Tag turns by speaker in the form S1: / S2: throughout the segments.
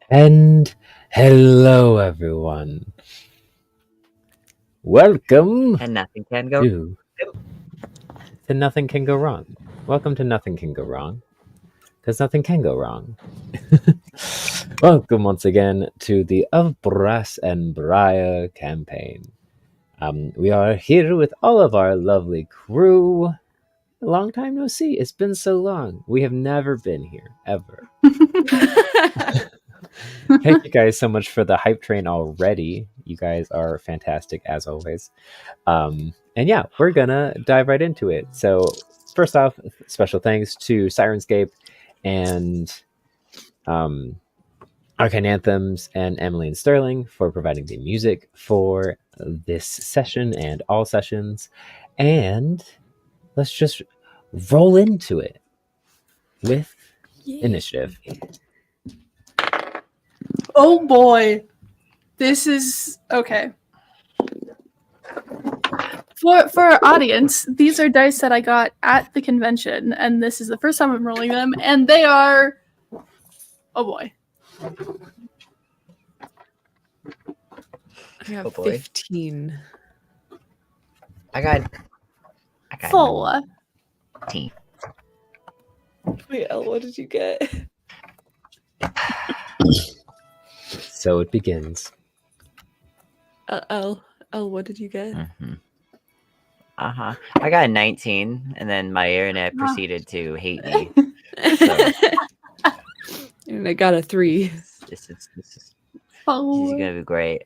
S1: And hello, everyone. Welcome
S2: And nothing can go.
S1: to Nothing Can Go Wrong. Welcome to Nothing Can Go Wrong, because nothing can go wrong. Welcome once again to the Of Brass and Briar campaign. We are here with all of our lovely crew. Long time no see. It's been so long. We have never been here, ever. Thank you guys so much for the hype train already. You guys are fantastic as always. And yeah, we're gonna dive right into it. So first off, special thanks to Sirenscape and Arcane Anthems and Emily and Sterling for providing the music for this session and all sessions. And let's just roll into it with initiative.
S3: Oh boy. This is okay. For our audience, these are dice that I got at the convention, and this is the first time I'm rolling them, and they are oh boy.
S4: I got
S2: Oh boy.
S4: 15.
S2: I got
S3: Full.
S2: 19.
S4: Wait, Elle, what did you get?
S1: So it begins.
S4: Elle, what did you get?
S2: Mm-hmm. I got a 19, and then my internet proceeded to hate me. So
S4: And I got a 3.
S2: this is
S3: Oh.
S2: gonna be great.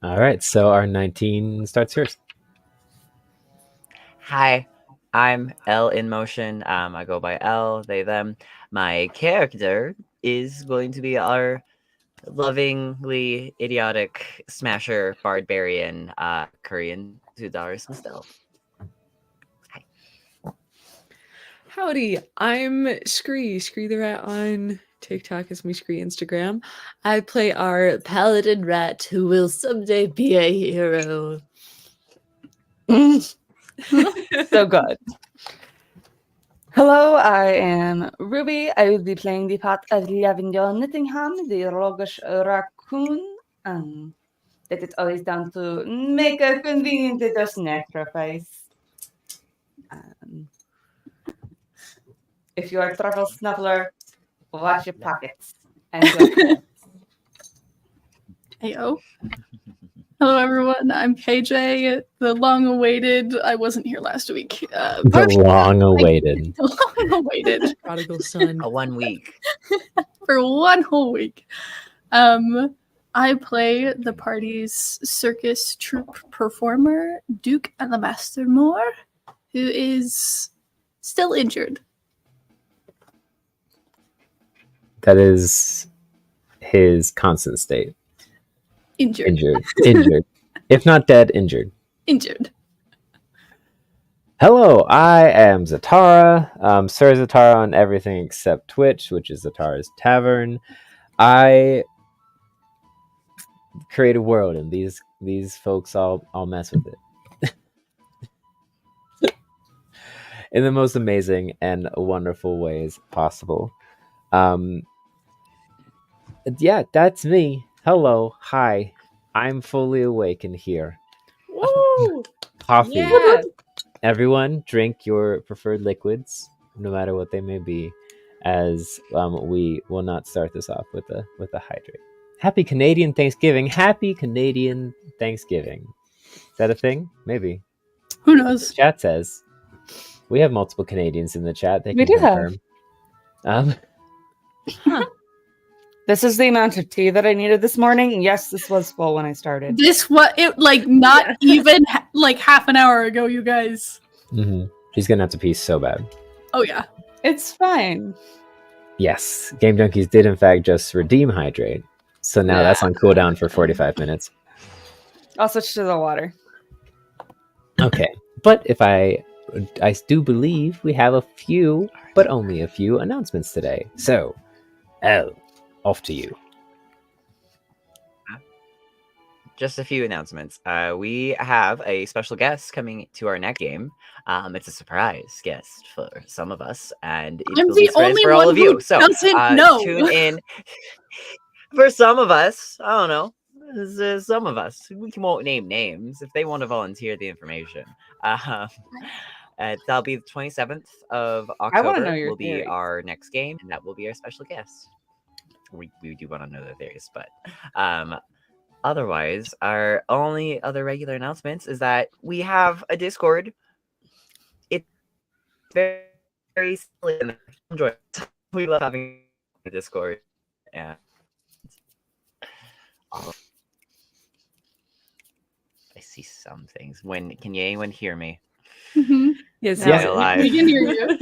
S1: All right, so our 19 starts first.
S2: Hi, I'm L in motion. I go by L, they, them. My character is going to be our lovingly idiotic smasher barbarian, Korean $2 stealth.
S4: Howdy, I'm Scree the Rat on TikTok is my Scree Instagram. I play our paladin rat who will someday be a hero.
S5: So good. Hello, I am Ruby. I will be playing the part of Lavender Nittingham, the roguish raccoon. That it's always down to make a convenient little sacrifice. If you are a truffle snuffler, watch your pockets. And go.
S3: Heyo. Hello everyone, I'm KJ, the long-awaited. I wasn't here last week.
S1: The long-awaited.
S3: Long-awaited
S4: Prodigal son.
S2: 1 week.
S3: for 1 whole week. I play the party's circus troupe performer, Duke and the Master Moore, who is still injured.
S1: That is his constant state.
S3: Injured.
S1: Injured. If not dead, injured.
S3: Injured.
S1: Hello, I am Zatara. Sir Zatara on everything except Twitch, which is Zatara's Tavern. I create a world, and these folks all mess with it in the most amazing and wonderful ways possible. Yeah, that's me. Hello, hi. I'm fully awake and here.
S4: Woo!
S1: Coffee.
S4: Yeah.
S1: Everyone, drink your preferred liquids, no matter what they may be, as we will not start this off with a hydrate. Happy Canadian Thanksgiving! Happy Canadian Thanksgiving. Is that a thing? Maybe.
S3: Who knows?
S1: The chat says we have multiple Canadians in the chat. They
S5: We
S1: can
S5: do have.
S1: confirm.
S5: This is the amount of tea that I needed this morning. Yes, this was full when I started.
S3: This not even like half an hour ago, you guys.
S1: She's gonna have to pee so bad.
S3: Oh yeah.
S5: It's fine.
S1: Yes, Game Junkies did in fact just redeem hydrate, so now that's on cooldown for 45 minutes.
S5: I'll switch to the water.
S1: Okay, but if I do believe we have a few, but only a few announcements today. So, Elle, off to you.
S2: Just a few announcements. We have a special guest coming to our next game. It's a surprise guest for some of us, and it
S3: I'm
S2: will be
S3: the
S2: a surprise
S3: only
S2: for all
S3: one
S2: of you.
S3: who
S2: So
S3: doesn't know.
S2: tune in. For some of us, I don't know. Some of us, we won't name names if they want to volunteer the information. That'll be the 27th of
S5: I wanna know
S2: October.
S5: your
S2: Will be
S5: theory.
S2: our next game, and that will be our special guest. We do want to know the theories, but otherwise, our only other regular announcements is that we have a Discord. It's very, very silly and enjoy it. We love having a Discord, and I see some things. Can anyone hear me?
S3: Mhm.
S4: Yes,
S2: Am I alive?
S3: We can hear you.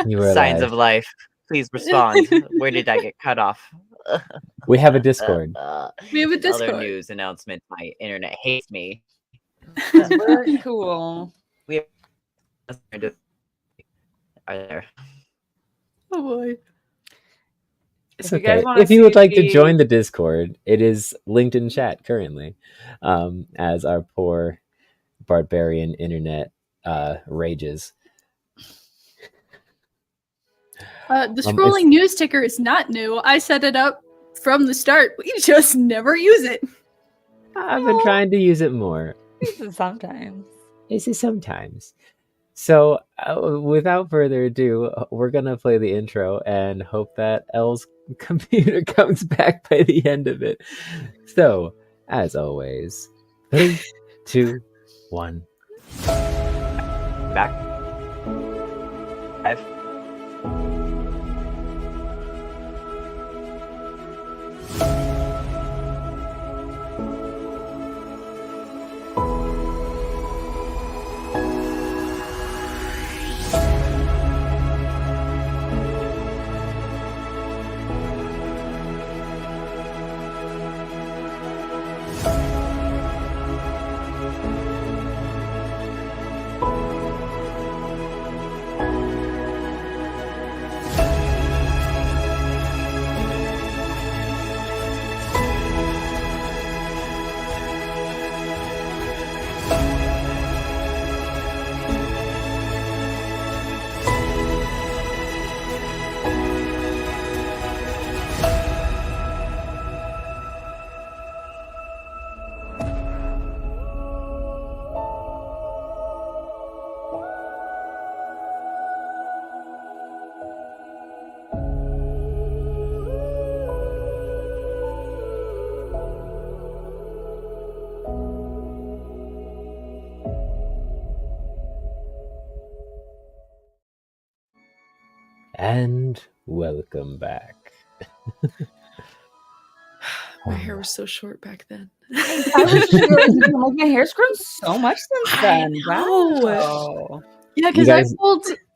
S1: You were
S2: Signs
S1: alive.
S2: of life. Please respond. Where did I get cut off?
S1: We have a Discord.
S3: We have a
S2: In other
S3: Discord.
S2: news announcement. My internet hates me.
S5: 'Cause we're cool.
S2: We have are there.
S3: Oh boy.
S1: It's
S5: If you guys
S1: okay.
S5: wanna
S1: If you would
S5: see
S1: like to
S5: the-
S1: join the Discord, it is linked in chat currently, as our poor barbarian internet rages.
S3: The
S1: it's-
S3: scrolling news ticker is not new. I set it up from the start. We just never use it.
S1: I've been trying to use it more.
S5: Sometimes.
S1: This is sometimes. So, without further ado, we're gonna play the intro and hope that Elle's computer comes back by the end of it. So, as always, 3, 2, 1.
S2: Back. 5.
S1: And welcome back.
S4: My hair was so short back then.
S5: I was just like, my hair's grown so much since then.
S4: know.
S5: Wow.
S3: Yeah,
S1: You
S3: because
S1: guys-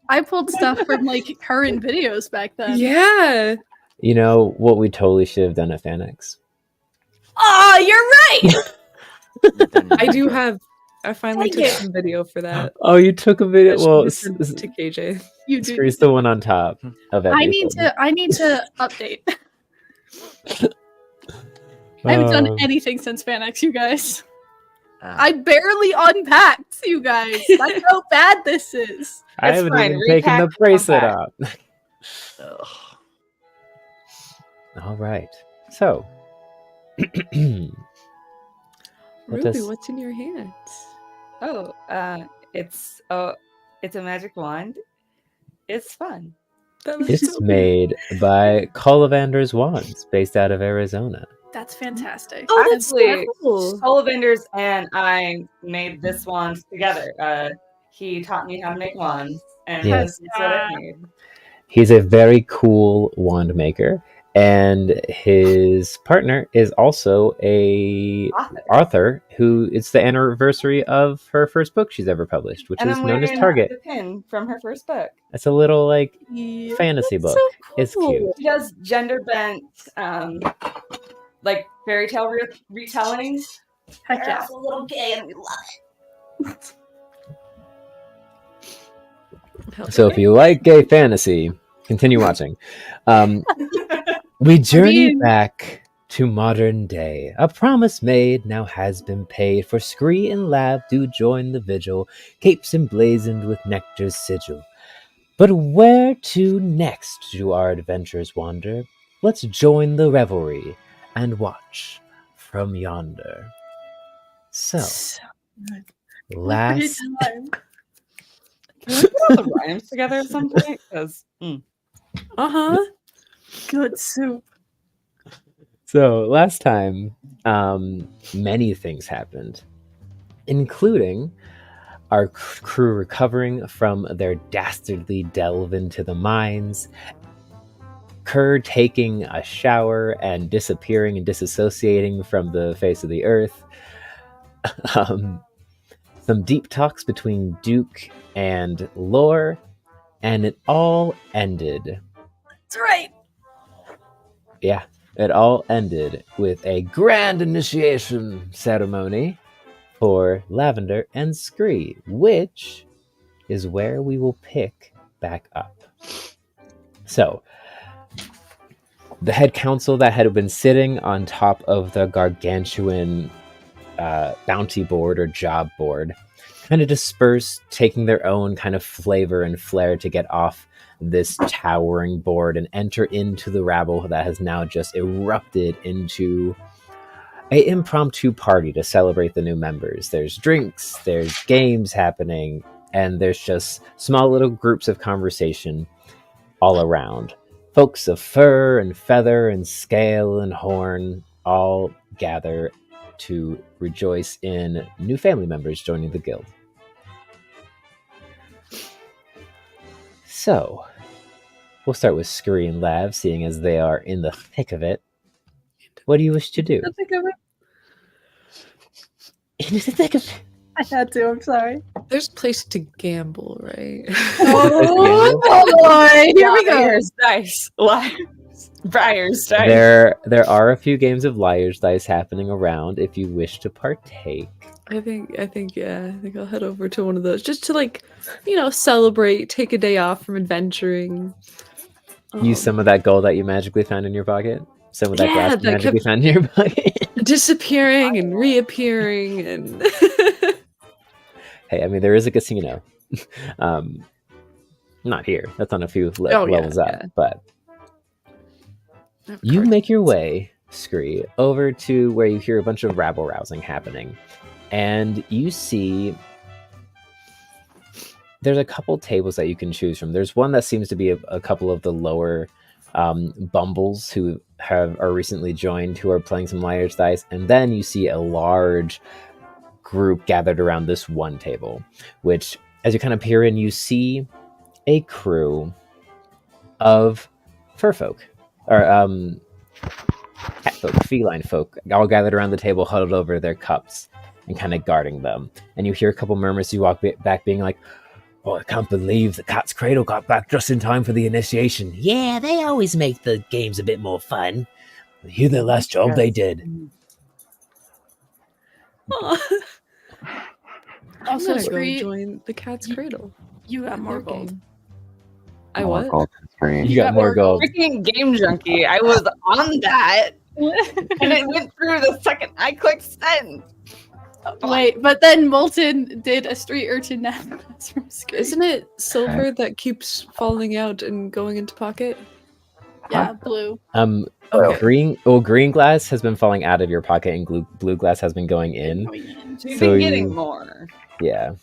S3: I pulled stuff from like current videos back then.
S4: Yeah.
S1: You know what we totally should have done at FanX?
S3: Oh, you're right.
S4: I finally
S3: Dang
S4: took
S3: it.
S4: some video for that.
S1: Oh, you took a
S4: I
S1: video.
S4: should
S1: Well,
S4: have sent it to KJ.
S3: You do.
S1: Screws the one on top of everything.
S3: I need to update. I haven't done anything since FanX, you guys. I barely unpacked, you guys. That's how bad this is.
S1: I
S5: It's
S1: haven't
S5: fine.
S1: even taken the
S5: Repack,
S1: bracelet
S5: unpack.
S1: off.
S2: Ugh.
S1: All right. So, Let
S4: Ruby,
S1: us-
S4: what's in your hands?
S5: Oh, it's a magic wand. It's fun.
S4: That looks
S1: it's
S4: so
S1: made by Collivander's Wands, based out of Arizona.
S3: That's fantastic.
S4: Oh, that's so
S5: Actually,
S4: cool.
S5: Ollivanders and I made this wand together. He taught me how to make wands, and
S1: Yes.
S5: this is what I made.
S1: He's a very cool wand maker, and his partner is also a author who it's the anniversary of her first book she's ever published, which
S5: And
S1: is
S5: I'm
S1: known as
S5: wearing
S1: Target.
S5: the pin from her first book.
S1: It's a little like
S3: Yeah,
S1: fantasy
S3: that's
S1: book.
S3: so
S1: It's
S3: cool.
S1: cute.
S5: She does gender bent, like fairy tale retellings.
S3: Heck
S5: They're
S3: yeah.
S5: also a little gay, and we love it.
S1: So if you like gay fantasy, continue watching. We journey back to modern day. A promise made now has been paid. For Scree and Lab do join the vigil, capes emblazoned with nectar's sigil. But where to next do our adventures wander? Let's join the revelry and watch from yonder. So, last
S3: Time.
S5: Can we put all the rhymes together at some point? Because
S4: Uh-huh.
S3: Good soup.
S1: last time, many things happened, including our crew recovering from their dastardly delve into the mines, Kerr taking a shower and disappearing and disassociating from the face of the earth, some deep talks between Duke and Lore, and it all ended.
S3: That's right.
S1: Yeah, it all ended with a grand initiation ceremony for Lavender and Scree, which is where we will pick back up. So, the head council that had been sitting on top of the gargantuan bounty board or job board kind of dispersed, taking their own kind of flavor and flair to get off this towering board and enter into the rabble that has now just erupted into an impromptu party to celebrate the new members. There's drinks, there's games happening, and there's just small little groups of conversation all around. Folks of fur and feather and scale and horn all gather to rejoice in new family members joining the guild. So, we'll start with Scurry and Lav, seeing as they are in the thick of it. What do you wish to do?
S3: I think of it.
S1: In the thick of it.
S3: I had to. I'm sorry.
S4: There's a place to gamble, right?
S3: Oh boy! Here we go.
S5: Briar's dice. Briar's dice.
S1: There are a few games of Liar's Dice happening around if you wish to partake.
S4: I think I'll head over to one of those just to celebrate, take a day off from adventuring.
S1: Use some of that gold that you magically found in your pocket. Some of that
S4: Yeah,
S1: glass you
S4: that
S1: magically
S4: kept-
S1: found in your pocket.
S4: disappearing and reappearing and
S1: Hey, I mean, there is a casino. Not here. That's on a few levels up. But you make your way, Scree, over to where you hear a bunch of rabble rousing happening. And you see there's a couple tables that you can choose from. There's one that seems to be a couple of the lower bumbles who are recently joined, who are playing some Liar's Dice. And then you see a large group gathered around this one table, which, as you kind of peer in, you see a crew of fur folk, or cat folk, feline folk, all gathered around the table, huddled over their cups and kind of guarding them. And you hear a couple murmurs. You walk back being like, "Oh, I can't believe the Cat's Cradle got back just in time for the initiation. Yeah, they always make the games a bit more fun. Hear the last job they did."
S3: Also,
S4: I'm gonna go
S3: Scree,
S4: join the Cat's Cradle.
S3: you got more
S4: Their
S3: gold.
S4: game. I what?
S1: You got more gold.
S5: Freaking game junkie. I was on that. And it went through the second I clicked send.
S3: Wait, but then Molten did a street urchin now from Scree.
S4: Isn't it silver that keeps falling out and going into pocket?
S3: Yeah, blue.
S4: Okay.
S1: Green glass has been falling out of your pocket, and blue glass has been going in.
S5: We've
S1: So
S5: been getting
S1: you-
S5: more.
S1: Yeah,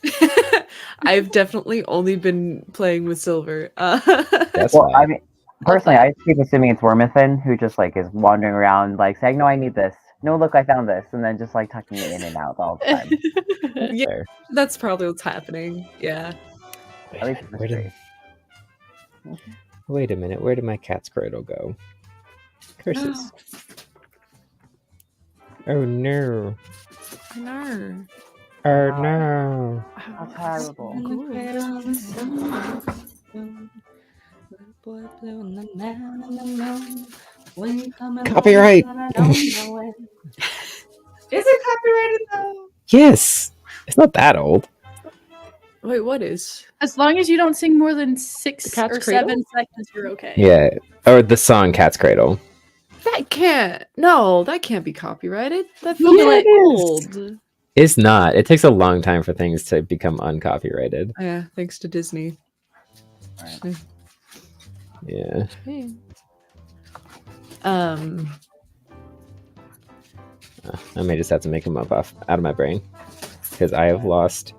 S4: I've definitely only been playing with silver.
S1: that's
S6: Well,
S1: why.
S6: I mean, personally, I keep assuming it's Wormithan who just is wandering around saying, "No, I need this. No, look, I found this," and then just tucking it in and out all the time.
S4: Yeah.
S1: Fair.
S4: That's probably what's happening. Yeah.
S1: Wait,
S6: At least in
S1: where
S6: the
S1: did-
S6: street.
S1: wait a minute, where did my Cat's Cradle go? Curses. Oh no.
S4: No.
S1: Oh no.
S6: How terrible.
S1: Copyright.
S5: Is it copyrighted though?
S1: Yes. It's not that old.
S4: Wait, what is?
S3: As long as you don't sing more than 6
S4: The Cat's
S3: or
S4: Cradle?
S3: 7 seconds, you're okay.
S1: Yeah. Or the song Cat's Cradle.
S4: That can't be copyrighted. That's
S1: Yeah,
S4: like
S1: it is.
S4: old.
S1: It's not. It takes a long time for things to become uncopyrighted.
S4: Yeah, thanks to Disney.
S1: Yeah.
S4: Hey.
S1: I may just have to make them up out of my brain because I have lost.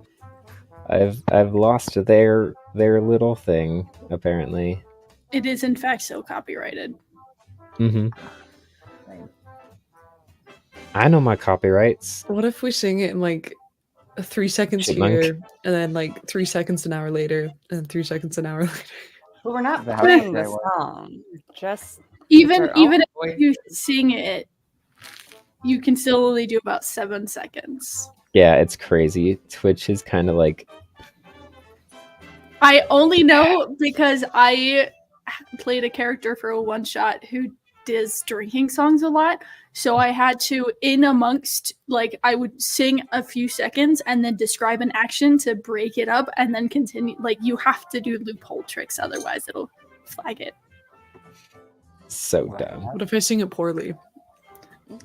S1: I've lost their little thing apparently.
S3: It is in fact so copyrighted.
S1: Mm-hmm. I know my copyrights.
S4: What if we sing it in like 3 seconds
S1: Chipmunk.
S4: here, and then like 3 seconds an hour later, and then 3 seconds an hour later?
S5: But we're not
S6: Is that how
S5: playing
S6: they
S5: the
S6: work?
S5: song. Just
S3: Even
S5: our own
S3: if
S5: voice.
S3: you sing it, you can still only do about 7 seconds.
S1: Yeah, it's crazy. Twitch is kind of like
S3: I only know because I played a character for a one shot who does drinking songs a lot. So I had to, in amongst, like, I would sing a few seconds and then describe an action to break it up and then continue. Like, you have to do loophole tricks, otherwise it'll flag it.
S1: so dumb.
S4: What if I sing it poorly?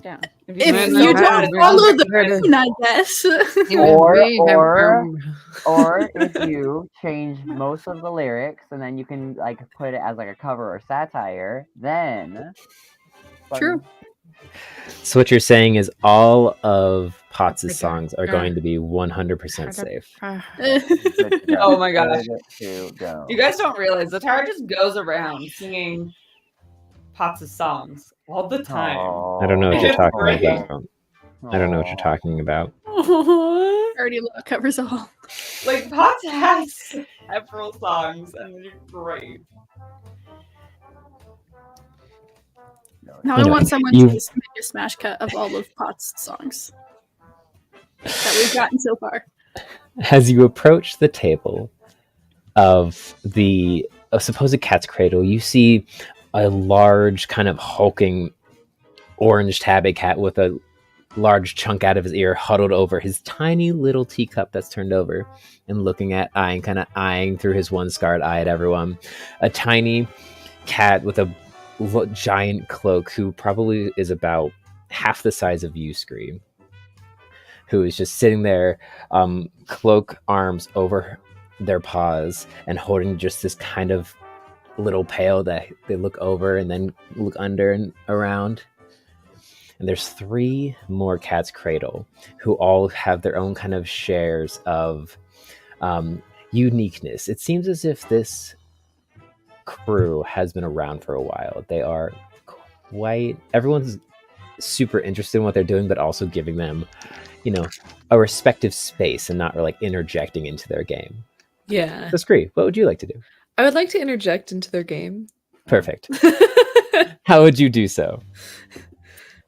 S5: Yeah.
S3: If
S4: Man,
S3: you
S4: that's
S3: don't
S4: bad.
S3: follow the
S4: That's
S3: tune, I guess.
S6: Or if you change most of the lyrics and then you can like put it as like a cover or satire, then
S3: True.
S1: So what you're saying is all of Potts' songs are going to be 100% safe.
S5: Oh my gosh.
S6: Good to go.
S5: You guys don't realize the tower just goes around singing Potts' songs all the time.
S1: I don't know what you're
S5: It's
S1: talking
S5: great.
S1: about. I don't know what you're talking about.
S3: Already love covers all.
S5: Like Potts has several songs and they're great.
S3: Now
S1: You
S3: I
S1: know,
S3: want someone
S1: you-
S3: to just make a smash cut of all of Potts' songs that we've gotten so far.
S1: As you approach the table of the supposed cat's cradle, you see a large, kind of hulking orange tabby cat with a large chunk out of his ear huddled over his tiny little teacup that's turned over and eyeing through his one scarred eye at everyone. A tiny cat with a giant cloak who probably is about half the size of you, Scream, who is just sitting there, cloak arms over their paws and holding just this kind of little pail that they look over and then look under and around. And there's 3 more cats cradle who all have their own kind of shares of uniqueness. It seems as if this crew has been around for a while. They are everyone's super interested in what they're doing, but also giving them, a respective space and not like interjecting into their game.
S4: Yeah.
S1: So Scree, what would you like to do?
S4: I would like to interject into their game.
S1: Perfect. How would you do so?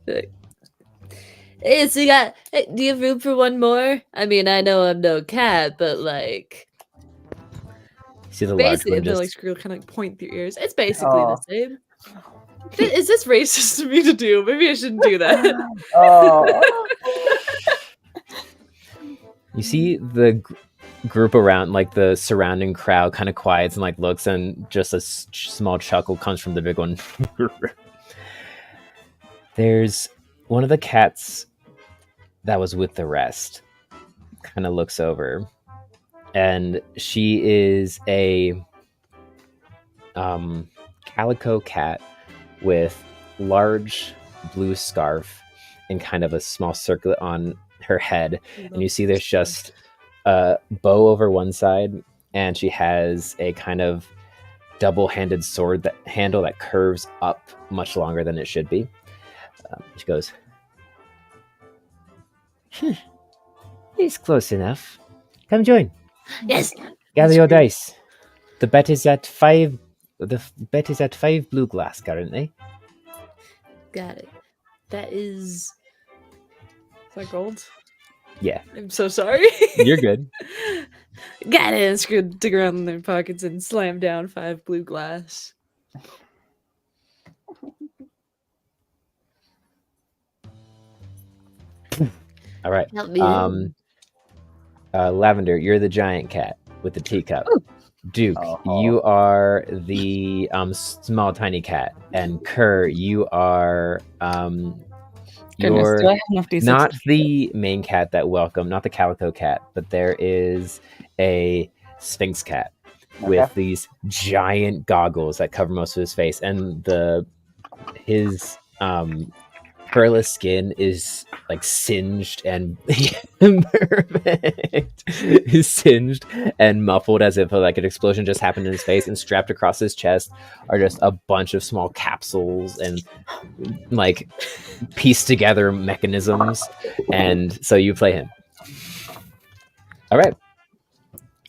S4: Hey, so do you have room for one more? I mean, I know I'm no cat, but like,
S1: See the large
S4: basically,
S1: one
S4: they'll
S1: just
S4: like screw kind of point their ears. It's basically the same. Is this racist of me to do? Maybe I shouldn't do that.
S6: Oh.
S1: You see the group around, like the surrounding crowd, kind of quiets and like looks, and just a small chuckle comes from the big one. There's one of the cats that was with the rest. Kind of looks over, and she is a calico cat with large blue scarf and kind of a small circlet on her head, and you see there's just a bow over one side, and she has a kind of double-handed sword handle that curves up much longer than it should be. She goes, "It's close enough. Come join.
S4: Yes.
S1: Gather your dice. The bet is at 5. The bet is at 5 blue glass currently.
S4: Got it. That is that gold?
S1: Yeah,
S4: I'm so sorry.
S1: you're good.
S4: Got it. And Screw dig around in their pockets and slam down 5 blue glass.
S1: All right.
S4: Help me.
S1: Lavender, you're the giant cat with the teacup. Duke, you are the small tiny cat, and Kerr, you are
S5: Goodness, do I have enough D6?
S1: not the main cat that welcome, not the calico cat, but there is a sphinx cat with these giant goggles that cover most of his face, and his Perla's skin is like singed and perfect. Is singed and muffled as if like an explosion just happened in his face, and strapped across his chest are just a bunch of small capsules and like pieced together mechanisms. And so you play him. All right.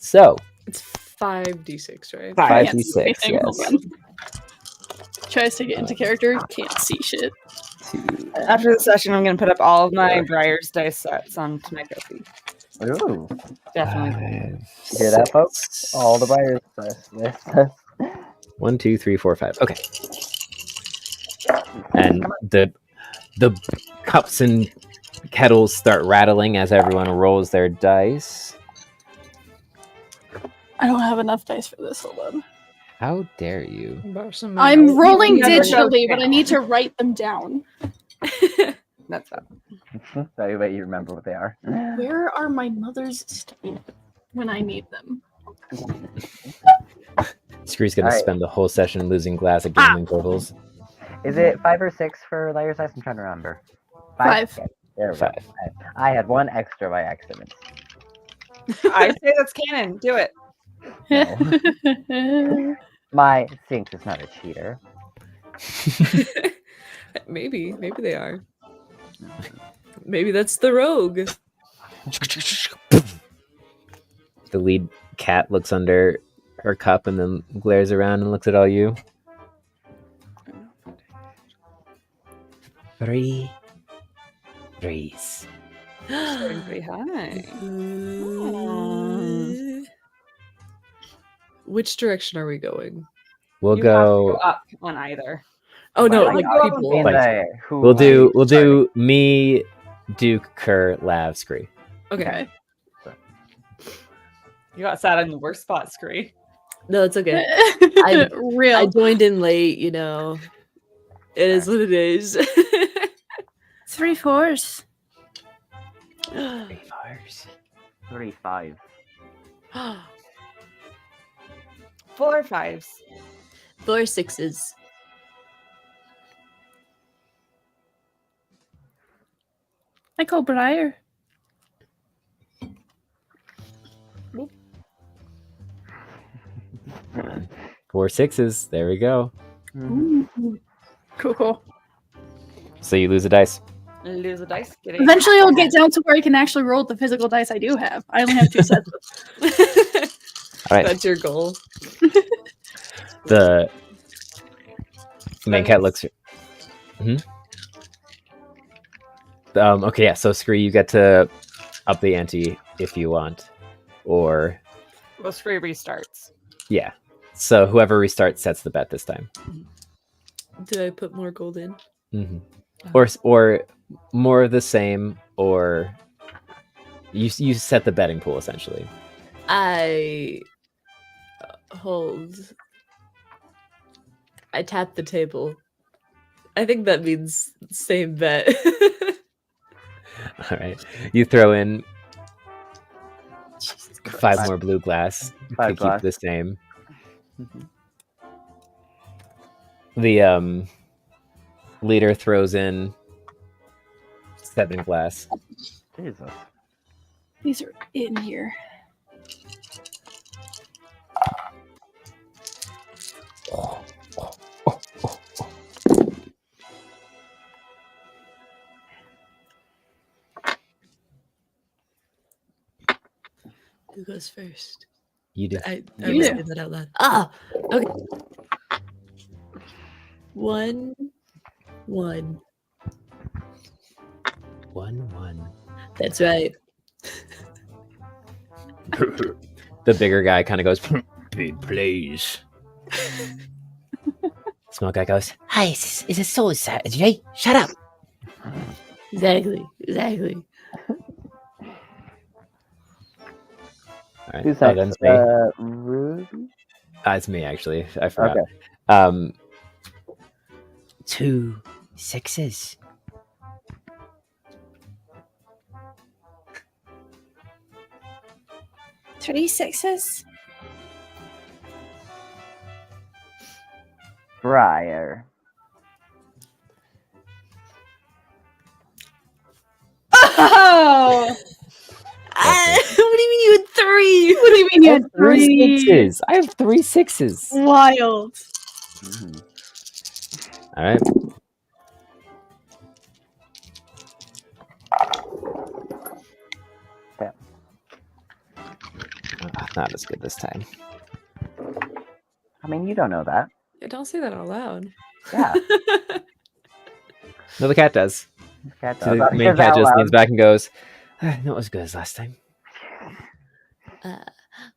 S1: So
S4: It's 5d6, right?
S1: 5d6,
S3: Anything. Hold
S1: yes.
S3: on. Tries to get into character, can't see shit.
S5: After the session, I'm going to put up all of my Briar's dice sets onto my trophy.
S6: Ooh.
S5: Definitely.
S6: You hear that, folks? All the buyers.
S1: 1, 2, 3, 4, 5. Okay. And the cups and kettles start rattling as everyone rolls their dice.
S3: I don't have enough dice for this. Hold on.
S1: How dare you?
S3: I'm rolling
S5: never go
S3: digitally, but I
S5: down.
S3: need to write them down.
S5: That's fine.
S6: That way you remember what they are.
S3: Where are my mother's stuff when I need them?
S1: Scree's gonna
S6: Alright.
S1: spend the whole session losing glass at gambling tables.
S6: Is it 5 or 6 for Liar's Dice? I'm trying to remember.
S3: 5.
S6: Okay, there we
S1: 5.
S6: go. I had one extra by accident.
S5: I say that's canon. Do it.
S6: My Sync is not a cheater.
S4: Maybe they are. Maybe that's the rogue.
S1: The lead cat looks under her cup and then glares around and looks at all you. 3 threes.
S5: Starting pretty high.
S4: Which direction are we going?
S1: We'll
S5: You have to
S1: go.
S5: up on either.
S4: Oh no,
S6: Right.
S4: like
S5: Go up
S4: people.
S5: and
S6: In who
S1: We'll do me, Duke, Kerr, Lav, Scree.
S4: Okay.
S5: You got sat in the worst spot, Scree.
S4: No, it's okay.
S3: Real.
S4: I joined in late, you know. It is what it is.
S3: 3 4s.
S1: 3 4s.
S6: 3 5.
S5: 4 5s.
S4: 4 6s.
S3: I go Briar.
S1: 4 6s. There we go.
S3: Cool.
S1: So you lose a dice.
S5: Lose a dice. Get
S3: Eventually, I'll get down to where I can actually roll the physical dice I do have. I only have 2 sets.
S1: All right.
S4: That's your goal.
S1: The main cat looks. Okay, yeah. So Scree, you get to up the ante if you want, or
S5: Well, Scree restarts.
S1: yeah. So whoever restarts sets the bet this time.
S4: Did I put more gold in?
S1: Mm-hmm. Or more of the same, or you set the betting pool essentially.
S4: I hold. I tap the table. I think that means same bet.
S1: All right, you throw in
S3: Jesus
S1: 5
S3: Christ.
S1: more blue glass to
S6: 5
S1: keep
S6: glass.
S1: the same.
S6: Mhm.
S1: The leader throws in 7 glass.
S6: Jesus.
S3: These are in here.
S4: Who goes first?
S1: You do.
S4: I
S3: You
S4: was
S3: do.
S4: saying that out loud. Ah, okay. 1 1.
S1: 1-1.
S4: That's right.
S1: The bigger guy kind of goes, please. Small guy goes, hi, is it so sad? Jay, shut up.
S4: Exactly.
S1: All right.
S6: Who's
S1: Oh,
S6: next?
S1: that's me.
S6: Ruby?
S1: It's me, actually. I forgot.
S6: Okay.
S1: 2 6s.
S3: 3 6s.
S6: Briar.
S3: do you mean you
S1: I
S3: had
S1: have three
S3: three?
S1: sixes. I have 3 6s.
S3: Wild.
S6: Mhm.
S1: All right.
S6: Yeah.
S1: Not as good this time.
S6: I mean, you don't know that.
S4: Yeah, don't say that out loud.
S6: Yeah.
S1: No, the cat does.
S6: Cat
S1: So the
S6: does.
S1: main
S6: Says
S1: cat
S6: out
S1: just
S6: loud.
S1: leans back and goes, "Not as good as last time."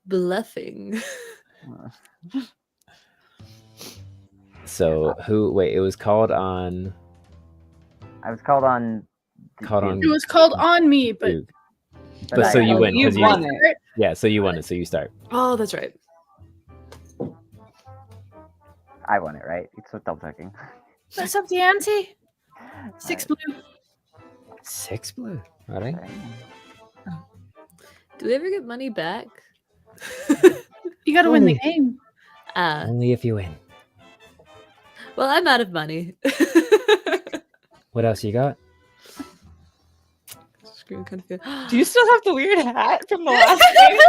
S4: Bluffing.
S1: So who? Wait, it was called on.
S6: I was called on.
S1: Called on.
S3: It was called on me, but
S1: Duke.
S6: But
S1: But
S6: I-
S1: so you
S5: Oh,
S1: win
S5: you
S1: because
S5: won
S1: you.
S5: it.
S1: Yeah, so you won it. So you start.
S4: Oh, that's right.
S6: I won it, right? It's so double checking.
S3: what's up, the ante? 6 blue.
S1: 6 blue. All right.
S4: Do we ever get money back?
S3: You gotta win the
S1: Only-
S3: game.
S1: Only if you win.
S4: Well, I'm out of money.
S1: What else you got?
S4: Screw kind of good.
S5: Do you still have the weird hat from the last game?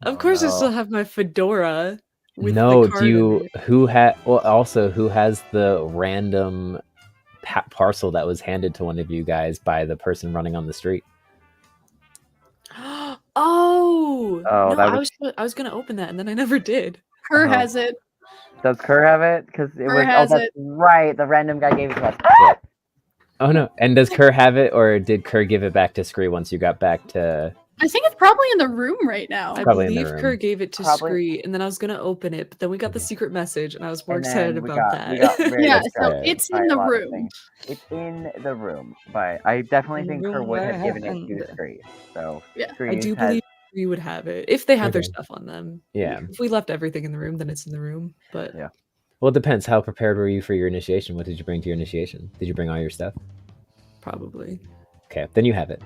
S4: Of course, I
S6: no.
S4: still have my fedora. With
S1: No,
S4: the
S1: do
S4: card in
S1: you?
S4: it.
S1: Who had? Well, also who has the random parcel that was handed to one of you guys by the person running on the street?
S4: Oh,
S6: Oh,
S4: no,
S6: that
S4: I
S6: was-
S4: I was gonna open that and then I never did.
S3: Her
S6: Uh-huh.
S3: has it.
S6: Does Kerr have it? Because it
S3: Kerr
S6: was.
S3: has
S6: Oh, that's
S3: it.
S6: right. The random guy gave it to us.
S1: Oh no! And does Kerr have it, or did Kerr give it back to Scree once you got back to?
S3: I think it's probably in the room right now.
S4: I
S1: Probably in the
S4: believe
S1: room.
S4: Kerr gave it to
S6: Probably.
S4: Scree, and then I was gonna open it, but then we got the secret message, and I was more
S6: And
S4: excited
S6: then we
S4: about
S6: got- we
S4: that.
S6: got very
S3: Yeah, so
S6: distracted
S3: it's
S6: by
S3: in
S6: a
S3: the
S6: lot of
S3: room.
S6: things. It's in the room, but I definitely
S5: In the
S6: think Kerr
S5: room
S6: would
S5: where
S6: have
S5: it
S6: given it
S5: happened.
S6: to Scree. So
S3: Yeah.
S6: Scree
S4: I do
S6: has-
S4: believe Scree would have it if they had their
S1: Okay.
S4: stuff on them.
S1: Yeah.
S4: If we left everything in the room, then it's in the room. But
S6: Yeah.
S1: Well, it depends. How prepared were you for your initiation? What did you bring to your initiation? Did you bring all your stuff?
S4: probably.
S1: Okay, then you have it.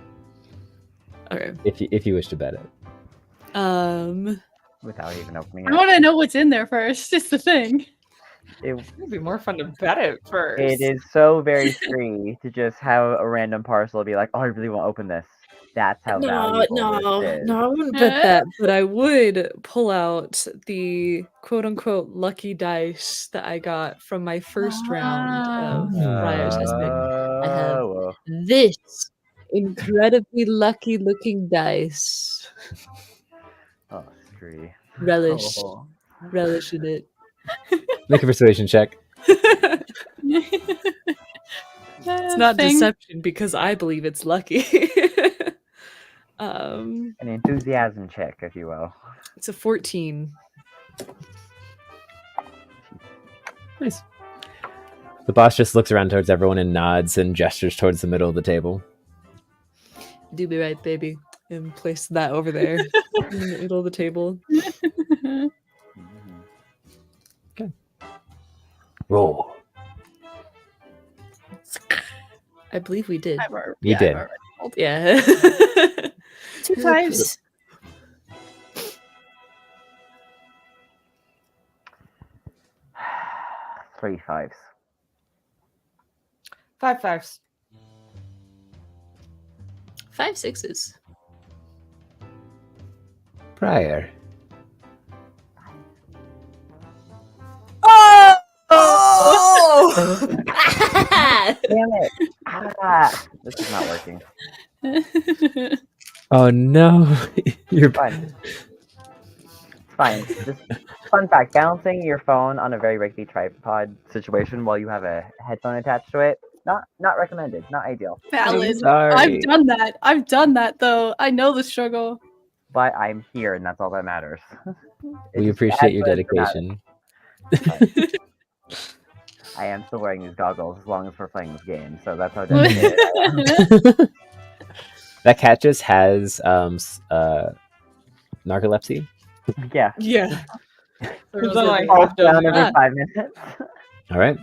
S4: Okay.
S1: If you wish to bet it.
S6: without even opening
S3: I
S6: it.
S3: want to know what's in there first. It's the thing.
S5: It'd be more fun to bet it first.
S6: It is so very free to just have a random parcel be like, oh, I really want to open this. That's how valuable this is.
S4: I wouldn't bet that, but I would pull out the quote unquote lucky dice that I got from my first round of Briar's Epic. I have
S6: Oh,
S4: this incredibly lucky looking dice.
S6: oh, Scree.
S4: Relish.
S6: Oh.
S4: Relish in it.
S1: Make a persuasion check.
S4: It's not deception because I believe it's lucky.
S6: An enthusiasm check, if you will.
S4: It's a 14.
S1: Nice. The boss just looks around towards everyone and nods and gestures towards the middle of the table.
S4: Do be right, baby. And place that over there in the middle of the table.
S1: Roll.
S4: I believe we did.
S1: You did.
S4: Yeah.
S3: 2 5s.
S6: Three fives.
S5: 5 5s.
S4: 5 6s.
S1: Briar.
S4: Oh!
S6: Damn it! Ah, this is not working.
S1: Oh no. You're
S6: Fine. It's fine. Just fun fact: balancing your phone on a very rickety tripod situation while you have a headphone attached to it, not recommended. Not ideal.
S3: Valid.
S1: sorry.
S3: I've done that. I've done that though. I know the struggle.
S6: But I'm here, and that's all that matters. It
S1: We
S6: just
S1: appreciate
S6: adds
S1: your
S6: to the
S1: dedication.
S6: I am still wearing these goggles as long as we're playing this game, so that's how dedicated I am.
S1: That cat just has narcolepsy.
S6: Yeah.
S4: Yeah.
S5: There's like
S6: Falls
S5: half
S6: down
S5: dozen.
S6: every 5 minutes.
S1: All right.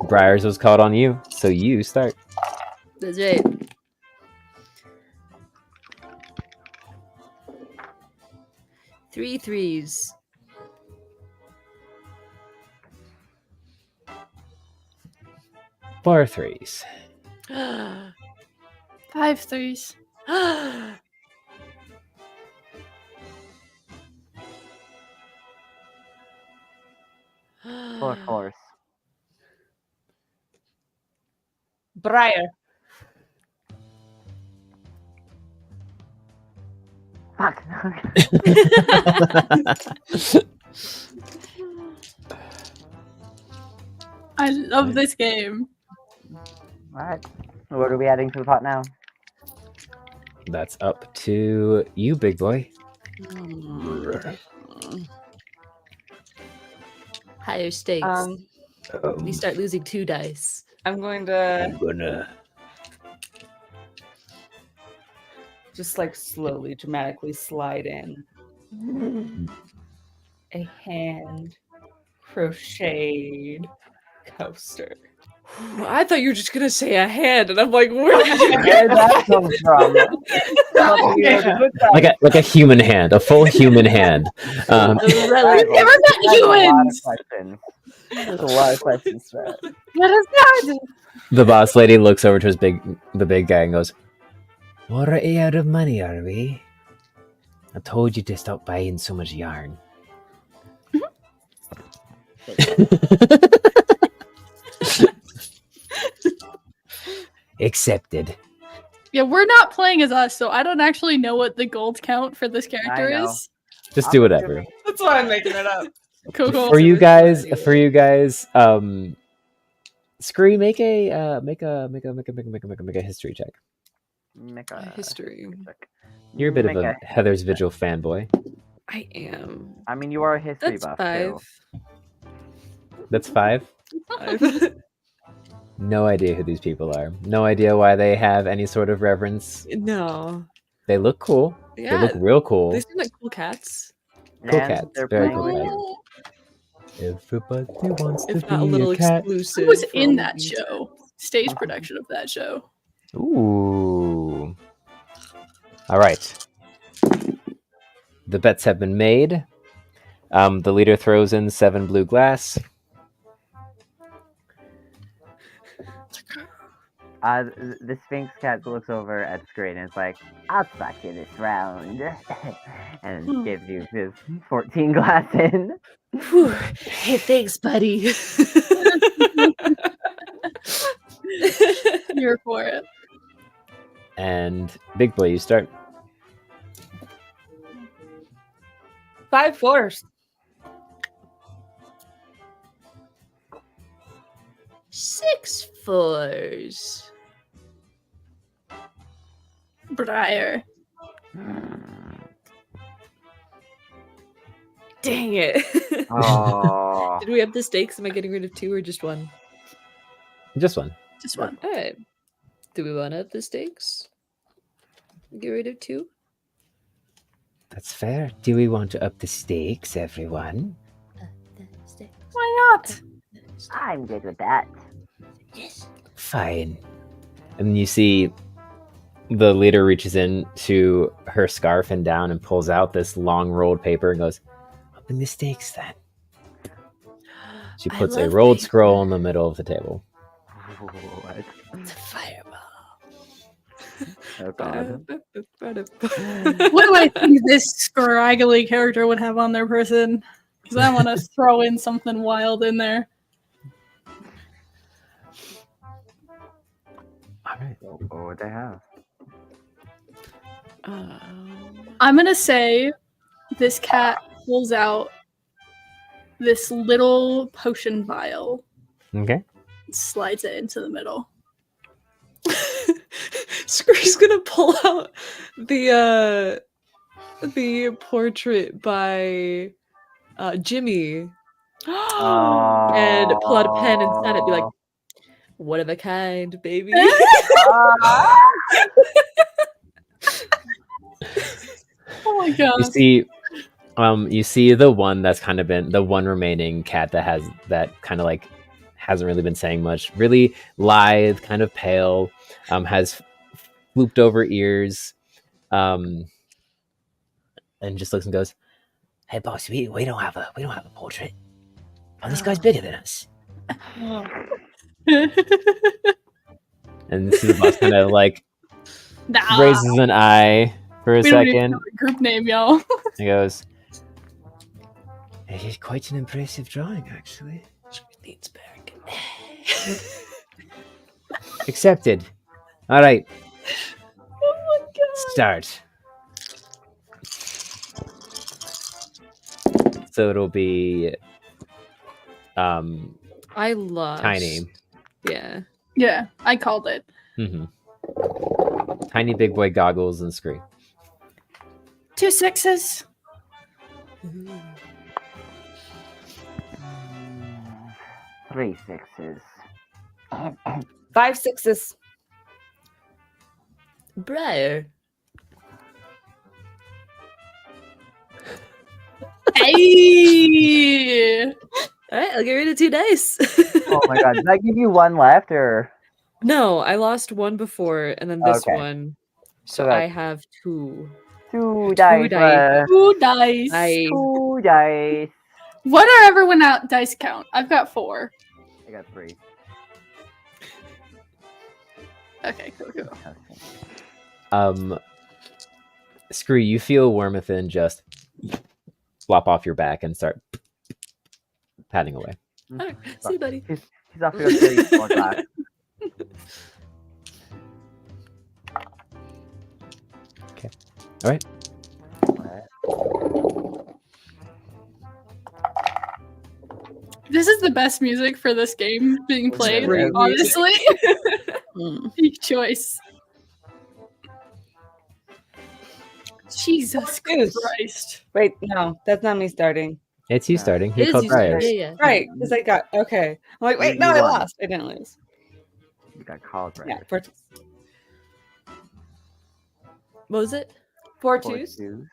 S1: Briar's was called on you, so you start.
S4: That's right. Three threes.
S1: Bar threes.
S3: 5 3s.
S6: Full of force.
S5: Briar.
S6: Fuck.
S3: I love this game.
S6: Alright. What are we adding to the pot now?
S1: That's up to you, big boy.
S4: Higher stakes. We start losing 2 dice.
S5: I'm going to
S1: I'm gonna.
S5: just like slowly, dramatically slide in a hand crocheted coaster.
S4: I thought you were just gonna say a hand, and I'm like, where did you
S6: Where did that come from?
S1: Like a human hand, a full human hand.
S3: Never met
S6: There's a lot of
S3: humans.
S6: questions. There's a lot of questions for it.
S3: What is that?
S1: The boss lady looks over to the big guy and goes, "What are you out of money, are we? I told you to stop buying so much yarn." Accepted.
S3: Yeah, we're not playing as us, so I don't actually know what the gold count for this character
S6: know.
S3: is.
S1: Just do whatever.
S5: That's why I'm making it up.
S3: Cool.
S1: For you guys, Scree, make a history check.
S6: Make a
S4: History.
S6: check.
S1: You're a bit of
S6: Make
S1: a Heather's Vigil fanboy.
S4: I am.
S6: I mean, you are a history
S4: That's
S6: buff
S4: 5.
S6: too.
S1: That's 5.
S4: 5.
S1: No idea who these people are. No idea why they have any sort of reverence.
S4: No.
S1: They look cool.
S4: Yeah.
S1: They look real cool.
S4: They seem like cool cats.
S1: Cool
S6: And
S1: cats,
S6: they're
S1: very
S6: playing
S1: cool
S6: with
S1: cats. Everybody wants to
S4: If not a
S1: be
S4: little
S1: a cat.
S4: exclusive.
S3: Who was
S4: for
S3: in
S4: all
S3: that
S4: of you.
S3: show? Stage production of that show.
S1: Ooh. All right. The bets have been made. The leader throws in 7 blue glass.
S6: The Sphinx cat looks over at the screen and it's like, I'll spot you this round. And gives you his 14 glass in.
S4: Whew. Hey, thanks, buddy.
S3: Here for it.
S1: And big boy, you start.
S5: 5 4s.
S4: 6 4s.
S3: Briar.
S4: Dang it.
S6: Oh.
S4: Did we have the stakes? Am I getting rid of 2 or just 1?
S1: Just one.
S3: Just one.
S4: Alright. Do we want to up the stakes? Get rid of 2?
S1: That's fair. Do we want to up the stakes, everyone?
S3: Why not?
S6: I'm good with that.
S4: Yes.
S1: Fine. And you see the leader reaches in to her scarf and down and pulls out this long rolled paper and goes, "Open the stakes then." She
S4: I
S1: puts a
S4: love
S1: rolled
S4: paper.
S1: scroll in the middle of the table.
S6: What?
S4: It's a fireball.
S6: Oh god.
S3: What do I think this scraggly character would have on their person? Because I want to throw in something wild in there.
S1: All right.
S6: What would they have?
S3: I'm going to say this cat pulls out this little potion vial,
S1: Okay.
S3: slides it into the middle.
S4: Scree's gonna pull out the portrait by Jimmy and pull out a pen and sign it. Be like, "One of a kind, baby."
S3: Oh my god.
S1: You see the one that's kind of been the one remaining cat that kind of like hasn't really been saying much. Really lithe, kind of pale, has looped over ears, and just looks and goes, "Hey boss, we don't have a portrait. Oh, this guy's bigger than us." And you see the boss kind of like
S3: Nah,
S1: raises an eye for a
S3: we don't even
S1: second.
S3: know the group name, y'all.
S1: He goes, "It is quite an impressive drawing, actually."
S4: needs back.
S1: Accepted. All right.
S3: Oh my god.
S1: Start. So it'll be
S4: I lost.
S1: tiny.
S4: Yeah.
S3: Yeah, I called it.
S1: Mm-hmm. Tiny big boy goggles and screen.
S3: 2 6s.
S6: 3 6s.
S5: 5 6s.
S4: Briar.
S3: Hey!
S4: All right, I'll get rid of 2 dice.
S6: Oh my god, did I give you one left or?
S4: No, I lost one before, and then this
S6: Okay.
S4: one. So
S6: So
S4: I
S6: that's-
S4: have 2.
S6: 2 dice.
S4: dice.
S3: 2 dice.
S6: 2 dice.
S3: What are everyone out dice count? I've got 4.
S6: I got 3.
S3: Okay, cool.
S1: Screw, you feel Wormathan just flop off your back and start patting away.
S4: All right, see you, buddy.
S6: He's off to go steal you more glass.
S1: All right.
S3: This is the best music for this game being played,
S6: Great
S3: honestly.
S4: Mm.
S3: Big choice. Jesus
S5: Goose.
S3: Christ.
S5: Wait, no, that's not me starting.
S1: It's you
S6: Yeah.
S1: starting.
S4: It
S1: He
S4: is
S1: called
S4: you, Steve.
S1: Briars.
S4: Yeah.
S5: Right, because I got okay. I'm like, wait,
S6: You
S5: no, I
S6: won.
S5: lost. I didn't lose.
S6: You got called right.
S5: Yeah, 4
S4: What was it?
S5: 4
S6: 4
S5: twos.
S6: 2s.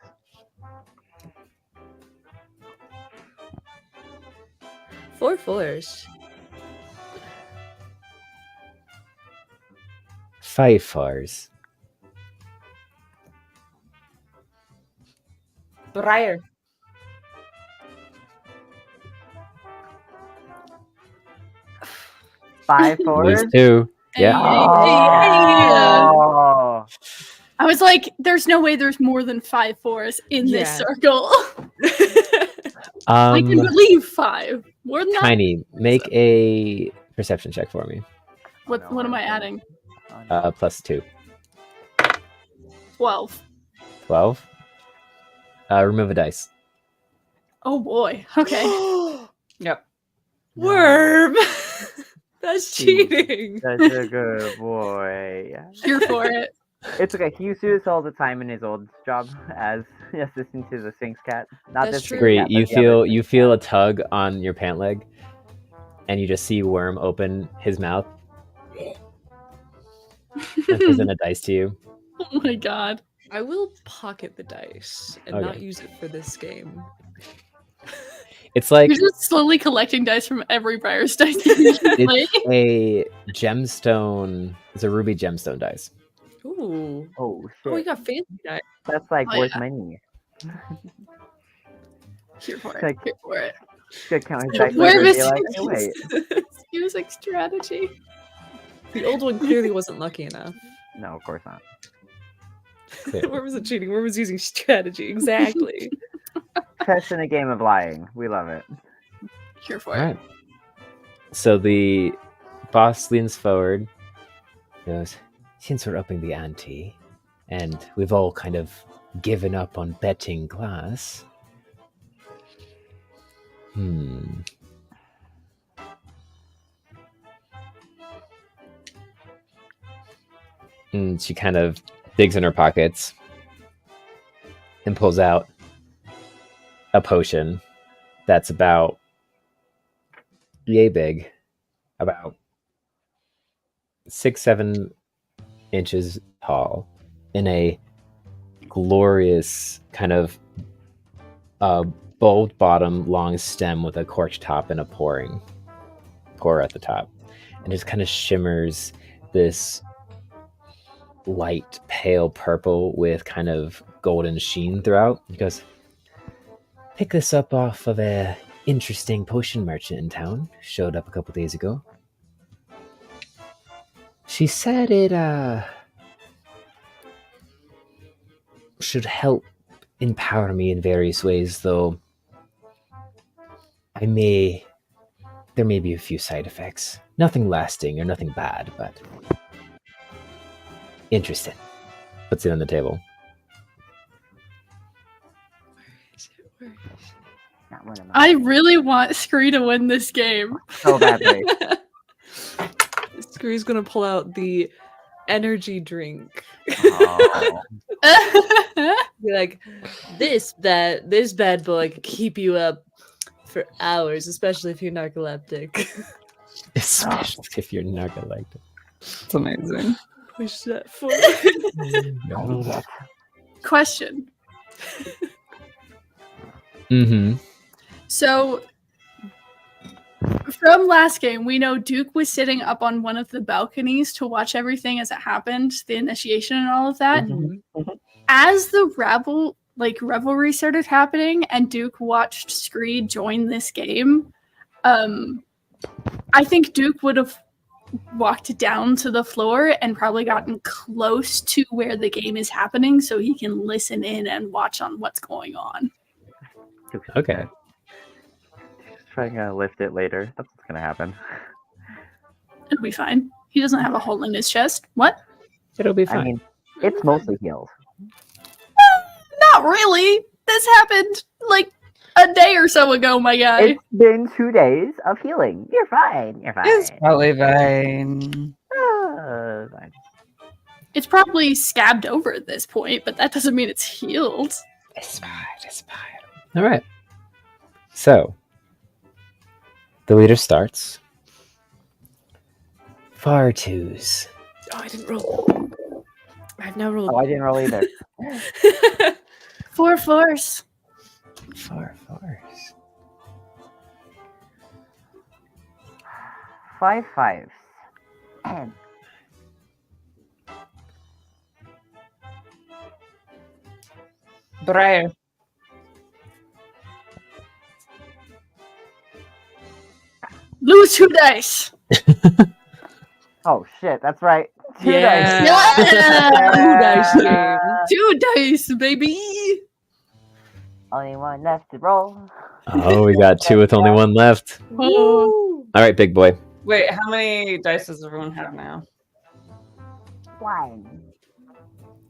S4: 4 4s.
S1: 5 4s.
S5: Briar.
S6: 5
S1: Lose
S6: 4s.
S1: 2. Yeah.
S6: Oh.
S3: I was like, there's no way there's more than 5 4s in this
S4: Yeah.
S3: circle. I can believe 5. More than that?
S1: Tiny, make a perception check for me.
S3: What am I adding?
S1: Plus 2.
S3: 12.
S1: 12. Remove a dice.
S3: Oh boy. Okay.
S5: Yep.
S4: Worm. That's
S6: Jeez.
S4: cheating.
S6: Such a good boy.
S3: Here for it.
S6: It's okay. He used to do this all the time in his old job as assistant to the Sphinx cat. Not
S4: That's
S6: this
S4: true.
S6: Sphinx
S1: Great.
S6: cat,
S1: You
S6: but the other
S1: feel
S6: Sphinx
S1: you feel a tug on your pant leg, and you just see Worm open his mouth and present a dice to you.
S3: Oh my god.
S4: I will pocket the dice and
S1: Okay.
S4: not use it for this game.
S1: It's like
S3: You're just slowly collecting dice from every Briar's dice that you play.
S1: it's a gemstone. It's a ruby gemstone dice.
S4: Ooh.
S6: Oh
S4: Oh, we
S6: shit!
S4: got fancy dice.
S6: That's like
S3: Oh,
S6: worth
S3: yeah.
S6: money.
S3: Here for it.
S6: Like-
S3: Here for it.
S6: Good count his
S3: So
S6: dice
S3: where
S6: later and be
S3: is
S6: like,
S3: it?
S6: "Hey, wait,
S3: It's music strategy.
S4: The old one clearly wasn't lucky enough.
S6: no, of course not."
S4: Where was it cheating? Where was using strategy? Exactly.
S6: Trust in a game of lying. We love it.
S3: Here for
S1: All
S3: it.
S1: right. So the boss leans forward, goes, "Since we're upping the ante, and we've all kind of given up on betting glass, And she kind of digs in her pockets and pulls out a potion that's about yay big, about 6-7 inches tall, in a glorious kind of bold bottom, long stem with a cork top and a pour at the top, and just kind of shimmers this light pale purple with kind of golden sheen throughout. He goes, "Pick this up off of a interesting potion merchant in town. Showed up a couple days ago. She said it should help empower me in various ways, though I may there may be a few side effects. Nothing lasting or nothing bad, but interesting. Puts it on the table.
S4: Where is it?
S6: Not one of mine.
S3: I really want Scree to win this game.
S6: So badly.
S4: Scree's gonna pull out the energy drink.
S6: Oh.
S4: Be like, this bad boy could keep you up for hours, especially if you're narcoleptic.
S1: Especially if you're narcoleptic.
S5: It's amazing.
S4: Push that for
S6: I need it.
S3: Question.
S1: Mm-hmm.
S3: So, from last game, we know Duke was sitting up on one of the balconies to watch everything as it happened, the initiation and all of that. As the revelry started happening and Duke watched Scree join this game, I think Duke would have walked down to the floor and probably gotten close to where the game is happening so he can listen in and watch on what's going on.
S1: Okay.
S6: Just trying to lift it later. That's what's gonna happen.
S3: It'll be fine. He doesn't have a hole in his chest. What?
S1: It'll be fine.
S6: I mean, it's mostly healed.
S3: Not really. This happened like a day or so ago, my guy.
S6: It's been 2 days of healing. You're fine. You're fine.
S5: It's probably fine.
S6: Fine.
S3: It's probably scabbed over at this point, but that doesn't mean it's healed.
S1: It's fine. It's fine. All right. So, the leader starts. Far twos.
S4: Oh, I didn't roll. I've now rolled.
S6: Oh, I didn't roll either.
S3: 4 fours.
S1: Far fours.
S6: 5 fives. And
S5: Briar.
S3: Lose 2 dice.
S6: oh shit, that's right. 2
S4: Yeah.
S6: dice.
S4: Ooh, nice game.
S6: Yeah.
S3: 2 dice, baby.
S6: Only one left to roll.
S1: Oh, we got 2 with only 1 left.
S3: Oh,
S1: All right, big boy.
S5: Wait, how many dice does everyone have now?
S6: 1.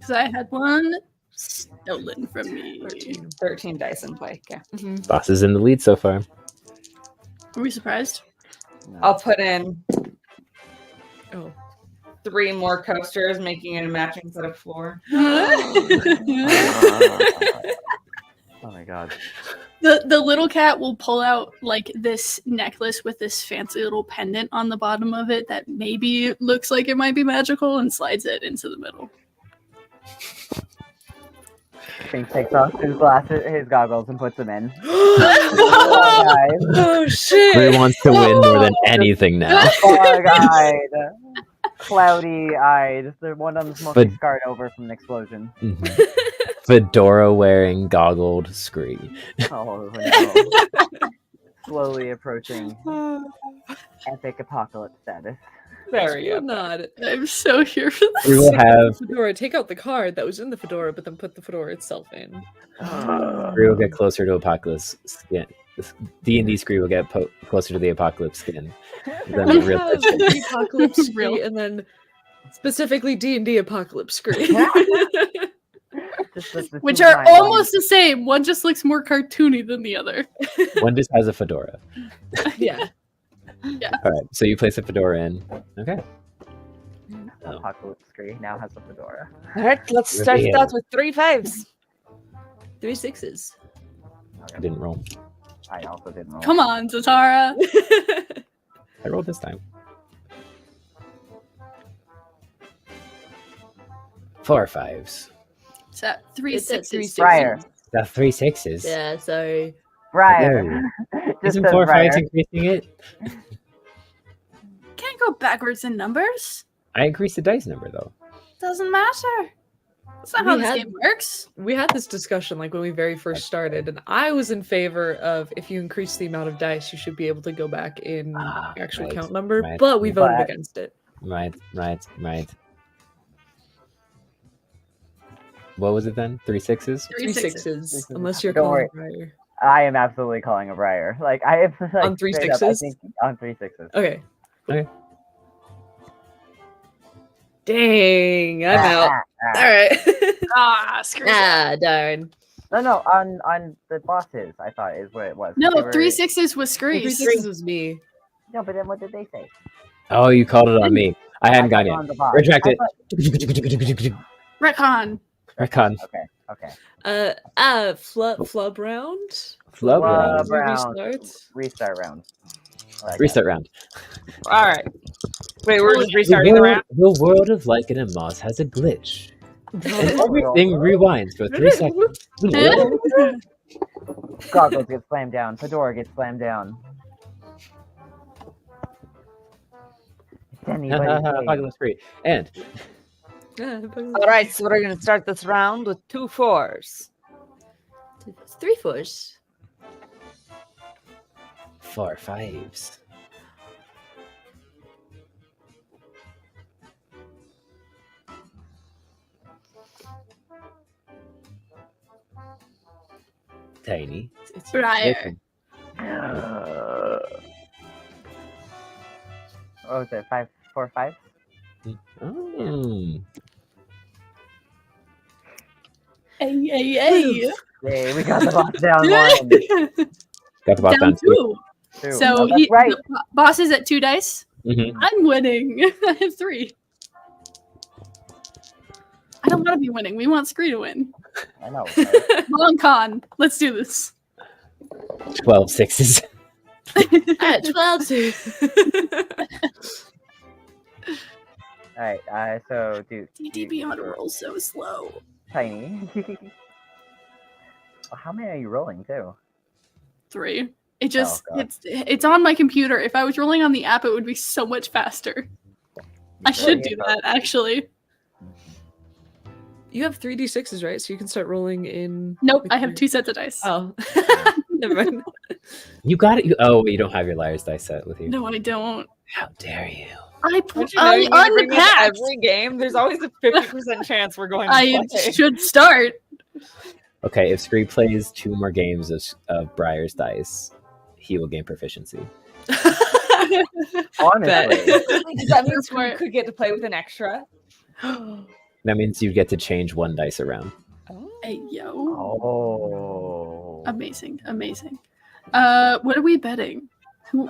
S3: because I had 1 stolen from me.
S5: 13 dice in play. Okay.
S1: Boss is in the lead so far.
S3: Are we surprised?
S5: I'll put in
S4: Oh.
S5: 3 more coasters, making it a matching set of 4.
S6: Oh my god.
S3: The little cat will pull out like this necklace with this fancy little pendant on the bottom of it that maybe looks like it might be magical and slides it into the middle.
S6: He takes off his glasses, his goggles, and puts them in. Oh, guys.
S4: Oh shit!
S1: Ray wants to win more than anything now.
S6: Bug-eyed. Cloudy-eyed. The one of them's mostly
S1: But-
S6: scarred over from an explosion.
S1: Mhm. Fedora wearing goggled Scree.
S6: Oh no. Slowly approaching epic apocalypse status.
S5: Very
S4: Or
S5: good.
S4: not.
S3: I'm so here for this.
S1: We will have
S4: Fedora. Take out the card that was in the fedora, but then put the fedora itself in.
S1: Scree will get closer to apocalypse skin. D&D Scree will get closer to the apocalypse skin. Than the real
S4: Have
S1: person.
S4: the apocalypse
S3: Real.
S4: Scree, and then specifically D&D apocalypse Scree.
S3: Which are almost the same. One just looks more cartoony than the other.
S1: One just has a fedora.
S4: Yeah.
S1: All right, so you place a fedora in. Okay. Oh.
S6: Apocalypse Scree now has a fedora.
S5: All right, let's start it out with 3 5s.
S4: 3 6s.
S1: I didn't roll.
S6: I also didn't roll.
S3: Come on, Zatara.
S1: I rolled this time. 4 5s.
S3: It's at 3
S4: It's at 3
S3: 6s.
S4: 6s.
S6: Briar.
S1: That's 3 6s.
S4: Yeah, sorry.
S6: Briar. Just
S1: Isn't
S6: says
S1: 4
S6: Briar.
S1: 5s increasing it?
S3: Can't go backwards in numbers.
S1: I increased the dice number though.
S3: Doesn't matter. That's not how this game works.
S4: We had this discussion like when we very first started, and I was in favor of if you increase the amount of dice, you should be able to go back in actual
S1: right,
S4: count number,
S1: right.
S4: but we voted
S6: But-
S4: against it.
S1: Right. What was it then? 3 6s?
S3: 3
S4: 3
S3: 6s.
S4: 6s, unless you're
S6: Don't
S4: calling
S6: worry.
S4: Briar.
S6: I am absolutely calling a Briar. Like I am like,
S4: On 3
S6: straight up, I
S4: sixes?
S6: think on 3 6s.
S4: Okay.
S1: Okay.
S4: Dang, I'm out. All right.
S3: Screw that.
S4: Darn.
S6: No, on the bosses, I thought is what it was.
S3: No,
S6: They were-
S3: 3 6s was
S4: The
S3: Screes.
S4: 3 sixes was me.
S6: No, but then what did they say?
S1: Oh, you called it on me. I hadn't
S6: thought
S1: gotten
S6: on
S1: in.
S6: the boss.
S1: Retract
S6: I
S1: it.
S6: thought-
S3: Retcon.
S1: Recon.
S6: Okay.
S4: Flub round?
S1: Flub
S6: Flub
S1: round.
S6: round.
S4: Restart?
S6: Restart round. I like
S1: Restart round.
S5: All right. Wait, we're just restarting the round.
S1: The world of Lycan and Moss has a glitch. And everything rewinds for 3 seconds.
S6: that. Goggles get slammed down. Fedora gets slammed down. It's anybody's game.
S1: Apocalypse free. And
S5: All right, so we're gonna start this round with 2 4s.
S4: 3 4s.
S1: 4 5s. Tiny.
S3: Briar.
S6: What was it? 5 4 5?
S1: Oh.
S3: Hey.
S6: Yay, we got the boss down 1.
S1: Got the boss
S3: Down
S1: down 2.
S6: 2.
S3: So
S6: Oh, that's right.
S3: the boss is at 2 dice.
S1: Mm-hmm.
S3: I'm winning. I have 3. I don't want to be winning. We want Scree to win.
S6: I know. Right?
S3: Long con. Let's do this.
S1: 12 6s.
S4: 12 2.
S6: Alright, so Duke.
S3: DD Beyond rolls so slow.
S6: Tiny. How many are you rolling too?
S3: 3. It just
S6: God.
S3: it's on my computer. If I was rolling on the app, it would be so much faster. I should do that actually.
S4: You have 3d6s, right? So you can start rolling in.
S3: Nope,
S4: with
S3: I have
S4: your-
S3: 2 sets of dice.
S4: Oh. Never mind.
S1: You got it. Oh, you don't have your liar's dice set with you.
S3: No, I don't.
S1: How dare you?
S5: Don't you know you need to bring this
S3: unpacked.
S5: every game? There's always a 50% chance we're going to
S3: I
S5: play.
S3: should start.
S1: Okay, if Scree plays 2 more games of Briar's dice, he will gain proficiency.
S6: Honestly.
S5: Does that mean
S3: That's
S5: we
S3: where-
S5: could get to play with an extra?
S1: That means you get to change 1 dice around.
S3: Hey yo.
S6: Oh.
S3: Amazing. What are we betting?
S4: You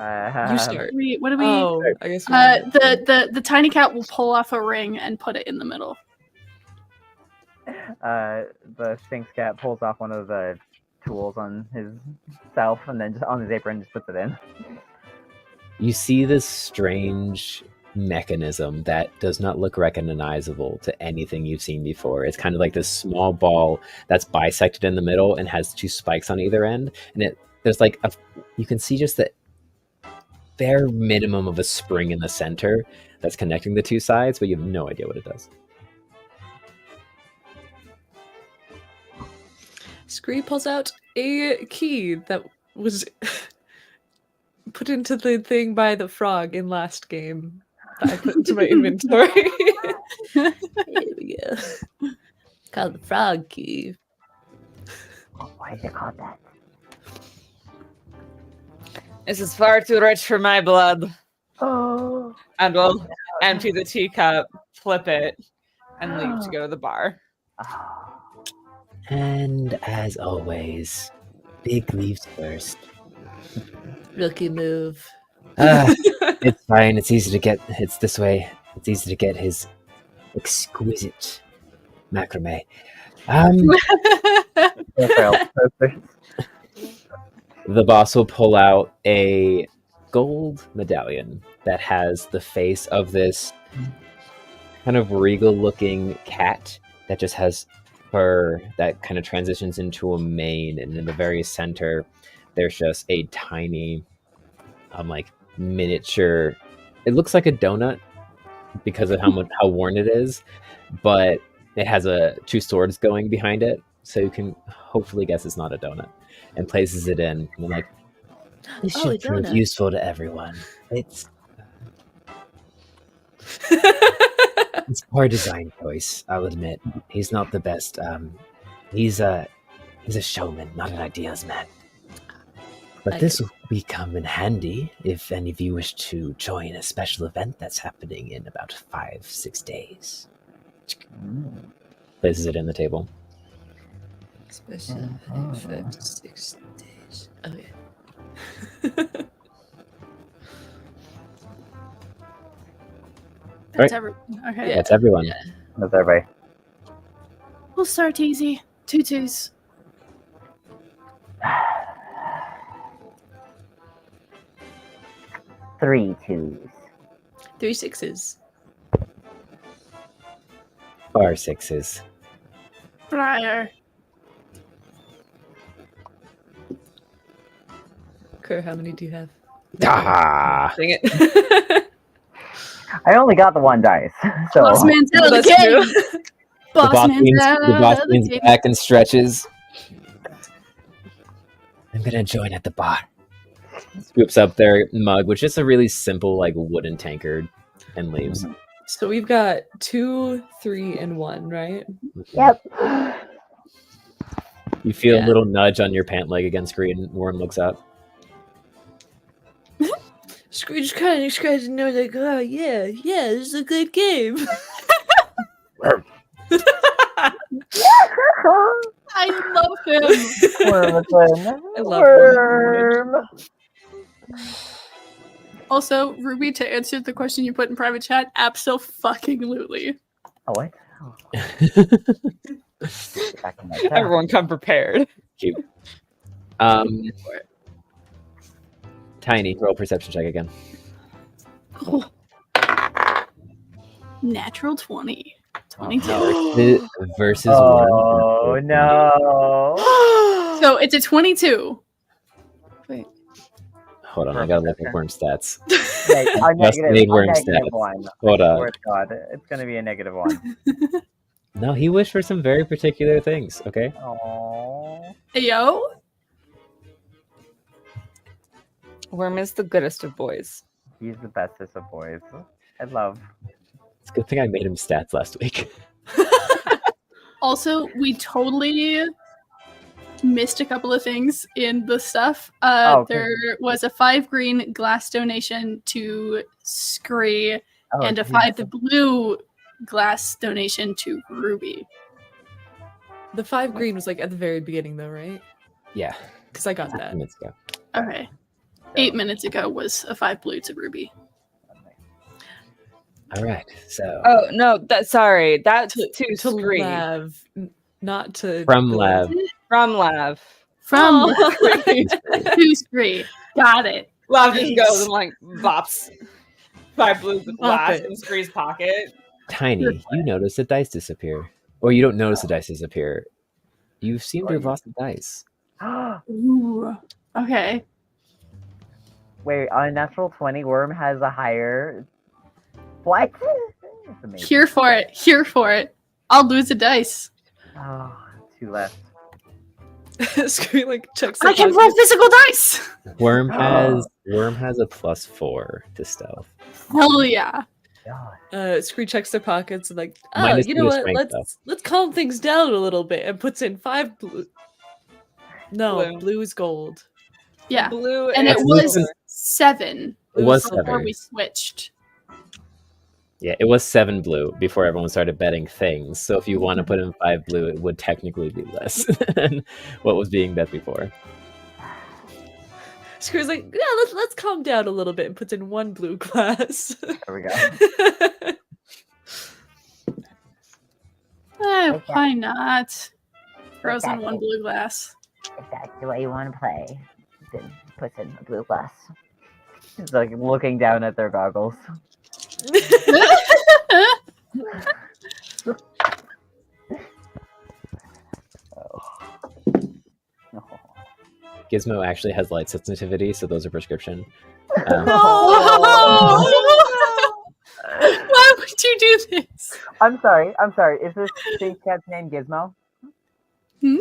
S4: start.
S3: What do we
S4: Oh, I guess.
S3: the tiny cat will pull off a ring and put it in the middle.
S6: The Sphinx cat pulls off one of the tools on his self and then just on his apron just puts it in.
S1: You see this strange mechanism that does not look recognizable to anything you've seen before. It's kind of like this small ball that's bisected in the middle and has 2 spikes on either end, and there's like you can see just the bare minimum of a spring in the center that's connecting the 2 sides, but you have no idea what it does.
S4: Scree pulls out a key that was put into the thing by the frog in last game that I put into my inventory. Here we go. Called the frog key.
S6: Why is it called that?
S5: This is far too rich for my blood.
S6: Oh.
S5: And we'll empty the teacup, flip it, and leave to go to the bar.
S1: And as always, big leaves first.
S4: Rookie move.
S1: It's fine. It's easy to get. It's this way. It's easy to get his exquisite macrame. The boss will pull out a gold medallion that has the face of this kind of regal-looking cat that just has fur that kind of transitions into a mane, and in the very center, there's just a tiny, like miniature. It looks like a donut because of how worn it is, but it has 2 swords going behind it, so you can hopefully guess it's not a donut. And places it in, and I'm like, this
S4: Oh, a
S1: should prove
S4: donut.
S1: useful to everyone. It's poor design choice, I'll admit. He's not the best. He's a showman, not an ideas man. But this will become in handy if any of you wish to join a special event that's happening in about 5-6 days. Places it in the table.
S4: Special 5 to 6 days. Oh yeah.
S3: That's
S1: Right.
S3: everyone. Okay.
S1: Yeah, it's everyone.
S4: Yeah.
S6: That's everybody.
S3: We'll start easy. 2 twos.
S6: Three twos.
S4: 3 6s.
S1: 4 6s.
S3: Briar.
S4: Kerr, how many do you have?
S1: Ah!
S4: Dang it.
S6: I only got the one dice, so
S3: Boss man's out of the
S4: That's
S3: game.
S4: true.
S3: Boss man's out
S1: The boss
S3: of the
S1: leans
S3: game.
S1: back and stretches. I'm gonna join at the bar. Scoops up their mug, which is a really simple, like, wooden tankard, and leaves.
S4: So we've got 2, 3, and 1, right?
S6: Yep.
S1: You feel
S4: Yeah.
S1: a little nudge on your pant leg against Green. Worm looks up.
S4: Scrooge kind of scratched and was like, oh yeah, this is a good game.
S3: I love him.
S6: Worm.
S4: I love
S6: Worm.
S3: Also, Ruby, to answer the question you put in private chat, absolutely.
S6: Oh, what? Back in my chat.
S5: Everyone come prepared.
S1: Cute. Tiny, roll perception check again.
S3: Natural 20. 22.
S1: Versus
S6: Oh
S1: Worm.
S6: no!
S3: So it's a 22.
S1: Hold on, I gotta look at Worm stats.
S6: Wait, a
S1: Just
S6: negative,
S1: made
S6: a
S1: Worm
S6: negative
S1: stats.
S6: one.
S1: Hold
S6: I
S1: on.
S6: swear to God, it's gonna be a negative one.
S1: No, he wished for some very particular things, okay?
S6: Oh.
S3: Hey, yo.
S5: Worm is the goodest of boys.
S6: He's the bestest of boys. I love.
S1: It's a good thing I made him stats last week.
S3: Also, we totally missed a couple of things in the stuff.
S6: Okay.
S3: There was a 5 green glass donation to Scree
S6: Oh,
S3: and a
S6: geez.
S3: 5 blue glass donation to Ruby.
S4: The 5 green was like at the very beginning though, right?
S1: Yeah,
S4: Because I got that.
S1: minutes ago.
S3: Okay. 8 minutes ago was a 5 blue to Ruby.
S1: All right, so
S5: Oh no, sorry. That's
S4: To
S5: to Scree.
S4: Lav, not to
S1: from
S4: Bill.
S1: Lab,
S5: From Lav.
S3: From
S4: Oh.
S3: to Scree. Got it.
S5: Lav just goes and like bops 5 blues of
S4: Bop
S5: glass
S4: it.
S5: in Scree's pocket.
S1: Tiny, you notice the dice disappear. Or you don't notice the dice disappear. You seem to have lost the dice.
S3: Ooh. Okay.
S6: Wait, on a natural 20, Worm has a higher. What? That's amazing.
S3: Here for it. Here for it. I'll lose a dice.
S6: Oh, 2 left.
S4: Scree like checks.
S3: I
S4: the
S3: can
S4: pocket.
S3: roll physical dice.
S1: Worm has a +4 to stealth.
S3: Hell yeah.
S6: God.
S4: Scree checks their pockets and like, oh,
S1: Minus
S4: you know
S1: 2
S4: what?
S1: strength,
S4: Let's calm things down a little bit and puts in 5 blue. No,
S5: Blue.
S4: blue is gold.
S3: Yeah.
S5: Blue
S3: And it
S1: That's
S3: was
S1: listen-
S3: 7
S1: It was
S3: before
S1: 7.
S3: we switched.
S1: Yeah, it was 7 blue before everyone started betting things. So if you want to put in 5 blue, it would technically be less than what was being bet before.
S4: Scree's like, yeah, let's calm down a little bit and puts in 1 blue glass.
S6: There we go.
S3: Why not? Throws in
S6: Okay.
S3: 1 blue glass.
S6: If that's the way you want to play, then puts in a blue glass. He's like looking down at their goggles. Oh.
S1: Gizmo actually has light sensitivity, so those are prescription.
S3: Why would you do this?
S6: I'm sorry. Is this Space Cat's name Gizmo?
S3: Hmm?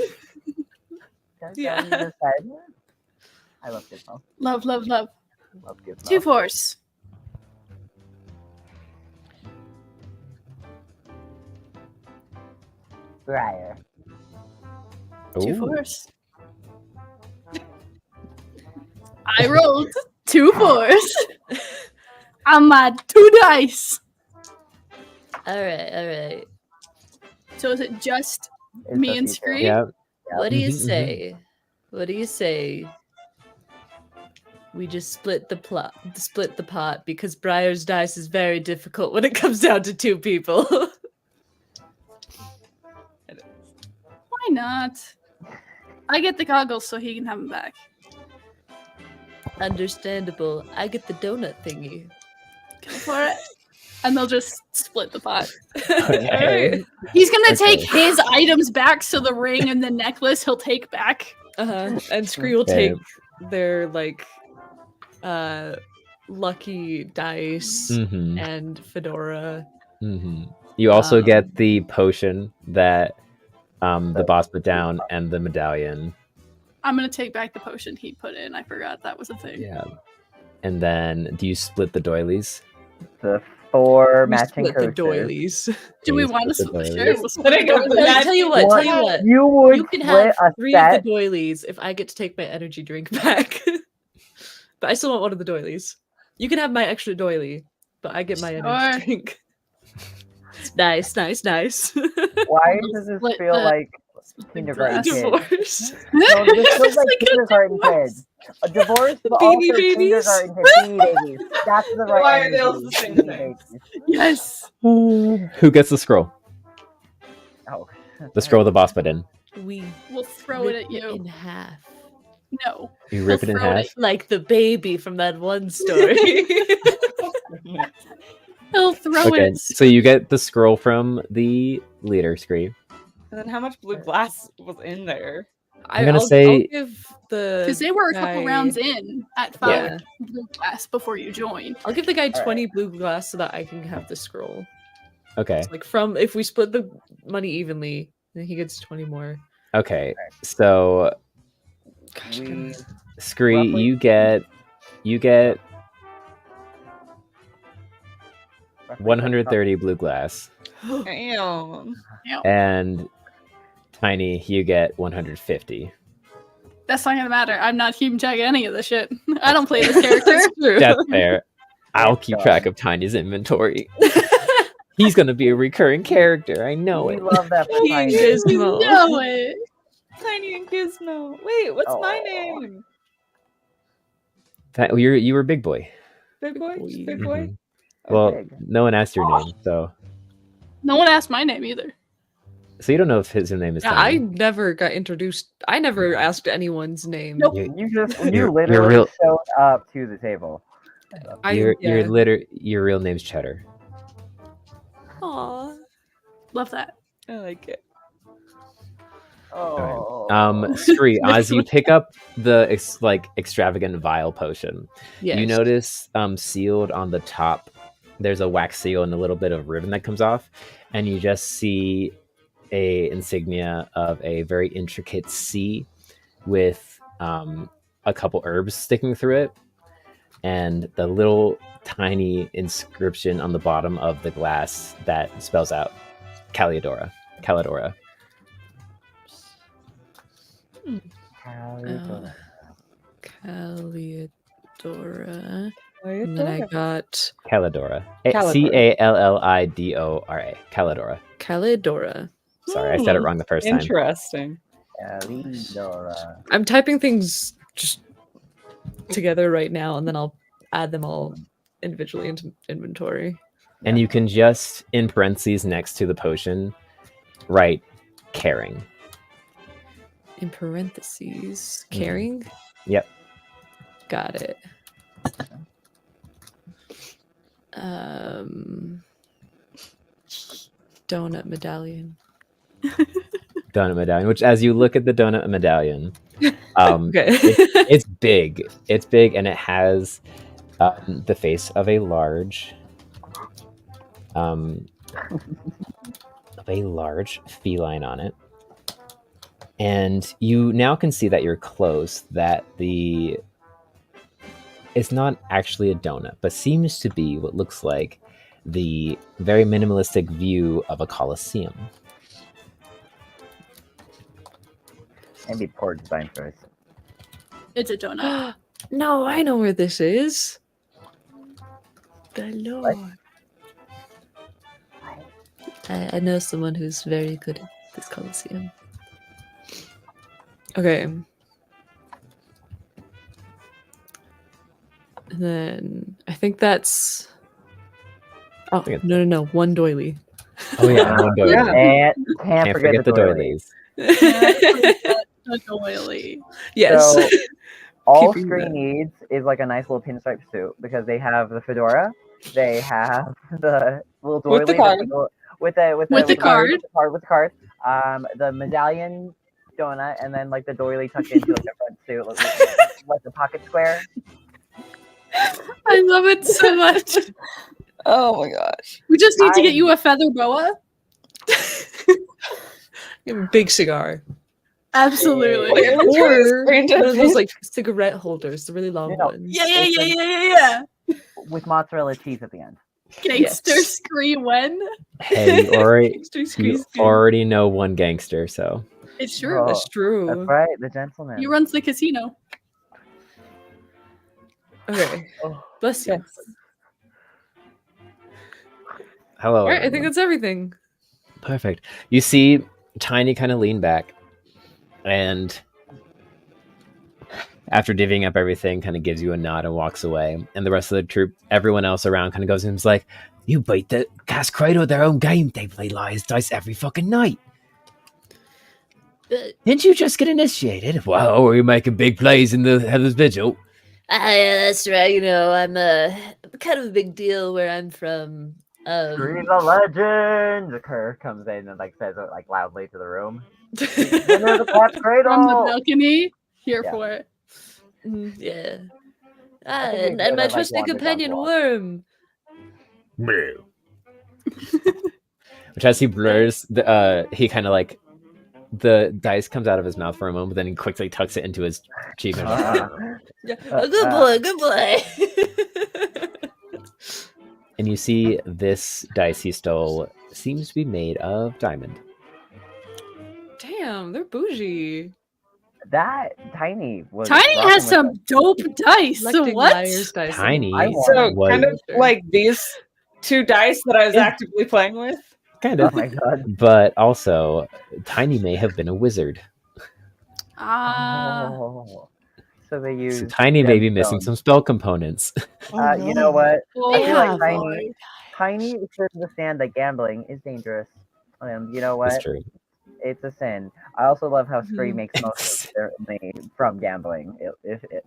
S6: That's
S4: Yeah.
S6: what you just said? I love Gizmo.
S3: Love, love, love.
S6: Love Gizmo.
S3: 2 force.
S6: Briar.
S3: 2
S1: Ooh.
S3: force. I rolled 2 4s on my 2 dice.
S4: All right.
S3: So is it just
S6: It's
S3: me
S6: just
S3: and
S6: you two.
S3: Scree?
S1: Yeah.
S4: What do you
S1: Mhm, mhm.
S4: say? What do you say? We just split the pot because Briar's dice is very difficult when it comes down to 2 people.
S3: Why not? I get the goggles so he can have them back.
S4: Understandable. I get the donut thingy.
S3: Go for it. And they'll just split the pot.
S1: Okay.
S3: He's gonna
S1: Okay.
S3: take his items back, so the ring and the necklace he'll take back.
S4: And Scree will
S1: Okay.
S4: take their lucky dice
S1: Mm-hmm.
S4: and fedora.
S1: Mm-hmm. You also get the potion that the boss put down and the medallion.
S3: I'm gonna take back the potion he put in. I forgot that was a thing.
S1: Yeah. And then do you split the doilies?
S6: The 4
S4: We
S6: matching
S4: split the
S6: coasters.
S4: doilies.
S3: Do we
S1: You
S3: want to
S1: split the
S3: split?
S1: doilies?
S3: Sure, we'll split
S5: Splitting
S3: the
S5: up the
S3: doilies.
S4: Tell you what.
S6: You would
S4: You can
S6: split
S4: have
S6: a
S4: 3
S6: set.
S4: of the doilies if I get to take my energy drink back. But I still want one of the doilies. You can have my extra doily, but I get my
S3: Sure.
S4: energy drink. Nice.
S6: Why does this
S3: Split
S6: feel
S3: the-
S6: like
S3: split the
S6: kindergarten
S3: glass.
S6: kids?
S4: Divorce.
S6: No, this feels
S3: Just
S6: like
S3: like a
S6: kindergarten
S3: divorce.
S6: kids. A divorce, but
S4: Beanie
S6: also
S4: Babies?
S6: kindergarten kids. Beanie babies. That's the right
S5: Why are they
S6: energy.
S5: all the same
S6: Beanie
S5: thing?
S6: babies.
S3: Yes.
S1: Who gets the scroll?
S6: Oh.
S1: The scroll the boss put in.
S4: We
S3: We'll throw it
S4: rip
S3: at you.
S4: in half.
S3: No.
S1: You rip it in
S3: Throw it
S1: half.
S3: at
S4: Like the baby from that one story.
S3: He'll throw
S1: Okay,
S3: it.
S1: so you get the scroll from the leader screen.
S5: And then how much blue glass was in there?
S1: I'm gonna
S4: I'll
S1: say-
S4: give the
S3: Because they were a couple
S4: guy-
S3: rounds in at 5
S4: Yeah.
S3: blue glass before you joined.
S4: I'll give the guy
S6: Alright.
S4: 20 blue glass so that I can have the scroll.
S1: Okay.
S4: It's like from if we split the money evenly, then he gets 20 more.
S1: Okay. So
S4: Gosh,
S6: We
S4: goodness.
S1: Scree,
S6: Roughly-
S1: you get 130 blue glass.
S5: Damn.
S1: And Tiny, you get 150.
S3: That's not gonna matter. I'm not keeping track of any of this shit. I don't play this character.
S4: That's true.
S1: That's fair. I'll keep track of Tiny's inventory. He's gonna be a recurring character. I know
S6: we
S1: it.
S6: love that for
S4: King
S6: Tiny.
S4: Gizmo.
S3: No way.
S5: Tiny and Gizmo. Wait, what's my
S6: Oh.
S5: name?
S1: You were big boy.
S5: Big boy?
S4: boy.
S5: Just big boy?
S1: Mhm. Well,
S6: Okay.
S1: no one asked your name, so
S3: No one asked my name either.
S1: you don't know if his name is
S4: Yeah, I
S1: Tiny.
S4: never got introduced. I never asked anyone's name.
S3: Nope.
S1: You-
S6: You
S1: You're
S6: literally
S1: real-
S6: showed up to the table.
S1: Your
S4: yeah.
S1: your real name's Cheddar.
S4: Aw,
S3: Love that.
S5: I like it.
S6: Oh.
S1: Scree, as you pick up the extravagant vial potion,
S4: yes.
S1: you notice sealed on the top, there's a wax seal and a little bit of ribbon that comes off, and you just see a insignia of a very intricate C with a couple herbs sticking through it, and the little tiny inscription on the bottom of the glass that spells out Calidora.
S4: Caliadora. And then
S5: Calidora.
S4: I got
S1: Calidora.
S5: Calidora.
S1: Calidora. Calidora.
S4: Calidora.
S1: Sorry, I said it wrong the first time.
S5: Interesting.
S6: Calidora.
S4: I'm typing things just together right now, and then I'll add them all individually into inventory.
S1: And you can just, in parentheses next to the potion, write caring.
S4: In parentheses, caring.
S1: Yep.
S4: Got it. Donut medallion.
S1: Donut medallion, which as you look at the donut medallion,
S4: Okay.
S1: it's big. It's big, and it has the face of a large feline on it. And you now can see that you're close, that it's not actually a donut, but seems to be what looks like the very minimalistic view of a coliseum.
S6: Maybe poor design choice.
S3: It's a donut.
S4: No, I know where this is. The Lord. I know someone who's very good at this Coliseum. Okay. And then I think that's. Oh,
S1: think
S4: no. One doily.
S1: Oh yeah, one doily.
S7: Yeah.
S6: And can't
S1: Can't
S6: forget the doilies.
S3: A doily.
S4: Yes.
S6: So all
S4: Keeping
S6: Scree
S4: that.
S6: needs is like a nice little pinstripe suit because they have the fedora, they have the little doily
S7: With the card.
S6: with
S3: the card.
S6: with the card, the medallion donut, and then like the doily tucked into like a front suit, like the pocket square.
S3: I love it so much.
S7: Oh my gosh.
S3: We just need to get you a feather boa.
S4: Big cigar.
S3: Absolutely.
S7: Wait, let's
S4: Or
S7: turn this
S4: one of those
S7: into-
S4: like cigarette holders, the really long
S6: No.
S4: ones.
S3: Yeah.
S6: With mozzarella cheese at the end.
S3: Gangster
S4: Yes.
S3: Scree when?
S1: Hey,
S4: Extra
S1: you
S4: squeeze, dude.
S1: already know one gangster, so
S3: It's true.
S6: Oh,
S4: That's true.
S6: That's right, the gentleman.
S3: He runs the casino.
S4: Okay.
S6: Oh,
S4: Bless you.
S7: Yes.
S1: hello.
S4: All right, I think
S1: everyone.
S4: that's everything.
S1: Perfect. You see Tiny kind of lean back and after divvying up everything, kind of gives you a nod and walks away. And the rest of the troop, everyone else around kind of goes and is like, you beat the Cast Cradle their own game. They play Liar's Dice every fucking night. Didn't you just get initiated? Wow, are you making big plays in the Heather's Vigil?
S4: Yeah, that's right. You know, I'm kind of a big deal where I'm from.
S6: Scree the legend! Kerr comes in and like says it like loudly to the room. Winner of the Cast
S3: From the
S6: Cradle!
S3: balcony. Here
S6: Yeah.
S3: for it.
S4: Yeah.
S6: I think we
S4: And
S6: could
S4: my
S6: have, like,
S4: trusty
S6: wandered down
S4: companion
S6: the walk.
S4: Worm.
S1: Which as he blurs, he kind of like, the dice comes out of his mouth for a moment, but then he quickly tucks it into his cheek. And
S4: Yeah. Good boy, good boy.
S1: And you see this dice he stole seems to be made of diamond.
S4: Damn, they're bougie.
S6: That Tiny was.
S3: Tiny
S6: rocking
S3: has
S6: with
S3: some
S6: us.
S3: dope dice.
S4: Collecting
S3: What?
S4: liar's dice.
S1: Tiny
S6: I want-
S7: So
S1: was
S7: kind of like these two dice that I was actively playing with.
S1: kind
S6: Oh
S1: of,
S6: my god.
S1: but also Tiny may have been a wizard.
S6: Oh. So they use.
S1: So Tiny may be
S6: gemstones.
S1: missing some spell components.
S6: You know what?
S3: Oh,
S6: I feel like
S3: boy.
S6: Tiny should understand that gambling is dangerous. You know
S1: That's
S6: what?
S1: true.
S6: It's a sin. I also love how Scree
S4: Mhm.
S6: makes most of their money from gambling,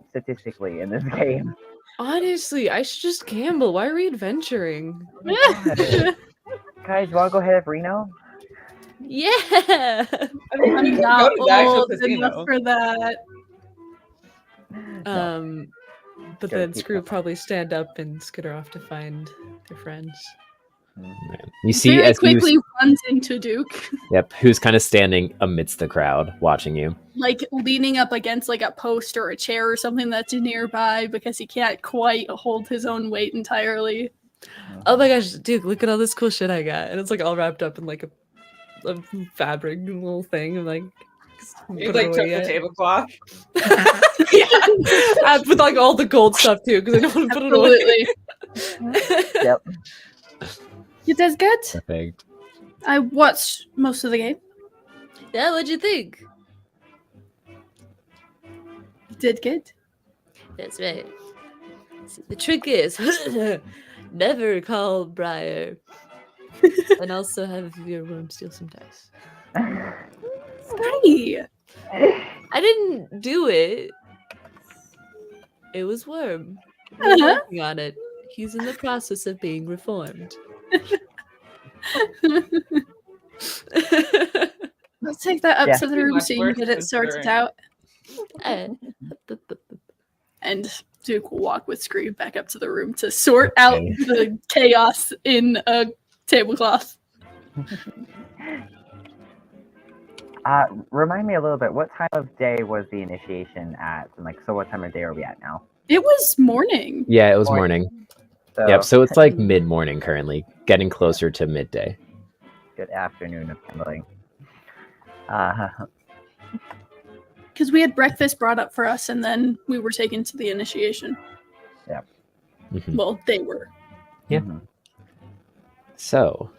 S6: statistically in this game.
S4: Honestly, I should just gamble. Why are we adventuring?
S6: Guys, you want to go hit up Reno?
S4: Yeah.
S7: I mean,
S3: I'm
S7: we could
S3: not
S7: go to the actual
S3: old
S7: casino.
S3: enough for that.
S4: But
S6: Gotta
S4: then
S6: keep
S4: Screw
S6: up.
S4: probably stand up and skitter off to find their friends.
S1: You see,
S3: Very
S1: as
S3: quickly runs into Duke,
S1: yep, who's kind of standing amidst the crowd watching you.
S3: like leaning up against like a post or a chair or something that's nearby because he can't quite hold his own weight entirely.
S4: Oh my gosh, Duke, look at all this cool shit I got. And it's like all wrapped up in like a fabric little thing. I'm like,
S7: You
S4: put it
S7: like took
S4: away
S7: the
S4: yet.
S7: tablecloth.
S4: With like all the gold stuff too, because I don't want to put it away.
S3: Absolutely.
S6: Yep.
S3: You did good.
S1: Perfect.
S3: I watched most of the game.
S4: Yeah, what'd you think?
S3: You did good.
S4: That's right. See, the trick is never call Briar. And also have your worm steal some dice.
S3: Hey.
S4: I didn't do it. It was Worm. We're
S3: Uh-huh.
S4: working on it. He's in the process of being reformed.
S3: Let's take that up
S6: Yeah.
S3: to the
S7: Pretty
S3: room
S7: much
S3: so you
S7: worse
S3: can get it sorted
S7: considering.
S3: out.
S4: Uh,
S3: And Duke will walk with Scream back up to the room to sort out
S1: Okay.
S3: the chaos in a tablecloth.
S6: Remind me a little bit. What time of day was the initiation at? And like, so what time of day are we at now?
S3: It was morning.
S1: Yeah, it was
S6: Morning.
S1: morning.
S6: So,
S1: Yep, so it's like mid-morning currently, getting closer to midday.
S6: good afternoon of gambling.
S3: Because we had breakfast brought up for us, and then we were taken to the initiation.
S1: Mhm.
S3: Well, they were.
S1: Yeah.
S6: Mhm.
S1: So,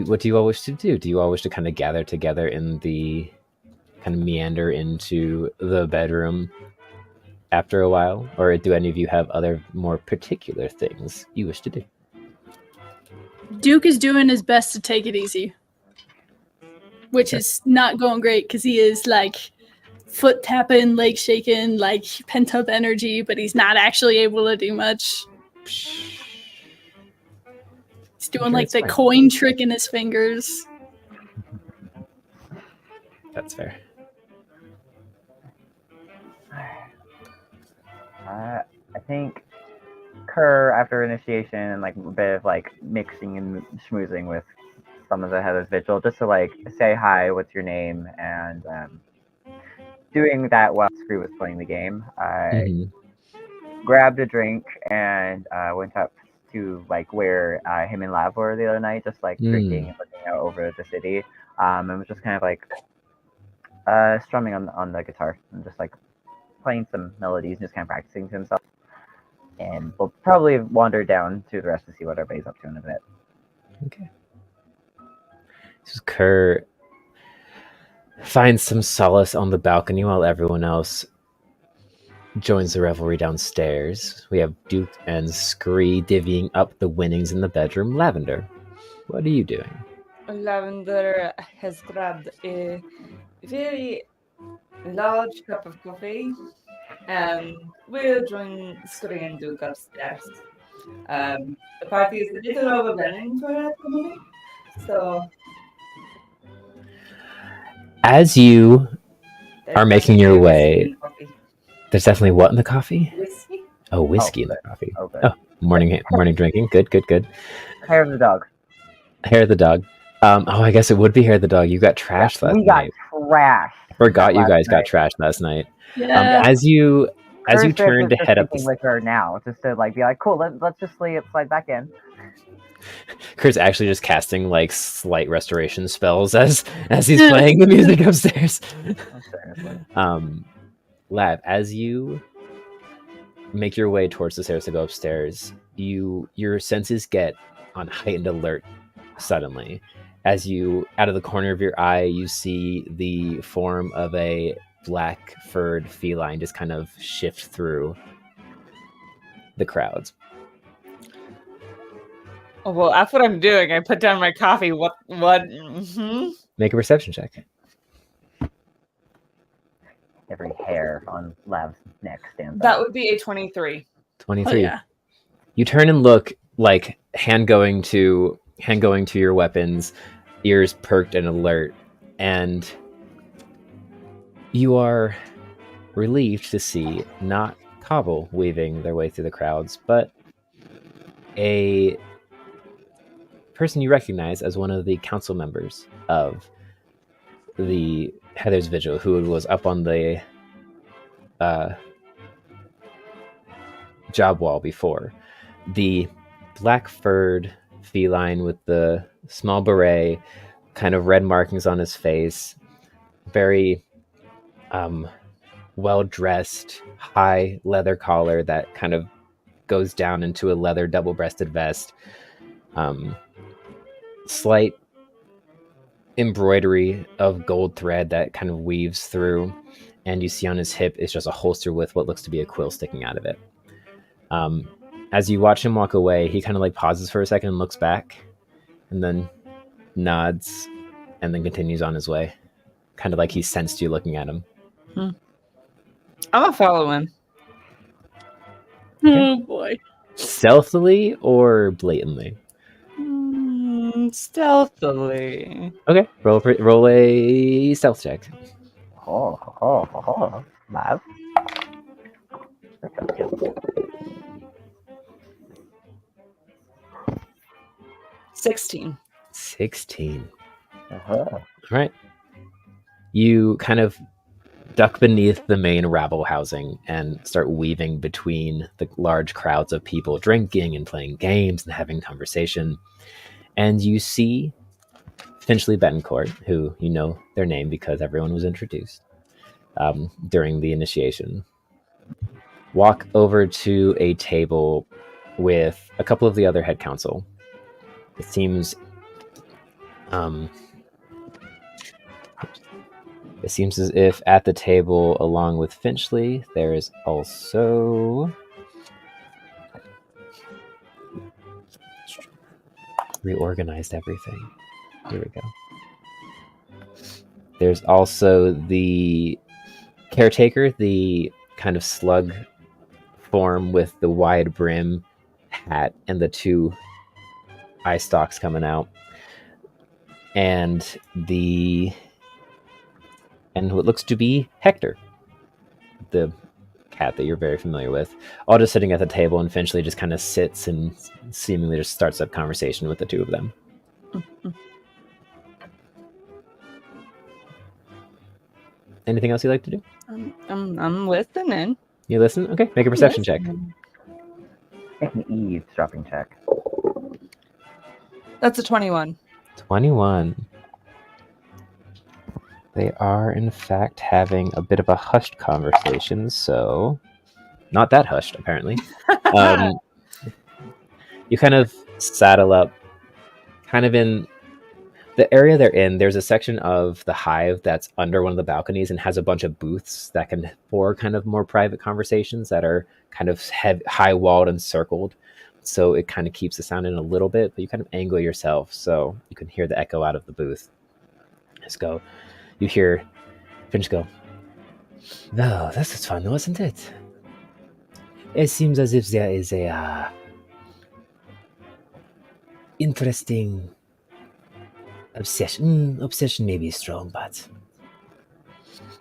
S1: what do you all wish to do? Do you all wish to kind of gather together in the kind of meander into the bedroom after a while, or do any of you have other more particular things you wish to do?
S3: Duke is doing his best to take it easy, which is not going great because he is like foot tapping, leg shaking, like pent up energy, but he's not actually able to do much. He's doing
S1: Sure,
S3: like
S1: it's
S3: the
S1: fine.
S3: coin trick in his fingers.
S1: That's fair.
S6: I think Kerr, after initiation and like a bit of like mixing and schmoozing with some of the Heather's Vigil, just to like say hi, what's your name, and doing that while Screw was playing the game, I
S1: Mhm.
S6: grabbed a drink and went up to like where him and Lav were the other night, just like drinking and looking out over the city, and was just kind of like strumming on the guitar and just like playing some melodies and just kind of practicing to himself. And we'll probably wander down to the rest to see what everybody's up to in a bit.
S1: Okay. So Kerr finds some solace on the balcony while everyone else joins the revelry downstairs. We have Duke and Scree divvying up the winnings in the bedroom. Lavender, what are you doing?
S5: Lavender has grabbed a very large cup of coffee and will join Scree and Duke upstairs. The party is a little overwhelming for her at the moment, so
S1: As you
S5: there's
S1: are making your
S5: definitely
S1: way,
S5: whiskey in coffee.
S1: there's definitely what in the coffee?
S5: Whiskey?
S1: Oh, whiskey in
S6: good.
S1: the coffee.
S6: Oh, good.
S1: Oh, morning drinking. Good.
S6: Hair of the dog.
S1: Hair of the dog. I guess it would be hair of the dog. You got trashed last
S6: We got
S1: night.
S6: trashed.
S1: Forgot you
S6: last
S1: guys got
S6: night.
S1: trashed last night.
S3: Yeah.
S1: As you
S6: Kerr's
S1: turn to
S6: just
S1: head up
S6: thinking
S1: the
S6: with her now, just to like be like, cool, let's just slide back in.
S1: Kurt's actually just casting like slight restoration spells as he's playing the music upstairs. Lav, as you make your way towards the stairs to go upstairs, your senses get on heightened alert suddenly. As you, out of the corner of your eye, you see the form of a black furred feline just kind of shift through the crowds.
S7: Oh, well, that's what I'm doing. I put down my coffee. What? Mm-hmm.
S1: Make a perception check.
S6: Every hair on Lav's neck stands
S7: That
S6: up.
S7: would be a 23.
S1: 23.
S3: Oh, yeah.
S1: You turn and look, like hand going to your weapons, ears perked and alert, and you are relieved to see not Cobble weaving their way through the crowds, but a person you recognize as one of the council members of the Heather's Vigil, who was up on the job wall before. The black-furred feline with the small beret, kind of red markings on his face, very well-dressed, high leather collar that kind of goes down into a leather double-breasted vest. Slight embroidery of gold thread that kind of weaves through, and you see on his hip is just a holster with what looks to be a quill sticking out of it. As you watch him walk away, he kind of like pauses for a second and looks back, and then nods, and then continues on his way, kind of like he sensed you looking at him.
S7: I'm gonna follow him.
S3: Oh boy.
S1: Stealthily or blatantly?
S7: Stealthily.
S1: Okay, roll a stealth check.
S6: Lav.
S7: 16.
S1: 16.
S6: Uh-huh.
S1: Right. You kind of duck beneath the main rabble housing and start weaving between the large crowds of people drinking and playing games and having conversation. And you see Finchley Betancourt, who you know their name because everyone was introduced. during the initiation. Walk over to a table with a couple of the other head council. It seems as if at the table, along with Finchley, there is also reorganized everything. Here we go. There's also the caretaker, the kind of slug form with the wide brim hat and the two eye stalks coming out, and what looks to be Hector, the cat that you're very familiar with, all just sitting at the table, and Finchley just kind of sits and seemingly just starts up conversation with the two of them. Anything else you'd like to do?
S5: I'm listening.
S1: You listen? Okay, make a perception check.
S6: Make an eavesdropping check.
S5: That's a 21.
S1: 21. They are, in fact, having a bit of a hushed conversation, so... Not that hushed, apparently. You kind of saddle up, kind of in... The area they're in, there's a section of the hive that's under one of the balconies and has a bunch of booths that can for kind of more private conversations that are kind of high-walled and circled. So it kind of keeps the sound in a little bit, but you kind of angle yourself so you can hear the echo out of the booth. You hear Finch go, "Well, this is fun, wasn't it? It seems as if there is a interesting obsession. Obsession may be strong, but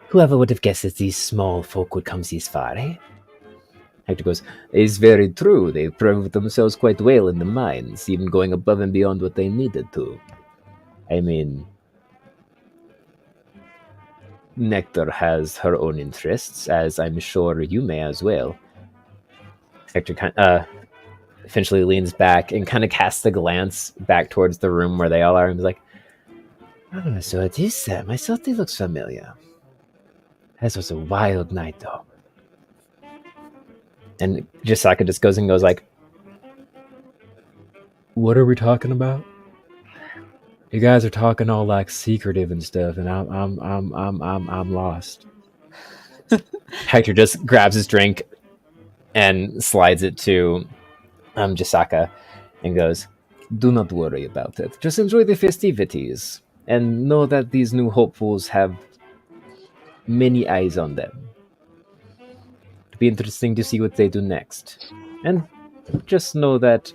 S1: whoever would have guessed that these small folk would come this far, eh?" Hector goes, "It's very true. They've proved themselves quite well in the mines, even going above and beyond what they needed to. I mean, Nectar has her own interests, as I'm sure you may as well." Hector Finchley leans back and kind of casts a glance back towards the room where they all are, and is like, "Oh, so it is them. I thought they looked familiar. This was a wild night, though." And Jisaka just goes like, "What are we talking about? You guys are talking all like secretive and stuff, and I'm lost." Hector just grabs his drink and slides it to Jisaka and goes, "Do not worry about it. Just enjoy the festivities and know that these new hopefuls have many eyes on them. It'll be interesting to see what they do next. And just know that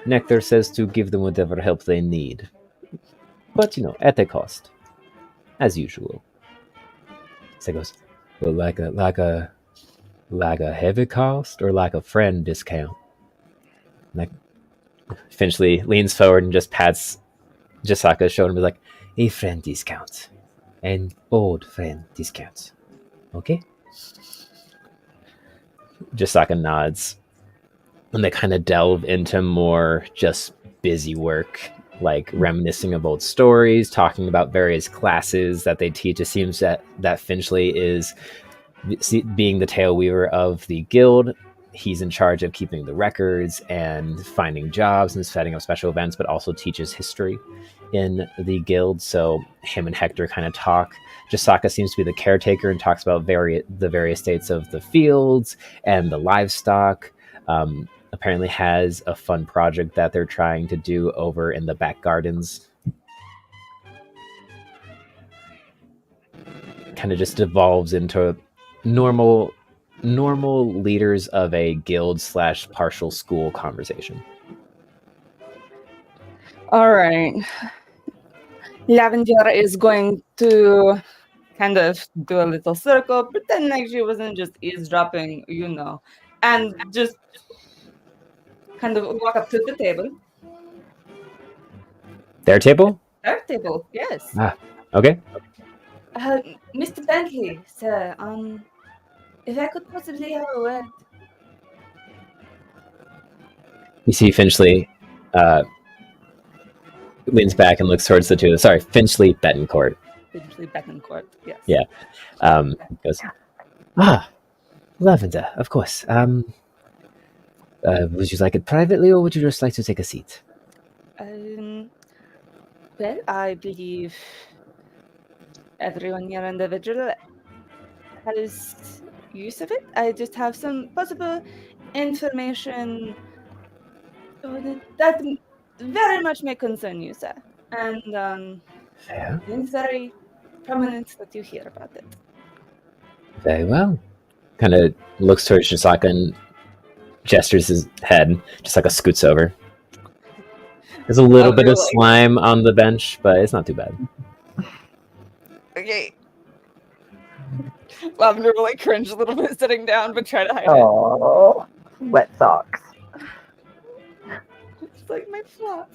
S1: Nectar says to give them whatever help they need. But, at a cost. As usual." So he goes, "Well, like a heavy cost or like a friend discount?" Like, Finchley leans forward and just pats Jisaka's shoulder and be like, "A friend discount. An old friend discount. Okay?" Jisaka nods. And they kind of delve into more just busy work, like reminiscing of old stories, talking about various classes that they teach. It seems that Finchley is being the tail weaver of the guild. He's in charge of keeping the records and finding jobs and setting up special events, but also teaches history in the guild. So him and Hector kind of talk. Jisaka seems to be the caretaker and talks about the various states of the fields and the livestock. Apparently has a fun project that they're trying to do over in the back gardens. Kind of just evolves into normal leaders of a guild / partial school conversation.
S5: All right. Lavender is going to kind of do a little circle, pretend like she wasn't just eavesdropping, and just kind of walk up to the table.
S1: Their table?
S5: Our table, yes.
S1: Ah, okay.
S5: Mr. Bentley, sir, if I could possibly have a word.
S1: You see Finchley leans back and looks towards the two. Sorry, Finchley Betancourt
S5: Finchley Betancourt, yes.
S1: Yeah. Goes, Lavender, of course. Would you like it privately, or would you just like to take a seat?
S5: Well, I believe everyone here in the vigil has use of it. I just have some possible information that very much may concern you, sir. And
S1: Fair.
S5: it's very prominent that you hear about it.
S1: Very well. Kind of looks towards Jisaka and gestures his head, just like a scoots over. There's a little bit of slime on the bench, but it's not too bad.
S7: Okay. Lavender will like cringe a little bit sitting down, but try to hide it.
S6: Oh, wet socks.
S5: It's like my fluff.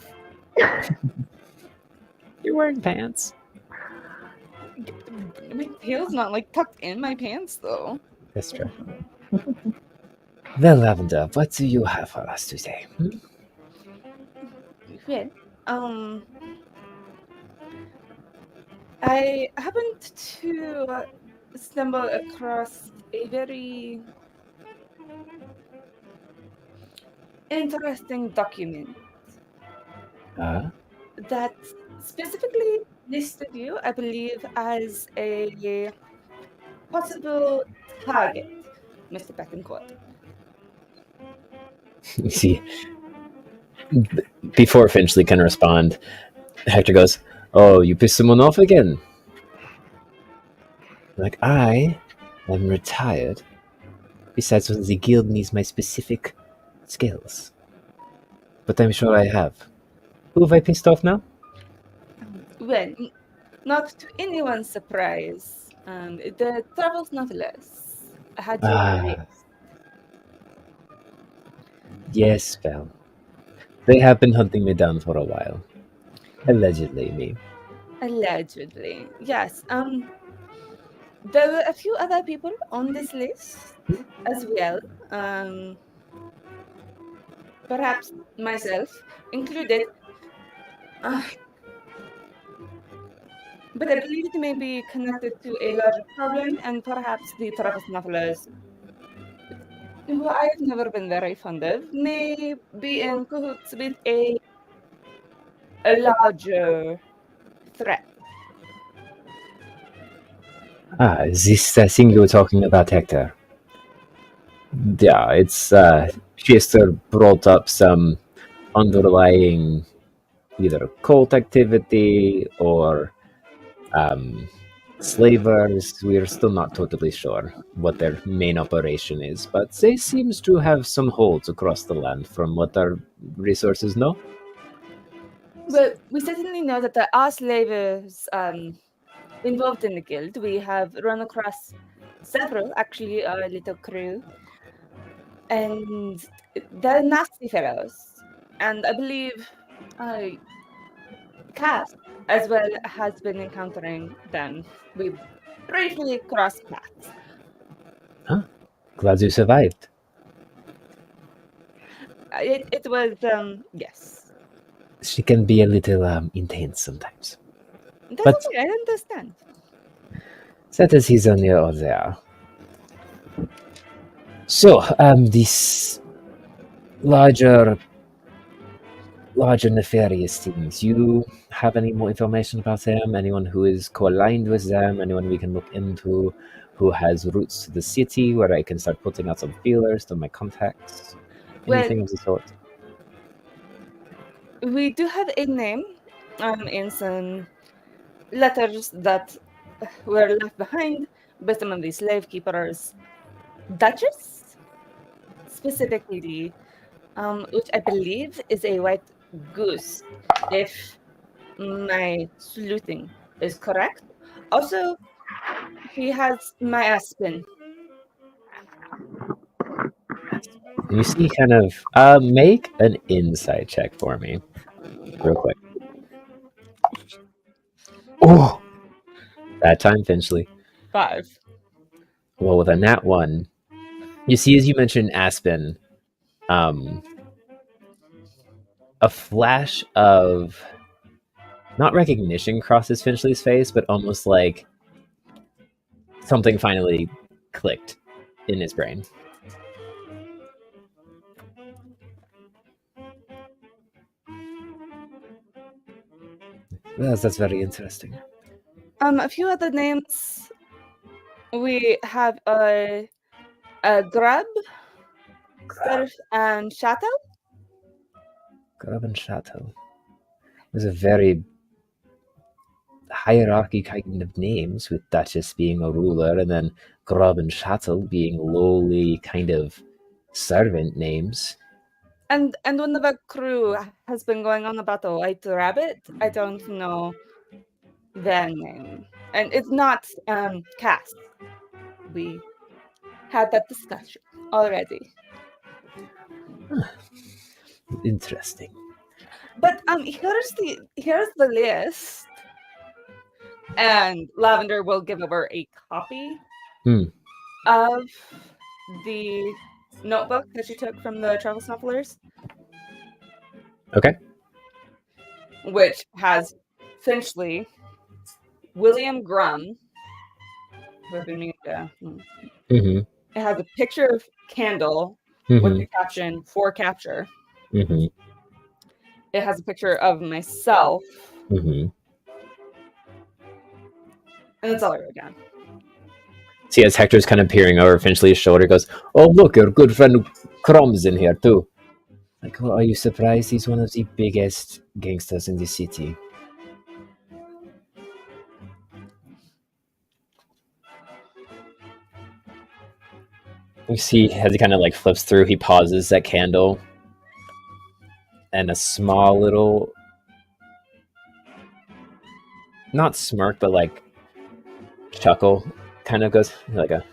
S1: You're wearing pants.
S7: My tail's not like tucked in my pants though.
S1: That's true. Well, Lavender, what do you have for us today?
S5: Well, I happened to stumble across a very interesting document that specifically listed you, I believe, as a possible target, Mr. Betancourt.
S1: You see, before Finchley can respond, Hector goes, "Oh, you pissed someone off again?" Like, I am retired. Besides, the guild needs my specific skills. But I'm sure I have. Who have I pissed off now?
S5: Well, not to anyone's surprise, the Travels Novelist had you released.
S1: Yes, well, they have been hunting me down for a while. Allegedly, me.
S5: Allegedly, yes. There were a few other people on this list as well. Perhaps myself included. But I believe it may be connected to a larger problem, and perhaps the Travis Novelers, who I've never been very fond of, may be in cahoots with a larger threat.
S1: This thing you were talking about, Hector. Yeah, it's, Chester brought up some underlying either cult activity or slavers. We're still not totally sure what their main operation is, but they seems to have some holds across the land from what our resources know.
S5: Well, we certainly know that there are slavers involved in the guild. We have run across several, actually, our little crew. And they're nasty fellows. And I believe Cass, as well, has been encountering them. We briefly crossed paths.
S1: Glad you survived.
S5: It was, yes.
S1: She can be a little intense sometimes.
S5: That's
S1: But-
S5: okay, I understand.
S1: That is his only or there. So, these larger nefarious things, you have any more information about them? Anyone who is co-aligned with them? Anyone we can look into who has roots to the city where I can start putting out some feelers to my contacts? Anything of the sort?
S5: We do have a name in some letters that were left behind by some of the slave keepers. Duchess, specifically, which I believe is a white goose, if my sleuthing is correct. Also, he has my aspen.
S1: You see, kind of, make an insight check for me, real quick. Oh, that time, Finchley.
S7: 5.
S1: Well, with a nat 1, you see, as you mentioned Aspen, a flash of not recognition crosses Finchley's face, but almost like something finally clicked in his brain. Well, that's very interesting.
S5: A few other names. We have a Grub, Surf, and Chateau.
S1: Grub and Chateau. There's a very hierarchy kind of names, with Duchess being a ruler, and then Grub and Chateau being lowly kind of servant names.
S5: And one of our crew has been going on about the White Rabbit. I don't know their name. And it's not Cass. We had that discussion already.
S1: Interesting.
S5: But here's the list. And Lavender will give over a copy of the notebook that she took from the Travel Snufflers.
S1: Okay.
S5: Which has Finchley, William Grum, who I've been meaning to. It has a picture of Candle with the caption "For Capture." It has a picture of myself. And that's all I wrote down.
S1: See, as Hector's kind of peering over Finchley's shoulder, goes, "Oh, look, your good friend Crumb's in here, too." Like, oh, are you surprised? He's one of the biggest gangsters in the city. You see, as he kind of like flips through, he pauses at Candle, and a small little, not smirk, but like chuckle kind of goes, like a,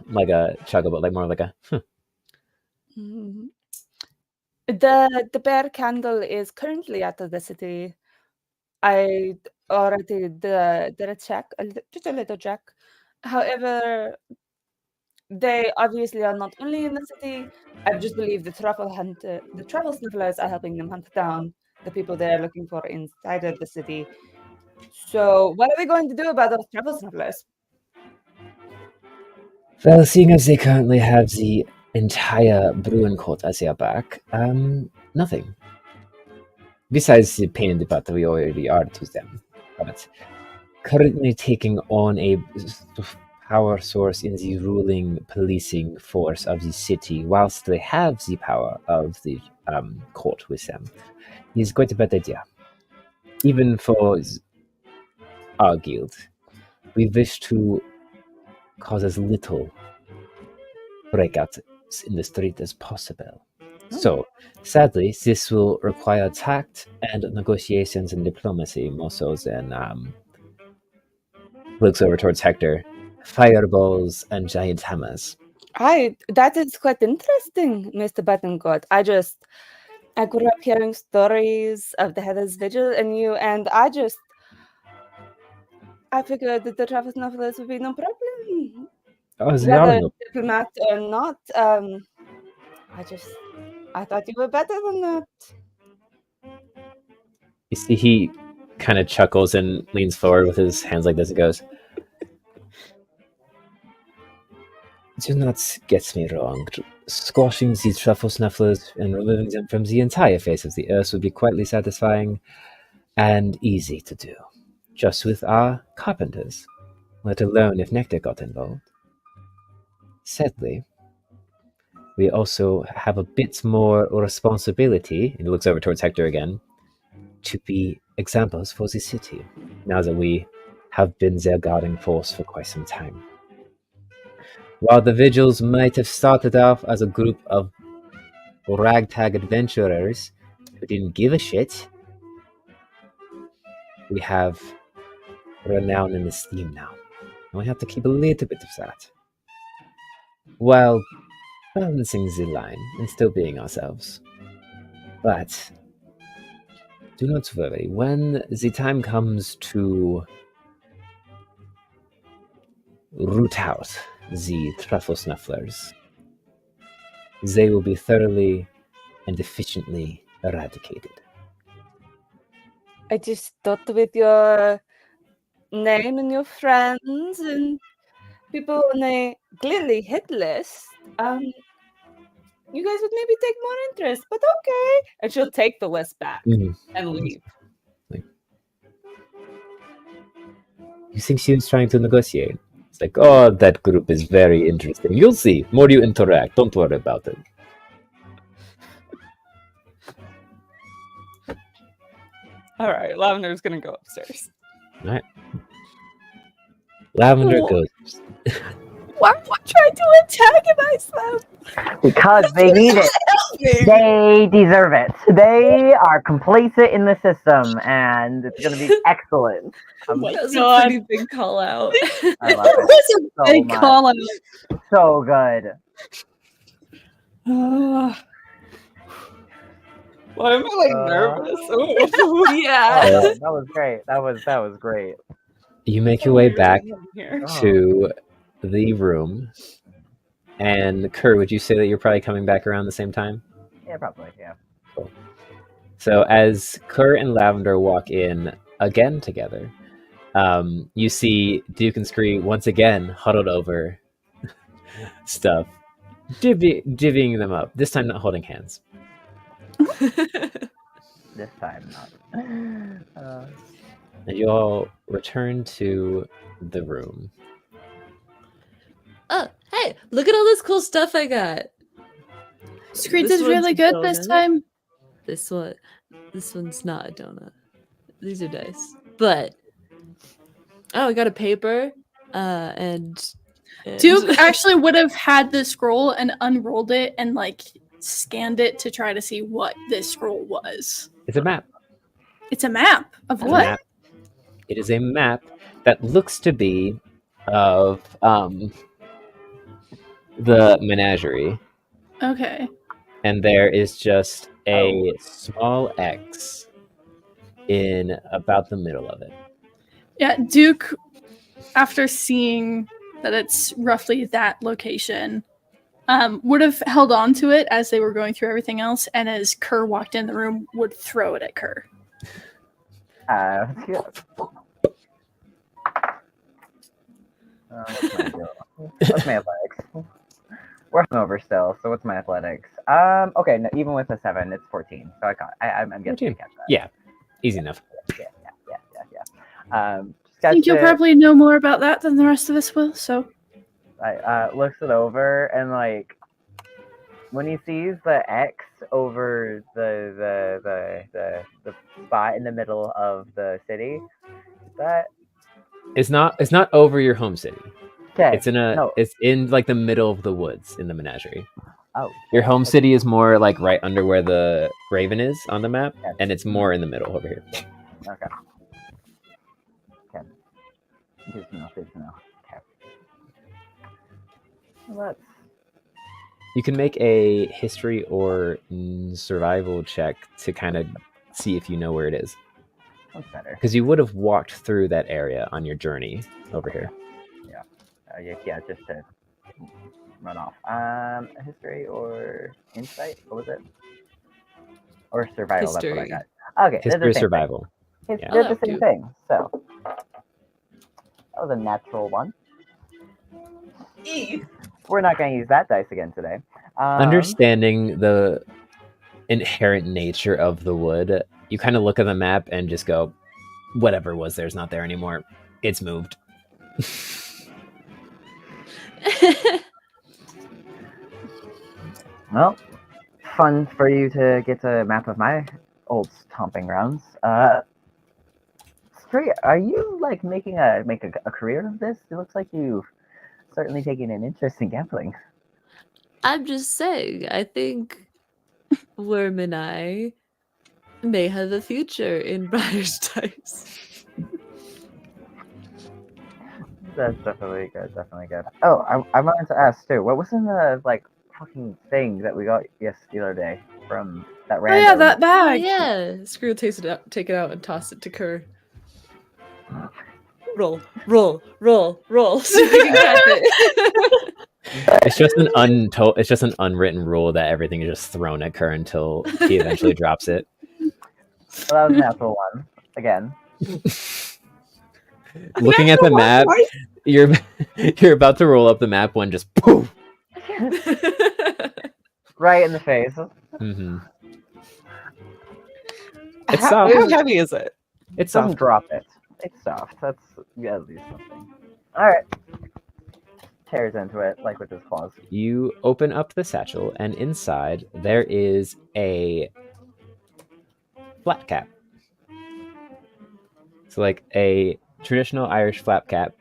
S1: like a chuckle, but like more like a,
S5: The bear Candle is currently out of the city. I already did a check, just a little check. However, they obviously are not only in the city. I just believe the travel snufflers are helping them hunt down the people they're looking for inside of the city. So, what are we going to do about those travel snufflers?
S1: well, seeing as they currently have the entire Bruin court as their back, nothing. Besides the pain in the butt that we already are to them. But currently taking on a power source in the ruling policing force of the city, whilst they have the power of the court with them, is quite a bad idea. Even for our guild, we wish to cause as little breakout in the street as possible. So, sadly, this will require tact and negotiations and diplomacy more so than looks over towards Hector. Fireballs and giant hammers.
S5: That is quite interesting, Mr. Buttoncoat. I grew up hearing stories of the Heather's Vigil and I figured that the Travel Snufflers would be no problem.
S1: Oh, they are
S5: Whether
S1: no.
S5: diplomat or not, I thought you were better than that.
S1: You see, he kind of chuckles and leans forward with his hands like this and goes, "Do not get me wrong. Squashing these truffle snufflers and removing them from the entire face of the earth would be quietly satisfying and easy to do. Just with our carpenters, let alone if Nectar got involved. Sadly, we also have a bit more responsibility," and he looks over towards Hector again, "to be examples for the city, now that we have been their guarding force for quite some time. While the Vigils might have started off as a group of ragtag adventurers who didn't give a shit, we have renown and esteem now, and we have to keep a little bit of that, while balancing the line and still being ourselves. But do not worry, when the time comes to root out the truffle snufflers, they will be thoroughly and efficiently eradicated."
S5: I just thought with your name and your friends and people on a clearly hit list, you guys would maybe take more interest, but okay. And she'll take the list back
S1: Mhm.
S5: and leave.
S1: You think she was trying to negotiate? It's like, oh, that group is very interesting. You'll see. More you interact. Don't worry about it.
S7: All right, Lavender's gonna go upstairs.
S1: All right. Lavender
S3: Oh.
S1: goes.
S3: Why are you trying to antagonize them?
S6: Because they need it. They deserve it. They are complacent in the system, and it's going to be excellent.
S4: That was a
S3: God.
S4: pretty big call out.
S6: I love it
S3: That's a
S6: so
S3: big
S6: much.
S3: call out.
S6: So good.
S7: Why am I like nervous? Ooh.
S4: Yeah.
S6: That was great. That was great.
S1: You make your way back
S7: Here.
S1: to the room. And Kerr, would you say that you're probably coming back around the same time?
S6: Yeah, probably. Yeah.
S1: So as Kerr and Lavender walk in again together, you see Duke and Scree once again huddled over stuff, divvying them up. This time not holding hands.
S6: This time not.
S1: And you all return to the room.
S4: Oh, hey, look at all this cool stuff I got.
S3: Screed
S4: This
S3: did really
S4: one's a
S3: good this
S4: donut.
S3: time.
S4: This one's not a donut. These are dice. But I got a paper, and
S3: Duke actually would have had the scroll and unrolled it and like scanned it to try to see what this scroll was.
S1: It's a map.
S3: It's a map of
S1: It's a
S3: what?
S1: map. It is a map that looks to be of the menagerie,
S3: Okay.
S1: and there is just a small X in about the middle of it.
S3: Yeah, Duke, after seeing that it's roughly that location, would have held on to it as they were going through everything else, and as Kerr walked in the room, would throw it at Kerr.
S6: What's my athletics? We're hungover still, so what's my athletics? Okay, no, even with a 7, it's 14. So I'm getting
S1: 14.
S6: to catch that.
S1: Yeah, easy enough.
S6: Yeah.
S3: I think you'll probably know more about that than the rest of us will, so.
S6: Looks it over and like when he sees the X over the spot in the middle of the city, that
S1: It's not over your home city.
S6: okay.
S1: It's in like the middle of the woods in the menagerie.
S6: Oh,
S1: Your home city is more like right under where the Raven is on the map,
S6: Yeah.
S1: and it's more in the middle over here.
S6: okay. Good to know. Okay. Well,
S1: You can make a history or survival check to kind of see if you know where it is,
S6: that's better.
S1: because you would have walked through that area on your journey over here.
S6: Yeah, just to run off. History or insight? What was it? Or survival? That's what I
S4: History.
S6: got. Okay, they're
S1: History
S6: the
S1: or
S6: same
S1: survival.
S6: thing.
S1: Yeah.
S6: They're
S4: Oh,
S6: the same
S4: cute.
S6: thing. So that was a natural one. We're not going to use that dice again today.
S1: Understanding the inherent nature of the wood, you kind of look at the map and just go, whatever was there's not there anymore. It's moved.
S6: Well, fun for you to get a map of my old stomping grounds. Straight, are you like making a career of this? It looks like you've certainly taken an interest in gambling.
S4: I'm just saying, I think Worm and I may have a future in Briar's dice.
S6: That's definitely good. Oh, I wanted to ask too. What was in the like fucking thing that we got the other day from that
S3: Oh
S6: random?
S3: yeah, that
S4: Oh,
S3: bag.
S4: yeah. Screw take it out and toss it to Kerr. Roll. See if you can catch it.
S1: It's just an unwritten rule that everything is just thrown at Kerr until he eventually drops it.
S6: Well, that was a natural one. again.
S1: Looking at the map, you're about to roll up the map when just poof.
S6: Right in the face.
S1: Mm-hmm. It's
S7: How
S1: soft.
S7: heavy is it?
S1: It's
S6: Doesn't
S1: soft.
S6: drop it. It's soft. That's at least something. Alright. Tears into it, like with his claws.
S1: You open up the satchel, and inside there is a flat cap. So, like a traditional Irish flap cap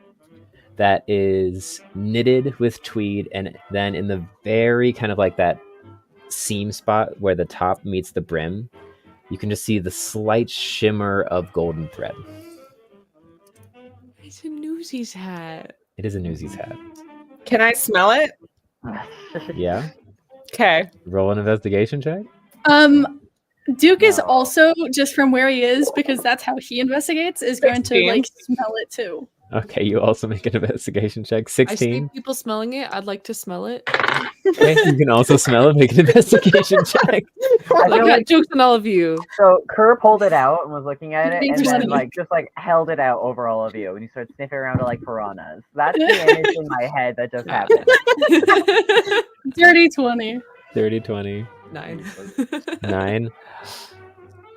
S1: that is knitted with tweed, and then in the very kind of like that seam spot where the top meets the brim, you can just see the slight shimmer of golden thread.
S4: It's a Newsies hat.
S1: It is a Newsies hat.
S7: Can I smell it?
S1: Yeah?
S7: Okay.
S1: Roll an investigation check?
S3: Duke is
S6: No.
S3: also, just from where he is, because that's how he investigates, is going to
S7: 16.
S3: like smell it too.
S1: Okay, you also make an investigation check.
S4: I see
S1: 16.
S4: people smelling it. I'd like to smell it.
S1: Okay, you can also smell it. Make an investigation check.
S6: I
S4: I
S6: feel
S4: got
S6: like
S4: jokes on all of you.
S6: so Kerr pulled it out and was looking at it, and then
S3: Interesting.
S6: like just like held it out over all of you, and you started sniffing around to like piranhas. That's the image in my head that just happened.
S3: Dirty 20.
S1: 30, 20,
S4: 9.
S1: 9.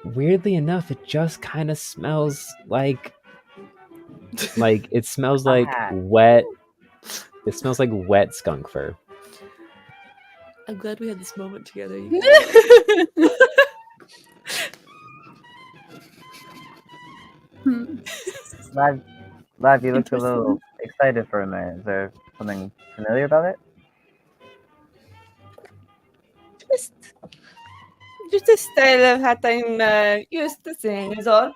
S1: Weirdly enough, it just kind of smells like it smells like
S6: hat.
S1: wet. It smells like wet skunk fur.
S4: I'm glad we had this moment together. You guys.
S6: Lav, you looked a
S3: Interesting.
S6: little excited for a minute. Is there something familiar about it?
S5: Just a style of hat I'm used to seeing is all.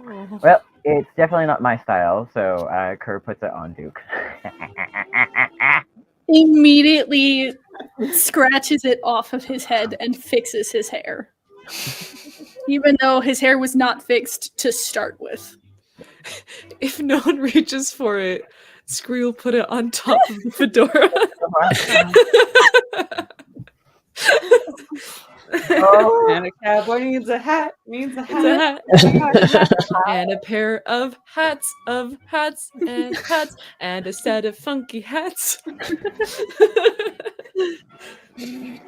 S6: Well, it's definitely not my style, so Kerr puts it on Duke.
S3: Immediately scratches it off of his head and fixes his hair. Even though his hair was not fixed to start with.
S4: If no one reaches for it, Scree will put it on top of the fedora.
S6: Oh.
S5: And a cowboy needs a hat,
S4: It's a hat. And a pair of hats, and hats, and a set of funky hats.
S1: All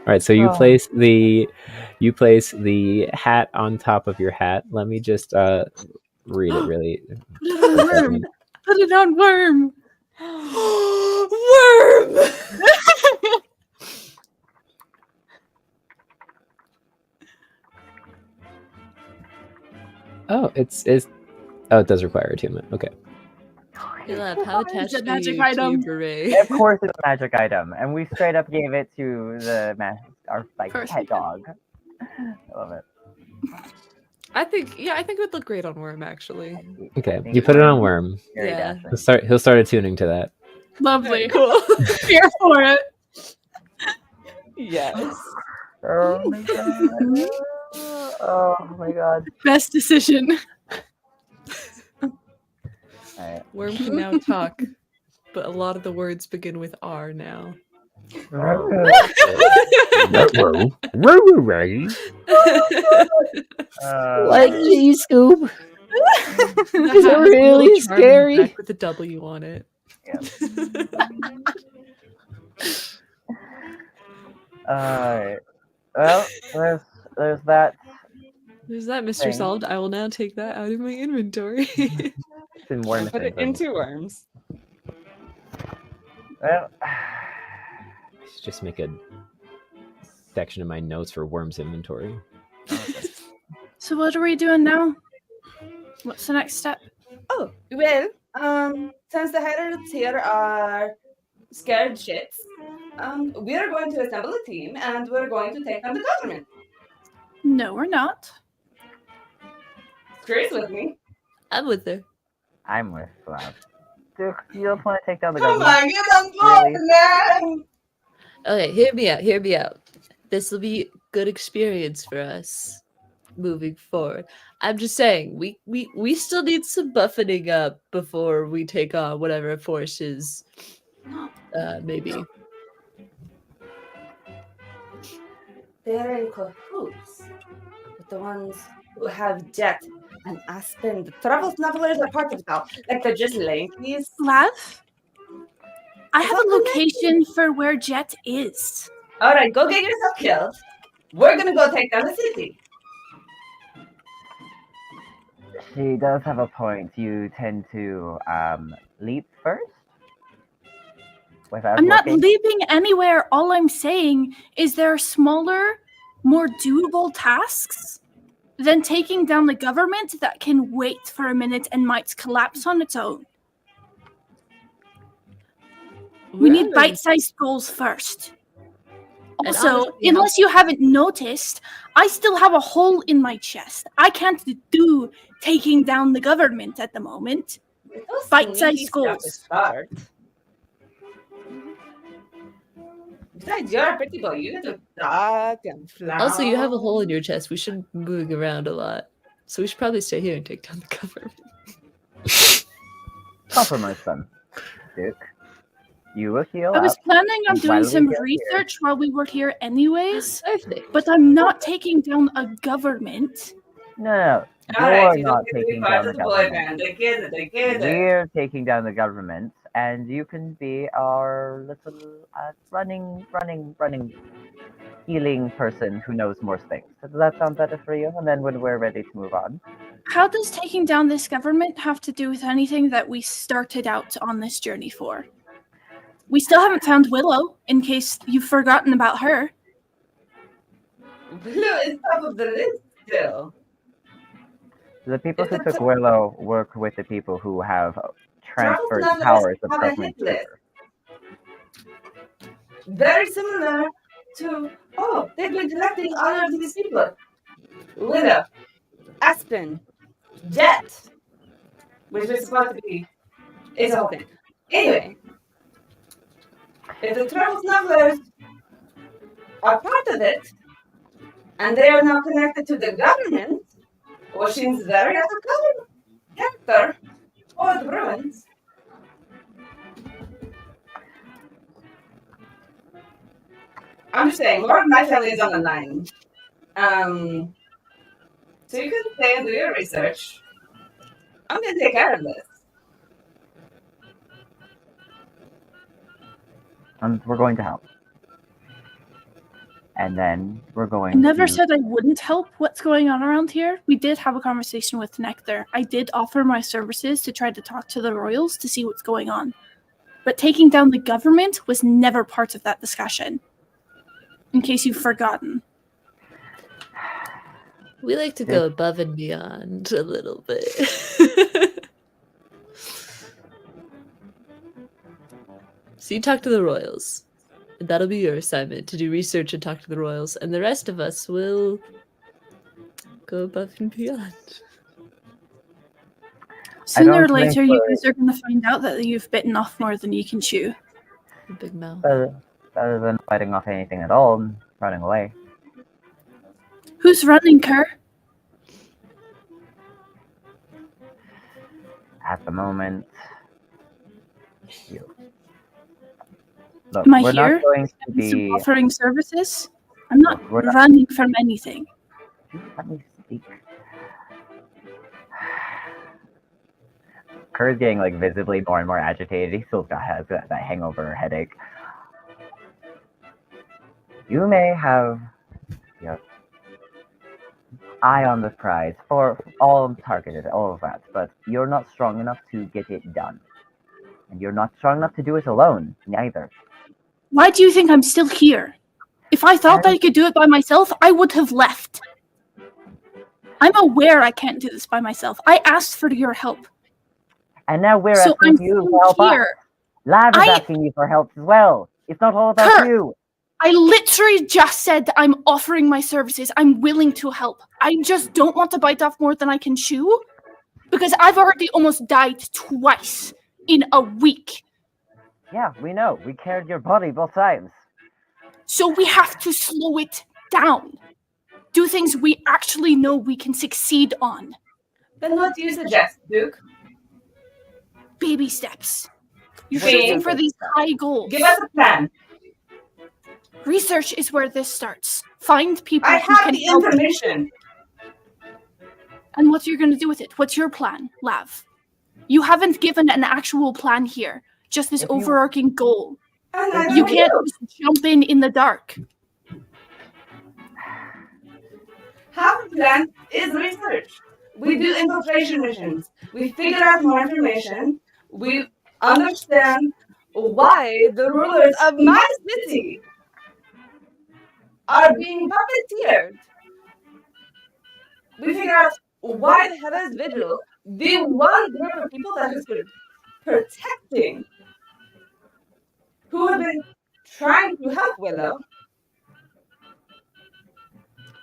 S1: right, so you
S6: Oh.
S1: place the hat on top of your hat. Let me just read it really.
S3: Put it on worm. Put it on worm.
S4: Worm!
S1: Oh, it does require attunement. Okay.
S4: Caleb, how
S3: It's a
S4: attached are
S3: magic
S4: you to
S3: item.
S4: your beret?
S6: Of course, it's a magic item, and we straight up gave it to our like
S3: Course we
S6: pet
S3: did.
S6: dog. I love it.
S4: I think it would look great on Worm, actually.
S1: Okay, you put it on Worm.
S6: Very
S4: Yeah.
S6: dashing.
S1: He'll start attuning to that.
S3: Lovely.
S4: Cool.
S3: Here for it.
S7: Yes.
S6: Oh my god. Oh my god.
S3: Best decision.
S6: Alright.
S4: Worm can now talk, but a lot of the words begin with R now.
S6: Like
S1: cheese scoop.
S4: Is
S1: it really scary?
S4: With a W on it.
S6: Alright. Well, there's that.
S4: There's that, Mr.
S6: Thing.
S4: Solved. I will now take that out of my inventory.
S6: It's in Worm
S7: Put it
S6: syndrome.
S7: into worms.
S6: Well,
S1: I should just make a section of my notes for Worm's inventory.
S3: So what are we doing now? What's the next step?
S5: Oh, well, since the Heralds here are scared shits, we're going to assemble a team and we're going to take down the government.
S3: No, we're not.
S5: Scree's with me.
S4: I'm with her.
S6: I'm with Flav. Duke, you don't want to take down the
S5: Come
S6: government.
S5: on, get on board, man!
S4: Okay, hear me out. This will be good experience for us moving forward. I'm just saying, we still need some buffeting up before we take on whatever forces maybe.
S5: They're in cahoots with the ones who have Jet and Aspen. The travel smugglers are part of it all. Like they're just ladies.
S3: Lav, I have a
S5: Something like-
S3: location for where Jet is.
S5: All right, go get yourself killed. We're gonna go take down the city.
S6: She does have a point. You tend to leap first. Without
S3: I'm not
S6: looking.
S3: leaving anywhere. All I'm saying is there are smaller, more doable tasks than taking down the government that can wait for a minute and might collapse on its own. We need
S4: Well,
S3: bite-sized goals first.
S4: And
S3: Also,
S4: honestly,
S3: unless you haven't noticed, I still have a hole in my chest. I can't do taking down the government at the moment.
S5: Those
S3: Bite-sized
S5: sneaky stuff
S3: goals.
S5: is start. Besides, you're a pretty boy. You get to duck and fly.
S4: Also, you have a hole in your chest. We shouldn't be moving around a lot. So we should probably stay here and take down the government.
S6: Compromise then, Duke. You will heal
S3: I was
S6: up.
S3: planning on
S6: And
S3: doing
S6: while we
S3: some
S6: get here-
S3: research while we were here anyways,
S4: Perfect.
S3: but I'm not taking down a government.
S6: No,
S5: All right,
S6: you're
S5: you
S6: not
S5: don't get to be
S6: taking
S5: part
S6: down the
S5: of the boy
S6: government.
S5: band. They get it. They get it.
S6: We're taking down the government, and you can be our little running, healing person who knows more things. Does that sound better for you? And then when we're ready to move on,
S3: How does taking down this government have to do with anything that we started out on this journey for? We still haven't found Willow, in case you've forgotten about her.
S5: Blue is top of the list still.
S6: the people who
S5: It's a
S6: took Willow work with the people who have transferred
S5: Travel
S6: powers of
S5: have a
S6: government.
S5: hit list. Very similar to, they've been collecting all of these people. Willow, Aspen, Jet, which is supposed to be, is a whole thing. Anyway, if the travel smugglers are part of it, and they are now connected to the government, which seems very out of character for the Bruins. I'm just saying, more of my family is on the line. So you can stay and do your research. I'm gonna take care of this.
S6: And we're going to help. And then we're going
S3: I never
S6: to...
S3: said I wouldn't help what's going on around here. We did have a conversation with Nectar. I did offer my services to try to talk to the royals to see what's going on. But taking down the government was never part of that discussion. In case you've forgotten.
S4: We like to go above and beyond a little bit. So you talk to the royals. And that'll be your assignment, to do research and talk to the royals. And the rest of us will go above and beyond.
S3: Sooner or
S6: don't
S3: later,
S6: think
S3: you
S6: we're-
S3: guys are going to find out that you've bitten off more than you can chew.
S4: Big mouth.
S6: Better than fighting off anything at all and running away.
S3: Who's running, Kerr?
S6: At the moment, you. Look,
S3: Am I
S6: we're
S3: here?
S6: not going to
S3: Some
S6: be...
S3: offering services? I'm not
S6: We're not-
S3: running from anything.
S6: Let me speak. Kerr's getting like visibly more and more agitated. He still has that hangover headache. You may have your eye on the prize for all targeted, all of that, but you're not strong enough to get it done. And you're not strong enough to do it alone, neither.
S3: Why do you think I'm still here? If I thought I could do it by myself, I would have left. I'm aware I can't do this by myself. I asked for your help.
S6: And now we're
S3: So
S6: asking
S3: I'm
S6: you to
S3: still
S6: help us.
S3: here.
S6: Lav is
S3: I-
S6: asking you for help as well. It's not all about
S3: Kerr,
S6: you.
S3: I literally just said that I'm offering my services. I'm willing to help. I just don't want to bite off more than I can chew because I've already almost died twice in a week.
S6: Yeah, we know. We carried your body both times.
S3: So we have to slow it down. Do things we actually know we can succeed on.
S5: Then what do you suggest, Duke?
S3: Baby steps. You're
S5: Wait.
S3: shooting for these high goals.
S5: Give us a plan.
S3: Research is where this starts. Find people
S5: I
S3: who
S5: have
S3: can
S5: the
S3: help.
S5: information.
S3: And what you're going to do with it? What's your plan, Lav? You haven't given an actual plan here. Just this overarching goal.
S5: And
S3: You can't just jump in the dark.
S5: Half the plan is research. We do infiltration missions. We figure out more information. We understand why the rulers of my city are being puppeteered. We figure out why the Heather's Vigil, the one group of people that has been protecting, who have been trying to help Willow,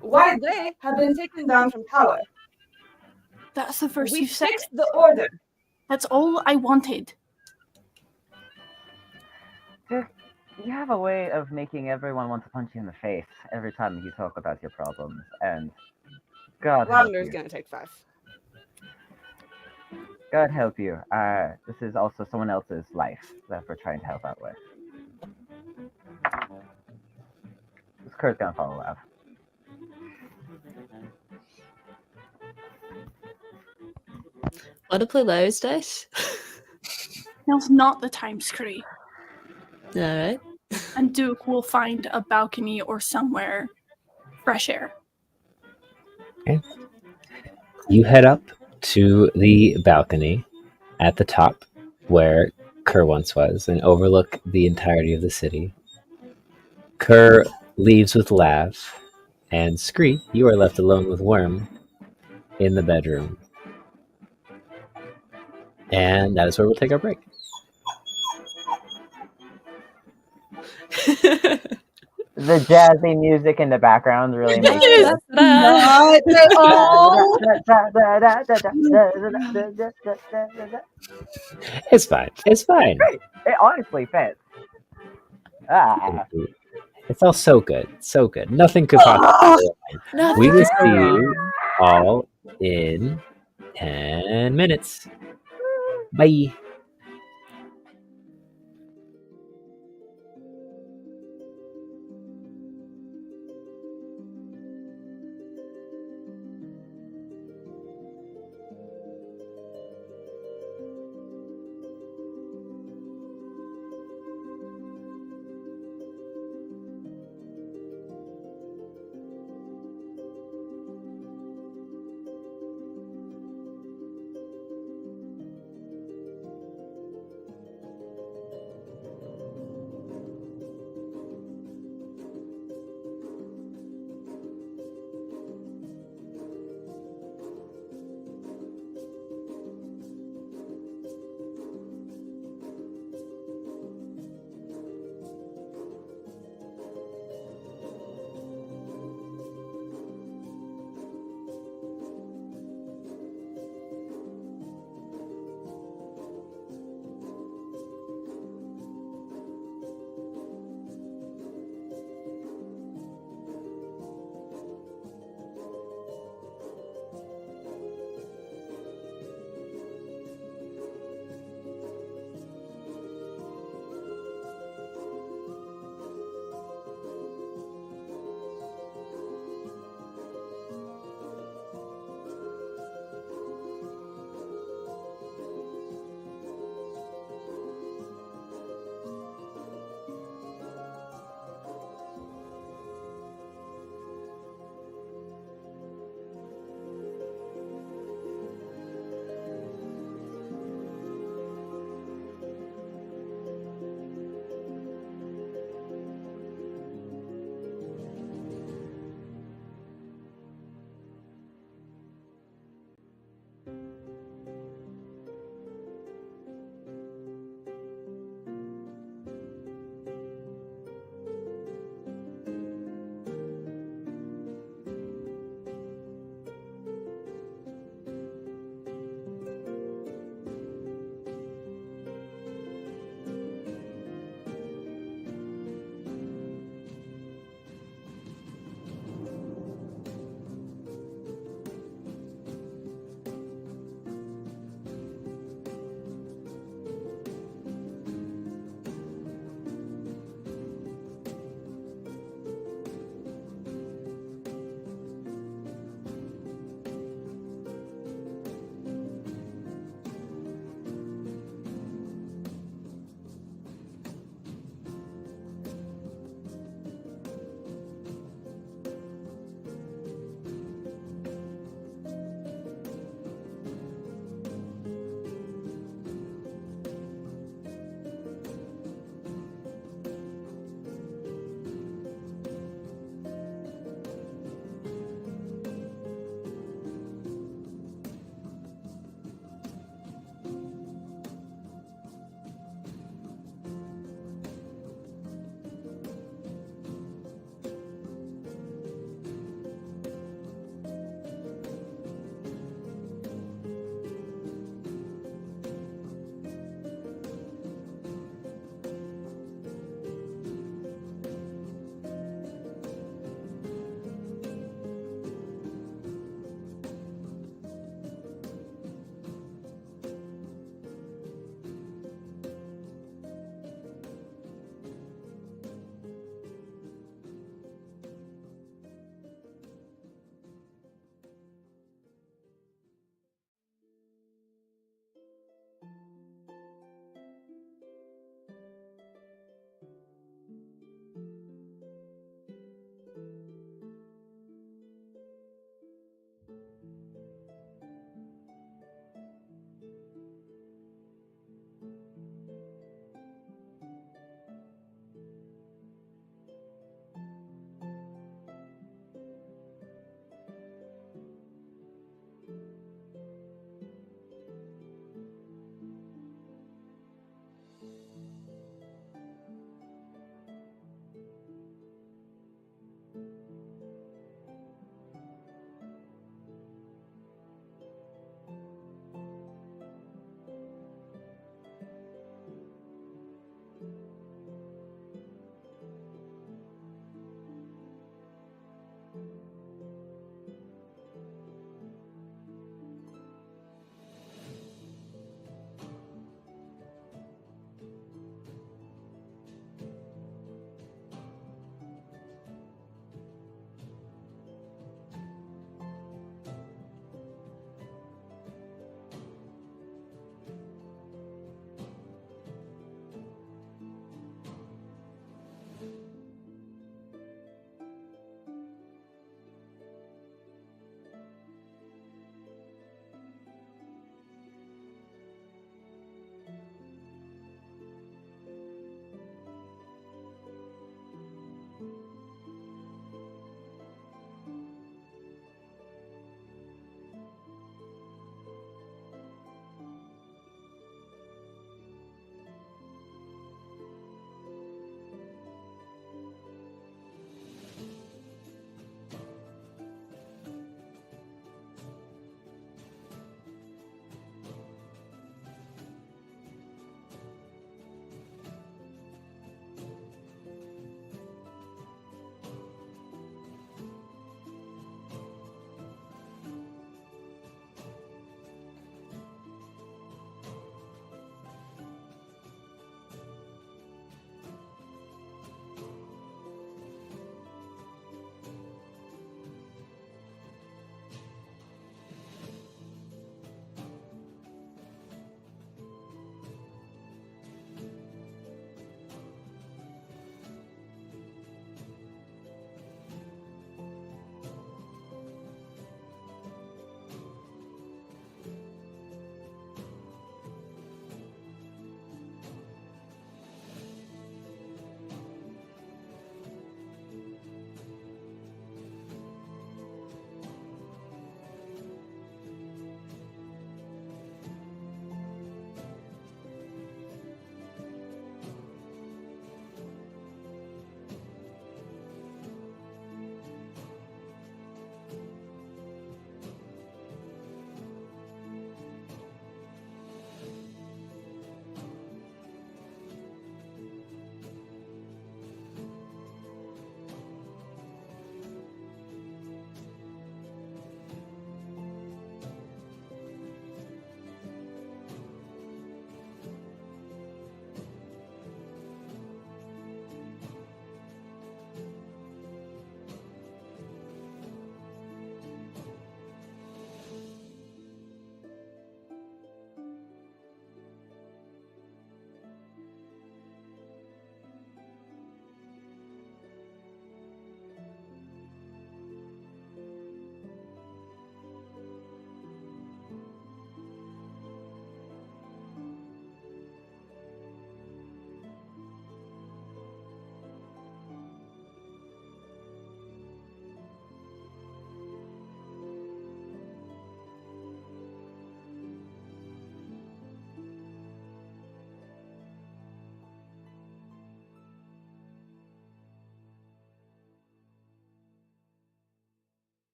S5: why they have been taken down from power.
S3: That's the first
S5: We
S3: you said.
S5: fixed the order.
S3: That's all I wanted.
S6: You have a way of making everyone want to punch you in the face every time you talk about your problems, and God help
S5: Lavender's
S6: you.
S5: gonna take 5.
S6: God help you. This is also someone else's life that we're trying to help out with. This Kurt's gonna follow Lav.
S4: Want to play Larry's dice?
S3: Now's not the time, Scree.
S4: All right.
S3: And Duke will find a balcony or somewhere fresh air.
S1: Okay. You head up to the balcony at the top where Kerr once was and overlook the entirety of the city. Kerr leaves with Lav, and Scree, you are left alone with Worm in the bedroom. And that is where we'll take our break.
S6: The jazzy music in the background really makes it.
S5: Not at all.
S1: It's fine. It's fine.
S6: Great. It honestly fits.
S1: It's all so good. So good. Nothing could possibly go wrong. We will see you all in 10 minutes. Bye.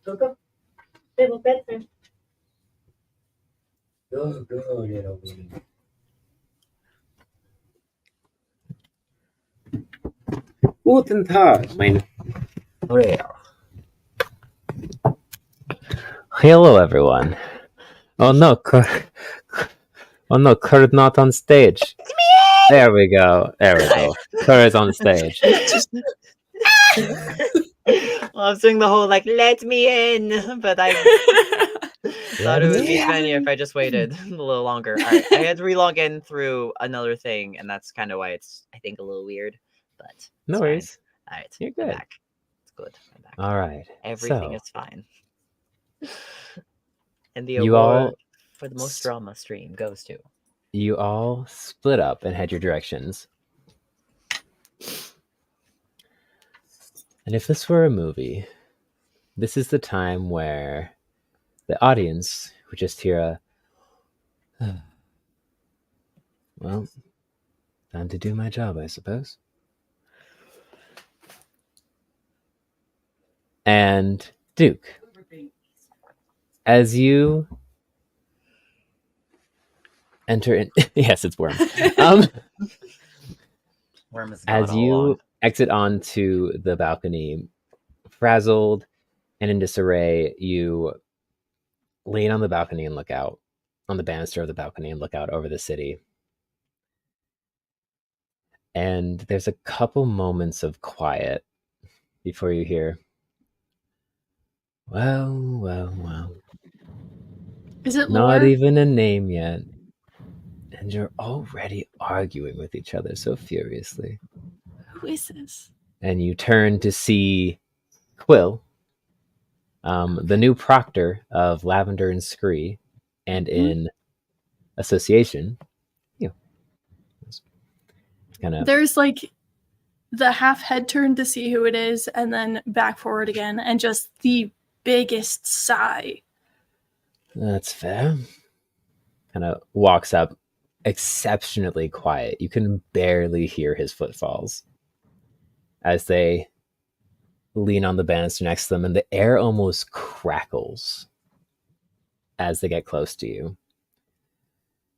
S8: Go. Little bedtime. Go, little baby. Guten Tag, mein Briar.
S1: Hello, everyone. Oh no, Kurt's not on stage. There we go. Kurt is on stage.
S2: Well, I'm doing the whole like "let me in," but I thought it would be funnier if I just waited a little longer. All right, I had to relog in through another thing, and that's kind of why it's I think a little weird. But
S1: No
S2: it's
S1: worries.
S2: fine. All right,
S1: You're
S2: I'm
S1: good.
S2: back. It's good. I'm back.
S1: All right.
S2: Everything
S1: So
S2: is fine. And the
S1: you
S2: award
S1: all
S2: for the most drama stream goes to.
S1: you all split up and head your directions. And if this were a movie, this is the time where the audience would just hear a well, time to do my job, I suppose. And Duke, as you enter in yes, it's Worm.
S2: Worm is
S1: As
S2: gone all
S1: you
S2: along.
S1: exit onto the balcony, frazzled and in disarray, you lean on the balcony and look out, on the banister of the balcony and look out over the city. And there's a couple moments of quiet before you hear, well.
S3: Is it
S1: Not
S3: lore?
S1: even a name yet. And you're already arguing with each other so furiously.
S3: Who is this?
S1: And you turn to see Quill, the new proctor of Lavender and Scree, and in association, you kind of
S3: There's like the half head turn to see who it is, and then back forward again, and just the biggest sigh.
S1: that's fair. Kind of walks up, exceptionally quiet. You can barely hear his footfalls as they lean on the banister next to them, and the air almost crackles as they get close to you.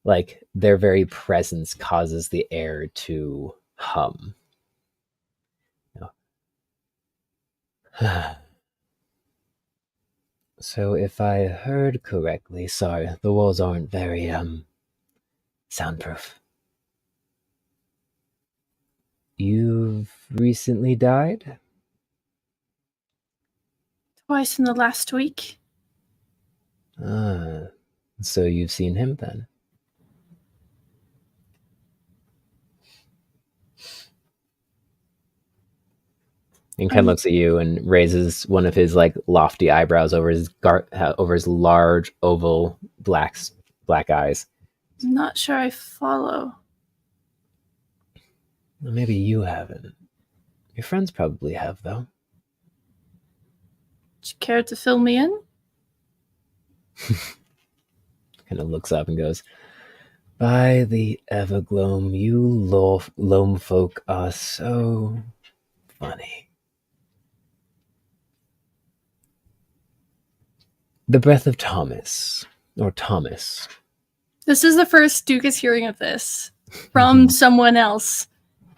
S1: Like their very presence causes the air to hum. So if I heard correctly, sorry, the walls aren't very soundproof. You've recently died?
S3: Twice in the last week.
S1: Ah, so you've seen him then? And Ken looks at you and raises one of his like lofty eyebrows over his large oval black eyes.
S3: I'm not sure I follow.
S1: Well, maybe you haven't. Your friends probably have, though.
S3: Would you care to fill me in?
S1: Kind of looks up and goes, "By the Evergloam, you loam folk are so funny." The breath of Thomas, or Thomas.
S3: This is the first Duke is hearing of this from someone else.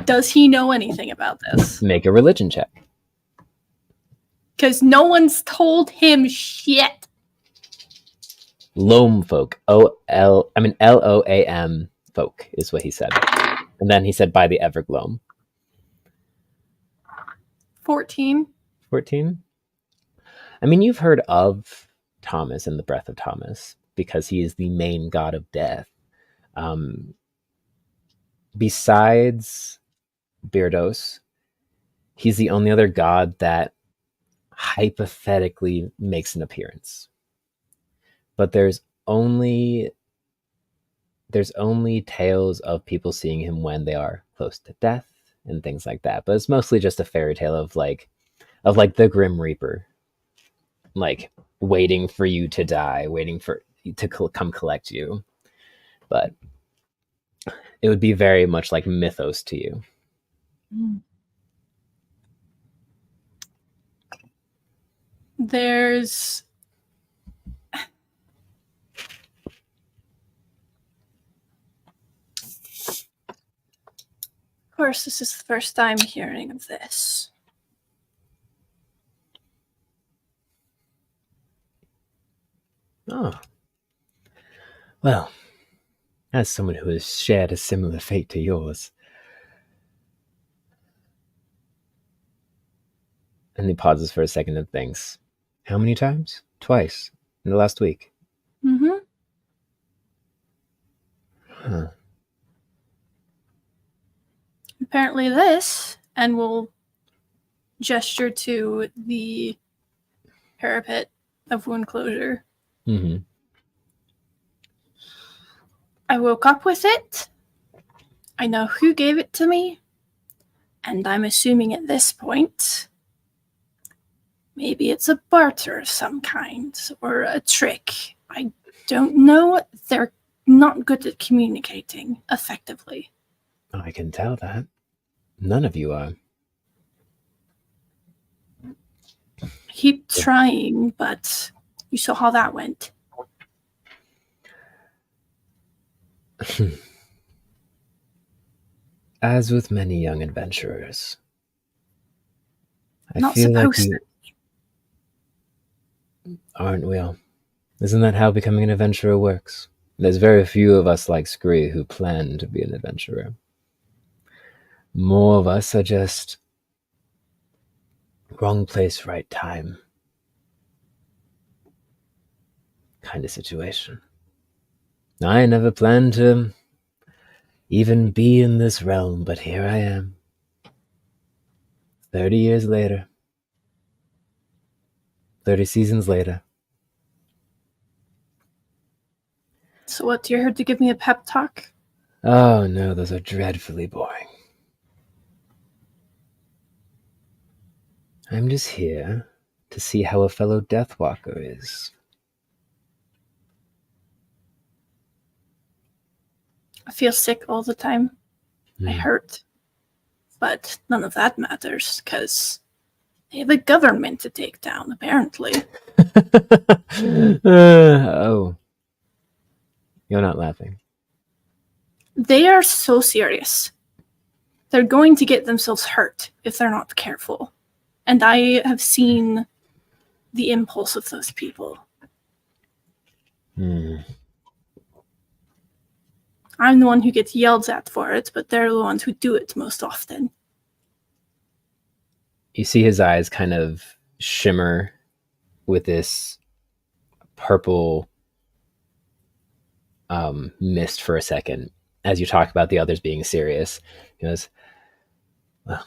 S3: Does he know anything about this?
S1: Make a religion check.
S3: Because no one's told him shit.
S1: Loam folk. Loam folk is what he said. And then he said by the Evergloam.
S3: 14.
S1: 14? I mean, you've heard of Thomas and the breath of Thomas because he is the main god of death. Besides Beardos, he's the only other god that hypothetically makes an appearance. But there's only tales of people seeing him when they are close to death and things like that. But it's mostly just a fairy tale of the Grim Reaper, like waiting for you to die, waiting for to come collect you. But it would be very much like mythos to you.
S3: There's... Of course, this is the first time hearing of this.
S1: Oh. Well, as someone who has shared a similar fate to yours. And he pauses for a second and thinks. How many times? Twice. In the last week.
S3: Mm-hmm.
S1: Huh.
S3: Apparently this, and we'll gesture to the parapet of wound closure.
S1: Mm-hmm.
S3: I woke up with it. I know who gave it to me. And I'm assuming at this point, maybe it's a barter of some kind, or a trick. I don't know. They're not good at communicating effectively.
S1: I can tell that. None of you are.
S3: Keep trying, but you saw how that went.
S1: As with many young adventurers, I
S3: Not
S1: feel like
S3: supposed
S1: you aren't we all? Isn't that how becoming an adventurer works? There's very few of us like Scree who plan to be an adventurer. More of us are just wrong place, right time kind of situation. I never planned to even be in this realm, but here I am. 30 years later. 30 seasons later.
S3: So what, you're here to give me a pep talk?
S1: Oh no, those are dreadfully boring. I'm just here to see how a fellow Deathwalker is.
S3: I feel sick all the time. I
S1: Hmm.
S3: hurt. But none of that matters, because they have a government to take down, apparently.
S1: Oh. You're not laughing.
S3: They are so serious. They're going to get themselves hurt if they're not careful. And I have seen the impulse of those people.
S1: Hmm.
S3: I'm the one who gets yelled at for it, but they're the ones who do it most often.
S1: You see his eyes kind of shimmer with this purple mist for a second as you talk about the others being serious. He goes, well,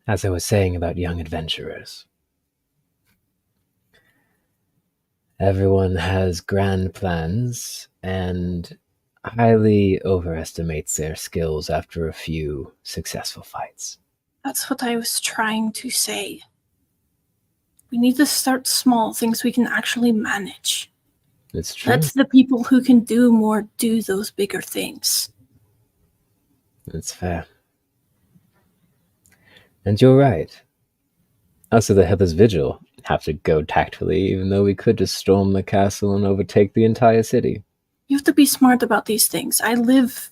S1: as I was saying about young adventurers, everyone has grand plans and highly overestimates their skills after a few successful fights.
S3: That's what I was trying to say. We need to start small, things we can actually manage.
S1: It's true.
S3: Let the people who can do more do those bigger things.
S1: That's fair. And you're right. Us of the Heather's Vigil have to go tactfully, even though we could just storm the castle and overtake the entire city.
S3: You have to be smart about these things. I lived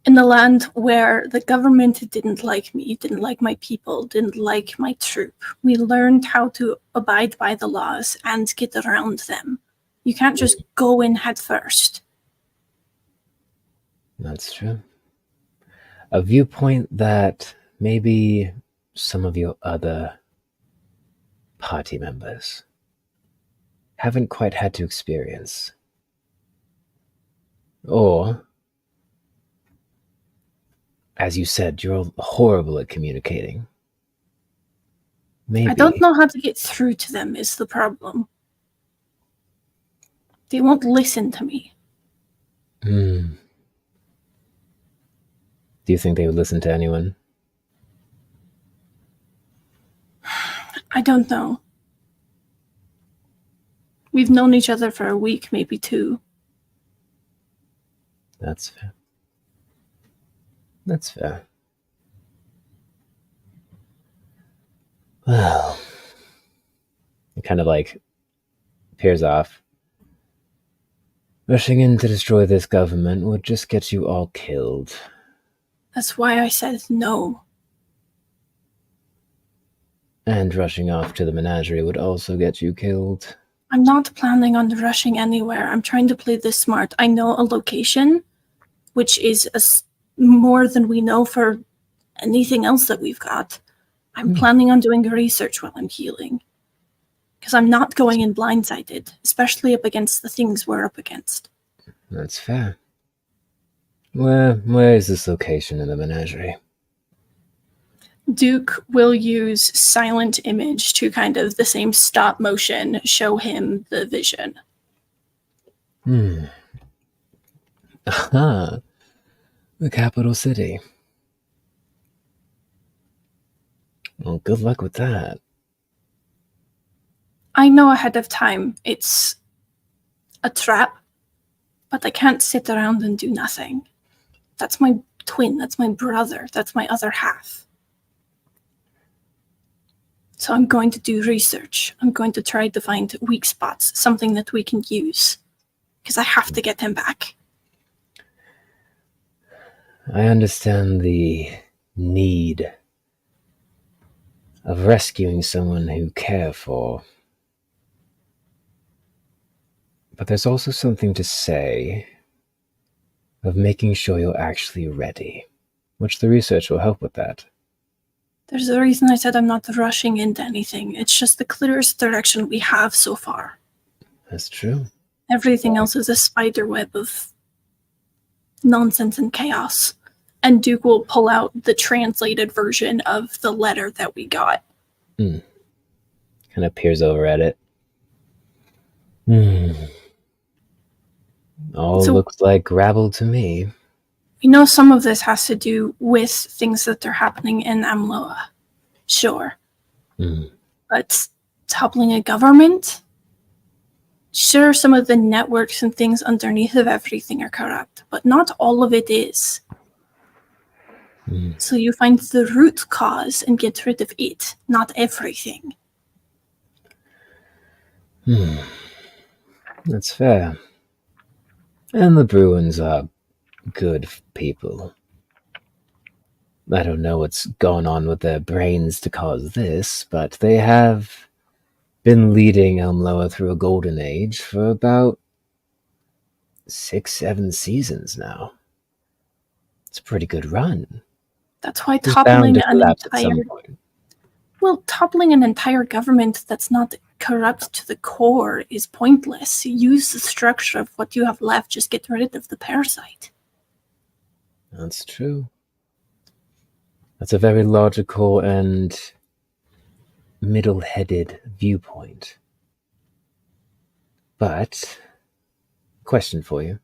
S3: in a land where the government didn't like me, didn't like my people, didn't like my troop. We learned how to abide by the laws and get around them. You can't just go in head first.
S1: That's true. A viewpoint that maybe some of your other party members haven't quite had to experience. Or, as you said, you're horrible at communicating. Maybe.
S3: I don't know how to get through to them is the problem. They won't listen to me.
S1: Do you think they would listen to anyone?
S3: I don't know. We've known each other for a week, maybe 2.
S1: That's fair. That's fair. Well, it kind of like peers off. Rushing in to destroy this government would just get you all killed.
S3: That's why I said no.
S1: And rushing off to the menagerie would also get you killed.
S3: I'm not planning on rushing anywhere. I'm trying to play this smart. I know a location, which is more than we know for anything else that we've got. I'm planning on doing research while I'm healing. Because I'm not going in blindsided, especially up against the things we're up against.
S1: That's fair. Where is this location in the menagerie?
S3: Duke will use silent image to kind of the same stop motion show him the vision.
S1: Aha. The capital city. Well, good luck with that.
S3: I know ahead of time it's a trap, but I can't sit around and do nothing. That's my twin, that's my brother, that's my other half. So I'm going to do research. I'm going to try to find weak spots, something that we can use. Because I have to get him back.
S1: I understand the need of rescuing someone who you care for. But there's also something to say of making sure you're actually ready, which the research will help with that.
S3: There's a reason I said I'm not rushing into anything. It's just the clearest direction we have so far.
S1: That's true.
S3: Everything else is a spider web of nonsense and chaos. And Duke will pull out the translated version of the letter that we got.
S1: Kind of peers over at it. All looks like rabble to me.
S3: We know some of this has to do with things that are happening in Amloa. Sure. But toppling a government? Sure, some of the networks and things underneath of everything are corrupt, but not all of it is. So you find the root cause and get rid of it, not everything.
S1: That's fair. And the Bruins are good people. I don't know what's going on with their brains to cause this, but they have been leading Elmloa through a golden age for about 6-7 seasons now. It's a pretty good run.
S3: That's why
S1: It's bound to collapse at some
S3: entire
S1: point.
S3: well, toppling an entire government that's not corrupt to the core is pointless. Use the structure of what you have left, just get rid of the parasite.
S1: That's true. That's a very logical and middle-headed viewpoint. But, question for you.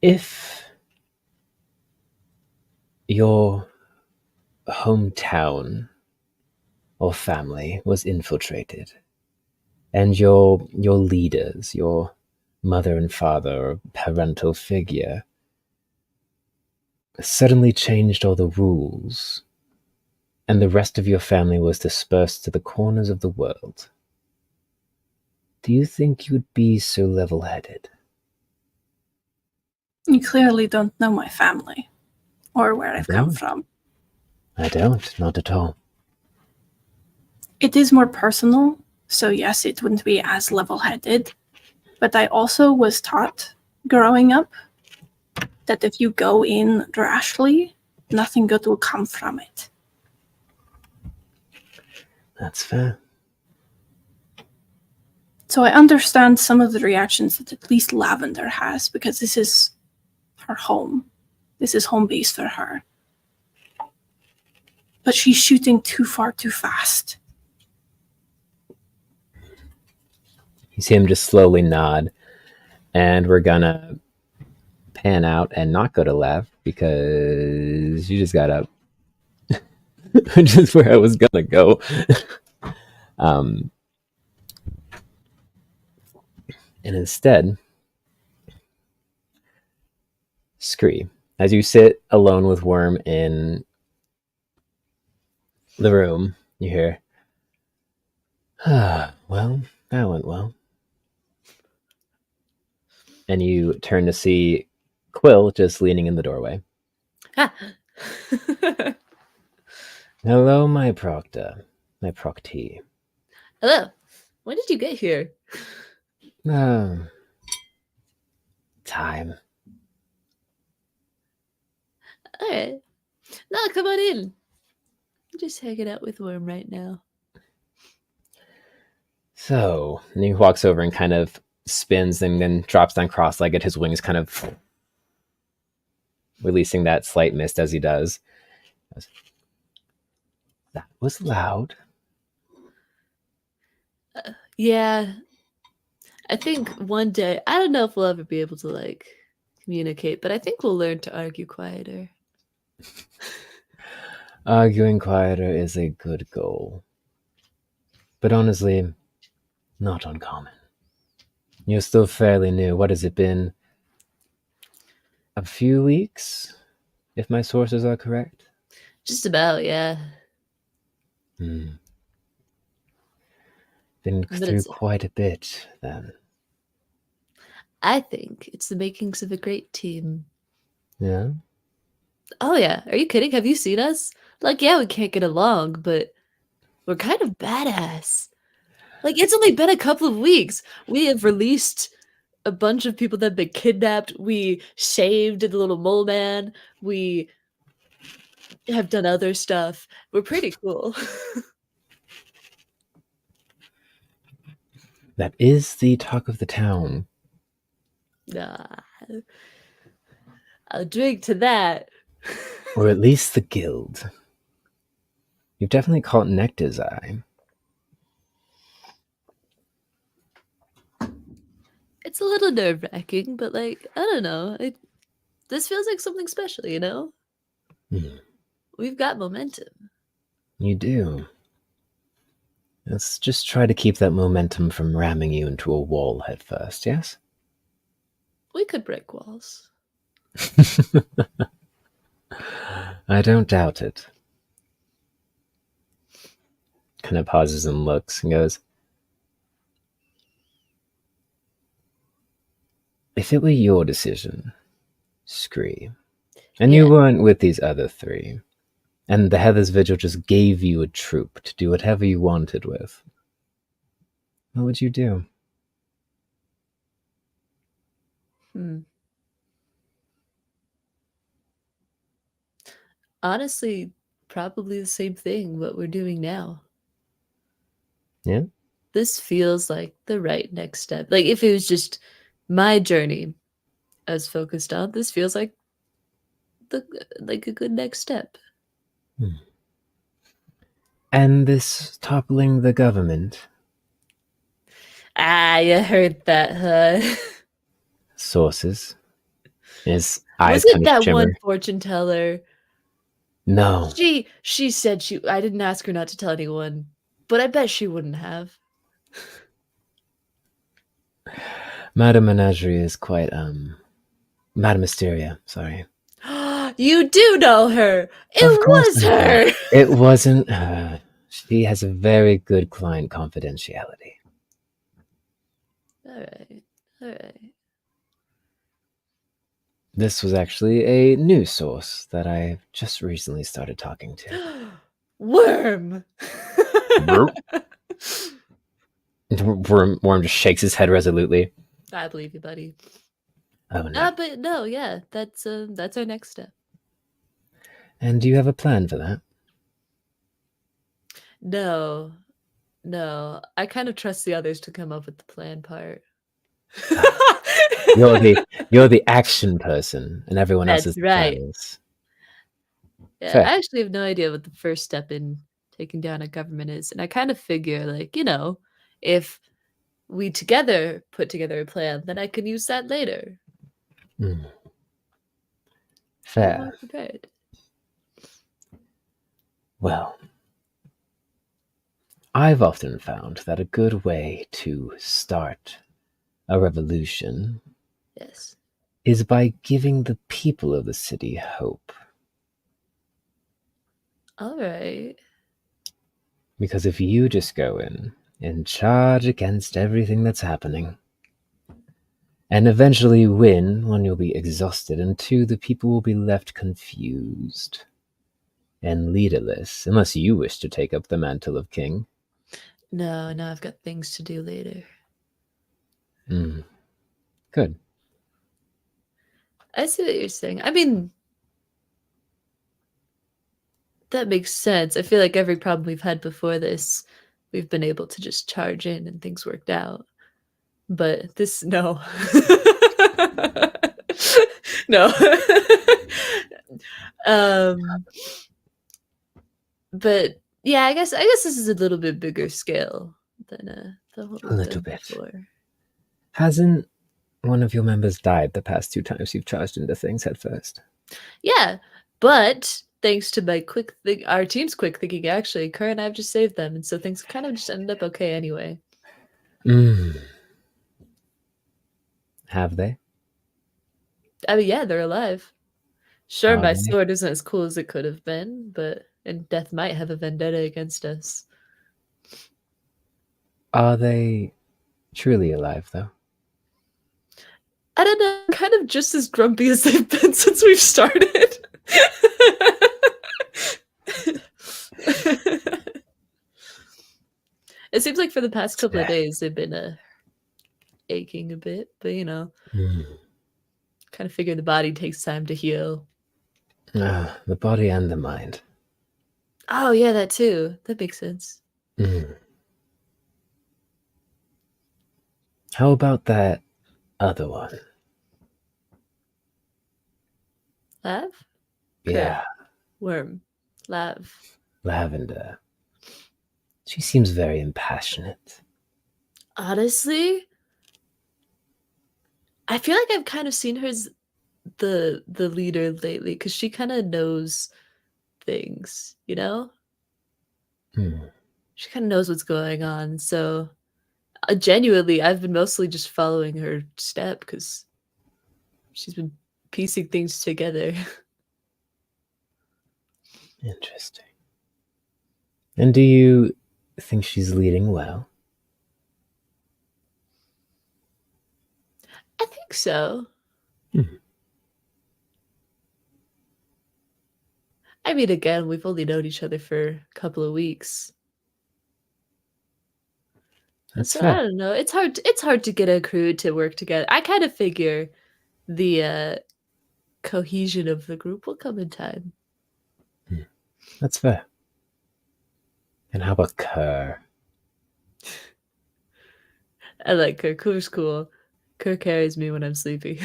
S1: If your hometown or family was infiltrated, and your leaders, your mother and father or parental figure, suddenly changed all the rules, and the rest of your family was dispersed to the corners of the world, do you think you'd be so level-headed?
S3: You clearly don't know my family, or where I've come from.
S1: I don't, not at all.
S3: It is more personal, so yes, it wouldn't be as level-headed, but I also was taught growing up that if you go in rashly, nothing good will come from it.
S1: That's fair.
S3: So I understand some of the reactions that at least Lavender has, because this is her home. This is home base for her. But she's shooting too far too fast.
S1: You see him just slowly nod, and we're gonna pan out and not go to left because you just got up. Which is where I was gonna go. And instead, Scree, as you sit alone with Worm in the room, You hear, well, that went well. And you turn to see Quill just leaning in the doorway.
S4: Ah.
S1: Hello, my proctor. My proctee.
S4: Hello. When did you get here?
S1: Time.
S4: All right. No, come on in. I'm just hanging out with Worm right now.
S1: So, and he walks over and kind of spins and then drops down cross-legged, his wings kind of releasing that slight mist as he does. That was loud.
S4: Yeah. I think one day, I don't know if we'll ever be able to, like, communicate, but I think we'll learn to argue quieter.
S1: Arguing quieter is a good goal. But honestly, not uncommon. You're still fairly new. What has it been? A few weeks, if my sources are correct?
S4: Just about, yeah.
S1: Been
S4: But
S1: through
S4: it's,
S1: quite a bit, then.
S4: I think it's the makings of a great team.
S1: Yeah?
S4: Oh, yeah. Are you kidding? Have you seen us? Like, yeah, we can't get along, but we're kind of badass. Like, it's only been a couple of weeks. We have released a bunch of people that have been kidnapped. We saved the little mole man. We have done other stuff. We're pretty cool.
S1: That is the talk of the town.
S4: Nah. I'll drink to that.
S1: Or at least the guild. You've definitely caught Nectar's eye.
S4: It's a little nerve-wracking, but, like, I don't know. This feels like something special, you know? We've got momentum.
S1: You do. Let's just try to keep that momentum from ramming you into a wall head first, yes?
S4: We could break walls.
S1: I don't doubt it. Kind of pauses and looks and goes, if it were your decision, Scree, and you weren't with these other three, and the Heather's Vigil just gave you a troupe to do whatever you wanted with, what would you do?
S4: Honestly, probably the same thing what we're doing now.
S1: Yeah?
S4: This feels like the right next step. Like, if it was just my journey I was focused on, this feels like a good next step.
S1: And this toppling the government?
S4: Ah, you heard that, huh?
S1: Sources. His eyes
S4: Was
S1: kind
S4: it
S1: of
S4: that
S1: shimmer.
S4: one fortune teller?
S1: No.
S4: She said I didn't ask her not to tell anyone, but I bet she wouldn't have.
S1: Madame Menagerie is quite, Madame Mysteria, sorry.
S4: You do know her!
S1: Of course
S4: Was
S1: I do.
S4: her!
S1: It wasn't her. She has a very good client confidentiality.
S4: Alright.
S1: This was actually a new source that I just recently started talking to.
S4: Worm!
S1: Worm just shakes his head resolutely.
S4: I believe you, buddy.
S1: Oh no.
S4: But no, yeah, that's our next step.
S1: And do you have a plan for that?
S4: No. I kind of trust the others to come up with the plan part.
S1: You're the action person, and everyone else is the
S4: right.
S1: planners.
S4: Yeah,
S1: Fair.
S4: I actually have no idea what the first step in taking down a government is, and I kind of figure, like, you know, if we together put together a plan, then I can use that later.
S1: Fair.
S4: I'm more prepared.
S1: Well, I've often found that a good way to start a revolution is by giving the people of the city hope.
S4: All right.
S1: Because if you just go in and charge against everything that's happening, and eventually win, one, you'll be exhausted, and two, the people will be left confused and leaderless, unless you wish to take up the mantle of king.
S4: No, I've got things to do later.
S1: Good.
S4: I see what you're saying. I mean, that makes sense. I feel like every problem we've had before this, we've been able to just charge in and things worked out. But this, no. No. But yeah, I guess this is a little bit bigger scale than the whole
S1: A little bit.
S4: before.
S1: Hasn't one of your members died the past 2 times you've charged into things head first?
S4: Yeah, but thanks to my our team's quick thinking, actually, Kerr and I have just saved them, and so things kind of just ended up okay anyway.
S1: Have they?
S4: I mean, yeah, they're alive. Sure,
S1: Are
S4: my
S1: they?
S4: sword isn't as cool as it could have been, and death might have a vendetta against us.
S1: Are they truly alive, though?
S4: I don't know, kind of just as grumpy as they've been since we've started. It seems like for the past couple of days they've been aching a bit, but kind of figure the body takes time to heal.
S1: The body and the mind.
S4: Oh yeah, that too. That makes sense.
S1: How about that other one?
S4: Lav?
S1: Yeah,
S4: Worm. Lav.
S1: Lavender. She seems very impassionate.
S4: Honestly, I feel like I've kind of seen her as the leader lately because she kind of knows things, you know? She kind of knows what's going on. So genuinely, I've been mostly just following her step because she's been piecing things together.
S1: Interesting. And do you think she's leading well?
S4: I think so. I mean, again, we've only known each other for a couple of weeks.
S1: That's
S4: So
S1: fair.
S4: I don't know. It's hard to get a crew to work together. I kind of figure the cohesion of the group will come in time.
S1: That's fair. And how about Kerr?
S4: I like Kerr. Kerr's cool. Kerr carries me when I'm sleepy.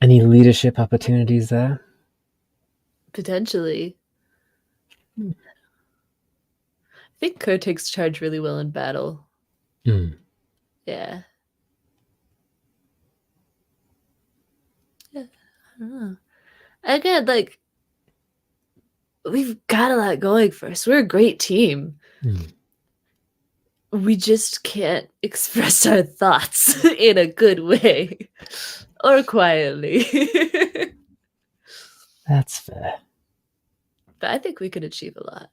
S1: Any leadership opportunities there?
S4: Potentially. I think Kerr takes charge really well in battle. Yeah. Yeah, I don't know. Again, like, we've got a lot going for us. We're a great team. We just can't express our thoughts in a good way or quietly.
S1: That's fair.
S4: But I think we could achieve a lot.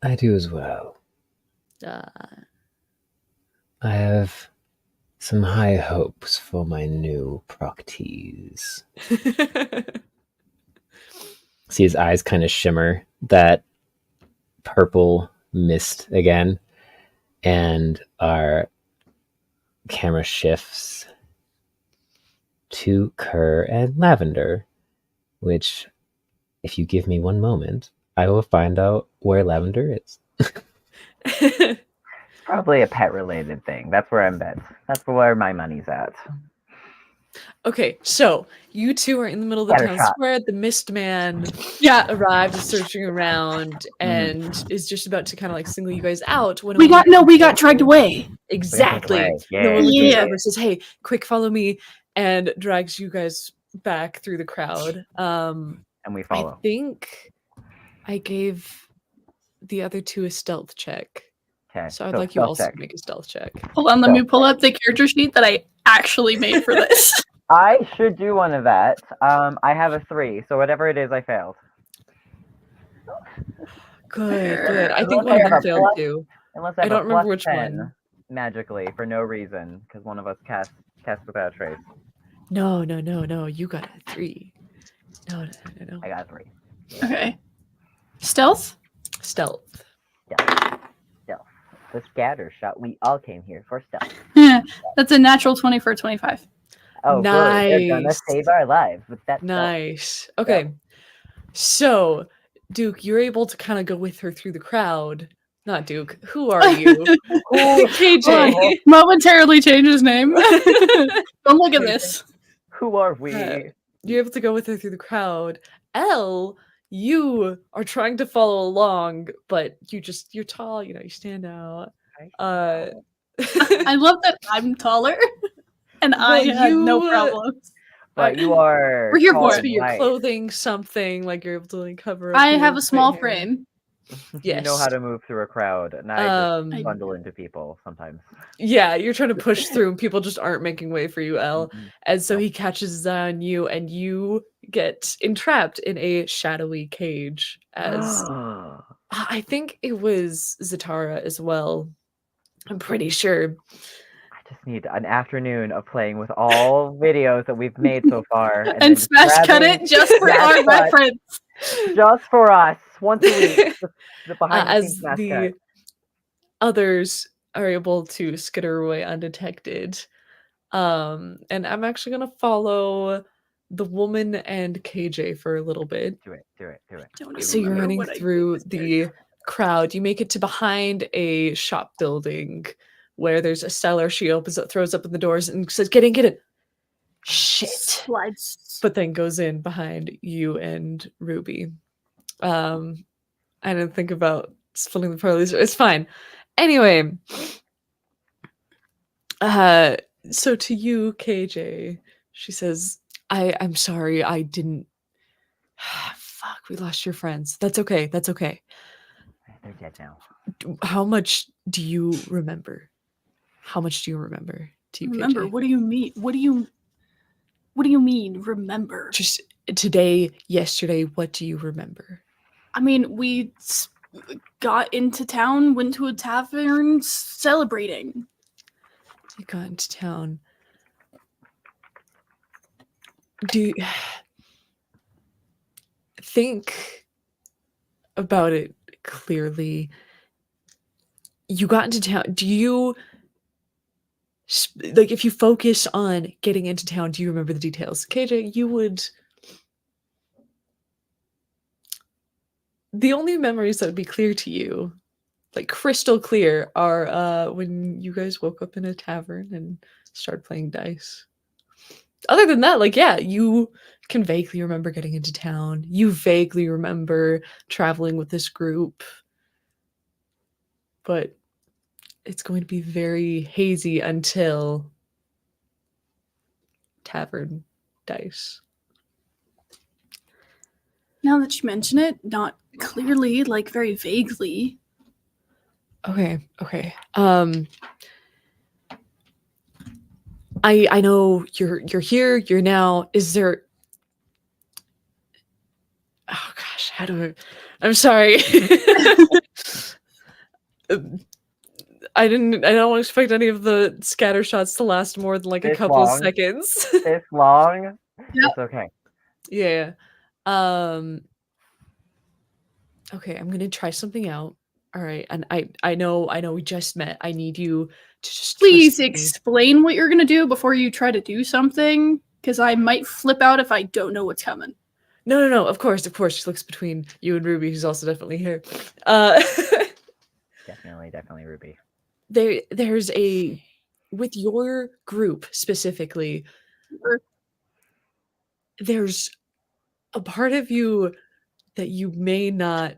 S1: I do as well. I have some high hopes for my new proctees. See his eyes kind of shimmer that purple mist again, and our camera shifts to Kerr and Lavender, which, if you give me one moment, I will find out where Lavender is.
S6: Probably a pet related thing. That's where I'm bet. That's where my money's at.
S4: Okay, so you two are in the middle of the
S6: Better
S4: town
S6: shot.
S4: square. The mist man arrived, is searching around, and is just about to kind of like single you guys out. When
S3: We got dragged away.
S4: Exactly.
S6: Away.
S4: And the woman
S3: Yeah.
S4: comes over, says, "Hey, quick, follow me," and drags you guys back through the crowd.
S6: And we
S4: I
S6: follow.
S4: think I gave the other two a stealth check.
S6: Okay.
S4: So I'd like you
S6: stealth
S4: also
S6: check.
S4: to make a stealth check.
S3: Hold on, let me pull up the character sheet that I actually made for this.
S6: I should do one of that. I have a 3, so whatever it is, I failed.
S4: Good. I think
S6: Unless
S4: one
S6: I
S4: of
S6: have
S4: them
S6: a
S4: failed
S6: plus,
S4: too.
S6: unless I
S4: I
S6: have
S4: don't
S6: a
S4: remember
S6: plus
S4: which
S6: 10
S4: one.
S6: magically for no reason, because one of us cast without a trace.
S4: No. You got a 3. No.
S6: I got a 3.
S3: Okay. Stealth?
S4: Stealth.
S6: Stealth. The scatter shot. We all came here for stealth.
S3: Yeah, that's a natural 20 for 25.
S6: Oh, good. They're gonna
S4: Nice.
S6: save our lives with that stealth.
S4: Nice. Okay. So, Duke, you're able to kind of go with her through the crowd. Not Duke. Who are you? KJ.
S3: Momentarily change his name. Don't look at this.
S6: Who are we?
S4: You're able to go with her through the crowd. Elle, you are trying to follow along, but you're tall, you stand out.
S3: I love that I'm taller and I had no problems.
S6: But you are.
S3: We're here
S6: tall
S3: for
S6: and
S3: it.
S4: Your
S6: white.
S4: clothing, something like you're able to like cover up.
S3: I
S4: your
S3: have a
S4: white
S3: small
S4: hair.
S3: frame.
S6: You know how to move through a crowd, and I just
S3: I
S6: bundle into people sometimes.
S4: Yeah, you're trying to push through, and people just aren't making way for you, Elle. And so he catches his eye on you, and you get entrapped in a shadowy cage. As I think it was Zatara as well. I'm pretty sure.
S6: I just need an afternoon of playing with all videos that we've made so far,
S3: and
S6: then
S3: smash cut
S6: grabbing
S3: it just for
S6: smash
S3: our
S6: cut
S3: reference.
S6: just for us once a week. The behind the scenes
S4: As
S6: smash
S4: the
S6: cut.
S4: others are able to skitter away undetected. And I'm actually gonna follow the woman and KJ for a little bit.
S6: Do it.
S3: Don't even
S4: So you're
S3: remember
S4: running
S3: what I did
S4: through
S3: this
S4: the crowd. You make it to behind a shop building where there's a seller. She opens up, throws up in the doors, and says, "Get in." Shit.
S3: Slides.
S4: But then goes in behind you and Ruby. I didn't think about splitting the parties. It's fine. Anyway, so to you, KJ, she says, I'm sorry, I didn't. Fuck, we lost your friends. That's okay.
S6: They're dead now.
S4: How much do you remember? To you,
S3: Remember?
S4: KJ?
S3: What do you mean? What do you mean? Remember?
S4: Just today, yesterday. What do you remember?
S3: I mean, we got into town, went to a tavern, celebrating.
S4: You got into town. Do you think about it clearly? You got into town. Do you like if you focus on getting into town? Do you remember the details, KJ? You would. The only memories that would be clear to you, like crystal clear, are when you guys woke up in a tavern and started playing dice. Other than that, like, yeah, you can vaguely remember getting into town. You vaguely remember traveling with this group. But it's going to be very hazy until tavern dice.
S3: Now that you mention it, not clearly, like very vaguely.
S4: Okay. I know you're here. You're now. Is there? Oh gosh, how do I? I'm sorry. I don't expect any of the scatter shots to last more than like a
S6: This
S4: couple of
S6: long?
S4: seconds.
S6: This long?
S3: Yep.
S6: It's okay.
S4: Yeah. Okay, I'm gonna try something out. All right, and I know we just met. I need you to just
S3: Please
S4: trust me.
S3: explain what you're gonna do before you try to do something, because I might flip out if I don't know what's coming.
S4: No. Of course. She looks between you and Ruby, who's also definitely here.
S6: Definitely Ruby.
S4: There's a with your group specifically. There's a part of you that you may not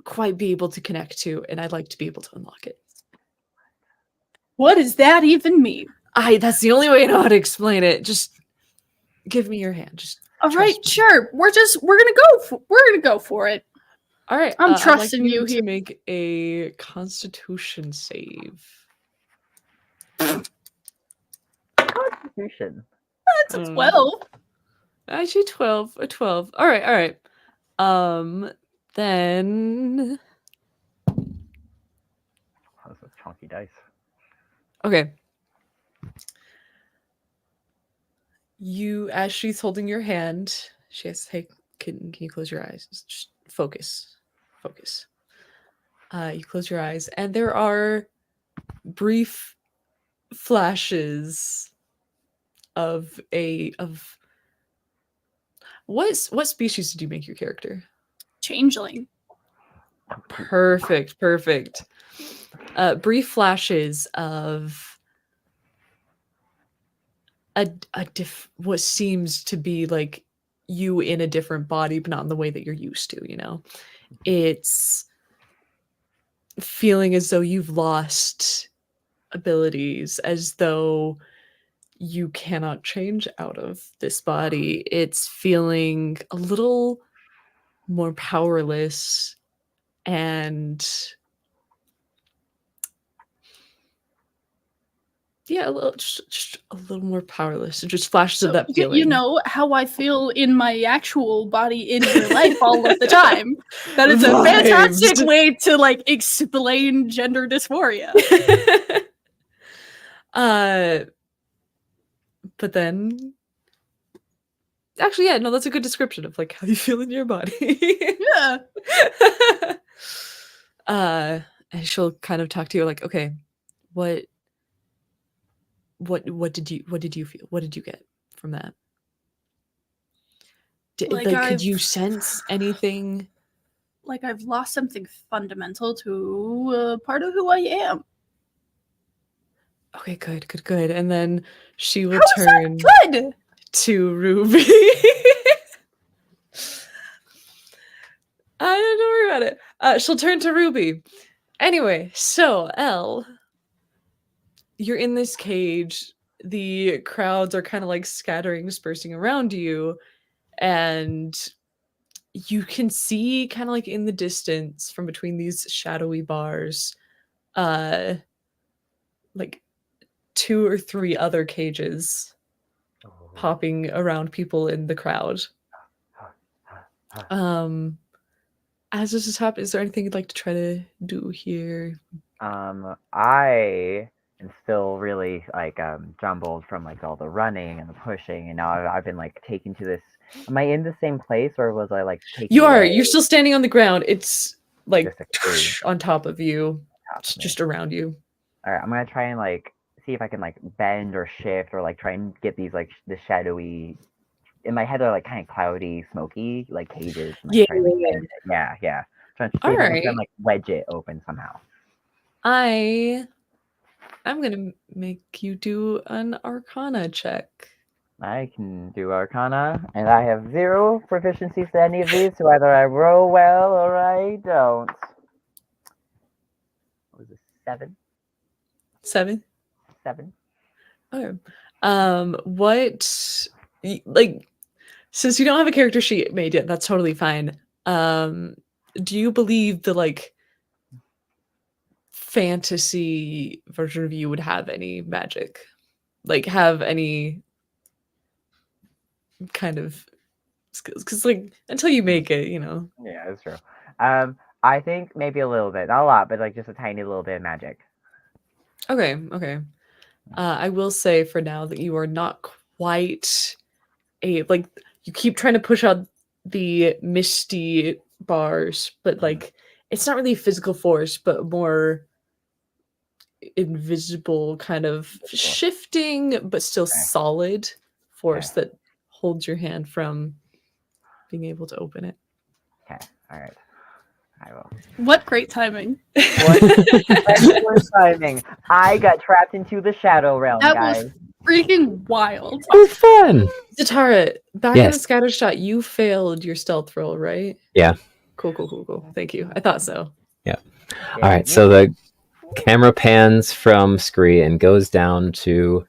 S4: quite be able to connect to, and I'd like to be able to unlock it.
S3: What does that even mean?
S4: That's the only way I know how to explain it. Just give me your hand. Just
S3: all right,
S4: trust me.
S3: sure. We're gonna go for it.
S4: All right,
S3: I'm
S4: I'd like
S3: trusting you
S4: to
S3: here.
S4: make a Constitution save.
S6: Constitution.
S3: That's a 12.
S4: Actually, 12. A 12. All right. Then
S6: Those are chunky dice.
S4: okay. You, as she's holding your hand, she has to say, can you close your eyes? Just focus. You close your eyes, and there are brief flashes of what species did you make your character?
S3: Changeling.
S4: Perfect. Brief flashes of what seems to be like you in a different body, but not in the way that you're used to, you know? It's feeling as though you've lost abilities, as though you cannot change out of this body. It's feeling a little more powerless and yeah, just a little more powerless. It just flashes of that feeling.
S3: You know how I feel in my actual body in real life all of the time. That is a fantastic way to like explain gender dysphoria.
S4: But then actually, yeah, no, that's a good description of like how you feel in your body.
S3: Yeah.
S4: And she'll kind of talk to you like, okay, what did you feel? What did you get from that? Could you sense anything?
S3: Like I've lost something fundamental to a part of who I am.
S4: Okay, good. And then she will
S3: How is
S4: turn
S3: that good?
S4: to Ruby. Don't worry about it. She'll turn to Ruby. Anyway, so Elle, you're in this cage. The crowds are kind of like scattering, dispersing around you, and you can see kind of like in the distance from between these shadowy bars, like 2 or 3 other cages popping around people in the crowd. As this has happened, is there anything you'd like to try to do here?
S6: I am still really like jumbled from like all the running and the pushing, and now I've been like taken to this. Am I in the same place, or was I like taken?
S4: You are.
S6: away?
S4: You're still standing on the ground. It's like
S6: Just
S4: on top of you,
S6: Top of me.
S4: just around you.
S6: All right, I'm gonna try and like see if I can like bend or shift or like try and get these like the shadowy. In my head, they're like kind of cloudy, smoky, like cages. And, like, trying to bend it. Yeah. Trying to see if I can try and like wedge it open somehow.
S4: I'm gonna make you do an Arcana check.
S6: I can do Arcana, and I have 0 proficiencies to any of these, so either I roll well or I don't. What was it? 7?
S4: 7.
S6: 7.
S4: Okay. What like since you don't have a character sheet made yet, that's totally fine. Do you believe the like fantasy version of you would have any magic? Like have any kind of skills? Because like until you make it, you know.
S6: Yeah, that's true. I think maybe a little bit, not a lot, but like just a tiny little bit of magic.
S4: Okay. I will say for now that you are not quite like you keep trying to push out the misty bars, but like it's not really physical force, but more invisible kind of shifting, but still solid force that holds your hand from being able to open it.
S6: Okay, all right. I will.
S3: What great timing.
S6: Excellent timing. I got trapped into the shadow realm,
S3: That
S6: guys.
S3: was freaking wild.
S1: It was fun.
S4: Zatara, back in the
S1: Yes.
S4: scatter shot, you failed your stealth roll, right?
S1: Yeah.
S4: Cool. Thank you. I thought so.
S1: Yeah. All right. So the camera pans from Scree and goes down to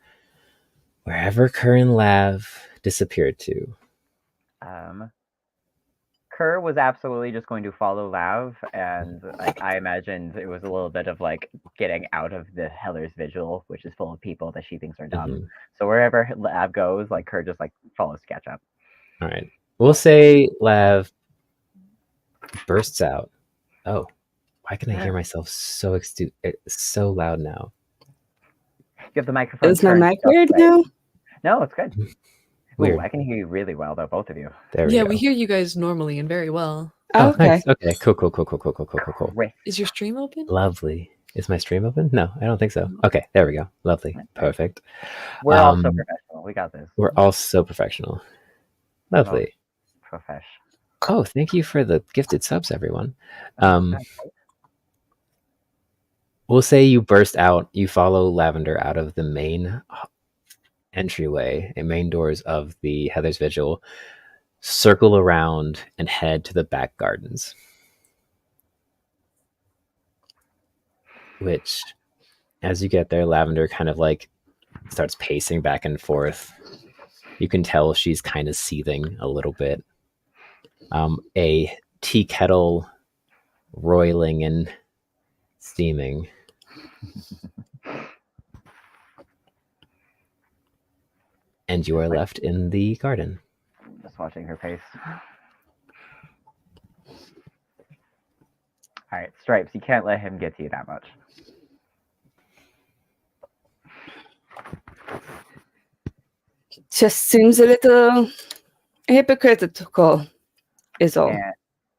S1: wherever Curran Lav disappeared to.
S6: Kerr was absolutely just going to follow Lav, and like I imagined it was a little bit of like getting out of the Heller's Vigil, which is full of people that she thinks are dumb.
S1: Mhm.
S6: So wherever Lav goes, like Kerr just like follows to catch up.
S1: All right. We'll say Lav bursts out. Oh, why can I hear myself so loud now?
S6: You have the microphone.
S5: Is my
S6: turned
S5: mic
S6: just
S5: weird
S6: right.
S5: now?
S6: No, it's good.
S1: Weird.
S6: Ooh, I can hear you really well though, both of you.
S1: There we
S4: Yeah,
S1: go.
S4: we hear you guys normally and very well.
S1: Oh,
S5: Okay.
S1: nice. Okay, cool.
S6: Great.
S4: Is your stream open?
S1: Lovely. Is my stream open? No, I don't think so. Okay, there we go. Lovely. Perfect.
S6: We're also
S1: Um,
S6: professional. We got this.
S1: We're all so professional. Lovely.
S6: Profesh.
S1: Oh, thank you for the gifted subs, everyone. We'll say you burst out, you follow Lavender out of the main entryway and main doors of the Heather's Vigil, circle around and head to the back gardens. Which, as you get there, Lavender kind of like starts pacing back and forth. You can tell she's kind of seething a little bit. A tea kettle roiling and steaming. And you are left in the garden.
S6: Just watching her pace. All right, Stripes, you can't let him get to you that much.
S5: Just seems a little hypocritical, is all.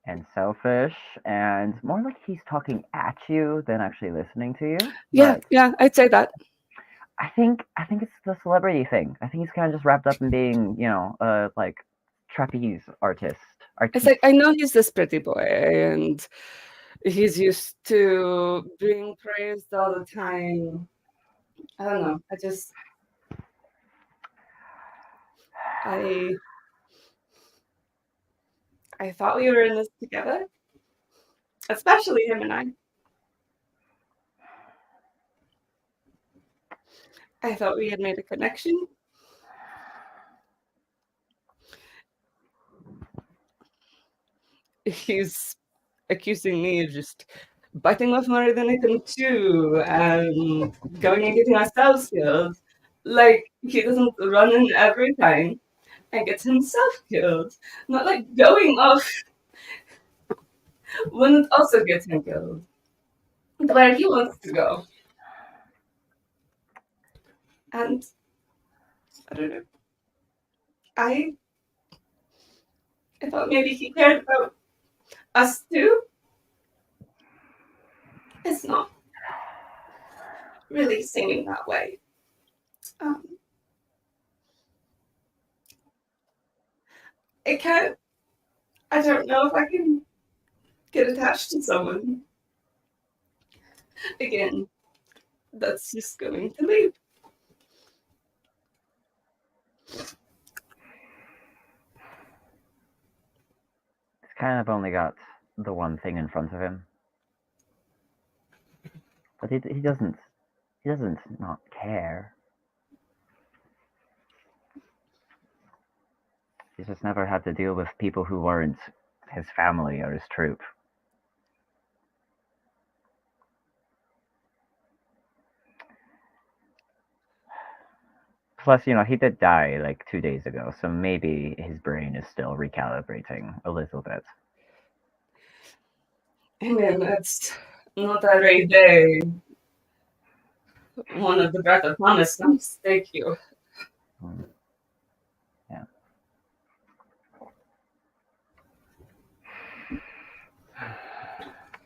S6: And selfish, and more like he's talking at you than actually listening to you.
S5: Yeah,
S6: But
S5: yeah, I'd say that.
S6: I think it's the celebrity thing. I think he's kind of just wrapped up in being, like trapeze artist.
S5: It's like, I know he's this pretty boy, and he's used to being praised all the time. I don't know. I thought we were in this together, especially him and I. I thought we had made a connection. He's accusing me of just biting off more than I can chew and going and getting ourselves killed. Like, he doesn't run in every time and gets himself killed. Not like going off wouldn't also get him killed. Where he wants to go. And I don't know. I thought maybe he cared about us too. It's not really seeming that way. I don't know if I can get attached to someone. Again, that's just going to leave.
S6: He's kind of only got the one thing in front of him. But he doesn't not care. He's just never had to deal with people who weren't his family or his troupe. Plus, he did die like 2 days ago, so maybe his brain is still recalibrating a little bit.
S5: I mean, that's not every day. One of the breath of promise comes. Thank you.
S6: Yeah.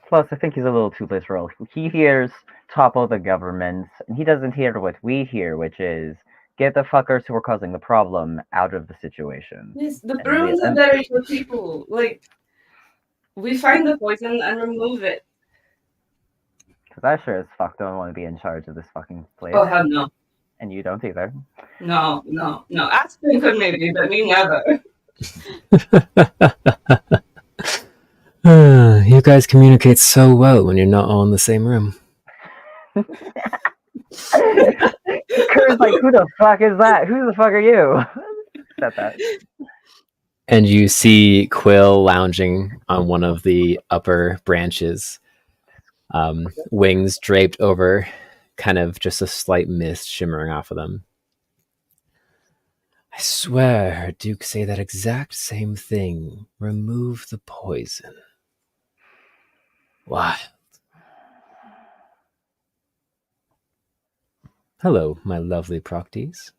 S6: Plus, I think he's a little too literal. He hears topple the government, and he doesn't hear what we hear, which is get the fuckers who are causing the problem out of the situation.
S5: Yes, the brooms are very good people. Like, we find the poison and remove it.
S6: Because I sure as fuck don't want to be in charge of this fucking place.
S5: Oh, hell no.
S6: And you don't either.
S5: No. Aspen could maybe, but me never.
S1: You guys communicate so well when you're not all in the same room.
S6: Kurt's like, who the fuck is that? Who the fuck are you? Said that.
S1: And you see Quill lounging on one of the upper branches, wings draped over, kind of just a slight mist shimmering off of them. I swear I heard Duke say that exact same thing. Remove the poison. Wild. Hello, my lovely Proctes.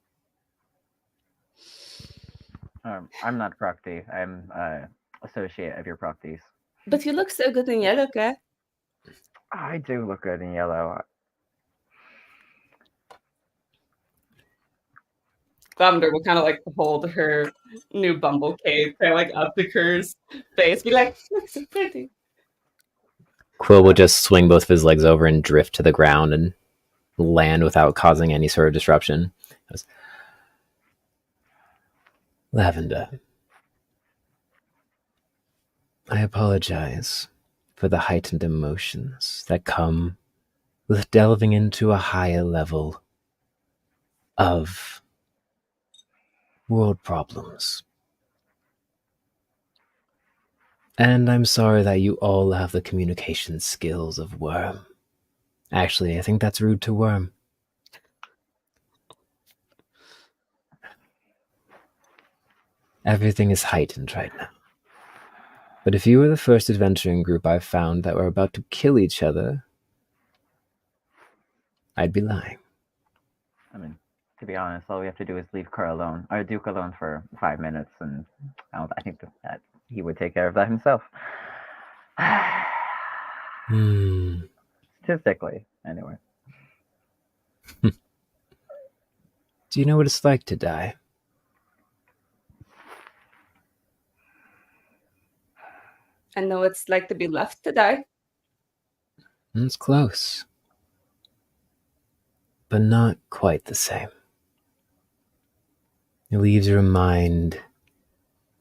S6: I'm not Procty. I'm associate of your Procties.
S5: But you look so good in yellow, Cat.
S6: I do look good in yellow.
S7: Thunder will kind of like hold her new bumble cape, kind of like up to Kerr's face, be like, "Look so pretty."
S1: Quill will just swing both of his legs over and drift to the ground and land without causing any sort of disruption. Goes, Lavender, I apologize for the heightened emotions that come with delving into a higher level of world problems. And I'm sorry that you all have the communication skills of Worm. Actually, I think that's rude to Worm. Everything is heightened right now. But if you were the first adventuring group I've found that were about to kill each other, I'd be lying.
S6: I mean, to be honest, all we have to do is leave Kerr alone, or Duke alone for 5 minutes, and I think that he would take care of that himself. Statistically, anyway.
S1: Do you know what it's like to die?
S5: I know what it's like to be left to die.
S1: It's close. But not quite the same. It leaves your mind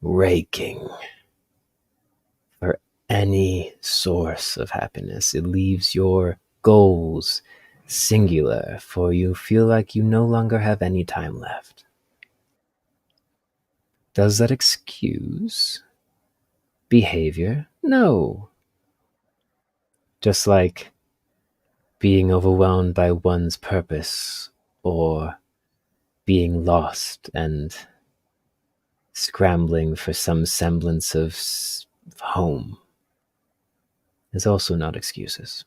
S1: raking for any source of happiness. It leaves your goals singular, for you feel like you no longer have any time left. Does that excuse behavior? No. Just like being overwhelmed by one's purpose or being lost and scrambling for some semblance of home is also not excuses.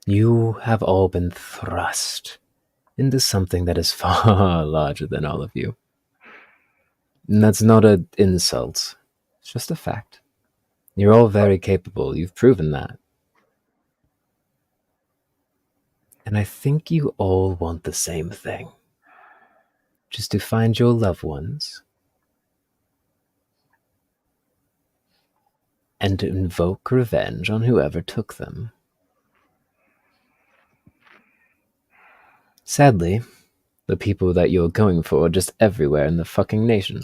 S1: You have all been thrust into something that is far larger than all of you. And that's not an insult. It's just a fact. You're all very capable. You've proven that. And I think you all want the same thing. Just to find your loved ones and to invoke revenge on whoever took them. Sadly, the people that you're going for are just everywhere in the fucking nation,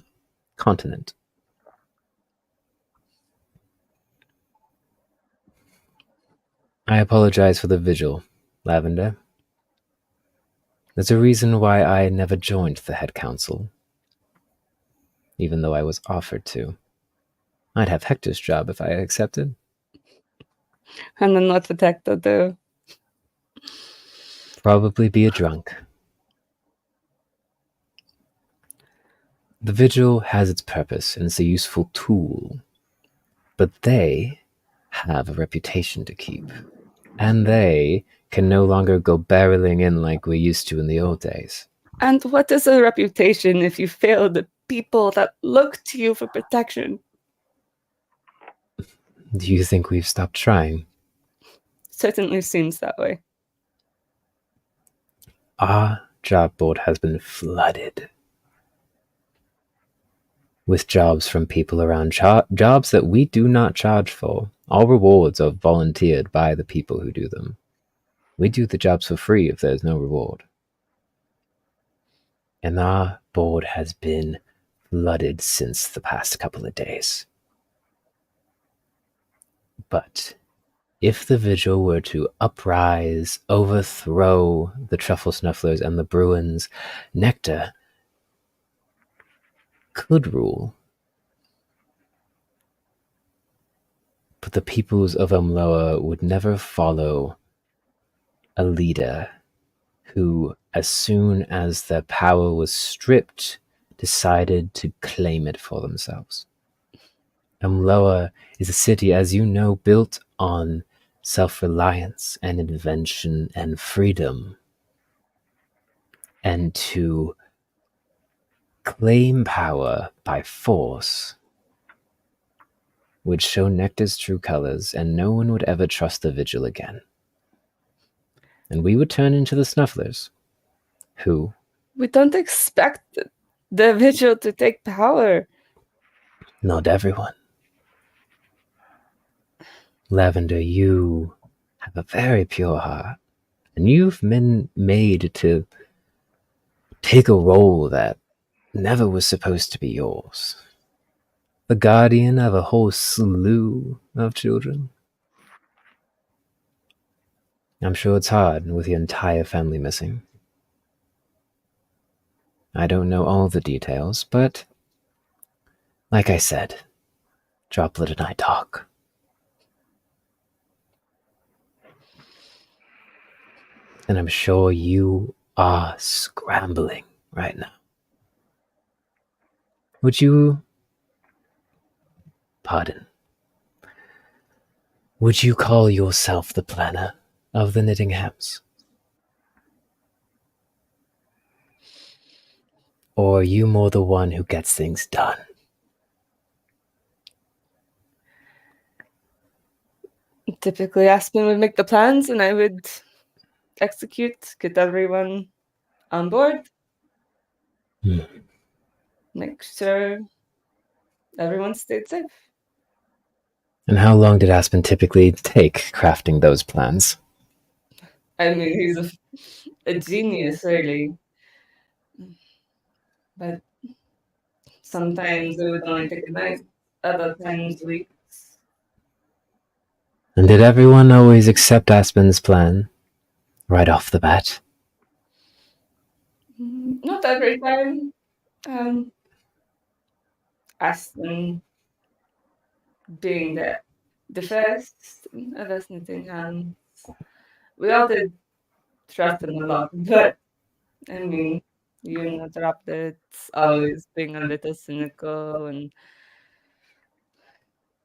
S1: continent. I apologize for the vigil, Lavender. There's a reason why I never joined the head council, even though I was offered to. I'd have Hector's job if I accepted.
S5: And then what would Hector do?
S1: Probably be a drunk. The vigil has its purpose and it's a useful tool, but they have a reputation to keep, and they can no longer go barreling in like we used to in the old days.
S5: And what is a reputation if you fail the people that look to you for protection?
S1: Do you think we've stopped trying?
S5: Certainly seems that way.
S1: Our job board has been flooded with jobs from people around, jobs that we do not charge for. All rewards are volunteered by the people who do them. We do the jobs for free if there's no reward. And our board has been flooded since the past couple of days. But if the vigil were to uprise, overthrow the truffle snufflers and the Bruins, Nectar could rule. But the peoples of Umloa would never follow a leader who, as soon as their power was stripped, decided to claim it for themselves. Umloa is a city, as you know, built on self-reliance and invention and freedom. And to claim power by force would show Nectar's true colors, and no one would ever trust the Vigil again. And we would turn into the Snufflers, who...
S5: We don't expect the Vigil to take power.
S1: Not everyone. Lavender, you have a very pure heart, and you've been made to take a role that never was supposed to be yours. The guardian of a whole slew of children. I'm sure it's hard with your entire family missing. I don't know all the details, but like I said, Droplet and I talk. And I'm sure you are scrambling right now. Would you call yourself the planner of the Knittinghams? Or are you more the one who gets things done?
S5: Typically, Aspen would make the plans and I would execute, get everyone on board. Make sure everyone stayed safe.
S1: And how long did Aspen typically take crafting those plans?
S5: I mean, he's a genius, really. But sometimes it would only take a night, other times weeks.
S1: And did everyone always accept Aspen's plan right off the bat?
S5: Not every time. Aspen being the first of us Knittinghams. We all did trust him a lot, but I mean, you know, Droplets always being a little cynical, and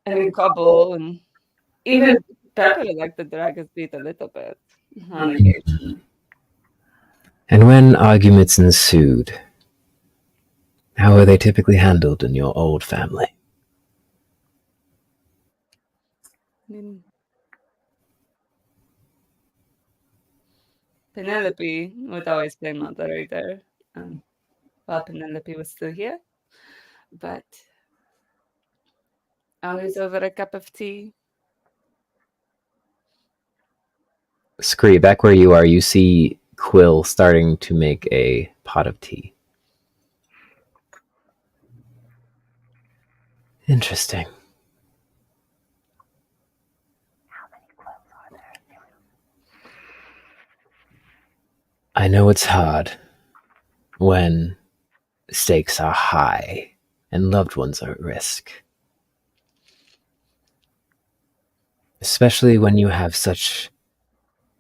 S5: I mean, Cobble, and even Pepper liked to drag his feet a little bit on occasion.
S1: And when arguments ensued, how were they typically handled in your old family?
S5: I mean, Penelope would always play moderator while Penelope was still here, but always over a cup of tea.
S1: Scree, back where you are, you see Quill starting to make a pot of tea. Interesting.
S6: How many Quills are there?
S1: I know it's hard when stakes are high and loved ones are at risk. Especially when you have such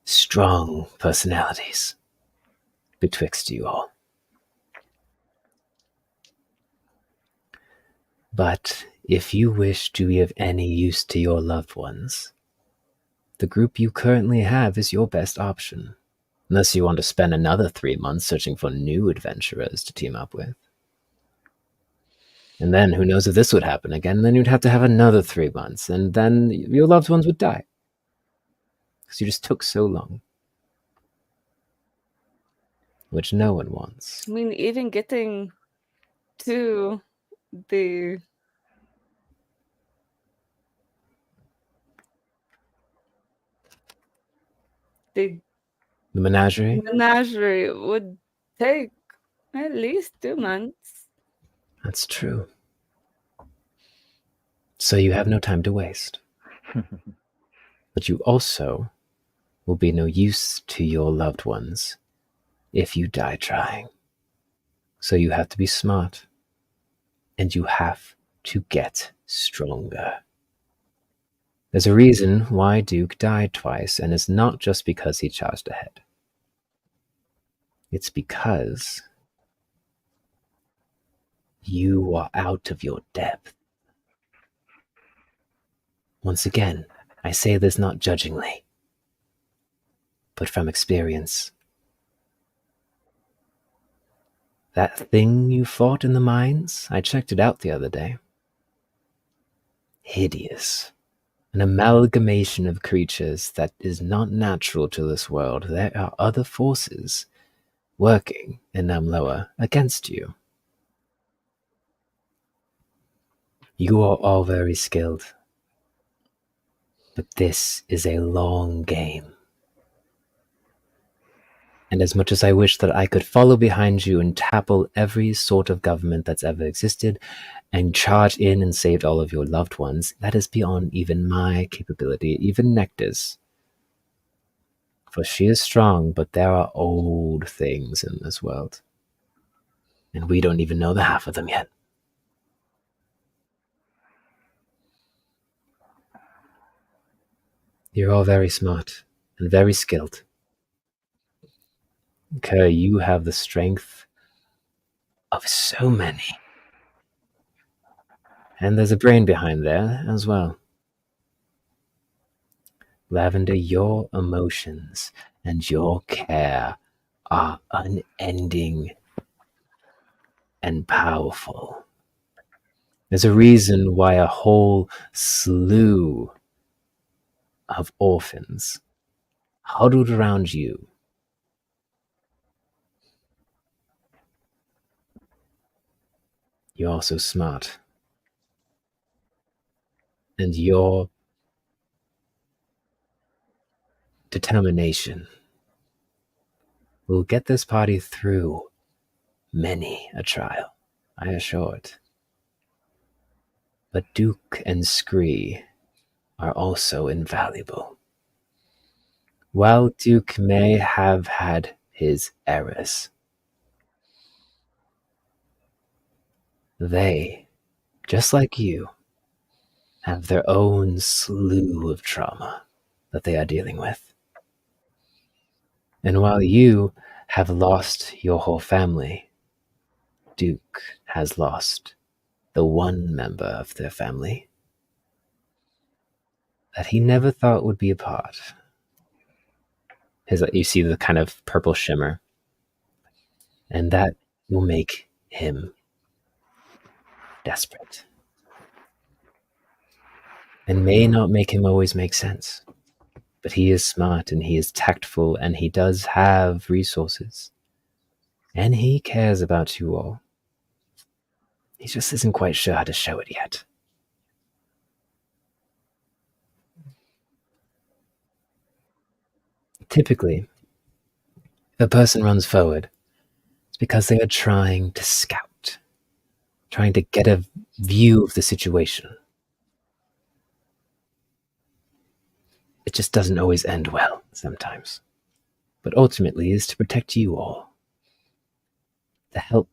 S1: strong personalities betwixt you all. But if you wish to be of any use to your loved ones, the group you currently have is your best option, unless you want to spend another 3 months searching for new adventurers to team up with. And then who knows if this would happen again, then you'd have to have another 3 months, and then your loved ones would die. Because you just took so long. Which no one wants.
S5: I mean, even getting to the
S1: menagerie
S5: would take at least 2 months.
S1: That's true. So you have no time to waste. But you also will be no use to your loved ones if you die trying. So you have to be smart. and you have to get stronger. There's a reason why Duke died twice, and it's not just because he charged ahead. It's because you are out of your depth. Once again, I say this not judgingly, but from experience. That thing you fought in the mines, I checked it out the other day. Hideous. An amalgamation of creatures that is not natural to this world. There are other forces working in Namloa against you. You are all very skilled, but this is a long game. And as much as I wish that I could follow behind you and topple every sort of government that's ever existed and charge in and save all of your loved ones, that is beyond even my capability, even Nectar's. For she is strong, but there are old things in this world. And we don't even know the half of them yet. You're all very smart and very skilled. Kerr, you have the strength of so many. And there's a brain behind there as well. Lavender, your emotions and your care are unending and powerful. There's a reason why a whole slew of orphans huddled around you. You're also smart. And your determination will get this party through many a trial, I assure it. But Duke and Scree are also invaluable. While Duke may have had his errors, they, just like you, have their own slew of trauma that they are dealing with. And while you have lost your whole family, Duke has lost the one member of their family that he never thought would be a part. You see the kind of purple shimmer, and that will make him desperate. And may not make him always make sense, but he is smart and he is tactful and he does have resources. And he cares about you all. He just isn't quite sure how to show it yet. Typically, if a person runs forward, it's because they are trying to scout, trying to get a view of the situation. It just doesn't always end well sometimes. But ultimately is to protect you all, to help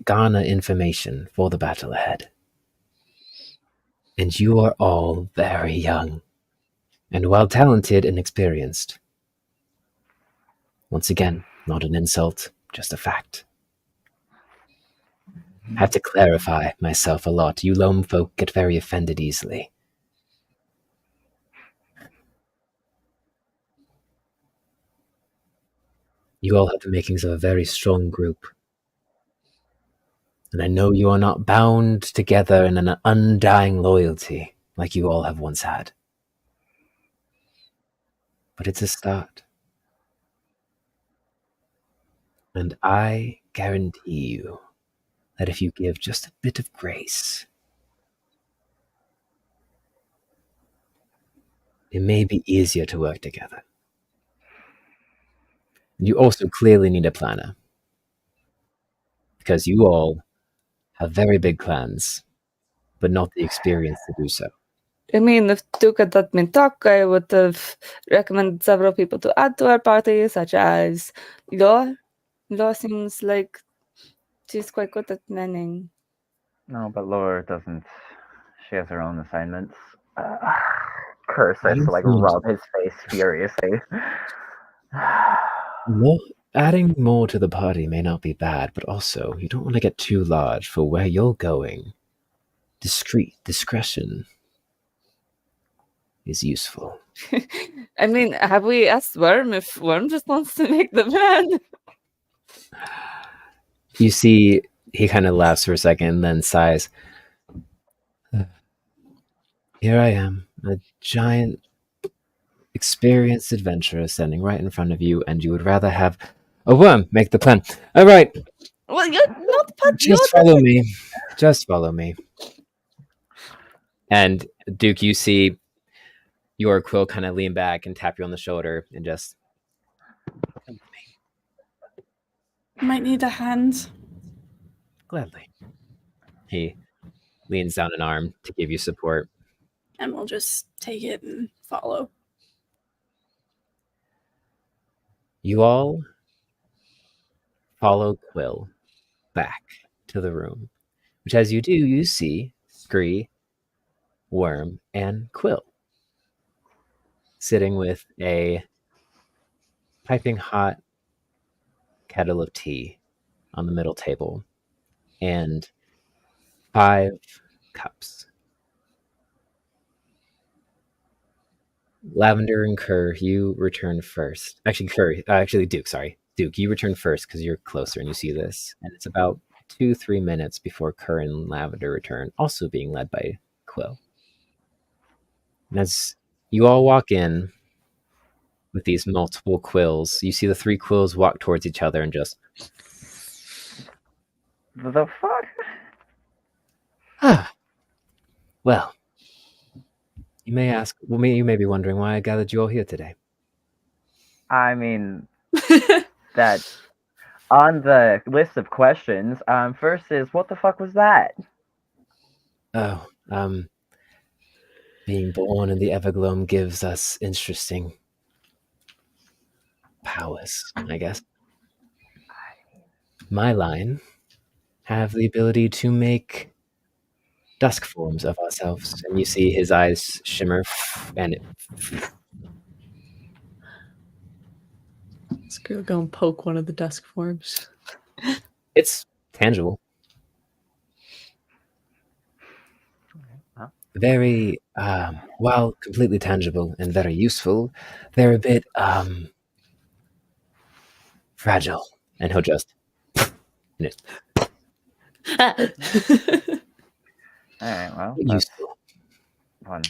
S1: garner information for the battle ahead. And you are all very young, and while talented and experienced. Once again, not an insult, just a fact. I have to clarify myself a lot. You loam folk get very offended easily. You all have the makings of a very strong group. And I know you are not bound together in an undying loyalty like you all have once had. But it's a start. And I guarantee you that if you give just a bit of grace, it may be easier to work together. And you also clearly need a planner, because you all have very big plans, but not the experience to do so.
S5: I mean, if Duke had let me talk, I would have recommended several people to add to our party, such as Law. Law seems like she's quite good at planning.
S6: No, but Laura doesn't. She has her own assignments. Curse
S1: I
S6: starts to
S1: don't
S6: like
S1: find
S6: rub his face furiously.
S1: more, adding more to the party may not be bad, but also you don't want to get too large for where you're going. Discretion is useful.
S5: I mean, have we asked Worm if Worm just wants to make the bed?
S1: You see, he kind of laughs for a second and then sighs. Here I am, a giant, experienced adventurer standing right in front of you, and you would rather have a worm make the plan. All right,
S5: Well, you're not part.
S1: just follow me. Just follow me. And Duke, you see your Quill kind of lean back and tap you on the shoulder and just come with me.
S3: Might need a hand.
S1: Gladly. He leans down an arm to give you support.
S3: And we'll just take it and follow.
S1: You all follow Quill back to the room, which as you do, you see Scree, Worm, and Quill sitting with a piping hot kettle of tea on the middle table and 5 cups. Lavender and Kerr, you return first. Actually, Duke, sorry. Duke, you return first because you're closer and you see this. And it's about 2-3 minutes before Kerr and Lavender return, also being led by Quill. And as you all walk in with these multiple quills, you see the 3 quills walk towards each other and just...
S6: The fuck?
S1: Well, you may ask, you may be wondering why I gathered you all here today.
S6: I mean, that on the list of questions, first is what the fuck was that?
S1: Oh, being born in the Evergloam gives us interesting powers, I guess. My line have the ability to make dusk forms of ourselves, and you see his eyes shimmer, and
S4: Screw, go and poke one of the dusk forms.
S1: it's tangible. Very, while completely tangible and very useful, they're a bit, fragile. And he'll just...
S6: Alright, well, that's
S1: useful.
S6: one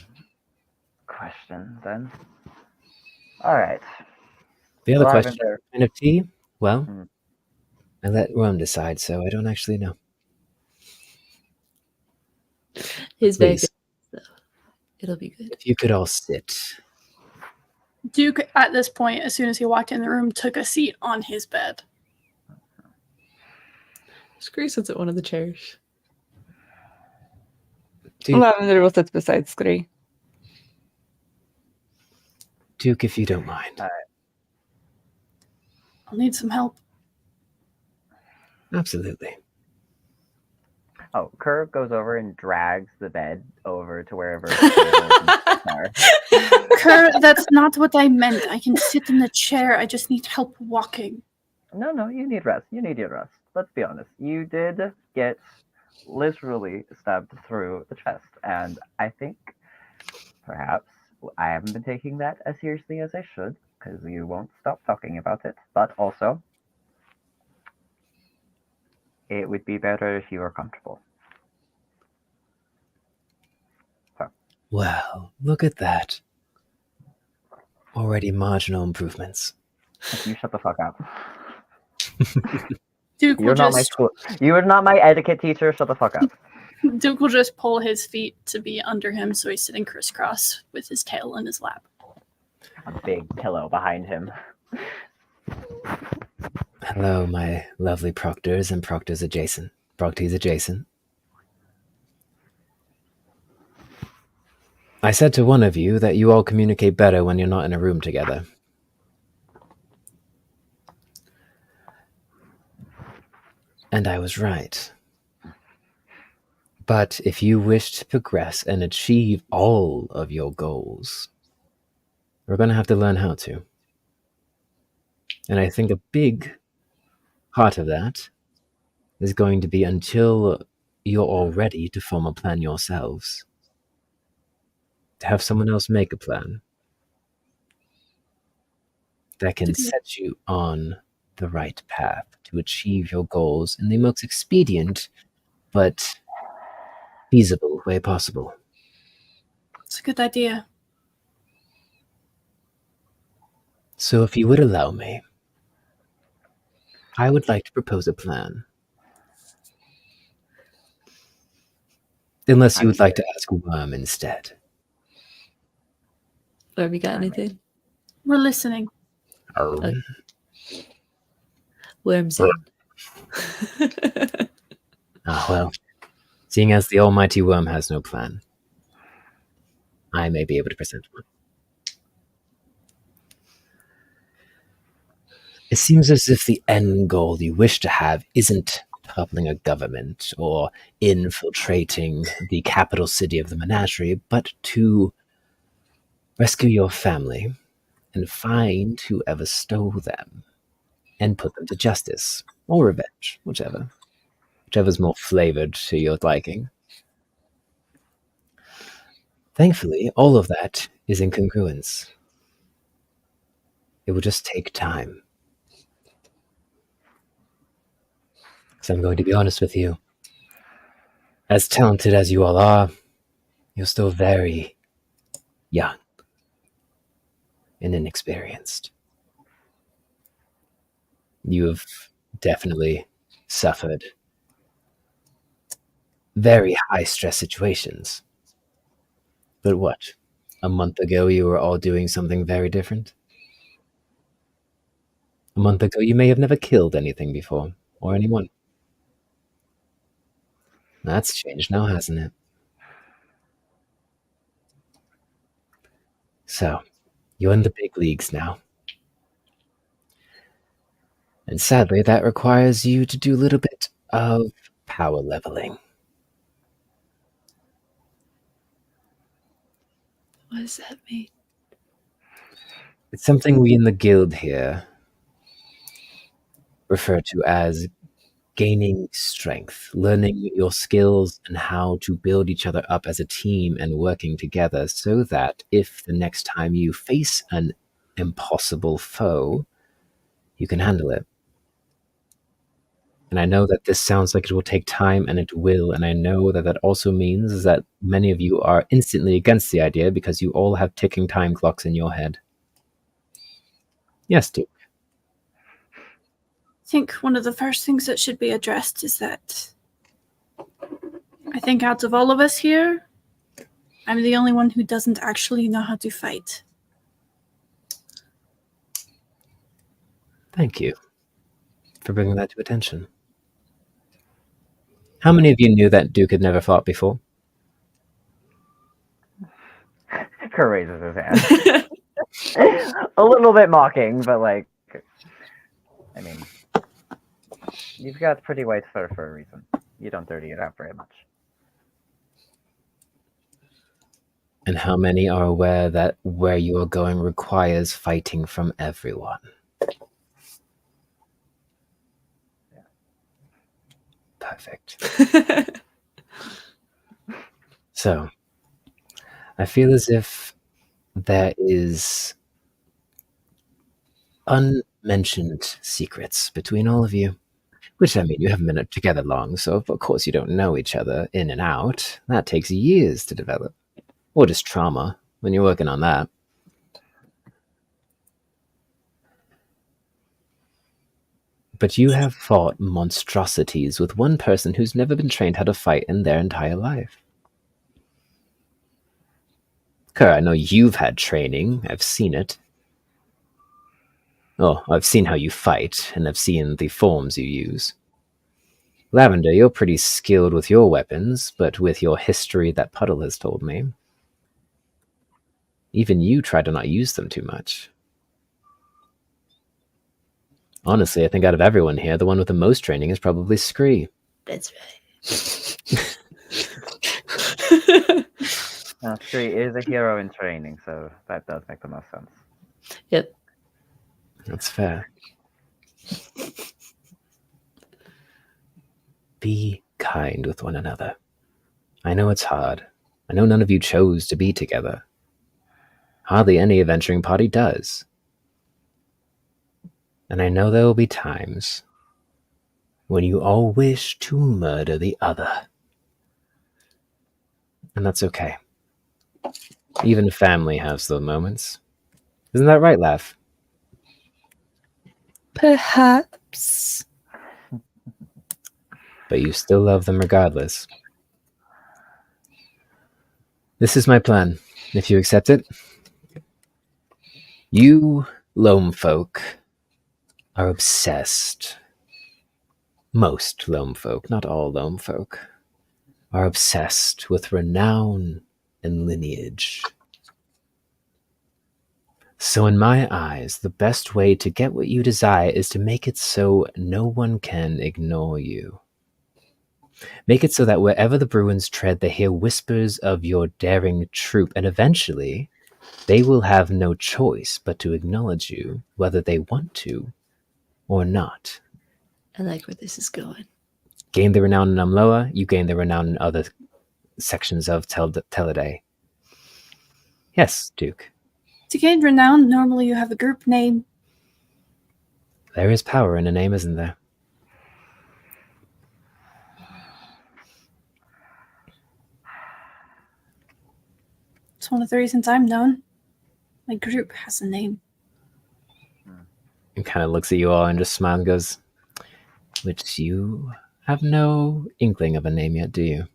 S6: question then. Alright.
S1: The other question,
S6: Lavender.
S1: kind of tea? Well,
S6: Hmm.
S1: I let Rome decide, so I don't actually know.
S4: He's very
S1: Please,
S4: good, so it'll be good.
S1: if you could all sit.
S3: Duke, at this point, as soon as he walked in the room, took a seat on his bed.
S4: Scree sits at one of the chairs.
S5: Lavender will sit beside Scree.
S1: Duke, if you don't mind.
S3: I'll need some help.
S1: Absolutely.
S6: Oh, Kerr goes over and drags the bed over to wherever the are.
S3: Kerr, that's not what I meant. I can sit in the chair. I just need help walking.
S6: No, you need rest. You need your rest. Let's be honest. You did get literally stabbed through the chest, and I think perhaps I haven't been taking that as seriously as I should, because you won't stop talking about it. But also, it would be better if you were comfortable. So.
S1: Well, look at that. Already marginal improvements.
S6: You shut the fuck up.
S3: Duke will
S6: You're not my
S3: just
S6: school. You are not my etiquette teacher. Shut the fuck up.
S3: Duke will just pull his feet to be under him, so he's sitting crisscross with his tail in his lap.
S6: A big pillow behind him.
S1: Hello, my lovely proctors and proctors adjacent. Procties adjacent. I said to one of you that you all communicate better when you're not in a room together. And I was right. But if you wish to progress and achieve all of your goals, we're going to have to learn how to. And I think a big part of that is going to be until you're all ready to form a plan yourselves, to have someone else make a plan that can set you on the right path to achieve your goals in the most expedient but feasible way possible.
S3: It's a good idea.
S1: So if you would allow me, I would like to propose a plan. Unless you would like to ask Worm instead.
S4: Have you got anything?
S3: We're listening.
S4: Okay. Worm's in.
S1: Well, seeing as the almighty Worm has no plan, I may be able to present one. It seems as if the end goal you wish to have isn't toppling a government or infiltrating the capital city of the menagerie, but to rescue your family and find whoever stole them and put them to justice or revenge, whichever's more flavored to your liking. Thankfully, all of that is in congruence. It will just take time. So I'm going to be honest with you. As talented as you all are, you're still very young and inexperienced. You have definitely suffered very high-stress situations. But what? A month ago, you were all doing something very different? A month ago, you may have never killed anything before, or anyone. That's changed now, hasn't it? So, you're in the big leagues now. And sadly, that requires you to do a little bit of power leveling.
S4: What does that mean?
S1: It's something we in the guild here refer to as gaining strength, learning your skills and how to build each other up as a team and working together so that if the next time you face an impossible foe, you can handle it. And I know that this sounds like it will take time, and it will, and I know that that also means that many of you are instantly against the idea because you all have ticking time clocks in your head. Yes, Duke.
S3: I think one of the first things that should be addressed is that I think out of all of us here, I'm the only one who doesn't actually know how to fight.
S1: Thank you for bringing that to attention. How many of you knew that Duke had never fought before?
S6: Kurt raises his hand. A little bit mocking, but like, I mean, you've got pretty white fur for a reason. You don't dirty it out very much.
S1: And how many are aware that where you are going requires fighting from everyone?
S6: Yeah.
S1: Perfect. So, I feel as if there is unmentioned secrets between all of you. Which, I mean, you haven't been together long, so of course you don't know each other in and out. That takes years to develop. Or just trauma, when you're working on that. But you have fought monstrosities with one person who's never been trained how to fight in their entire life. Kerr, I know you've had training. I've seen it. Oh, I've seen how you fight, and I've seen the forms you use. Lavender, you're pretty skilled with your weapons, but with your history that Puddle has told me, even you try to not use them too much. Honestly, I think out of everyone here, the one with the most training is probably Scree.
S4: That's right.
S6: Scree is a hero in training, so that does make the most sense.
S4: Yep.
S1: That's fair. Be kind with one another. I know it's hard. I know none of you chose to be together. Hardly any adventuring party does. And I know there will be times when you all wish to murder the other. And that's okay. Even family has those moments. Isn't that right, Laugh?
S5: Perhaps.
S1: But you still love them regardless. This is my plan, if you accept it. You loam folk are obsessed. Most loam folk, not all loam folk, are obsessed with renown and lineage. So in my eyes, the best way to get what you desire is to make it so no one can ignore you. Make it so that wherever the Bruins tread, they hear whispers of your daring troupe, and eventually they will have no choice but to acknowledge you, whether they want to or not.
S4: I like where this is going.
S1: Gain the renown in Umloa, you gain the renown in other sections of Teleday. Yes, Duke.
S3: To gain renown, normally you have a group name.
S1: There is power in a name, isn't there?
S3: It's one of the reasons I'm known. My group has a name.
S1: He kind of looks at you all and just smiles and goes, which you have no inkling of a name yet, do you?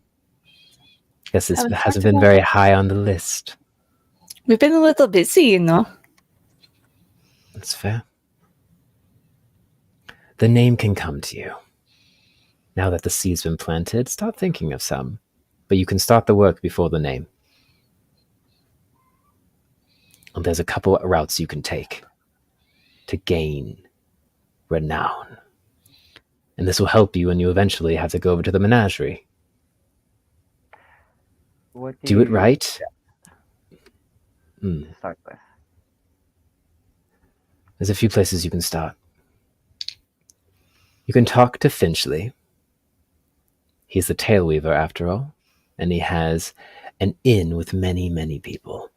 S1: Guess this
S3: Haven't
S1: hasn't
S3: talked
S1: been
S3: about
S1: very high on the list.
S5: We've been a little busy, you know.
S1: That's fair. The name can come to you. Now that the seed's been planted, start thinking of some. But you can start the work before the name. And there's a couple of routes you can take to gain renown. And this will help you when you eventually have to go over to the menagerie.
S6: What
S1: Do it right.
S6: To start with.
S1: There's a few places you can start. You can talk to Finchley. He's the tail weaver, after all, and he has an inn with many, many people.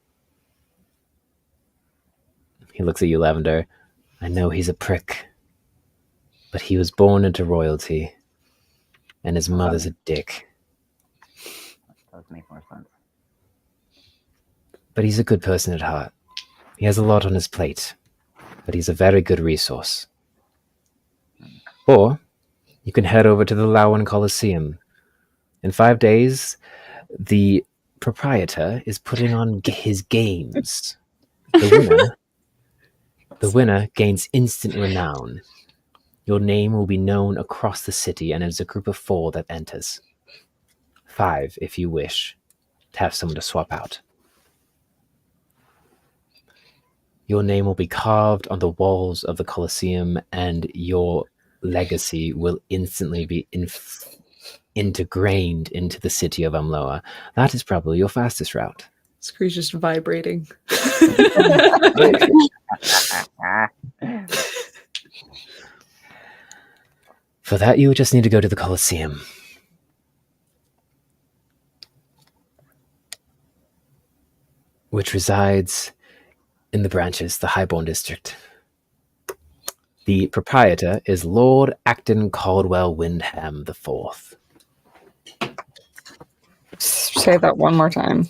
S1: He looks at you, Lavender. I know he's a prick, but he was born into royalty, and his mother's a dick.
S6: That does make more sense.
S1: But he's a good person at heart. He has a lot on his plate, but he's a very good resource. Or you can head over to the Lawan Coliseum. In 5 days, the proprietor is putting on his games. The winner gains instant renown. Your name will be known across the city, and there's a group of 4 that enters. 5, if you wish, to have someone to swap out. Your name will be carved on the walls of the Colosseum, and your legacy will instantly be integrated into the city of Umloa. That is probably your fastest route.
S4: Scree's just vibrating.
S1: For that, you would just need to go to the Colosseum. Which resides in the branches, the Highborn District. The proprietor is Lord Acton Caldwell Windham IV.
S5: Say that one more time.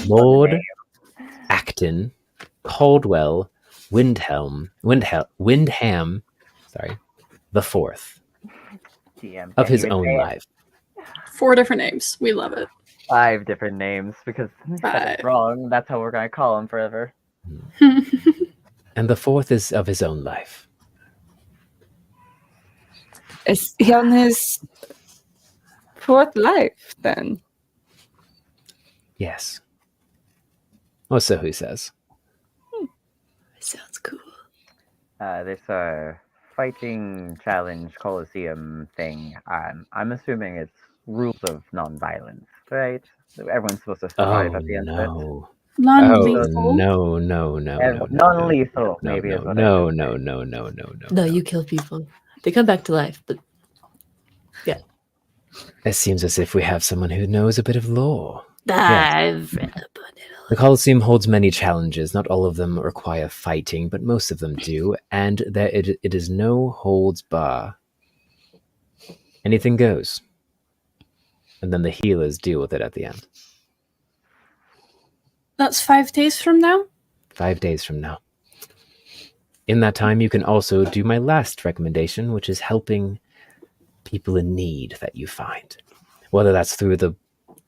S1: Lord Acton Caldwell Windham, sorry, the 4th
S6: TM
S1: of
S6: can't
S1: his
S6: even
S1: own
S6: say it.
S1: life.
S3: 4 different names. We love it.
S6: 5 different names because if it's
S3: 5.
S6: wrong. That's how we're gonna call him forever.
S1: And the 4th is of his own life.
S5: Is he on his 4th life then?
S1: Yes. Or so he says.
S4: Sounds cool.
S6: This fighting challenge Coliseum thing. I'm assuming it's rules of non-violence. right? Everyone's supposed to survive
S1: Oh
S6: at the end of it.
S1: no.
S3: Non-lethal.
S1: No, no, no, no,
S6: Non-lethal,
S1: no,
S6: maybe
S1: no,
S6: is what
S1: no,
S6: I should
S1: no,
S6: say.
S1: no, no, no, no.
S4: No, you kill people. They come back to life, but
S1: It seems as if we have someone who knows a bit of lore.
S4: I've read about it.
S1: The Colosseum holds many challenges. Not all of them require fighting, but most of them do, and it is no holds bar. Anything goes. And then the healers deal with it at the end.
S3: That's 5 days from now?
S1: 5 days from now. In that time, you can also do my last recommendation, which is helping people in need that you find. Whether that's through the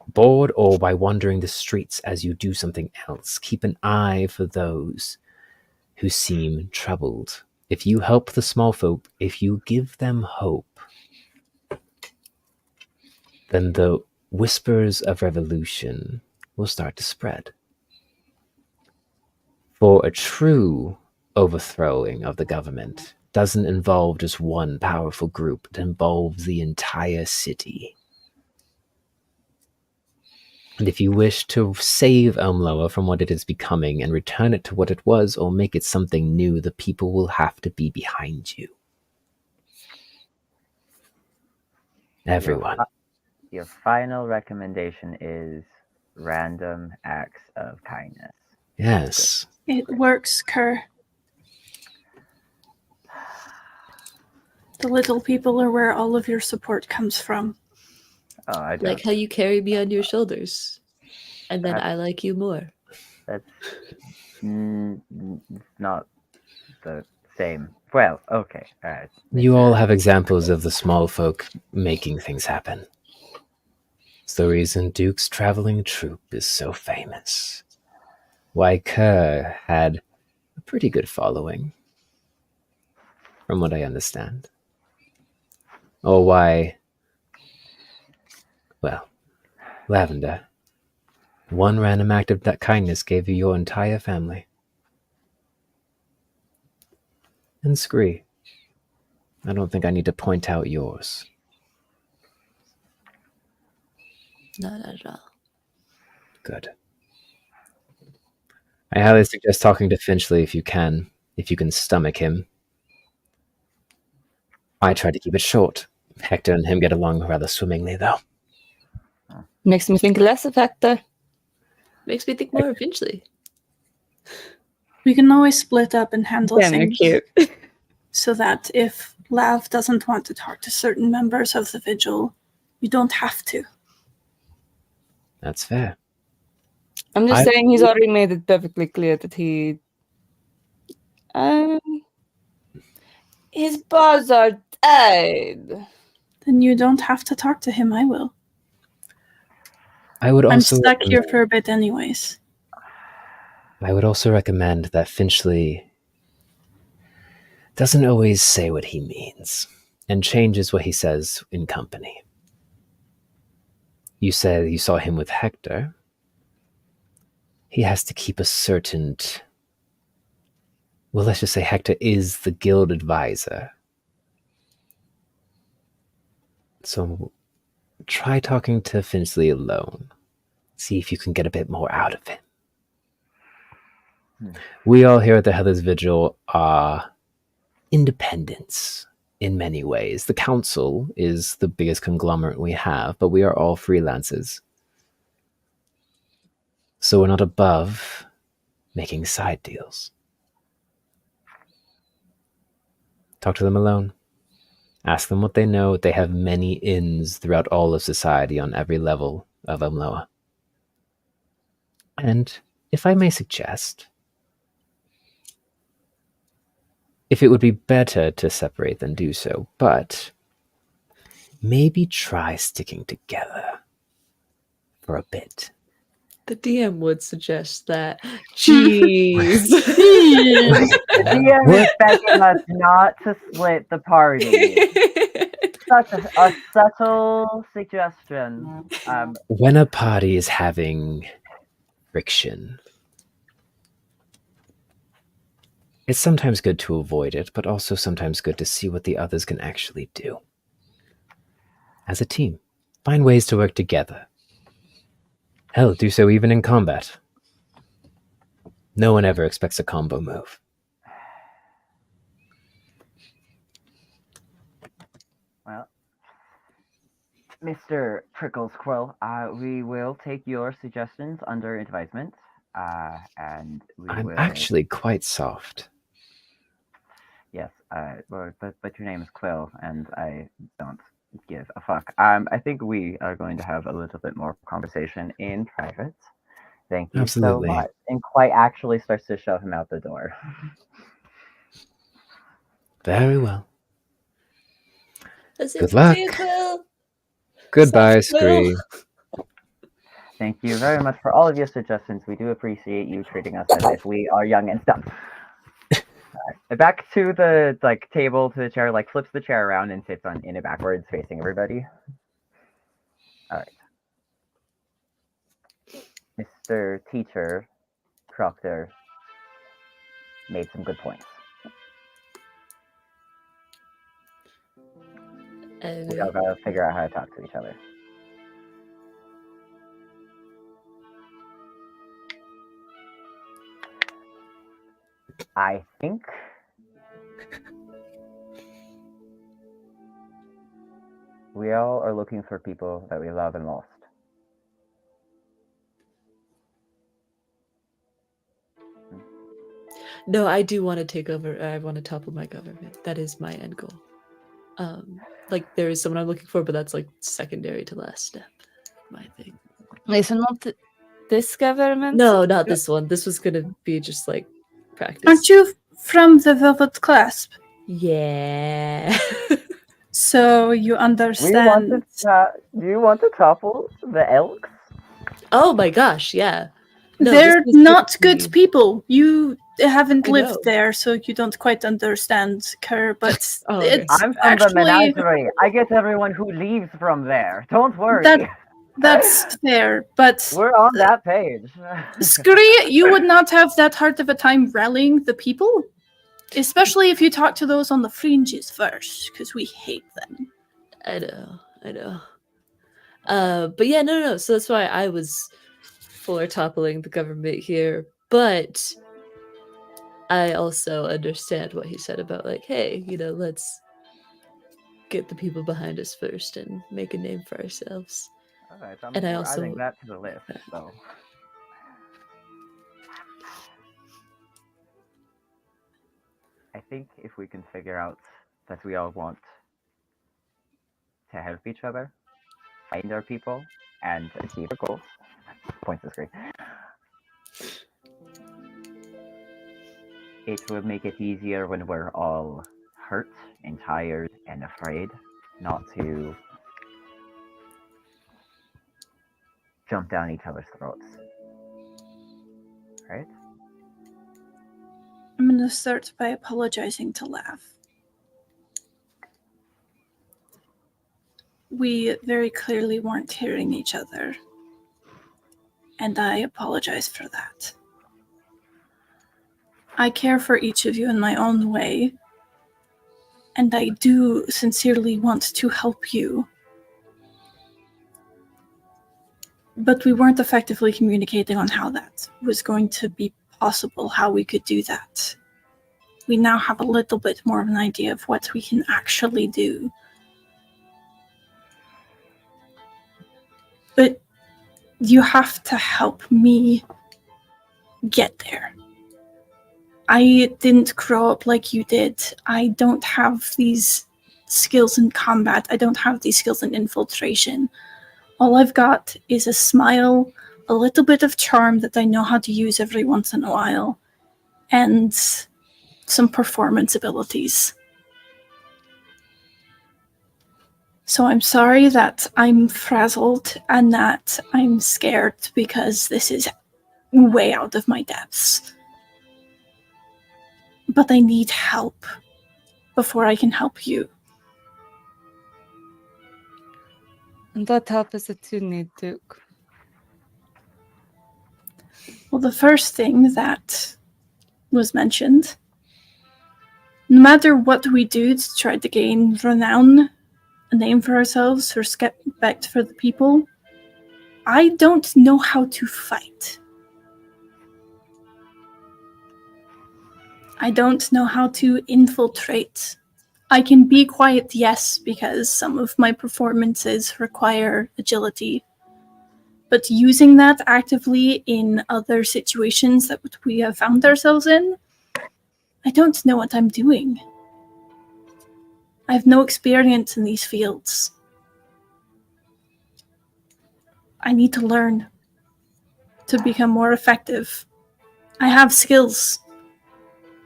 S1: board or by wandering the streets as you do something else. Keep an eye for those who seem troubled. If you help the small folk, if you give them hope, then the whispers of revolution will start to spread. For a true overthrowing of the government doesn't involve just one powerful group, it involves the entire city. And if you wish to save Elmloa from what it is becoming and return it to what it was or make it something new, the people will have to be behind you. Everyone.
S6: Your final recommendation is random acts of kindness.
S1: Yes.
S3: It works, Kerr. The little people are where all of your support comes from.
S6: Oh, I don't.
S4: Like how you carry me on your shoulders, and then I like you more.
S6: That's not the same. Well, okay, all right.
S1: You all have examples of the small folk making things happen. It's the reason Duke's traveling troupe is so famous. Why Kerr had a pretty good following, from what I understand. Or why, well, Lavender, one random act of that kindness gave you your entire family. And Scree, I don't think I need to point out yours.
S4: Not at all.
S1: Good. I highly suggest talking to Finchley if you can stomach him. I try to keep it short. Hector and him get along rather swimmingly, though.
S5: Makes me think less of Hector.
S4: Makes me think more of Finchley.
S3: We can always split up and handle
S5: Damn, you're
S3: things
S5: cute.
S3: so that if Lav doesn't want to talk to certain members of the Vigil, you don't have to.
S1: That's fair.
S5: I'm just saying he's already made it perfectly clear that he... his paws are tied.
S3: Then you don't have to talk to him, I will.
S1: I would
S3: I'm
S1: also
S3: stuck here for a bit anyways.
S1: I would also recommend that Finchley doesn't always say what he means and changes what he says in company. You said you saw him with Hector. He has to keep a certain... Well, let's just say Hector is the guild advisor. So try talking to Finchley alone. See if you can get a bit more out of him. We all here at the Heather's Vigil are independents in many ways. The council is the biggest conglomerate we have, but we are all freelancers. So we're not above making side deals. Talk to them alone. Ask them what they know. They have many inns throughout all of society on every level of Umloa. And if I may suggest, if it would be better to separate than do so, but maybe try sticking together for a bit.
S4: The DM would suggest that. Jeez.
S6: The DM is begging us not to split the party. Such a subtle suggestion.
S1: When a party is having friction, it's sometimes good to avoid it, but also sometimes good to see what the others can actually do. As a team, find ways to work together. Hell, do so even in combat. No one ever expects a combo move.
S6: Well, Mr. Prickles Quill, we will take your suggestions under advisement, and we
S1: I'm
S6: will.
S1: actually quite soft.
S6: Yes, but your name is Quill, and I don't give a fuck. I think we are going to have a little bit more conversation in private. Thank you
S1: Absolutely.
S6: so much. And quite actually starts to shove him out the door.
S1: Very well.
S4: That's
S1: Good
S4: it.
S1: luck.
S4: See you, Quill.
S1: Goodbye,
S4: Soft Quill.
S1: Scree.
S6: Thank you very much for all of your suggestions. We do appreciate you treating us as if we are young and stuff. Back to the table, to the chair, flips the chair around and sits in it backwards, facing everybody. All right. Mr. Teacher Proctor made some good points. We all gotta figure out how to talk to each other. I think we all are looking for people that we love and lost.
S4: No, I do want to take over. I want to topple my government. That is my end goal. There is someone I'm looking for, but that's secondary to last step. My thing.
S5: Wait, so not this government?
S4: No, not this one. This was gonna be just practice.
S3: Aren't you from the Velvet Clasp?
S4: Yeah.
S3: So you understand.
S6: Do you want to topple the elks?
S4: Oh my gosh, yeah. No,
S3: They're
S4: this was
S3: not
S4: just
S3: good
S4: me.
S3: people. You haven't
S4: I
S3: lived
S4: know.
S3: there, so you don't quite understand, Kerr, but
S4: Oh, okay.
S3: it's
S6: I'm from
S3: actually...
S6: the menagerie. I get everyone who leaves from there. Don't worry.
S3: That's fair, but...
S6: We're on that page.
S3: Scree, you would not have that hard of a time rallying the people, especially if you talk to those on the fringes first, because we hate them.
S4: I know. But yeah, no. So that's why I was for toppling the government here. But I also understand what he said about hey, let's get the people behind us first and make a name for ourselves.
S6: All right,
S4: And I
S6: we're
S4: also
S6: adding that to the list. So I think if we can figure out that we all want to help each other, find our people, and achieve our goals. Points to screen. It will make it easier when we're all hurt and tired and afraid not to jump down each other's throats. Right?
S3: I'm going to start by apologizing to Lav. We very clearly weren't hearing each other, and I apologize for that. I care for each of you in my own way, and I do sincerely want to help you. But we weren't effectively communicating on how that was going to be possible, how we could do that. We now have a little bit more of an idea of what we can actually do. But you have to help me get there. I didn't grow up like you did. I don't have these skills in combat. I don't have these skills in infiltration. All I've got is a smile, a little bit of charm that I know how to use every once in a while, and some performance abilities. So I'm sorry that I'm frazzled and that I'm scared because this is way out of my depths. But I need help before I can help you.
S5: And what help is it you need, Duke?
S3: Well, the first thing that was mentioned, no matter what we do to try to gain renown, a name for ourselves, respect for the people, I don't know how to fight. I don't know how to infiltrate. I can be quiet, yes, because some of my performances require agility. But using that actively in other situations that we have found ourselves in, I don't know what I'm doing. I have no experience in these fields. I need to learn to become more effective. I have skills.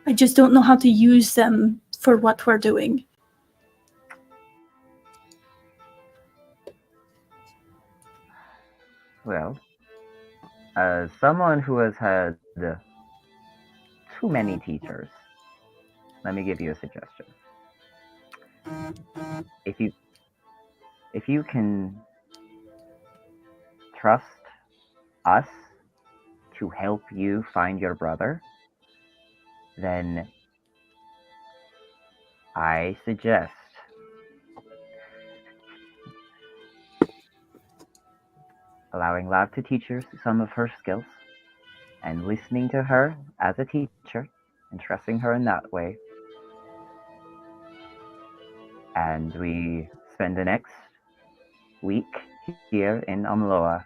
S3: I just don't know how to use them for what we're doing.
S6: Well, as someone who has had too many teachers, let me give you a suggestion. If you can trust us to help you find your brother, then I suggest allowing Lav to teach you some of her skills and listening to her as a teacher and trusting her in that way. And we spend the next week here in Umloa,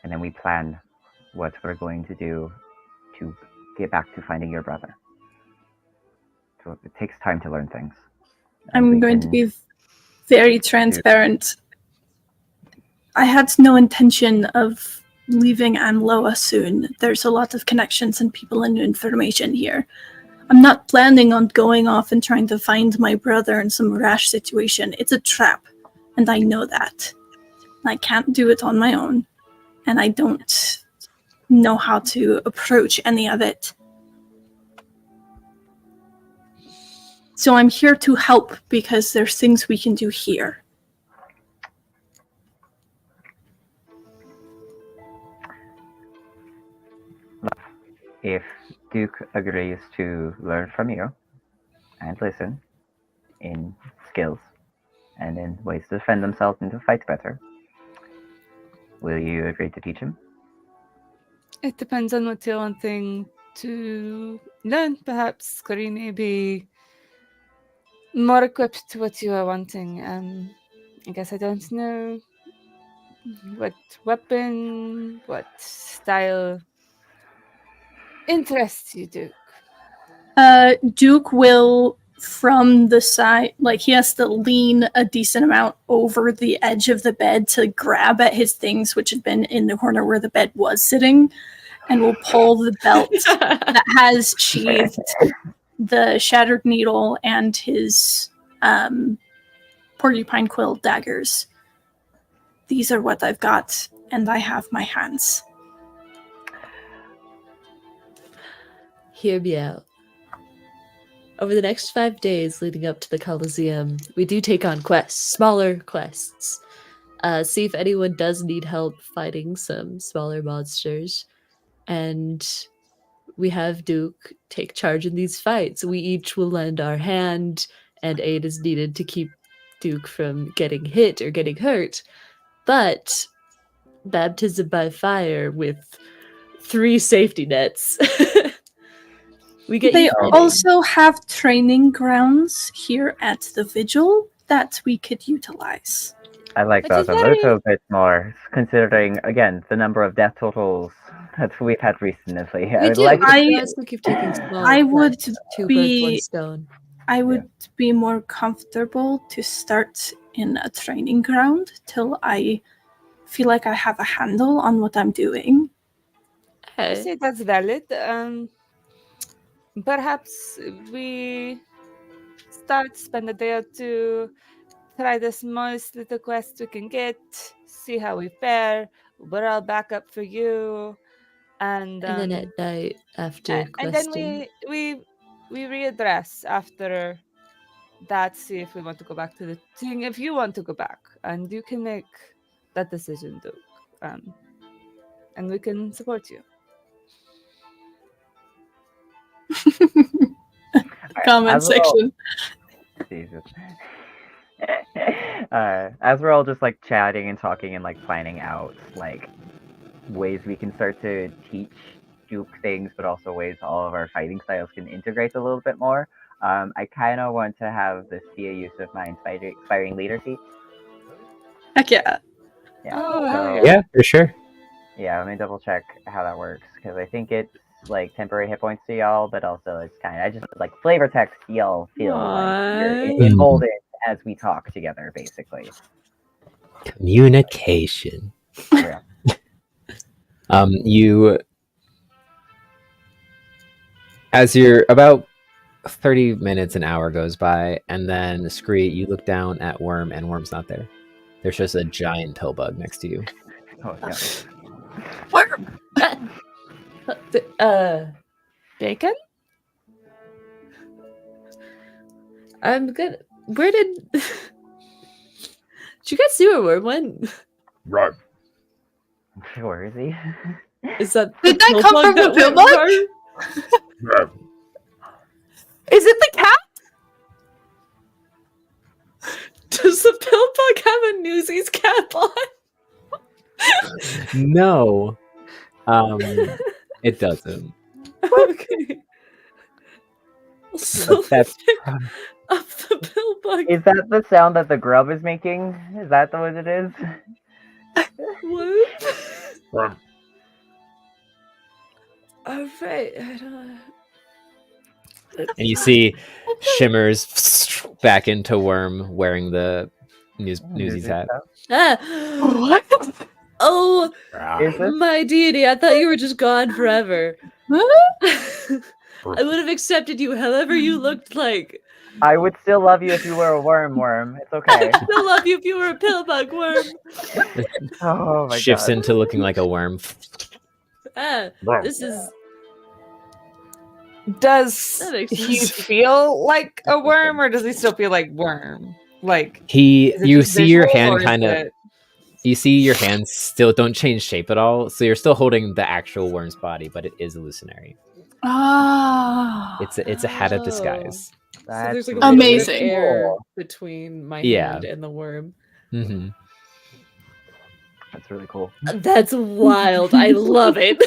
S6: and then we plan what we're going to do to get back to finding your brother. So it takes time to learn things.
S3: I'm going to be very transparent. I had no intention of leaving Amloa soon. There's a lot of connections and people and information here. I'm not planning on going off and trying to find my brother in some rash situation. It's a trap, and I know that. I can't do it on my own, and I don't know how to approach any of it. So I'm here to help because there's things we can do here.
S6: If Duke agrees to learn from you and listen in skills and in ways to defend themselves and to fight better, will you agree to teach him?
S5: It depends on what you're wanting to learn. Perhaps Scurry may be more equipped to what you are wanting. I guess I don't know what weapon, what style interests you, Duke.
S3: Duke will, from the side, like he has to lean a decent amount over the edge of the bed to grab at his things, which had been in the corner where the bed was sitting, and will pull the belt that has sheathed the shattered needle and his porcupine quill daggers. These are what I've got, and I have my hands.
S4: Hear me out. Over the next 5 days leading up to the Colosseum, we do take on quests, smaller quests. See if anyone does need help fighting some smaller monsters. And we have Duke take charge in these fights. We each will lend our hand, and aid is needed to keep Duke from getting hit or getting hurt. But baptism by fire with 3 safety nets. We get
S3: They
S4: fighting.
S3: also have training grounds here at the Vigil that we could utilize.
S6: I like
S5: Which is
S6: those a little bit more, considering, again, the number of death totals that we've had recently.
S4: We do. We also keep taking small
S3: I would
S4: quests, 2 birds, 1
S3: be
S4: stone.
S3: I would be more comfortable to start in a training ground till I feel like I have a handle on what I'm doing.
S5: I say that's valid. Perhaps we spend a day or two, try the smallest little quest we can get, see how we fare. We're all back up for you, and
S4: then at night after
S5: and then
S4: questing.
S5: we readdress after that. See if we want to go back to the thing. If you want to go back, and you can make that decision, Duke. And we can support you.
S3: Comment section.
S6: Jesus. As we're all just like chatting and talking and like planning out like ways we can start to teach Duke things, but also ways all of our fighting styles can integrate a little bit more. I kind of want to have this be a use of my inspiring leader feat.
S3: Heck yeah.
S6: Yeah.
S5: Oh, hell
S6: so,
S5: yeah.
S1: Yeah, for sure.
S6: Yeah, let me double check how that works because I think it's like temporary hit points to y'all, but also it's I just like flavor text y'all feel like you're
S4: Aw.
S6: emboldened as we talk together, basically.
S1: Communication.
S6: Yeah.
S1: You, as you're about 30 minutes, an hour goes by, and then Scree, you look down at Worm, and Worm's not there. There's just a giant pill bug next to you.
S6: Oh, yeah.
S5: Bacon?
S4: I'm good. Where did did you guys see where Worm went?
S8: Right.
S6: Where is he?
S4: Is that
S3: Did
S4: the
S3: that
S4: pill
S3: come
S4: bug
S3: from the
S4: that
S3: pill
S4: went
S3: bug?
S4: wrong?
S8: Right.
S5: Is it the cat?
S4: Does the pill bug have a Newsies cap on?
S1: No, it doesn't.
S4: Okay. So
S1: But that's
S4: up the pill bug.
S6: Is that the sound that the grub is making? Is that what it is?
S4: What?
S8: Right.
S4: All right. I don't...
S1: and you see Shimmers back into Worm wearing the Newsies hat.
S4: Ah.
S3: What?
S4: Oh,
S6: Is this?
S4: my deity! I thought you were just gone forever. I would have accepted you however you looked like.
S6: I would still love you if you were a worm. It's okay.
S4: I still love you if you were a pill bug worm.
S6: Oh my
S1: Shifts
S6: god.
S1: into looking like a worm.
S8: Right.
S4: This is
S5: Does
S4: That makes
S5: he
S4: sense.
S5: feel like a worm, or does he still feel like worm? Like,
S1: He,
S5: is it
S1: you
S5: just
S1: see your
S5: visual,
S1: hand
S5: or is
S1: kind of.
S5: it-
S1: You see your hands still don't change shape at all, so you're still holding the actual worm's body, but it is illusionary.
S3: Ah.
S1: It's a hat of disguise.
S4: So there's like a
S6: That's
S4: little
S6: really
S4: bit of
S3: Amazing.
S4: air
S6: cool.
S4: between my
S1: Yeah.
S4: hand and the worm.
S1: Hmm.
S6: That's really cool.
S4: That's wild. I love it.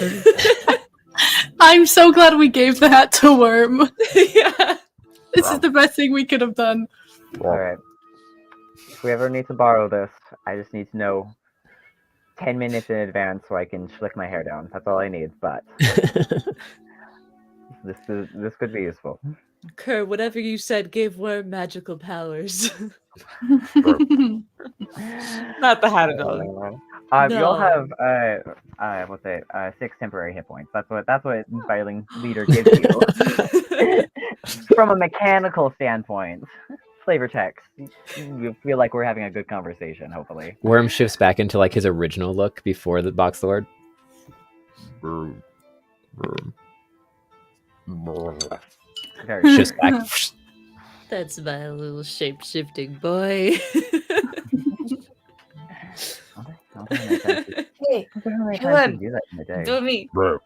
S3: I'm so glad we gave the hat to Worm.
S4: Yeah.
S3: This is the best thing we could have done.
S6: Alright. If we ever need to borrow this, I just need to know 10 minutes in advance so I can slick my hair down. That's all I need, but this could be useful.
S4: Kerr, whatever you said gave worm magical powers.
S5: Not the hat ability.
S6: You'll
S4: No.
S6: have what's it? 6 temporary hit points. That's what inspiring leader gives you. From a mechanical standpoint, flavor checks. You feel like we're having a good conversation. Hopefully.
S1: Worm shifts back into like his original look before the box lord.
S6: Very
S1: Shifts back.
S4: That's my little shape shifting boy.
S5: Hey, Caleb,
S6: do that in a day.
S5: do me.
S8: Right.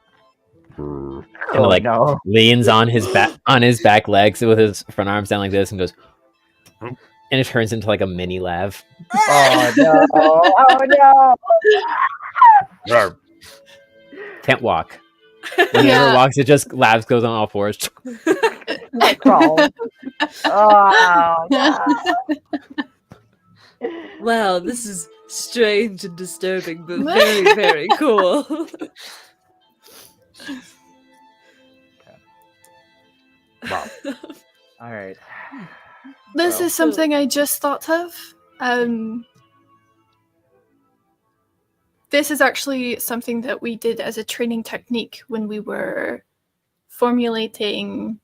S1: Kind of like
S6: no.
S1: leans on his back legs with his front arms down like this and goes, and it turns into like a mini lav.
S6: Oh no! Oh no!
S8: Right.
S1: Can't walk. Whenever
S3: Yeah.
S1: it walks, it just lavs goes on all fours.
S6: Crawl. Oh no!
S4: Wow, this is strange and disturbing, but very, very cool.
S8: Wow.
S6: All right.
S3: This
S6: Well.
S3: is something I just thought of. This is actually something that we did as a training technique when we were formulating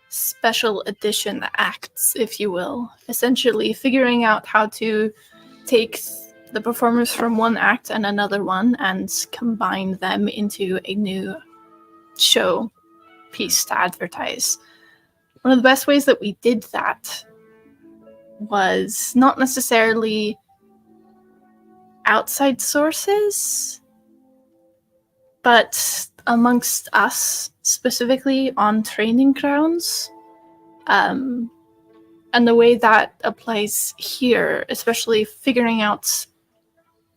S3: special edition acts, if you will. Essentially, figuring out how to take the performers from one act and another one and combine them into a new show piece to advertise. One of the best ways that we did that was not necessarily outside sources, but amongst us, specifically on training grounds. And the way that applies here, especially figuring out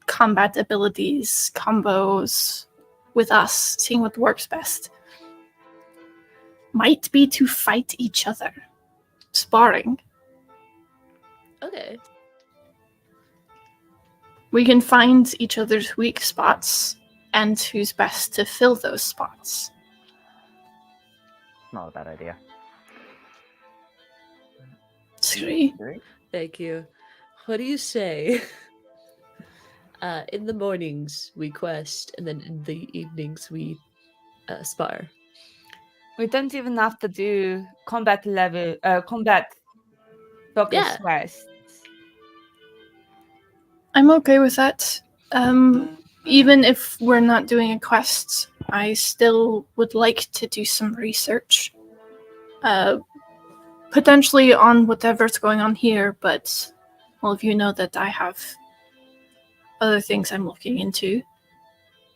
S3: combat abilities, combos with us, seeing what works best, might be to fight each other. Sparring.
S4: Okay.
S3: We can find each other's weak spots and who's best to fill those spots.
S6: Not a bad idea.
S3: Sri.
S4: Thank you. What do you say? In the mornings we quest, and then in the evenings we spar.
S5: We don't even have to do combat focus
S4: Yeah.
S5: quests.
S3: I'm okay with that. Even if we're not doing a quest, I still would like to do some research. Potentially on whatever's going on here, but all of you know that I have other things I'm looking into.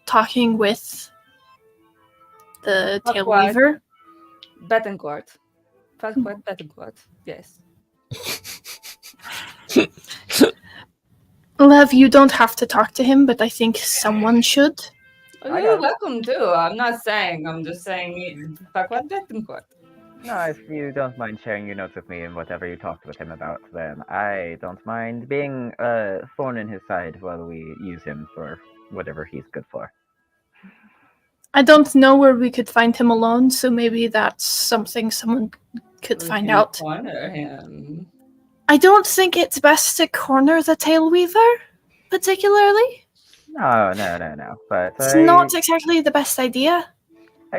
S3: Talking with the
S5: What?
S3: Tailweaver.
S5: Betancourt. Betancourt. Yes.
S3: Lev, you don't have to talk to him, but I think someone should.
S5: Oh, you're welcome too. I'm not saying. I'm just saying. Betancourt.
S6: No, if you don't mind sharing your notes with me and whatever you talked with him about, then I don't mind being a thorn in his side while we use him for whatever he's good for.
S3: I don't know where we could find him alone, so maybe that's something someone could find out.
S7: Corner him.
S3: I don't think it's best to corner the Tailweaver, particularly.
S6: No. But
S3: It's not exactly the best idea.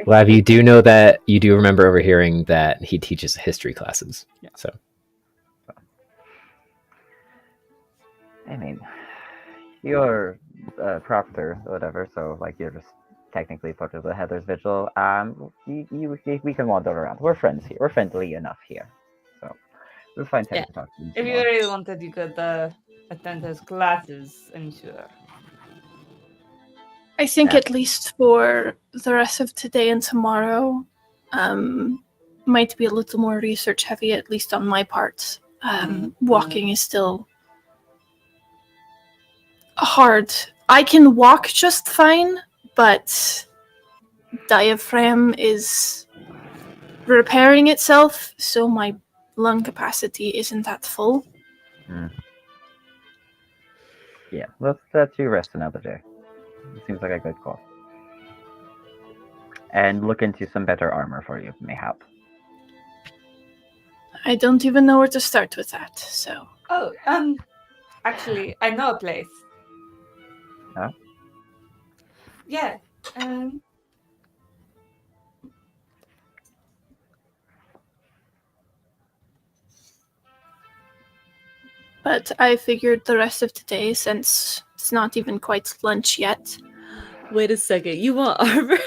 S1: Lav, you do know that you do remember overhearing that he teaches history classes.
S6: Yeah.
S1: So
S6: I mean, you're a proctor or whatever, so like you're just technically part of the Heather's Vigil. We can wander around. We're friends here. We're friendly enough here, so we'll find time to talk to you.
S5: If you really wanted, you could attend his classes, I'm sure.
S3: I think at least for the rest of today and tomorrow, might be a little more research heavy, at least on my part. Walking is still hard. I can walk just fine, but diaphragm is repairing itself, so my lung capacity isn't that full.
S6: Yeah, let's let you rest another day. It seems like a good call. And look into some better armor for you, mayhap.
S3: I don't even know where to start with that, so...
S5: Oh, actually, I know a place.
S6: Huh?
S5: Yeah,
S3: But I figured the rest of today, since it's not even quite lunch yet...
S4: Wait a second, you want armor?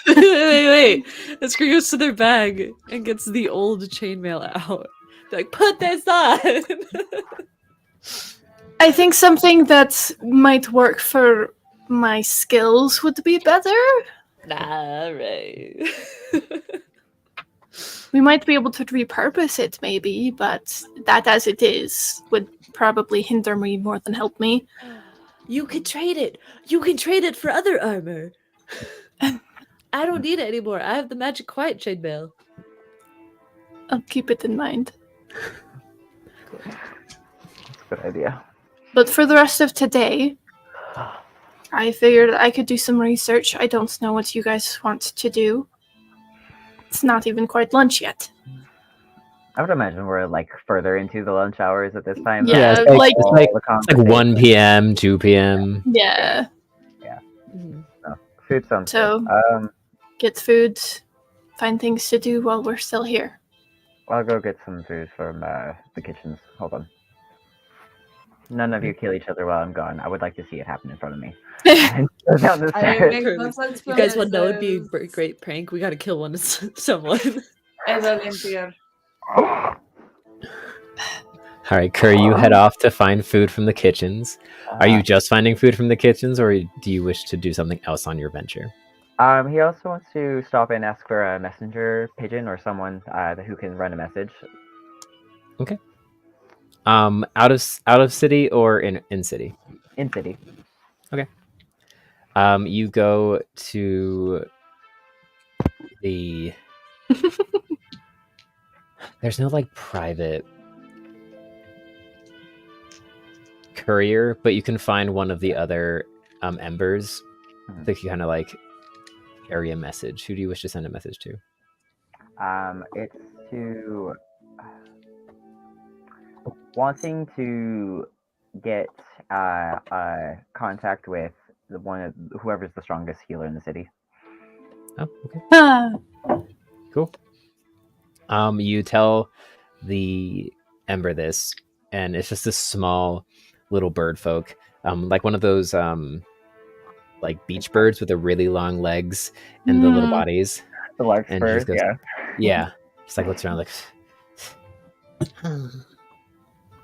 S4: wait. And Scree goes to their bag and gets the old chainmail out. They're like, put this on!
S3: I think something that might work for my skills would be better.
S4: Nah, right.
S3: We might be able to repurpose it, maybe, but that as it is would probably hinder me more than help me.
S4: You can trade it! You can trade it for other armor! I don't need it anymore. I have the magic quiet chainmail.
S3: I'll keep it in mind.
S6: Good idea.
S3: But for the rest of today, I figured I could do some research. I don't know what you guys want to do. It's not even quite lunch yet.
S6: I would imagine we're like further into the lunch hours at this time.
S3: Yeah,
S1: it's like,
S6: All
S1: it's
S6: the
S1: like 1
S6: conversation.
S1: p.m., 2 p.m.
S3: Yeah.
S6: Food sounds
S3: So,
S6: good.
S3: get food, find things to do while we're still here.
S6: I'll go get some food from the kitchens. Hold on. None of you kill each other while I'm gone. I would like to see it happen in front of me. And go down the stairs.
S4: You guys want to know it'd be a great prank? We gotta kill someone.
S5: I volunteer.
S1: All right, Curry, you head off to find food from the kitchens. Are you just finding food from the kitchens, or do you wish to do something else on your venture?
S6: He also wants to stop and ask for a messenger pigeon or someone who can run a message.
S1: Out of city or in city?
S6: In city.
S1: You go to the. There's no like private courier, but you can find one of the other embers that you kind of like carry a message. Who do you wish to send a message to?
S6: It's to wanting to get contact with whoever's the strongest healer in the city.
S1: Oh, okay.
S3: Ah,
S1: Cool. You tell the ember this, and it's just this small little bird folk, like one of those like beach birds with the really long legs and the little bodies.
S6: The larkspur,
S1: And he just goes,
S6: yeah.
S1: yeah. Just like looks around like,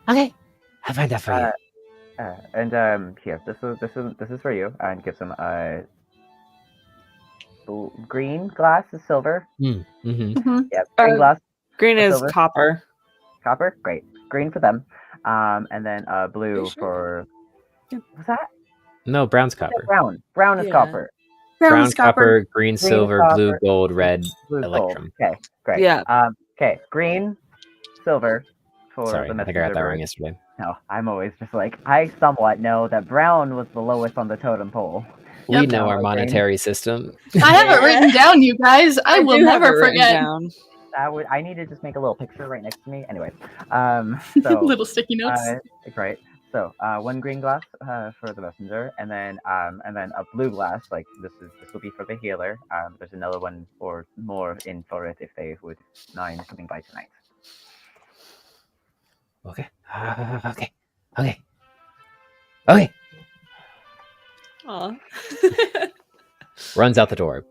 S1: okay, I'll find that for you.
S6: And here, this is for you, and gives him a green glass is silver.
S1: Mm-hmm.
S6: Yeah, green glass.
S7: Green is
S6: silver.
S7: copper.
S6: Copper, great. Green for them. And then blue for. What's that?
S1: No, brown's copper.
S6: Brown. Brown is
S4: Yeah.
S6: copper.
S1: Brown, copper, green, silver,
S6: copper,
S1: blue, gold, red,
S6: Blue,
S1: electrum.
S6: gold. Okay, great.
S7: Yeah.
S6: Okay, green, silver for
S1: Sorry,
S6: the
S1: I think I got that
S6: messenger
S1: wrong
S6: bird.
S1: yesterday.
S6: No, I'm always just like, I somewhat know that brown was the lowest on the totem pole.
S1: We
S3: Yep.
S1: know our
S6: Okay.
S1: monetary system.
S3: I have it written down, you guys. I will
S7: do have
S3: never
S7: it written
S3: forget.
S7: down.
S6: I need to just make a little picture right next to me. Anyway, so
S3: Little sticky notes.
S6: right. So one green glass for the messenger, and then a blue glass. Like this will be for the healer. There's another one or more in for it if they would mind coming by tonight.
S1: Okay. Okay.
S4: Aw.
S1: Runs out the door.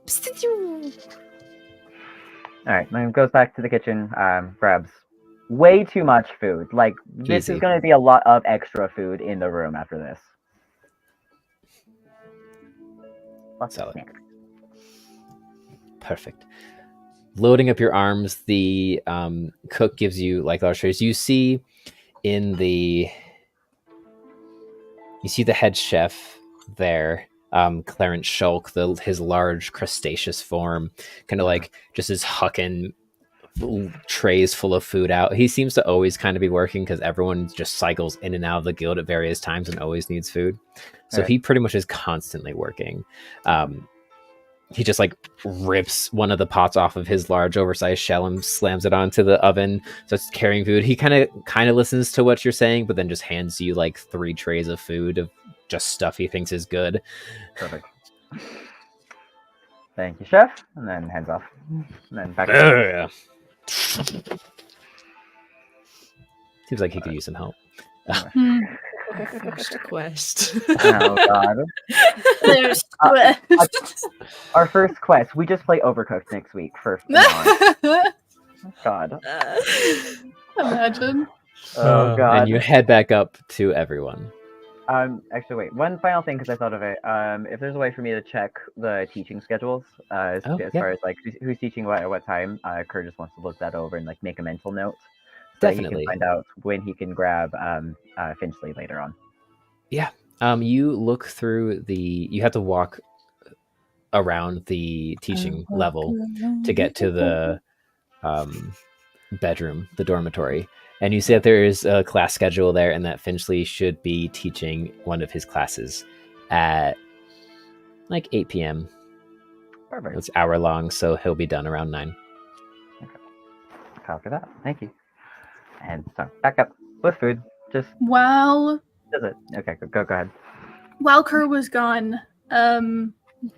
S6: All right, then goes back to the kitchen. Grabs way too much food. Like this
S1: Easy.
S6: is going to be a lot of extra food in the room after this. Lots of
S1: Solid.
S6: snacks.
S1: Perfect. Loading up your arms, the cook gives you like large trays. You see the head chef there, Clarence Shulk, his large crustaceous form, kind of like just is hucking trays full of food out. He seems to always kind of be working because everyone just cycles in and out of the guild at various times and always needs food. So
S6: Right.
S1: he pretty much is constantly working. He just like rips one of the pots off of his large oversized shell and slams it onto the oven. So it's carrying food. He kind of listens to what you're saying, but then just hands you like 3 trays of food of just stuff he thinks is good.
S6: Perfect. Thank you, chef. And then hands off. And then back.
S1: Ugh. Seems like he could use some help.
S3: Hmm.
S4: First quest.
S6: Oh god.
S3: There's
S6: Our first quest. We just play Overcooked next week for an hour. God.
S3: Imagine.
S6: Oh god.
S1: And you head back up to everyone.
S6: Actually, wait. One final thing, because I thought of it. If there's a way for me to check the teaching schedules, as
S1: yeah.
S6: far as like who's teaching what at what time, Kurt just wants to look that over and like make a mental note. So that
S1: Definitely.
S6: he can find out when he can grab Finchley later on.
S1: Yeah. You look through you have to walk around the teaching level to get to the bedroom, the dormitory. And you see that there is a class schedule there and that Finchley should be teaching one of his classes at like 8 p.m.
S6: Perfect.
S1: It's hour long, so he'll be done around 9.
S6: Copy that. Thank you. And so back up with food. Just
S3: While
S6: does it. Okay, go ahead.
S3: Kerr was gone,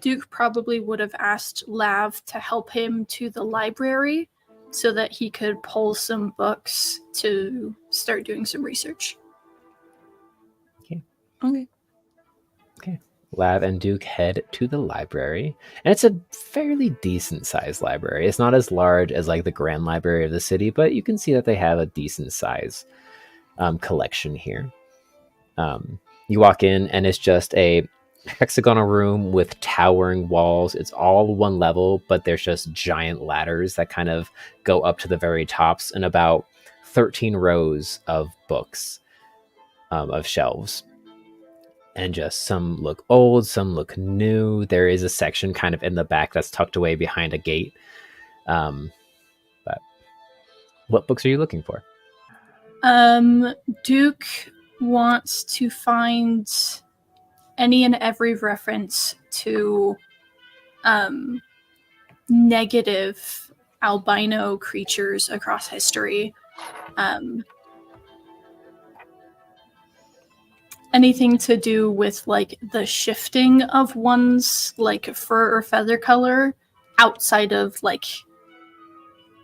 S3: Duke probably would have asked Lav to help him to the library so that he could pull some books to start doing some research.
S4: Okay.
S1: Lav and Duke head to the library, and it's a fairly decent sized library. It's not as large as like the grand library of the city, but you can see that they have a decent size collection here. You walk in and it's just a hexagonal room with towering walls. It's all one level, but there's just giant ladders that kind of go up to the very tops, and about 13 rows of books, of shelves. And just some look old, some look new. There is a section kind of in the back that's tucked away behind a gate. But what books are you looking for?
S3: Duke wants to find any and every reference to negative albino creatures across history. Anything to do with like the shifting of one's like fur or feather color outside of like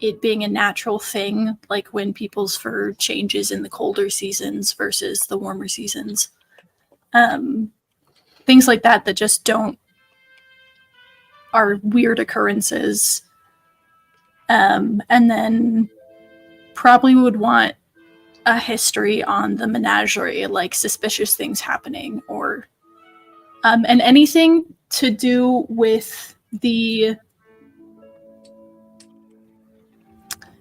S3: it being a natural thing, like when people's fur changes in the colder seasons versus the warmer seasons. Things like that just are weird occurrences. And then probably would want a history on the menagerie, like suspicious things happening, or and anything to do with the,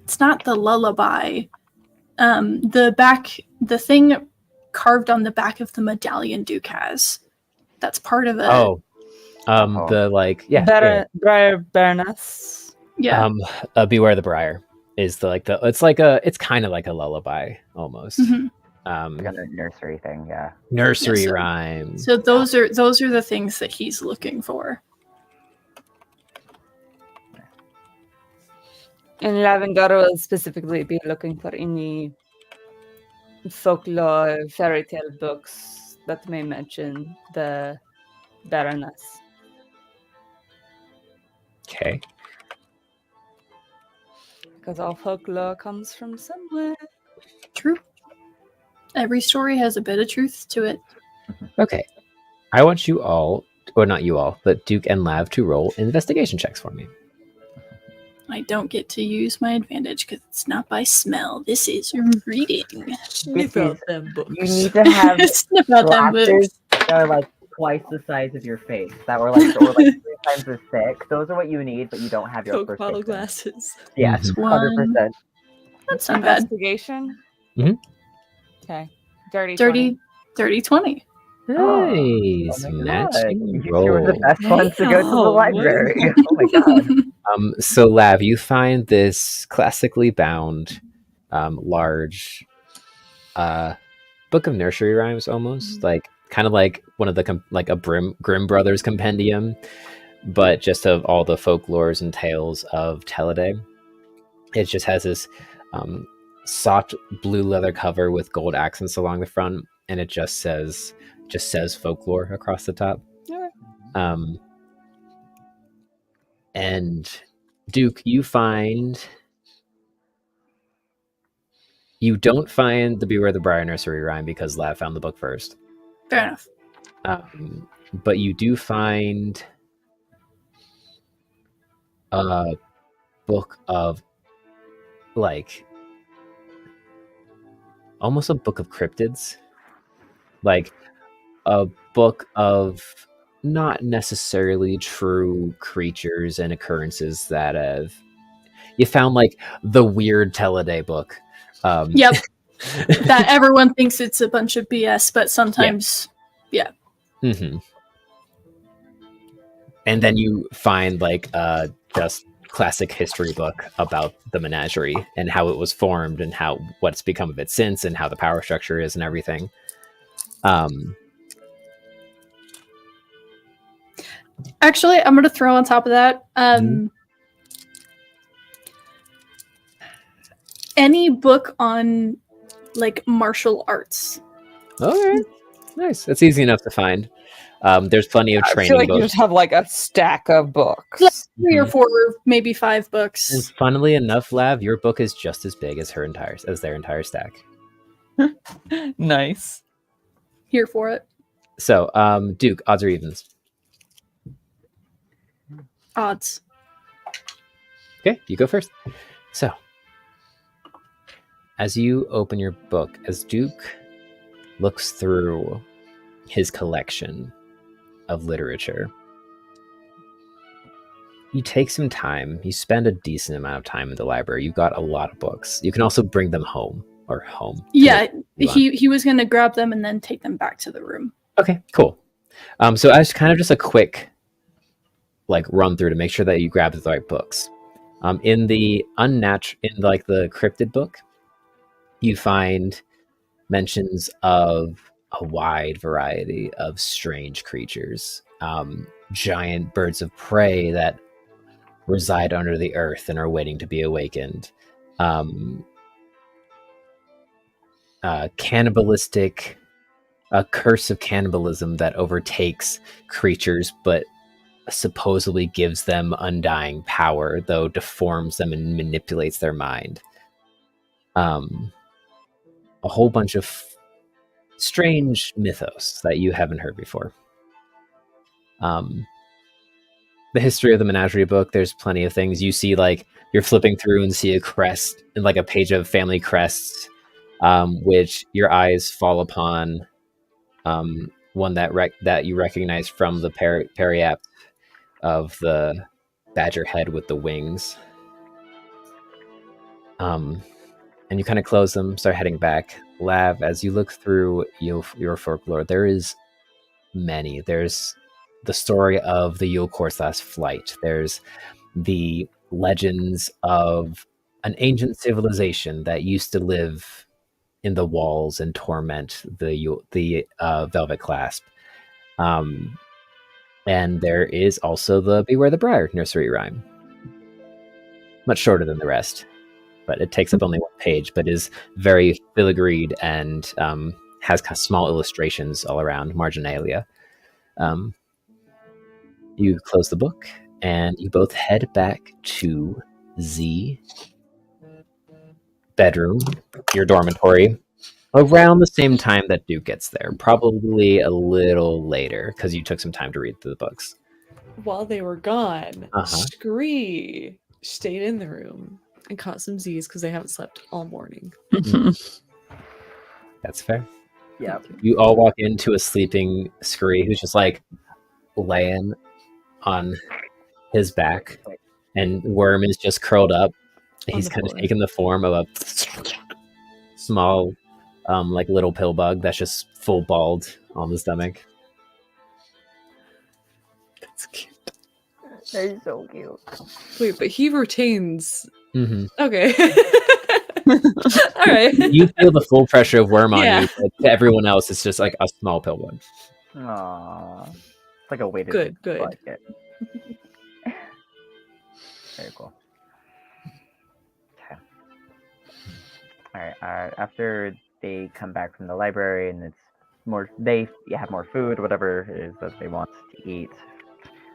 S3: it's not the lullaby, the thing carved on the back of the medallion Duke has, that's part of it.
S1: The like,
S5: Briar Baroness.
S3: Yeah.
S1: Beware the Briar is it's kind of like a lullaby almost.
S3: Mm-hmm.
S6: Like a nursery thing, yeah.
S1: Nursery rhymes.
S3: So those are the things that he's looking for.
S5: And Lavender will specifically be looking for any folklore fairy tale books that may mention the Baroness.
S1: Okay.
S5: Because all folklore comes from somewhere.
S3: True. Every story has a bit of truth to it.
S1: Okay. I want you all, or not you all, but Duke and Lav to roll investigation checks for me.
S3: I don't get to use my advantage because it's not by smell. This is reading.
S2: Sniff out them books.
S6: You need to have
S3: Sniff out them
S6: glasses
S3: books.
S6: that are like twice the size of your face. That were like 3 times as thick. Those are what you need, but you don't have your
S2: Coke bottle
S6: prescription.
S2: glasses.
S6: Yes, 100%.
S3: That's not bad.
S5: Investigation?
S1: Mhm.
S5: Okay. Dirty
S3: 20.
S1: Nice.
S6: Oh my
S1: Matching
S6: God. You were the
S1: roll.
S6: best ones to go to the
S2: Damn.
S6: library. Oh my God.
S1: So Lav, you find this classically bound, large book of nursery rhymes, almost like kind of like one of the like a Grimm Brothers compendium, but just of all the folklores and tales of Teleday. It just has this soft blue leather cover with gold accents along the front, and it just says folklore across the top.
S5: Okay.
S1: And Duke, you don't find the Beware the Briar nursery rhyme because Lav found the book first.
S3: Fair enough.
S1: But you do find a book of like almost a book of cryptids, like a book of not necessarily true creatures and occurrences that have you found, like the weird Teleday book.
S3: Yep. That everyone thinks it's a bunch of BS, but sometimes
S1: Mm-hmm. And then you find like just classic history book about the menagerie and how it was formed and what's become of it since and how the power structure is and everything.
S3: Actually, I'm going to throw on top of that. Any book on like martial arts.
S1: Okay, nice. That's easy enough to find. There's plenty of training
S5: I feel like
S1: books.
S5: you just have like a stack of books.
S3: Like 3 or 4, maybe 5 books.
S1: And funnily enough, Lav, your book is just as big as their entire stack.
S5: Nice.
S3: Here for it.
S1: So, Duke, odds or evens?
S3: Odds.
S1: Okay, you go first. So, as you open your book, as Duke looks through his collection of literature, you take some time. You spend a decent amount of time in the library. You've got a lot of books. You can also bring them home or home.
S3: Yeah,
S1: you want.
S3: he was gonna grab them and then take them back to the room.
S1: Okay, cool. So as kind of just a quick like run through to make sure that you grab the right books. In the the cryptid book, you find mentions of a wide variety of strange creatures, giant birds of prey that reside under the earth and are waiting to be awakened, cannibalistic, a curse of cannibalism that overtakes creatures but supposedly gives them undying power, though deforms them and manipulates their mind. A whole bunch of strange mythos that you haven't heard before. The history of the menagerie book, there's plenty of things. You see, like, you're flipping through and see a crest, and like a page of family crests, which your eyes fall upon one that you recognize from the periapt of the badger head with the wings. And you kind of close them, start heading back. Lav, as you look through your folklore, there is many. There's the story of the Yulkor's last flight. There's the legends of an ancient civilization that used to live in the walls and torment the Velvet Clasp. And there is also the Beware the Briar nursery rhyme. Much shorter than the rest, but it takes up only one page, but is very filigreed and has kind of small illustrations all around, marginalia. You close the book, and you both head back to Z bedroom, your dormitory, around the same time that Duke gets there. Probably a little later, because you took some time to read through the books.
S4: While they were gone, Scree stayed in the room and caught some Z's because they haven't slept all morning.
S1: That's fair.
S6: Yeah.
S1: You all walk into a sleeping Scree who's just like laying on his back, and Worm is just curled up. He's kind of taken the form of a small, like little pill bug that's just full balled on the stomach.
S4: That's cute.
S6: They're so cute.
S4: Wait, but he retains.
S1: Mm-hmm.
S4: Okay. All right.
S1: You feel the full pressure of Worm on
S4: Yeah.
S1: you, but to everyone else, it's just like a small pill bug.
S6: Aww. It's like a weighted
S4: Good.
S6: blanket. Very cool. Okay. Alright, after they come back from the library and it's more, they have more food, whatever it is that they want to eat,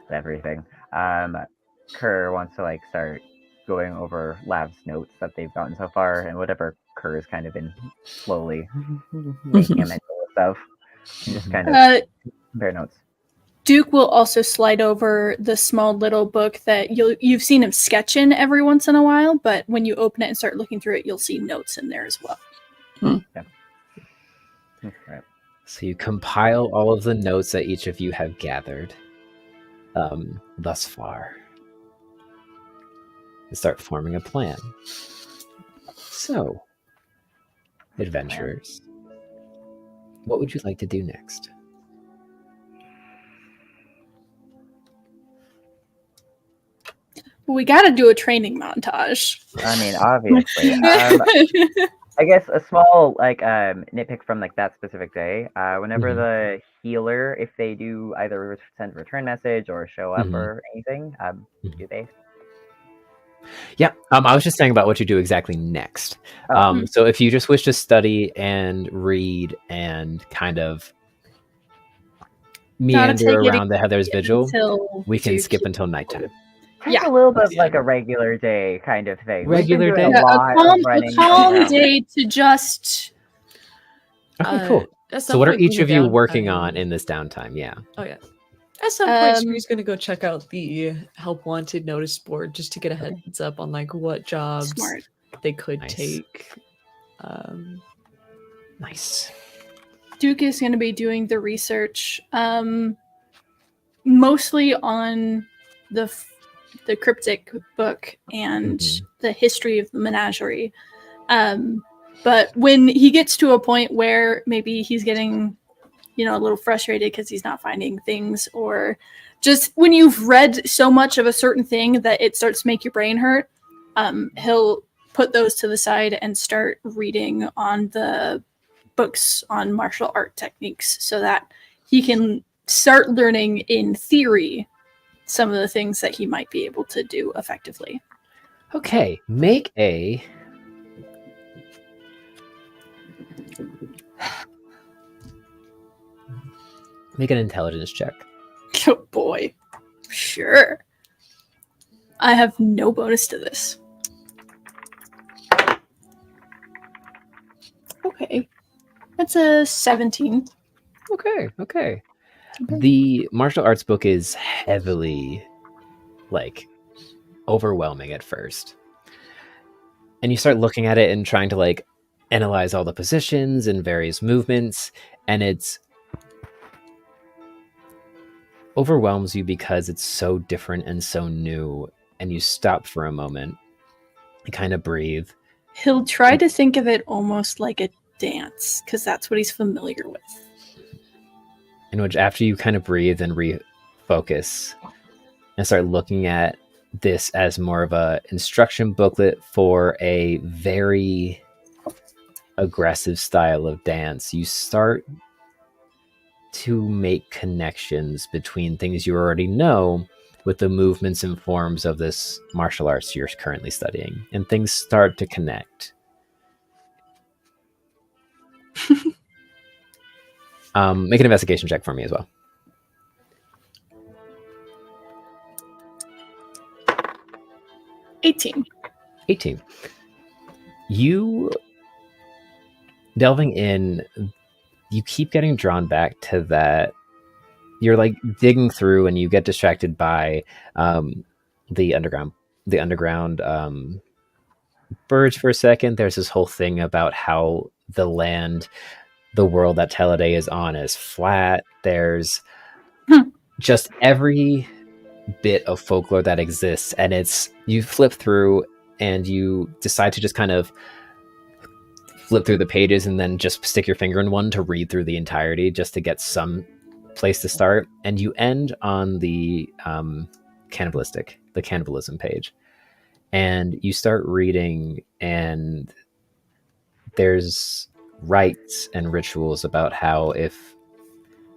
S6: everything. Kerr wants to like start going over Lav's notes that they've gotten so far, and whatever Kerr's kind of been slowly making a mental stuff. Just kind of compare notes.
S3: Duke will also slide over the small little book that you've seen him sketch in every once in a while, but when you open it and start looking through it, you'll see notes in there as well.
S6: Yeah. Right.
S1: So you compile all of the notes that each of you have gathered thus far and start forming a plan. So, adventurers, what would you like to do next?
S3: We got to do a training montage.
S6: I mean, obviously. I guess a small like nitpick from like that specific day. Whenever the healer, if they do either send a return message or show up or anything, do they?
S1: Yeah, I was just saying about what you do exactly next. So if you just wish to study and read and kind of meander around the Heather's Vigil, we can skip until nighttime.
S6: It's a little bit like a regular day kind of thing.
S1: Regular day?
S3: A calm day to just...
S1: Okay, cool. So what are each of you working on in this downtime? Yeah.
S4: Oh, yeah. At some point, Scree's going to go check out the Help Wanted notice board just to get a heads up on like what jobs they could take.
S1: Nice.
S3: Duke is going to be doing the research, mostly on the the cryptic book and the history of the menagerie. But when he gets to a point where maybe he's getting, a little frustrated because he's not finding things, or just when you've read so much of a certain thing that it starts to make your brain hurt, he'll put those to the side and start reading on the books on martial art techniques so that he can start learning in theory some of the things that he might be able to do effectively.
S1: Okay, make an intelligence check.
S3: Oh boy. Sure. I have no bonus to this. Okay. That's a 17.
S1: Okay. The martial arts book is heavily, overwhelming at first. And you start looking at it and trying to, analyze all the positions and various movements, and it's overwhelms you because it's so different and so new, and you stop for a moment and kind of breathe.
S3: He'll try to think of it almost like a dance, because that's what he's familiar with.
S1: In which, after you kind of breathe and refocus and start looking at this as more of a instruction booklet for a very aggressive style of dance, you start to make connections between things you already know with the movements and forms of this martial arts you're currently studying, and things start to connect. Make an investigation check for me as well.
S3: 18.
S1: You delving in, you keep getting drawn back to that. You're digging through, and you get distracted by the underground birds for a second. There's this whole thing about how the world that Teleday is on is flat. There's just every bit of folklore that exists, and you flip through and you decide to just kind of flip through the pages and then just stick your finger in one to read through the entirety just to get some place to start, and you end on the cannibalism page, and you start reading, and there's rites and rituals about how if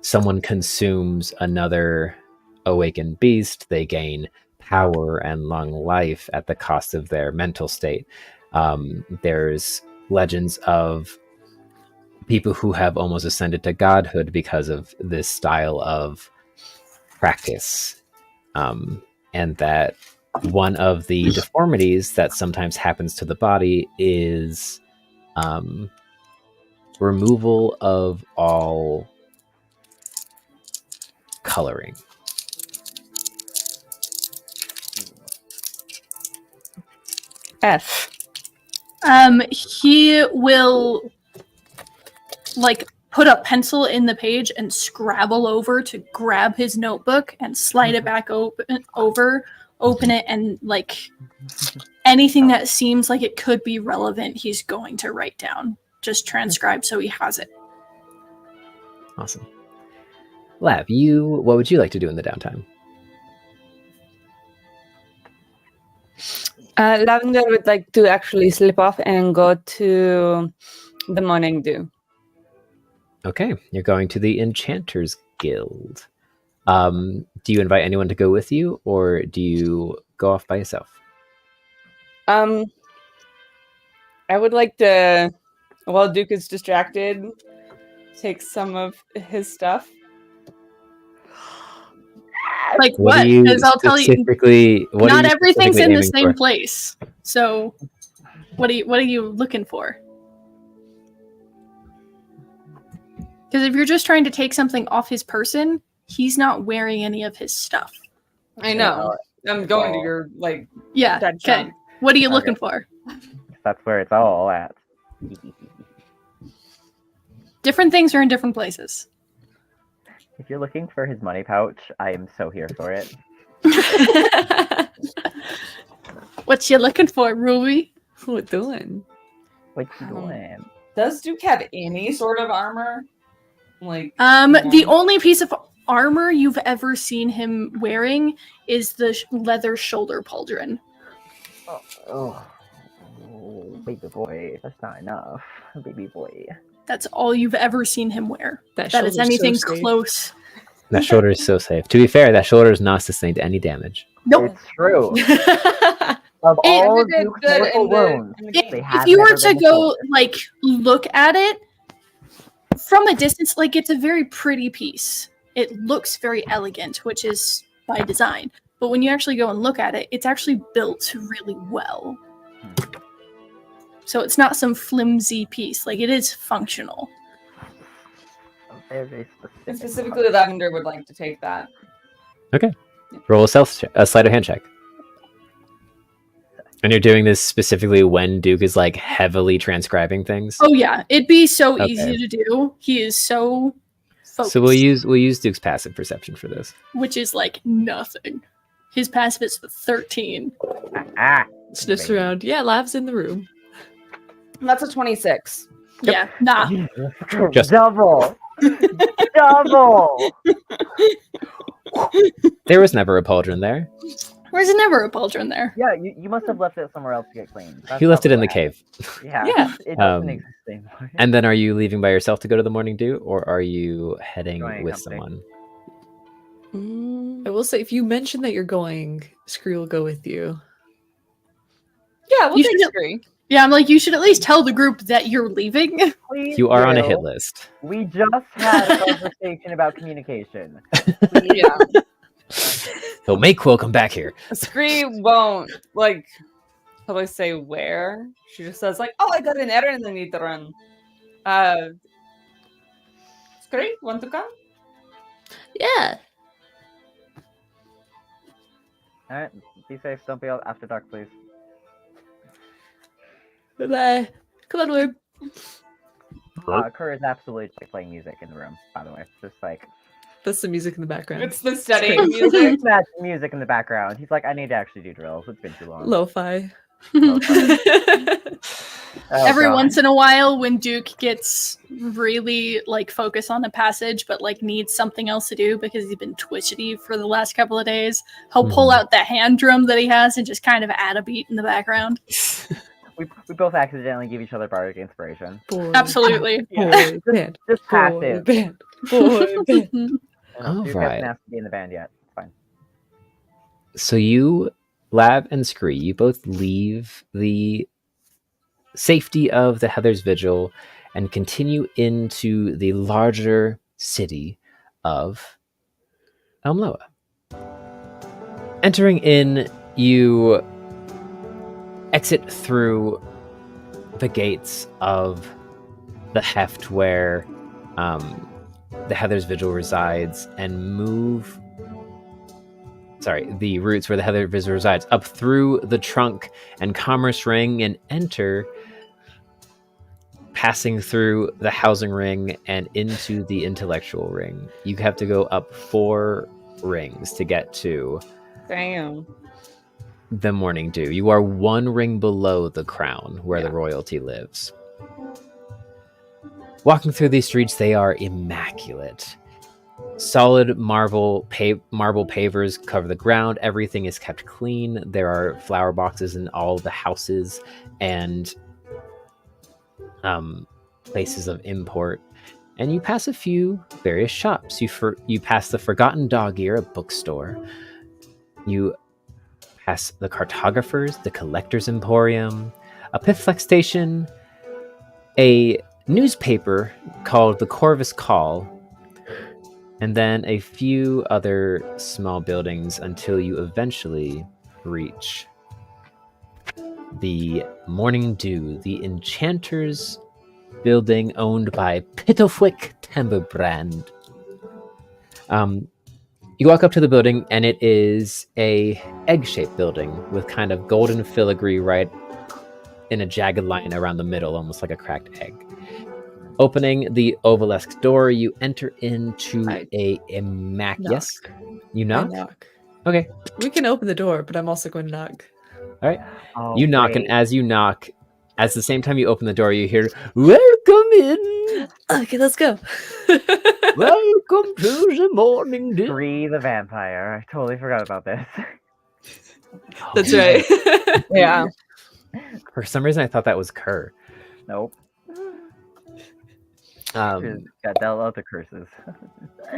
S1: someone consumes another awakened beast, they gain power and long life at the cost of their mental state. There's legends of people who have almost ascended to godhood because of this style of practice, and that one of the deformities that sometimes happens to the body is removal of all coloring.
S5: F.
S3: He will put a pencil in the page and scrabble over to grab his notebook and slide it back open it, and anything that seems like it could be relevant, he's going to write down, just transcribe so he has it.
S1: Awesome. Lav, what would you like to do in the downtime?
S5: Lavender would like to actually slip off and go to the morning dew.
S1: Okay, you're going to the Enchanters Guild. Do you invite anyone to go with you, or do you go off by yourself?
S5: I would like to, while Duke is distracted, take some of his stuff.
S3: What? Because I'll tell you, not everything's in the same
S1: for?
S3: place. So, what are you looking for? Because if you're just trying to take something off his person, he's not wearing any of his stuff.
S7: I know. I'm going to your
S3: Yeah.
S7: dead
S3: Okay.
S7: chunk.
S3: What are you looking for?
S6: That's where it's all at.
S3: Different things are in different places.
S6: If you're looking for his money pouch, I am so here for it.
S3: What you looking for, Ruby?
S4: What doing?
S6: What you doing?
S7: Does Duke have any sort of armor? Like,
S3: The only piece of armor you've ever seen him wearing is the leather shoulder pauldron.
S6: Oh, baby boy, that's not enough, baby boy.
S3: That's all you've ever seen him wear. That is
S4: shoulder's so
S3: anything
S4: safe.
S3: close.
S1: That shoulder is so safe. To be fair, that shoulder is not sustained any damage.
S3: Nope.
S6: It's true. Of all
S7: did
S6: Duke's
S7: good
S6: mortal
S7: in the-
S6: wounds, they
S3: If
S6: have
S3: you were
S6: never
S3: to
S6: been the
S3: go
S6: shoulder.
S3: like look at it from a distance, like it's a very pretty piece. It looks very elegant, which is by design. But when you actually go and look at it, it's actually built really well. So it's not some flimsy piece. Like it is functional.
S6: Very specific.
S7: specifically, Lavender would like to take that.
S1: Roll a sleight of hand check. And you're doing this specifically when Duke is like heavily transcribing things.
S3: Oh yeah, it'd be so
S1: Okay.
S3: easy to do. He is so focused,
S1: So we'll use Duke's passive perception for this.
S3: which is like nothing. His passive is 13.
S4: Sniffs
S6: baby.
S4: around. Yeah, Lav's in the room.
S5: That's a 26.
S1: Yep.
S3: Yeah, nah.
S1: Just-
S6: Double. Double.
S1: There was never a pauldron there.
S3: There's never a pauldron there.
S6: Yeah, you must have left it somewhere else to get cleaned. That's
S1: He left it
S6: probably
S1: in the
S6: what
S1: cave.
S6: happened. Yeah.
S4: Yeah.
S6: It doesn't
S1: Um,
S6: exist anymore.
S1: And then are you leaving by yourself to go to the morning dew, or are you heading
S6: Joining
S1: with
S6: company.
S1: someone?
S4: I will say, if you mention that you're going, Scree will go with you.
S5: Yeah, we'll
S3: You
S5: take
S3: should-
S5: Scree.
S3: Yeah, I'm like, you should at least tell the group that you're leaving.
S6: Please
S1: You are on a
S6: do.
S1: hit list.
S6: We just had a conversation about communication.
S5: Yeah.
S1: So Make will come back here.
S5: Scree won't, like, probably say where. She just says, like, oh, I got an errand I need to run. Scree, want to come?
S4: Yeah.
S6: Alright, be safe. Don't be out after dark, please.
S4: Bye. Come on, Word.
S6: Kerr is absolutely playing music in the room, by the way. Just like
S4: That's the music in the background.
S7: It's the steady
S4: great.
S7: music.
S6: that music in the background. He's like, I need to actually do drills. It's been too long.
S4: Lo-fi.
S6: Oh,
S3: Every
S6: God.
S3: once in a while, when Duke gets really like focused on a passage, but like needs something else to do because he's been twitchy for the last couple of days, he'll pull out the hand drum that he has and just kind of add a beat in the background.
S6: we both accidentally give each other bardic inspiration.
S4: Boy,
S3: Absolutely.
S4: Boy band.
S6: Just
S4: Boy
S6: passive.
S4: band. Boy band.
S6: You know, Duke
S1: Alright.
S6: hasn't asked to be in the band yet. It's fine.
S1: So you, Lab and Scree, you both leave the safety of the Heather's Vigil and continue into the larger city of Elmloa. Entering in, you exit through the gates of the heft where the Heather's Vigil resides and move the roots where the Heather Vigil resides, up through the trunk and commerce ring and enter, passing through the housing ring and into the intellectual ring. You have to go up 4 rings to get to
S5: Damn.
S1: the Morning Dew. You are 1 ring below the crown where the royalty lives. Walking through these streets, they are immaculate. Solid marble pavers cover the ground. Everything is kept clean. There are flower boxes in all the houses and places of import. And you pass a few various shops. You pass the Forgotten Dog Ear, a bookstore. You pass the Cartographers, the Collector's Emporium, a Pithlex station, a newspaper called the Corvus Call, and then a few other small buildings until you eventually reach the Morning Dew, the Enchanter's building owned by Pittlewick Timberbrand. You walk up to the building, and it is a egg-shaped building with kind of golden filigree right in a jagged line around the middle, almost like a cracked egg. Opening the obelisque door, you enter into
S4: I
S1: a immaculate. Yes, you
S4: I
S1: knock.
S4: knock.
S1: Okay.
S4: We can open the door, but I'm also going to knock.
S1: All right.
S6: Oh,
S1: You knock, and
S6: great.
S1: as you knock, at the same time you open the door, you hear, "Welcome in!
S4: Okay, let's go.
S1: Welcome to the morning dew."
S6: Scree the vampire. I totally forgot about this.
S4: That's right.
S5: Yeah.
S1: For some reason, I thought that was Kerr.
S6: Nope.
S1: Um,
S6: Got dealt out the curses.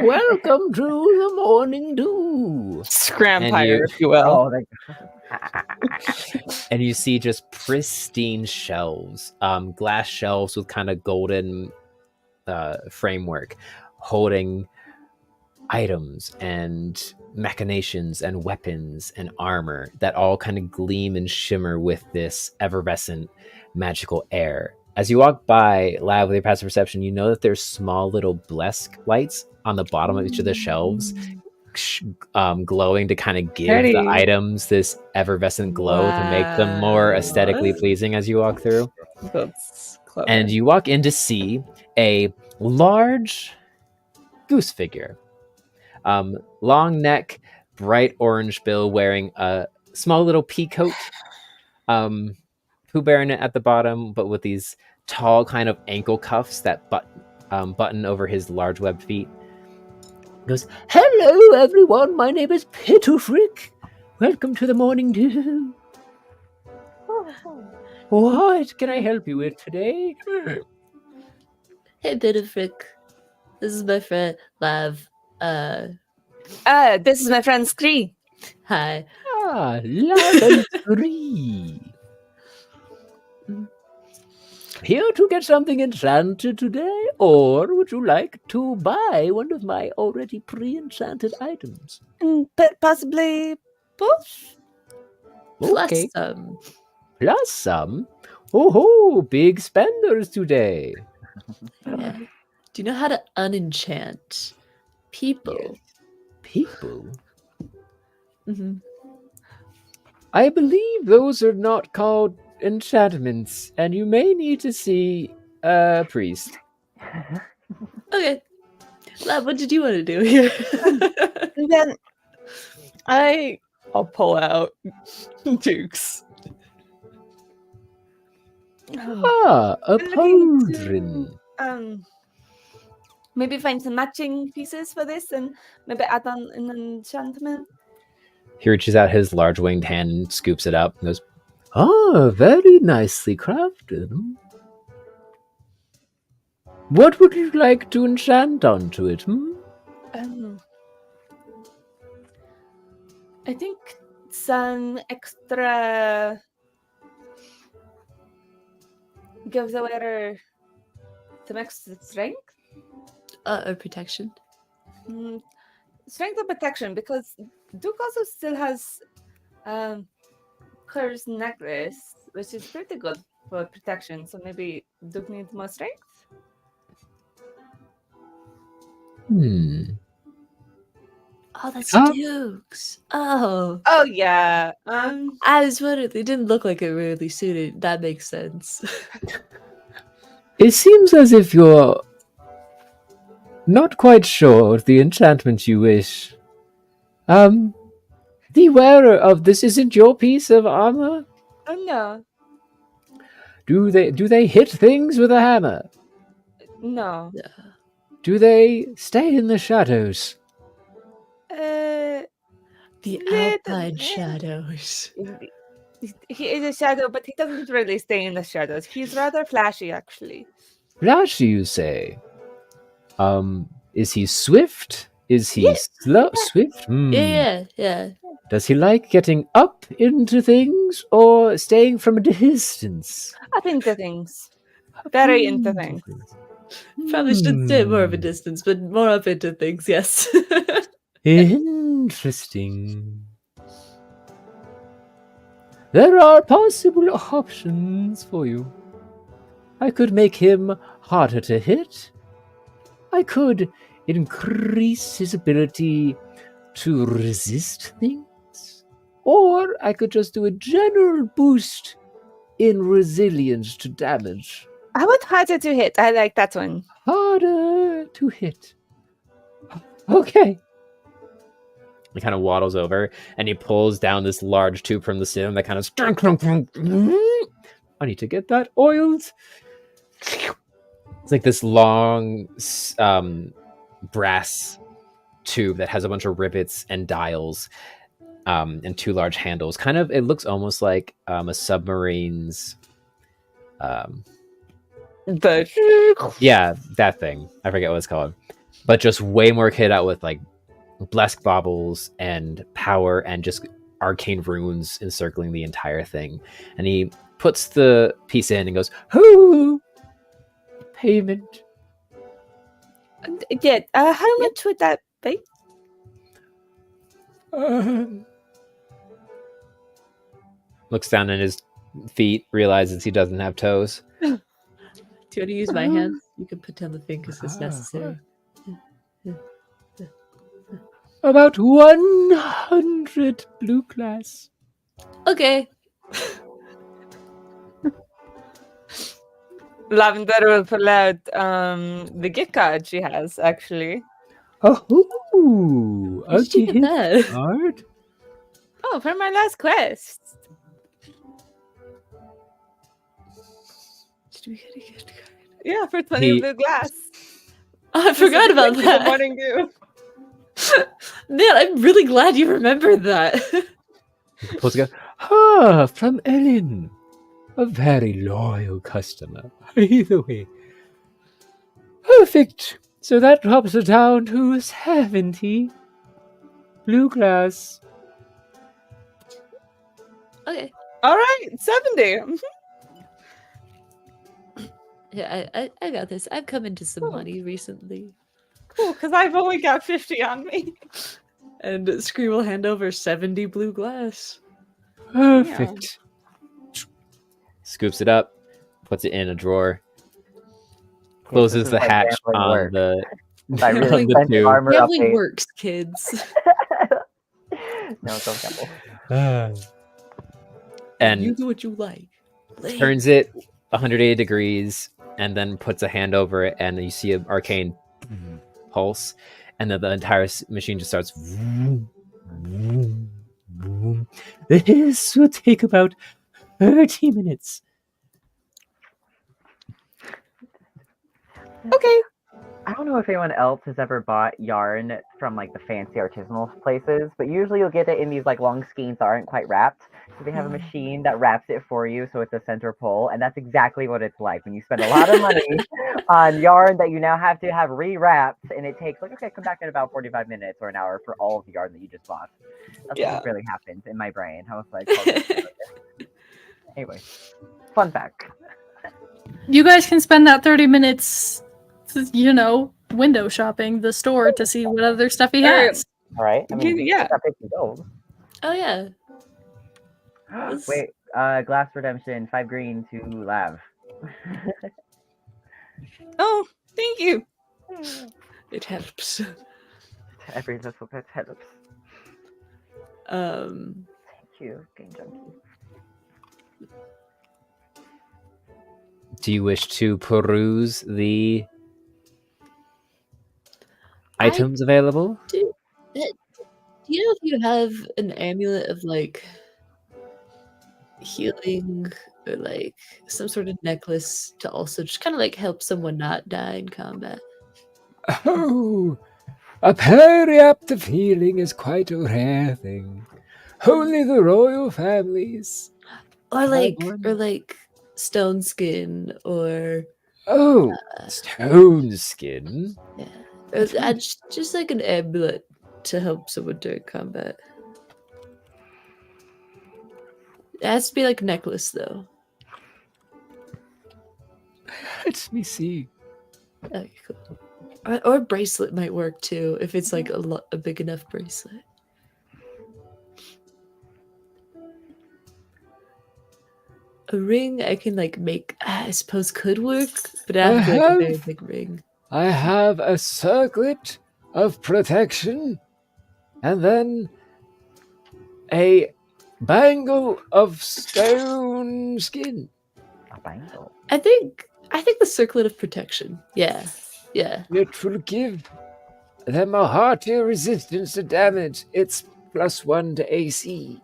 S1: Welcome to the morning dew.
S5: Scrampire,
S1: And
S5: if you will.
S6: Oh,
S1: And you see just pristine shelves, glass shelves with kind of golden framework, holding items and machinations and weapons and armor that all kind of gleam and shimmer with this effervescent magical air. As you walk by Lav with your passive perception, you know that there's small little blesk lights on the bottom of each of the shelves, glowing to kind of give
S5: Pretty.
S1: the items this effervescent glow to make them more
S4: Wow.
S1: aesthetically pleasing as you walk through.
S5: That's clever.
S1: And you walk in to see a large goose figure. Long neck, bright orange bill, wearing a small little pea coat. Pooh Bear in it at the bottom, but with these tall kind of ankle cuffs that button over his large webbed feet. Goes, "Hello everyone, my name is Pitufrick. Welcome to the morning dew. What can I help you with today?"
S4: Hey, Bitterfrick. This is my friend, Lav.
S5: This is my friend Scree.
S4: Hi.
S1: Level 3. Here to get something enchanted today, or would you like to buy one of my already pre-enchanted items?
S5: Possibly both?
S4: Plus
S1: Okay,
S4: some.
S1: plus some. Oh, big spenders today.
S4: Yeah. Do you know how to unenchant people?
S1: People?
S4: Mm-hmm.
S1: I believe those are not called enchantments, and you may need to see a priest.
S4: Okay. Lav, what did you want to do here?
S5: Then I'll pull out Dukes.
S1: Ah, a
S5: I'm looking to,
S1: pauldron.
S5: maybe find some matching pieces for this and maybe add on an enchantment.
S1: He reaches out his large winged hand and scoops it up and goes, "Ah, very nicely crafted. What would you like to enchant onto it?
S5: I think some extra gives the wearer some extra strength.
S4: Or protection.
S5: Strength or protection, because Duke also still has Kerr's necklace, which is pretty good for protection. So maybe Duke needs more strength.
S4: Oh, that's
S1: Oh.
S4: Duke's. Oh.
S5: Oh yeah.
S4: I was wondering, they didn't look like it really suited. That makes sense.
S1: It seems as if you're not quite sure of the enchantment you wish. The wearer of this isn't your piece of armor?
S5: Oh no.
S1: Do they hit things with a hammer?
S5: No.
S1: Do they stay in the shadows?
S4: The
S5: Little
S4: Alpine
S5: bit.
S4: shadows.
S5: He is a shadow, but he doesn't really stay in the shadows. He's rather flashy, actually.
S1: Flashy, you say? Is he swift? Is he slow? Swift?
S4: Yeah.
S1: Does he like getting up into things or staying from a distance?
S5: Up into things. Very into things.
S4: Probably should stay more of a distance, but more up into things, yes.
S1: Interesting. There are possible options for you. I could make him harder to hit. I could increase his ability to resist things. Or I could just do a general boost in resilience to damage.
S5: How about harder to hit? I like that one.
S1: Harder to hit. Okay. He kind of waddles over and he pulls down this large tube from the sim that kind of. I need to get that oiled. It's like this long brass tube that has a bunch of rivets and dials and two large handles. Kind of, it looks almost like a submarine's. Yeah, that thing. I forget what it's called, but just way more kitted out with like blessed baubles and power and just arcane runes encircling the entire thing. And he puts the piece in and goes, "Hoo! Payment."
S5: Yeah. How much would that be?
S1: Looks down at his feet, realizes he doesn't have toes.
S4: Do you want to use my hands? You can put down the fingers as necessary.
S1: About 100 blue glass.
S4: Okay.
S5: Lavender will pull out the gift card she has, actually.
S1: Oh,
S4: Where'd you get that?
S1: Card?
S5: Oh, for my last quest.
S4: Did we get a gift card?
S5: Yeah, for 20 blue glass.
S4: Oh, I forgot about
S5: Good
S4: that.
S5: morning, dew.
S4: Man, I'm really glad you remembered that.
S1: Supposed to go, from Ellen. A very loyal customer. Either way. Perfect. So that drops it down to 70 blue glass.
S4: Okay.
S5: All right, 70.
S4: Yeah, I got this. I've come into some money recently.
S5: Cool, because I've only got 50 on me.
S4: And Scree will hand over 70 blue glass.
S1: Perfect. Scoops it up, puts it in a drawer, closes the hatch on the,
S6: I really
S1: on the
S6: spent the
S1: tube.
S6: armor
S4: Gambling
S6: update.
S4: works, kids.
S6: No, don't gamble.
S1: And
S4: You do what you like. Play.
S1: turns it 180 degrees and then puts a hand over it, and you see an arcane pulse, and then the entire machine just starts. This will take about 30 minutes.
S5: Okay.
S6: I don't know if anyone else has ever bought yarn from like the fancy artisanal places, but usually you'll get it in these like long skeins that aren't quite wrapped. So they have a machine that wraps it for you, so it's a center pull, and that's exactly what it's like when you spend a lot of money on yarn that you now have to have re-wrapped, and it takes like, okay, come back in about 45 minutes or an hour for all of the yarn that you just bought. That's what really happened in my brain. I was like, anyway, fun fact.
S3: You guys can spend that 30 minutes, you know, window shopping the store to see what other stuff he has.
S6: All right. I mean,
S5: Yeah.
S6: that makes me gold.
S4: Oh, yeah.
S6: Wait, glass redemption, 5 green to Lav.
S5: Oh, thank you.
S4: It helps.
S6: Every little bit helps.
S4: Um,
S6: Thank you, Game Junkie.
S1: Do you wish to peruse the items available?
S4: do you know if you have an amulet of like healing or like some sort of necklace to also just kind of like help someone not die in combat?
S9: Oh, a periaptive healing is quite a rare thing. Only the royal families.
S4: Or like
S9: one.
S4: stone skin or
S1: Oh, stone skin.
S4: yeah. Or, just like an amulet to help someone during combat. It has to be like a necklace though.
S9: Let me see.
S4: Okay, cool. Or a bracelet might work too if it's like a big enough bracelet. A ring I can like make, I suppose could work, but I have to like a very big ring.
S9: I have a circlet of protection, and then a bangle of stone skin.
S6: A bangle.
S4: I think the circlet of protection. Yeah.
S9: It will give them are heartier resistance to damage. It's +1 to AC.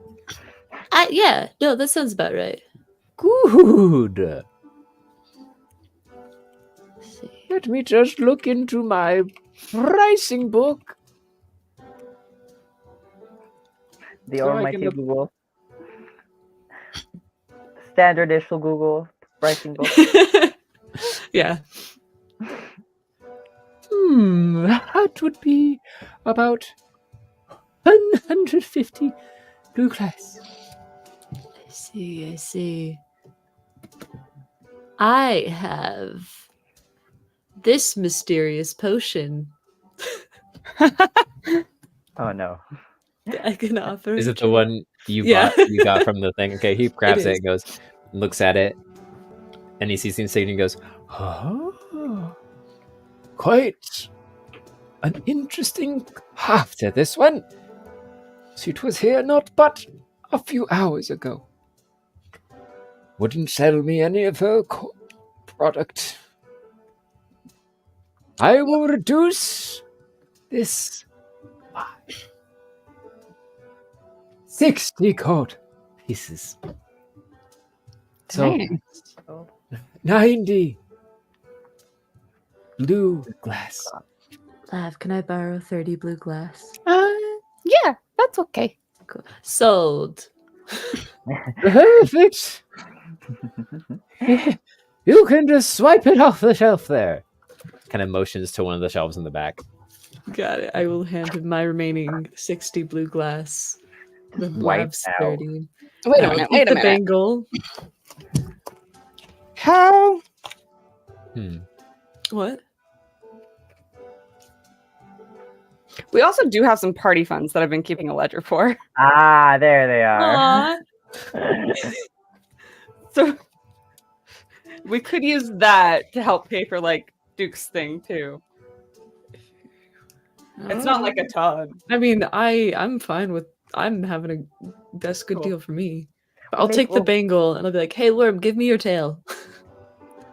S4: Yeah, no, that sounds about right.
S9: Good.
S4: Let's see.
S9: Let me just look into my pricing book.
S6: The
S9: So I
S6: almighty
S9: can-
S6: Google. Standard issue Google pricing book.
S4: Yeah.
S9: That would be about 150 blue glass.
S4: I see. I have this mysterious potion
S6: Oh no.
S4: that I can offer.
S1: Is it the one you
S4: Yeah.
S1: got from the thing? Okay, he grabs it
S4: is.
S1: and goes, looks at it, and he sees things and he goes,
S9: Oh, quite an interesting half to this one. It was here not but a few hours ago. Wouldn't sell me any of her product. I will reduce this by 60 gold pieces. So
S5: Dang.
S9: 90 blue glass.
S4: Lav, can I borrow 30 blue glass?
S5: Yeah, that's okay.
S4: Cool. Sold.
S9: Perfect. You can just swipe it off the shelf there.
S1: kind of motions to one of the shelves in the back.
S4: Got it. I will hand him my remaining 60 blue glass. The
S6: Wipe
S4: Lav's
S6: out.
S4: 30.
S5: Wait a
S4: I will
S5: minute.
S4: keep
S5: Wait a
S4: the
S5: minute.
S4: bangle.
S5: How?
S4: What?
S5: We also do have some party funds that I've been keeping a ledger for.
S6: Ah, there they are.
S4: Aw.
S5: So we could use that to help pay for like Duke's thing too. It's not like a ton.
S4: I mean, I'm fine with. I'm having a. That's a good
S5: Cool.
S4: deal for me. But
S6: We'll
S4: I'll
S6: make-
S4: take the
S6: we'll-
S4: bangle and I'll be like, "Hey, Worm, give me your tail."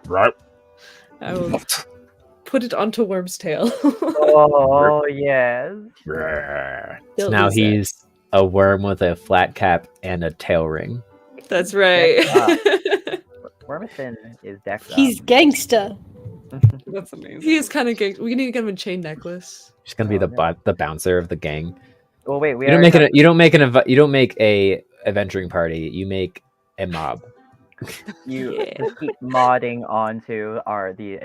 S8: Right.
S4: I will put it onto Worm's tail.
S6: Oh yes.
S8: Yeah.
S1: So
S4: He'll
S1: now
S4: lose that.
S1: he's a worm with a flat cap and a tail ring.
S4: That's right.
S6: Wormison is decked
S3: He's
S6: up.
S3: gangsta.
S5: That's amazing.
S4: He is kind of gay. We need to get him a chain necklace.
S1: She's gonna be
S6: Oh,
S1: the bouncer of the gang.
S6: Well, wait, we
S1: You don't
S6: already
S1: make it. You don't make a adventuring party. You make a mob.
S6: You
S4: Yeah.
S6: just keep modding onto the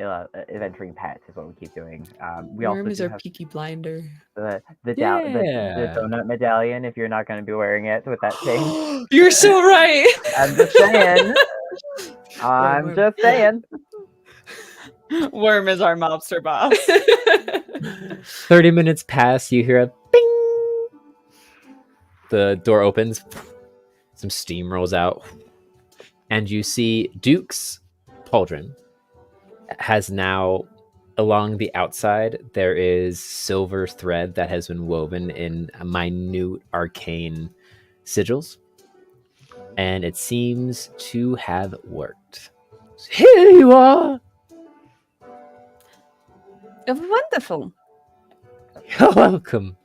S6: adventuring pets is what we keep doing. We
S4: Worm
S6: also
S4: is
S6: do
S4: our
S6: have
S4: peaky blinder.
S6: the
S1: Yeah.
S6: donut medallion if you're not going to be wearing it with that chain.
S4: You're so right.
S6: I'm just saying. I'm
S4: Worm.
S6: just saying.
S5: Worm is our mobster boss.
S1: 30 minutes pass. You hear a bing. The door opens. Some steam rolls out, and you see Duke's pauldron has now, along the outside, there is silver thread that has been woven in minute arcane sigils, and it seems to have worked.
S9: Here you are.
S5: Wonderful.
S9: You're welcome.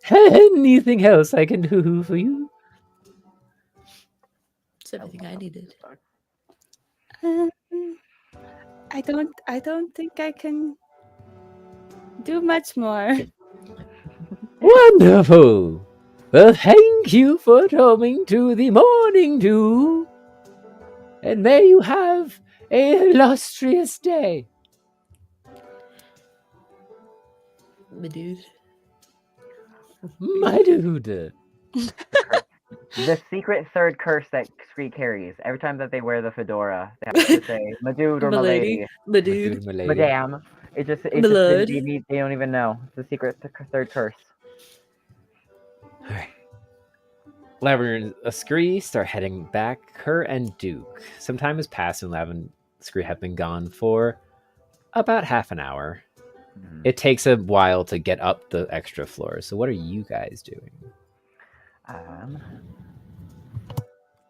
S9: Anything else I can do for you?
S4: It's everything I needed.
S5: I don't think I can do much more.
S9: Wonderful. Well, thank you for coming to the morning dew. And may you have a illustrious day.
S4: My dude.
S9: My dude.
S6: The secret third curse that Scree carries. Every time that they wear the fedora, they have to say "my dude" or "my lady,"
S4: My dude.
S6: "madame." It just
S4: My lord.
S6: they don't even know. It's the secret third curse.
S1: Lavender and Scree start heading back. Her and Duke. Some time has passed, and Lavender and Scree have been gone for about half an hour. It takes a while to get up the extra floors. So, what are you guys doing?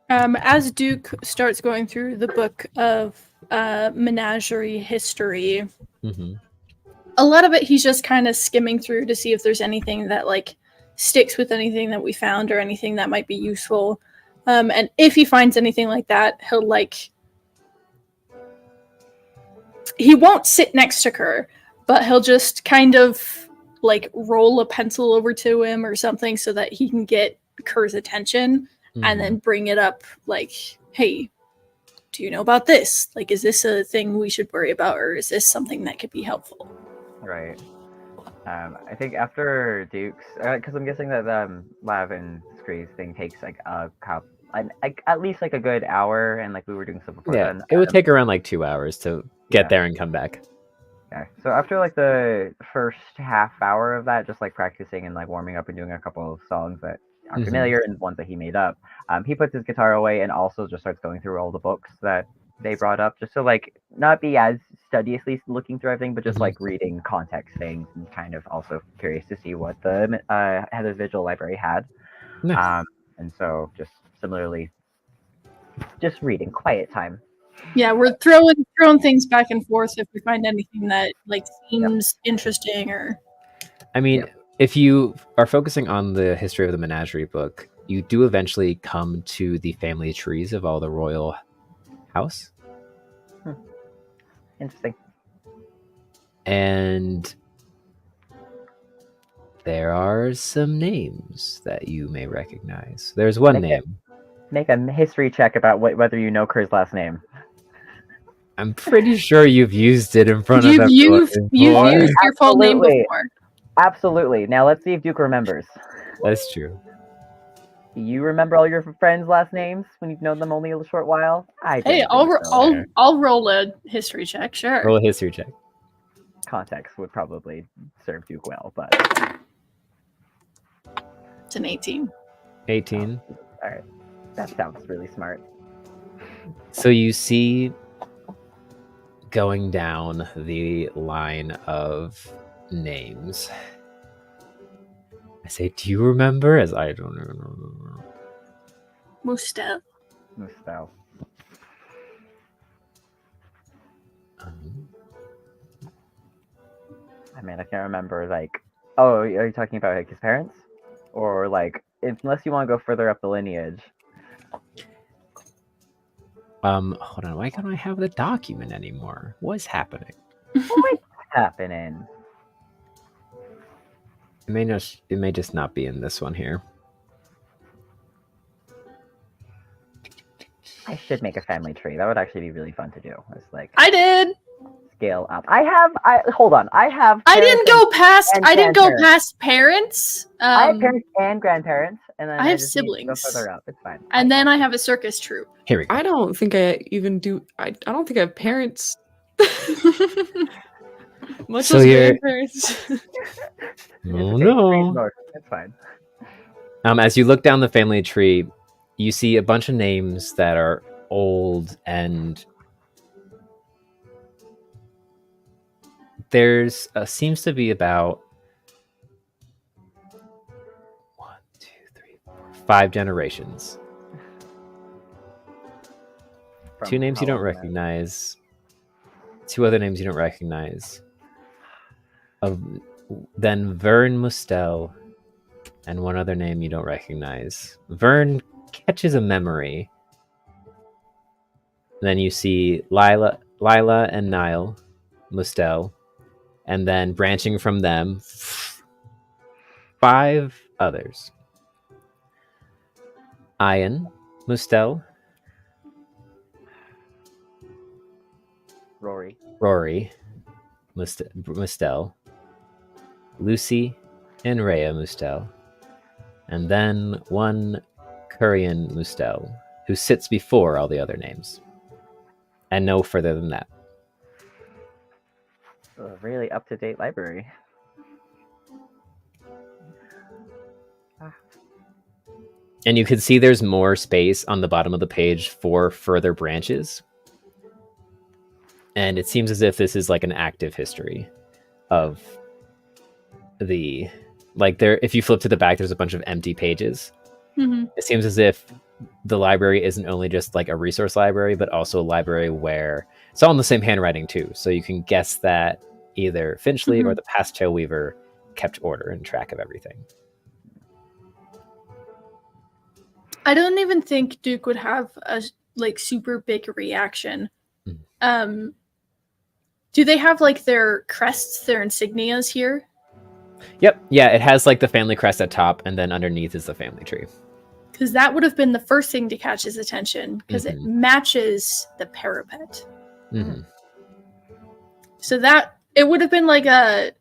S3: As Duke starts going through the book of menagerie history,
S1: Mm-hmm.
S3: a lot of it he's just kind of skimming through to see if there's anything that like sticks with anything that we found or anything that might be useful. And if he finds anything like that, he'll like he won't sit next to Kerr, but he'll just kind of like roll a pencil over to him or something so that he can get Kerr's attention and then bring it up like, hey, do you know about this? Like, is this a thing we should worry about, or is this something that could be helpful?
S6: Right. I think after Duke's, because I'm guessing that Lav and Scree's thing takes like at least like a good hour, and like we were doing stuff before then.
S1: It would take around like 2 hours to get there and come back.
S6: Yeah. So after like the first half hour of that, just like practicing and like warming up and doing a couple of songs that are familiar and ones that he made up, he puts his guitar away and also just starts going through all the books that they brought up, just to like not be as studiously looking through everything, but just like reading context things and kind of also curious to see what the Heather's Vigil Library had.
S1: Nice.
S6: And so just similarly, just reading, quiet time.
S3: Yeah, we're throwing things back and forth if we find anything that like seems interesting or.
S1: I mean, if you are focusing on the history of the Menagerie book, you do eventually come to the family trees of all the royal house.
S6: Interesting.
S1: And there are some names that you may recognize. There's one name.
S6: Make a history check about whether you know Kerr's last name.
S1: I'm pretty sure you've used it in front of everyone.
S3: You've used your full name before.
S6: Absolutely. Now let's see if Duke remembers.
S1: That's true.
S6: Do you remember all your friends' last names when you've known them only a short while?
S3: I'll roll a history check. Sure.
S1: Roll a history check.
S6: Context would probably serve Duke well, but
S3: it's an 18.
S1: 18.
S6: All right, that sounds really smart.
S1: So you see, going down the line of names, I say, do you remember? As I don't know.
S3: Mustel.
S6: I mean, I can't remember, like, oh, are you talking about like his parents? Or like, unless you want to go further up the lineage.
S1: Hold on, why can't I have the document anymore? What's happening?
S6: What's happening?
S1: It may just not be in this one here.
S6: I should make a family tree. That would actually be really fun to do. It's like
S3: I did.
S6: Scale up. Hold on.
S3: I didn't go past parents.
S6: I have parents and grandparents, and then
S3: I have
S6: just need to
S3: siblings.
S6: go further up. It's fine.
S3: And then I have a circus troupe.
S1: Here we go.
S4: I don't think I even do. I don't think I have parents. Much
S1: So
S4: as
S1: you're-
S4: grandparents.
S1: Oh no.
S6: It's fine.
S1: As you look down the family tree, you see a bunch of names that are old, and there's seems to be about 5 generations.
S6: From
S1: 2 names you
S6: how
S1: don't
S6: long
S1: recognize. 2 other names you don't recognize. Then Vern Mustel, and 1 other name you don't recognize. Vern catches a memory. Then you see Lila and Niall Mustel, and then branching from them, 5 others. Ian Mustel, Rory Mustel, Lucy and Rhea Mustel, and then 1 Curian Mustel, who sits before all the other names, and no further than that.
S6: A really up-to-date library.
S1: And you can see there's more space on the bottom of the page for further branches. And it seems as if this is like an active history of the, like, there, if you flip to the back, there's a bunch of empty pages.
S3: Mm-hmm.
S1: It seems as if the library isn't only just like a resource library, but also a library where it's all in the same handwriting too. So you can guess that either Finchley or
S3: Mhm.
S1: the past tail weaver kept order and track of everything.
S3: I don't even think Duke would have a like super big reaction.
S1: Mhm.
S3: Do they have like their crests, their insignias here?
S1: Yep, yeah, it has like the family crest at top, and then underneath is the family tree.
S3: Because that would have been the first thing to catch his attention, because it matches the parapet.
S1: Mhm.
S3: So that it would have been like a,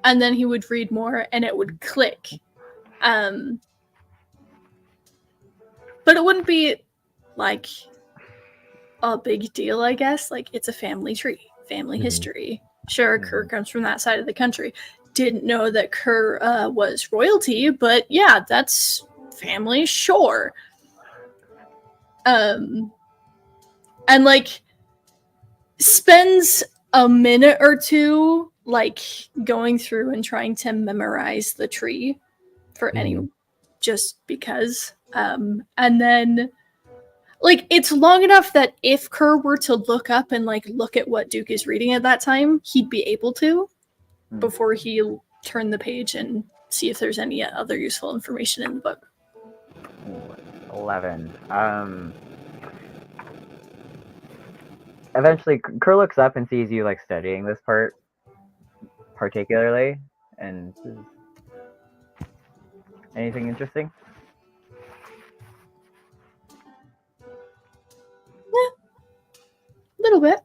S3: and then he would read more, and it would click. But it wouldn't be like a big deal, I guess. Like, it's a family tree, family
S1: Mhm.
S3: history. Sure, Kerr comes from that side of the country. Didn't know that Kerr was royalty, but yeah, that's family, sure. And like spends a minute or two like going through and trying to memorize the tree for any, just because. And then like it's long enough that if Kerr were to look up and like look at what Duke is reading at that time, he'd be able to before he turn the page and see if there's any other useful information in the book.
S6: 11. Eventually, Kerr looks up and sees you like studying this part particularly, and anything interesting?
S3: A little bit.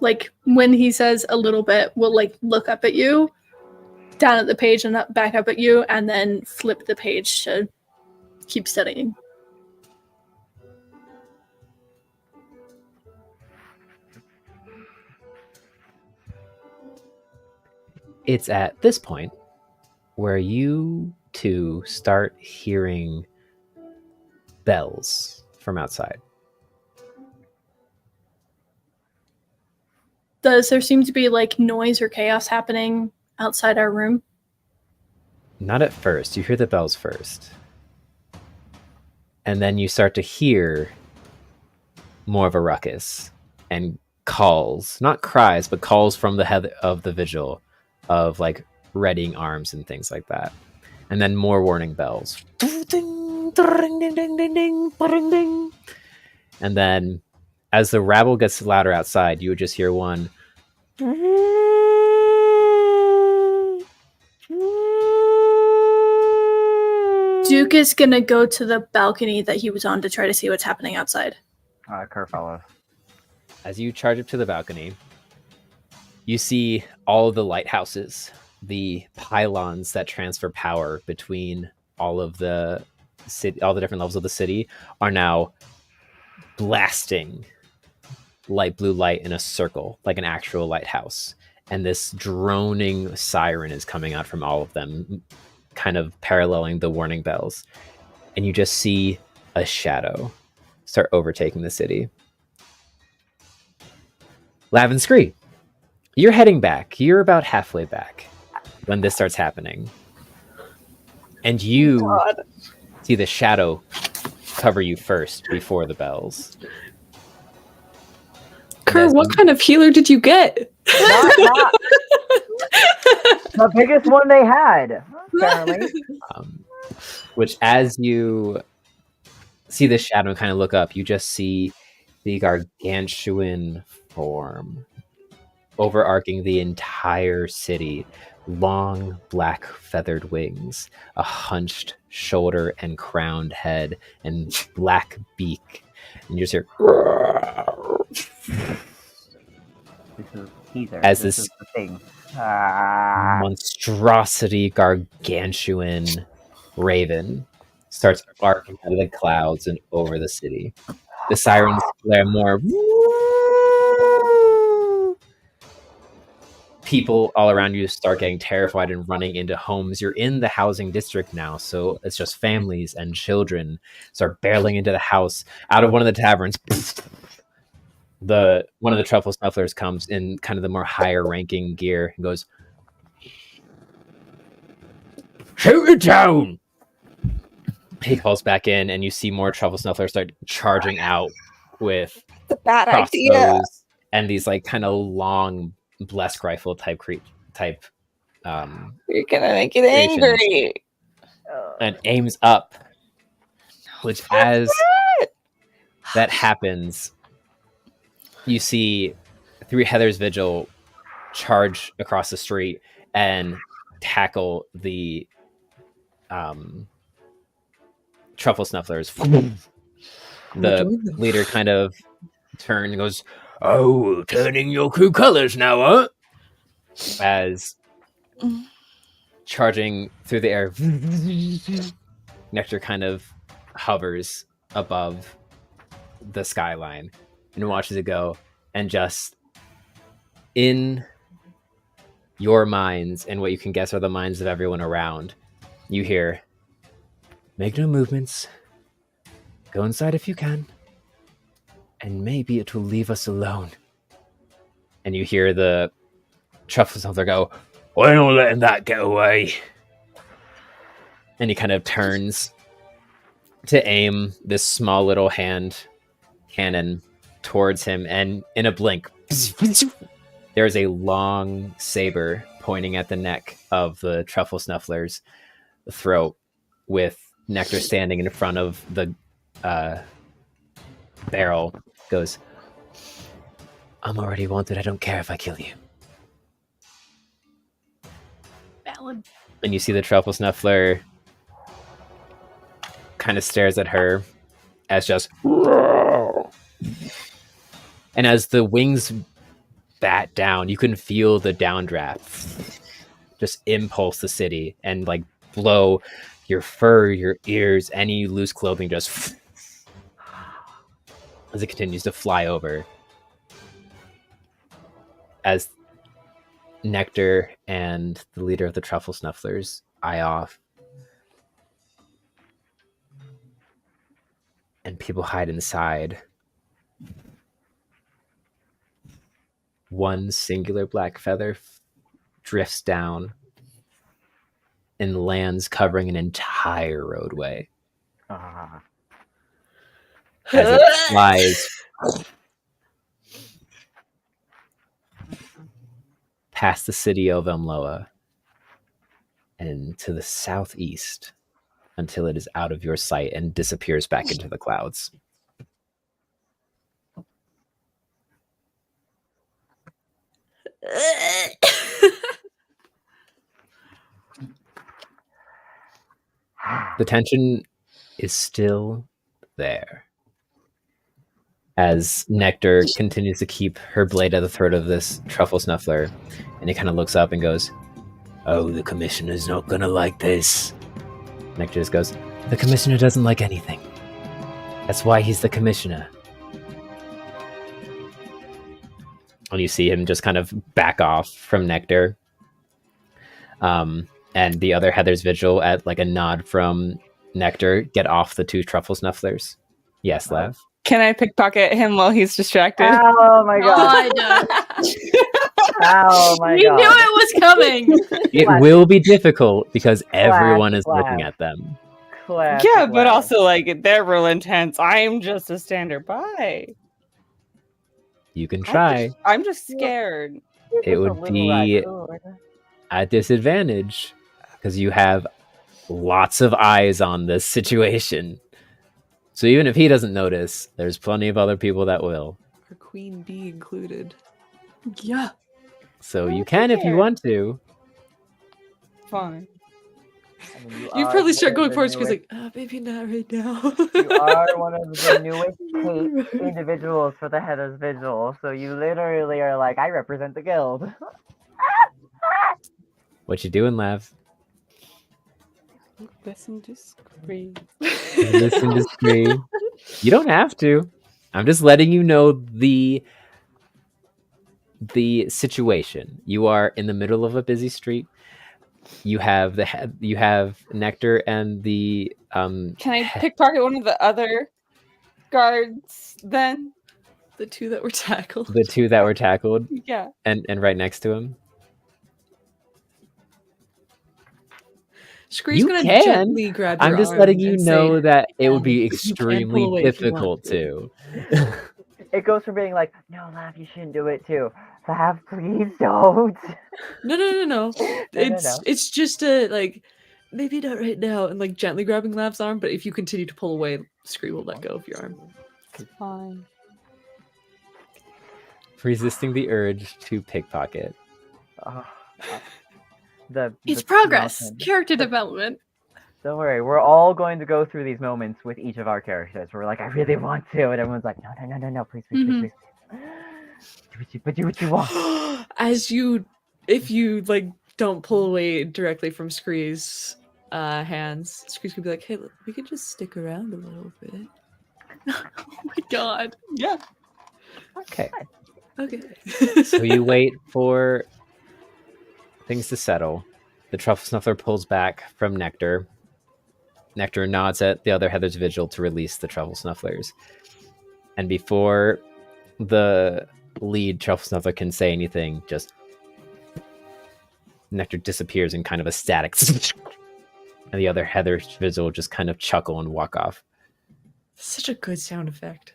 S3: Like when he says a little bit, we'll like look up at you, down at the page and up, back up at you, and then flip the page to keep studying.
S1: It's at this point where you two start hearing bells from outside.
S3: Does there seem to be like noise or chaos happening outside our room?
S1: Not at first. You hear the bells first. And then you start to hear more of a ruckus and calls, not cries, but calls from the head of the vigil of like readying arms and things like that. And then more warning bells. And then as the rabble gets louder outside, you would just hear one.
S3: Duke is gonna go to the balcony that he was on to try to see what's happening outside.
S6: Kerr follows.
S1: As you charge up to the balcony, you see all of the lighthouses, the pylons that transfer power between all of the city, all the different levels of the city, are now blasting light blue light in a circle, like an actual lighthouse. And this droning siren is coming out from all of them, kind of paralleling the warning bells. And you just see a shadow start overtaking the city. Lav and Scree, you're heading back. You're about halfway back when this starts happening. And you see the shadow cover you first before the bells.
S4: Kerr, what kind of healer did you get?
S6: Not the biggest one they had, apparently.
S1: Which, as you see the shadow kind of look up, you just see the gargantuan form overarching the entire city. Long black feathered wings, a hunched shoulder and crowned head, and black beak. And you just hear
S6: This is teaser.
S1: As
S6: this
S1: this
S6: is the thing.
S1: monstrosity gargantuan raven starts barking out of the clouds and over the city. The sirens flare more. People all around you start getting terrified and running into homes. You're in the housing district now, so it's just families and children start barreling into the house. Out of one of the taverns, one of the truffle snufflers comes in kind of the more higher ranking gear and goes, "Shoot it down!" He calls back in, and you see more truffle snufflers start charging out with
S5: It's a bad idea.
S1: crossbows and these like kind of long blessed rifle type
S5: You're gonna make it
S1: creations.
S5: angry.
S1: And aims up, which as that happens, you see 3 Heather's Vigil charge across the street and tackle the truffle snufflers. The leader kind of turns and goes,
S9: Oh, turning your true colors now, huh?
S1: as charging through the air, Nectar kind of hovers above the skyline and watches it go, and just in your minds and what you can guess are the minds of everyone around, you hear, make no movements, go inside if you can, and maybe it will leave us alone. And you hear the truffle snuffler go,
S9: We're not letting that get away.
S1: and he kind of turns to aim this small little hand cannon towards him, and in a blink, there's a long saber pointing at the neck of the truffle snuffler's throat, with Nectar standing in front of the barrel. Goes, I'm already wanted, I don't care if I kill you.
S3: Valid.
S1: And you see the truffle snuffler kind of stares at her as just, and as the wings bat down, you can feel the downdraft just impulse the city and like blow your fur, your ears, any loose clothing, just as it continues to fly over. As Nectar and the leader of the truffle snufflers eye off, and people hide inside, one singular black feather drifts down and lands, covering an entire roadway.
S6: Ah.
S1: As it flies past the city of Umloa and to the southeast until it is out of your sight and disappears back into the clouds. The tension is still there as Nectar continues to keep her blade at the throat of this truffle snuffler, and he kind of looks up and goes,
S9: Oh, the commissioner's not gonna like this.
S1: Nectar just goes, the commissioner doesn't like anything. That's why he's the commissioner. And you see him just kind of back off from Nectar. And the other Heather's Vigil, at like a nod from Nectar, get off the 2 truffle snufflers. Yes, Lav.
S5: Can I pickpocket him while he's distracted?
S6: Oh my god.
S3: God.
S6: Oh my
S3: You
S6: god.
S3: knew it was coming.
S1: It
S6: Classic.
S1: will be difficult because everyone is
S6: Classic
S1: looking
S6: Lav.
S1: at them.
S6: Classic
S5: Yeah, but
S6: Lav.
S5: also like they're real intense. I'm just a standard by.
S1: You can try.
S5: I'm just scared.
S6: You're
S1: It
S6: just a
S1: would
S6: little
S1: be
S6: raccoon.
S1: at disadvantage because you have lots of eyes on this situation. So even if he doesn't notice, there's plenty of other people that will.
S4: Our queen bee included.
S3: Yeah.
S1: So you can if you want to.
S5: Fine.
S6: I mean,
S4: You
S6: are
S4: probably start
S6: one
S4: going
S6: of the
S4: forward because
S6: newest-
S4: like, maybe not right now.
S6: You are one of the newest individuals for the Heather's Vigil, so you literally are like, I represent the guild.
S1: What you doing, Lav?
S5: Listen discreet.
S1: Listen to me. You don't have to. I'm just letting you know the situation. You are in the middle of a busy street. You have Nectar and the
S5: Can I pickpocket one of the other guards then?
S4: The 2 that were tackled.
S1: the 2 that were tackled
S5: Yeah.
S1: and right next to him.
S4: Scree's
S1: You
S4: gonna
S1: can.
S4: gently grab your
S1: I'm just
S4: arm
S1: letting you
S4: and
S1: know
S4: say,
S1: that it would
S4: "And
S1: be
S4: you can pull
S1: extremely
S4: away if you
S1: difficult
S4: want to."
S1: to.
S6: it goes from being like, no, Lav, you shouldn't do it, to Lav, please don't.
S4: No.
S6: No.
S4: It's just a like maybe not right now, and like gently grabbing Lav's arm, but if you continue to pull away, Scree will let go of your arm.
S5: Fine.
S1: Resisting the urge to pickpocket.
S3: It's
S6: The
S3: progress.
S6: mountain.
S3: Character development.
S6: Don't worry, we're all going to go through these moments with each of our characters. We're like, I really want to, and everyone's like, no, please, please. Do what you want.
S4: If you like don't pull away directly from Scree's hands, Scree's gonna be like, hey, look, we could just stick around a little bit.
S3: Oh my god.
S7: Yeah.
S1: Okay.
S4: Okay.
S1: So you wait for things to settle. The truffle snuffler pulls back from Nectar. Nectar nods at the other Heather's Vigil to release the truffle snufflers. And before the lead truffle snuffler can say anything, just Nectar disappears in kind of a static. And the other Heather's Vigil just kind of chuckle and walk off.
S4: Such a good sound effect.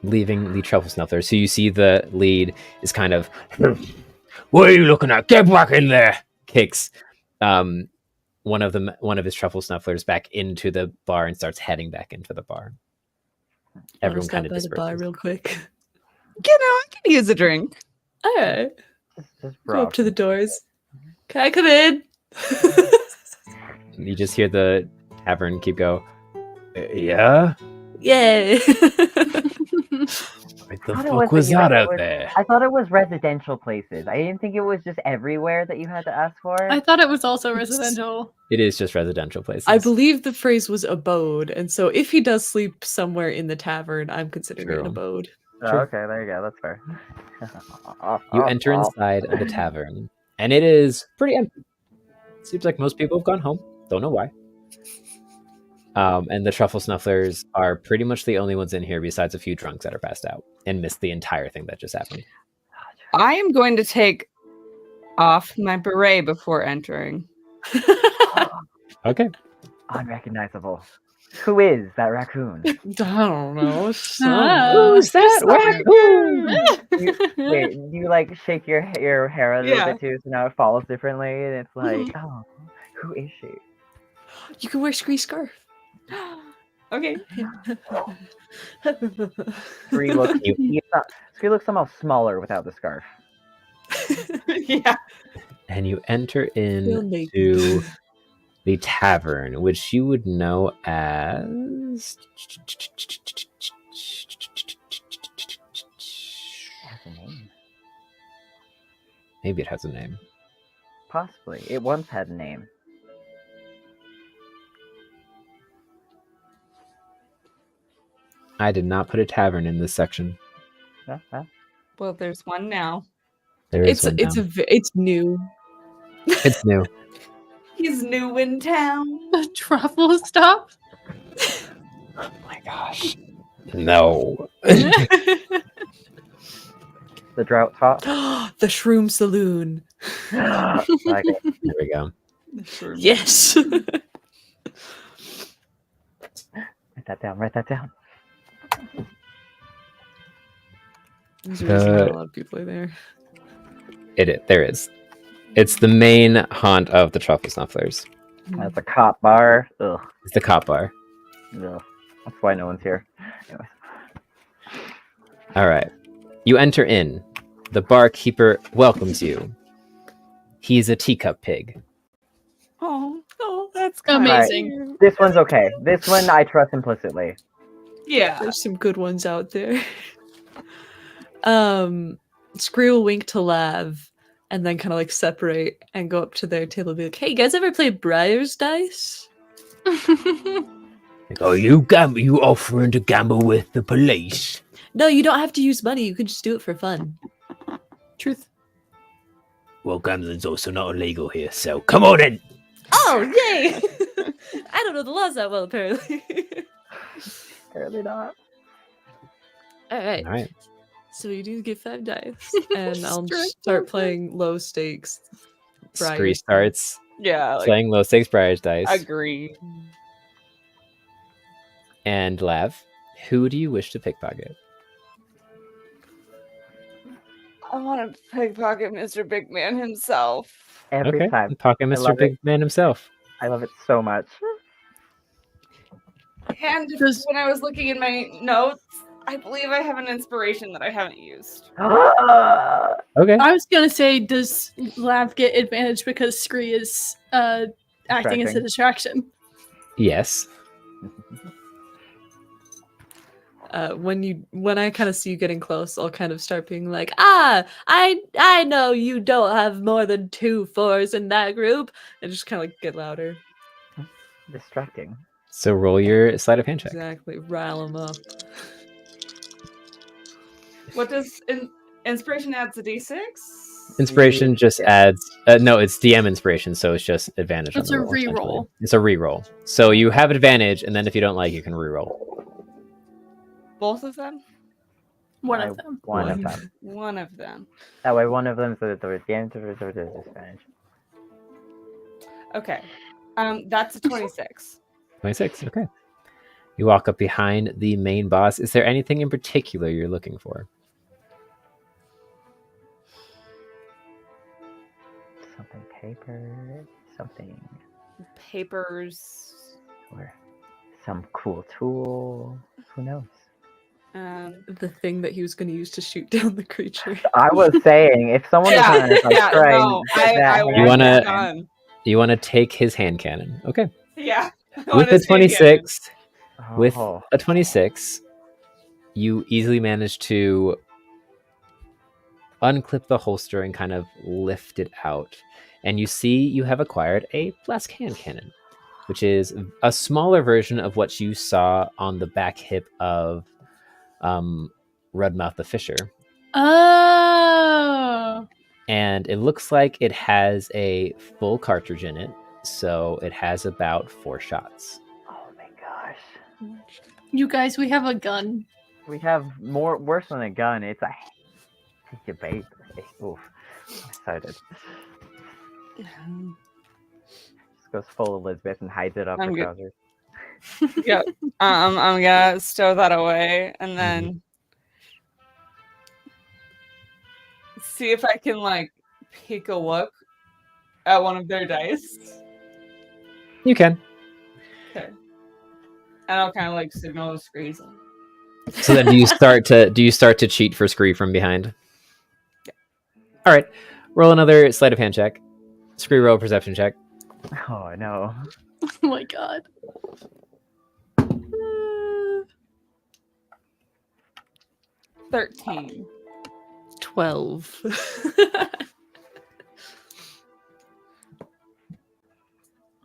S1: Leaving the truffle snuffler. So you see the lead is kind of,
S8: What are you looking at? Get back in there!
S1: kicks one of his truffle snufflers back into the bar and starts heading back into the bar. Everyone kind of
S4: by the bar
S1: disperses.
S4: real quick.
S7: I can use a drink.
S4: All right.
S6: Just
S4: Go up to the doors. Can I come in?
S1: You just hear the tavern keep go.
S8: Yeah?
S4: Yay!
S8: What the
S6: thought it
S8: fuck
S6: was
S8: was
S6: that
S8: that
S6: you
S8: out
S6: were-
S8: there?
S6: I thought it was residential places. I didn't think it was just everywhere that you had to ask for.
S3: I thought it was also residential.
S1: It is just residential places.
S4: I believe the phrase was abode, and so if he does sleep somewhere in the tavern, I'm considering it an
S1: True.
S4: abode.
S6: Oh,
S1: Sure.
S6: okay, there you go. That's fair.
S1: You enter inside of the tavern, and it is pretty empty. Seems like most people have gone home. Don't know why. And the truffle snufflers are pretty much the only ones in here, besides a few drunks that are passed out and missed the entire thing that just happened.
S7: I am going to take off my beret before entering.
S1: Okay.
S6: Unrecognizable. Who is that raccoon?
S4: I don't know.
S3: Who's
S1: that
S6: Wait, do you like shake your hair a little
S7: Yeah.
S6: bit too, so now it falls differently, and it's like, oh, who is she?
S4: You can wear Scree scarf.
S7: Okay.
S6: Scree looks somehow smaller without the scarf.
S7: Yeah.
S1: And you enter
S4: Feel naked.
S1: into the tavern, which you would know as.
S6: It has a name.
S1: Maybe it has a name.
S6: Possibly. It once had a name.
S1: I did not put a tavern in this section.
S6: Huh?
S7: Well, there's one now.
S1: There is one now.
S4: It's new.
S1: It's new.
S7: He's new in town.
S3: Truffle stuff?
S1: Oh my gosh. No.
S6: The drought top.
S4: The Shroom Saloon.
S6: Like it.
S1: There we go.
S4: Yes.
S6: Write that down. Write that down.
S4: There's a reason not a lot of people are there.
S1: There is. It's the main haunt of the truffle snufflers.
S6: That's a cop bar. Ugh.
S1: It's the cop bar.
S6: Ugh. That's why no one's here. Anyway.
S1: All right. You enter in. The barkeeper welcomes you. He's a teacup pig.
S7: Oh, that's
S3: Amazing.
S6: This one's okay. This one I trust implicitly.
S7: Yeah.
S4: There's some good ones out there. Scree will wink to Lav and then kind of like separate and go up to their table and be like, hey, you guys ever play Briar's dice?
S8: Oh, you offering to gamble with the police?
S4: No, you don't have to use money. You can just do it for fun.
S3: Truth.
S8: Well, gambling's also not illegal here, so come on in.
S4: Oh, yay! I don't know the laws that well, apparently.
S6: Apparently not.
S4: All right.
S1: All right.
S4: So you do get 5 dice, and I'll start playing low stakes.
S1: Scree
S4: Briar's
S1: starts
S7: Yeah.
S1: playing low stakes Briar's dice.
S7: Agree.
S1: and Lav, who do you wish to pickpocket?
S5: I want to pickpocket Mr. Big Man himself.
S6: Every
S1: Okay,
S6: time.
S1: pocket
S6: I
S1: Mr.
S6: love
S1: Big
S6: it.
S1: Man himself.
S6: I love it so much.
S5: And
S3: Does-
S5: when I was looking in my notes, I believe I have an inspiration that I haven't used.
S1: Okay.
S3: I was gonna say, does Lav get advantage because Scree is acting as a distraction?
S1: Yes.
S4: When I kind of see you getting close, I'll kind of start being like, I know you don't have more than 2 4s in that group, and just kind of like get louder.
S6: Distracting.
S1: So roll your sleight of hand check.
S4: Exactly, rile them up.
S5: What does inspiration adds a d6?
S1: Inspiration just adds. No, it's DM inspiration, so it's just advantage.
S3: It's
S1: on the
S3: a
S1: roll, essentially.
S3: re-roll.
S1: It's a re-roll. So you have advantage, and then if you don't like, you can re-roll.
S5: Both of them?
S3: One of them.
S6: One of them.
S5: One of them.
S6: That way, one of them is the end of the disadvantage.
S5: Okay. That's a 26.
S1: 26. Okay. You walk up behind the main boss. Is there anything in particular you're looking for?
S6: Something paper, something,
S5: Papers.
S6: or some cool tool. Who knows?
S4: The thing that he was going to use to shoot down the creature.
S6: I was saying, if someone was trying to try
S5: no,
S6: and
S5: I
S1: You
S5: want that
S1: wanna-
S5: done.
S1: You want to take his hand cannon. Okay.
S5: Yeah.
S1: With a 26, with
S6: Oh.
S1: a 26, you easily manage to unclip the holster and kind of lift it out. And you see you have acquired a flask hand cannon, which is a smaller version of what you saw on the back hip of Rudmouth the Fisher.
S3: Oh.
S1: And it looks like it has a full cartridge in it. So it has about 4 shots.
S6: Oh my gosh.
S3: You guys, we have a gun.
S6: We have worse than a gun. It's a piece of paper. Oof. I'm excited. Just goes full Elizabeth and hides it up
S5: I'm
S6: her
S5: good.
S6: trousers.
S5: Yep. I'm gonna stow that away and then see if I can like pick a look at one of their dice.
S1: You can.
S5: Okay. And I'll kind of like signal the screens.
S1: So then do you start to cheat for Scree from behind?
S5: Yeah.
S1: All right. Roll another sleight of hand check. Scree, roll a perception check.
S6: Oh no.
S3: Oh my god.
S5: 13.
S4: 12.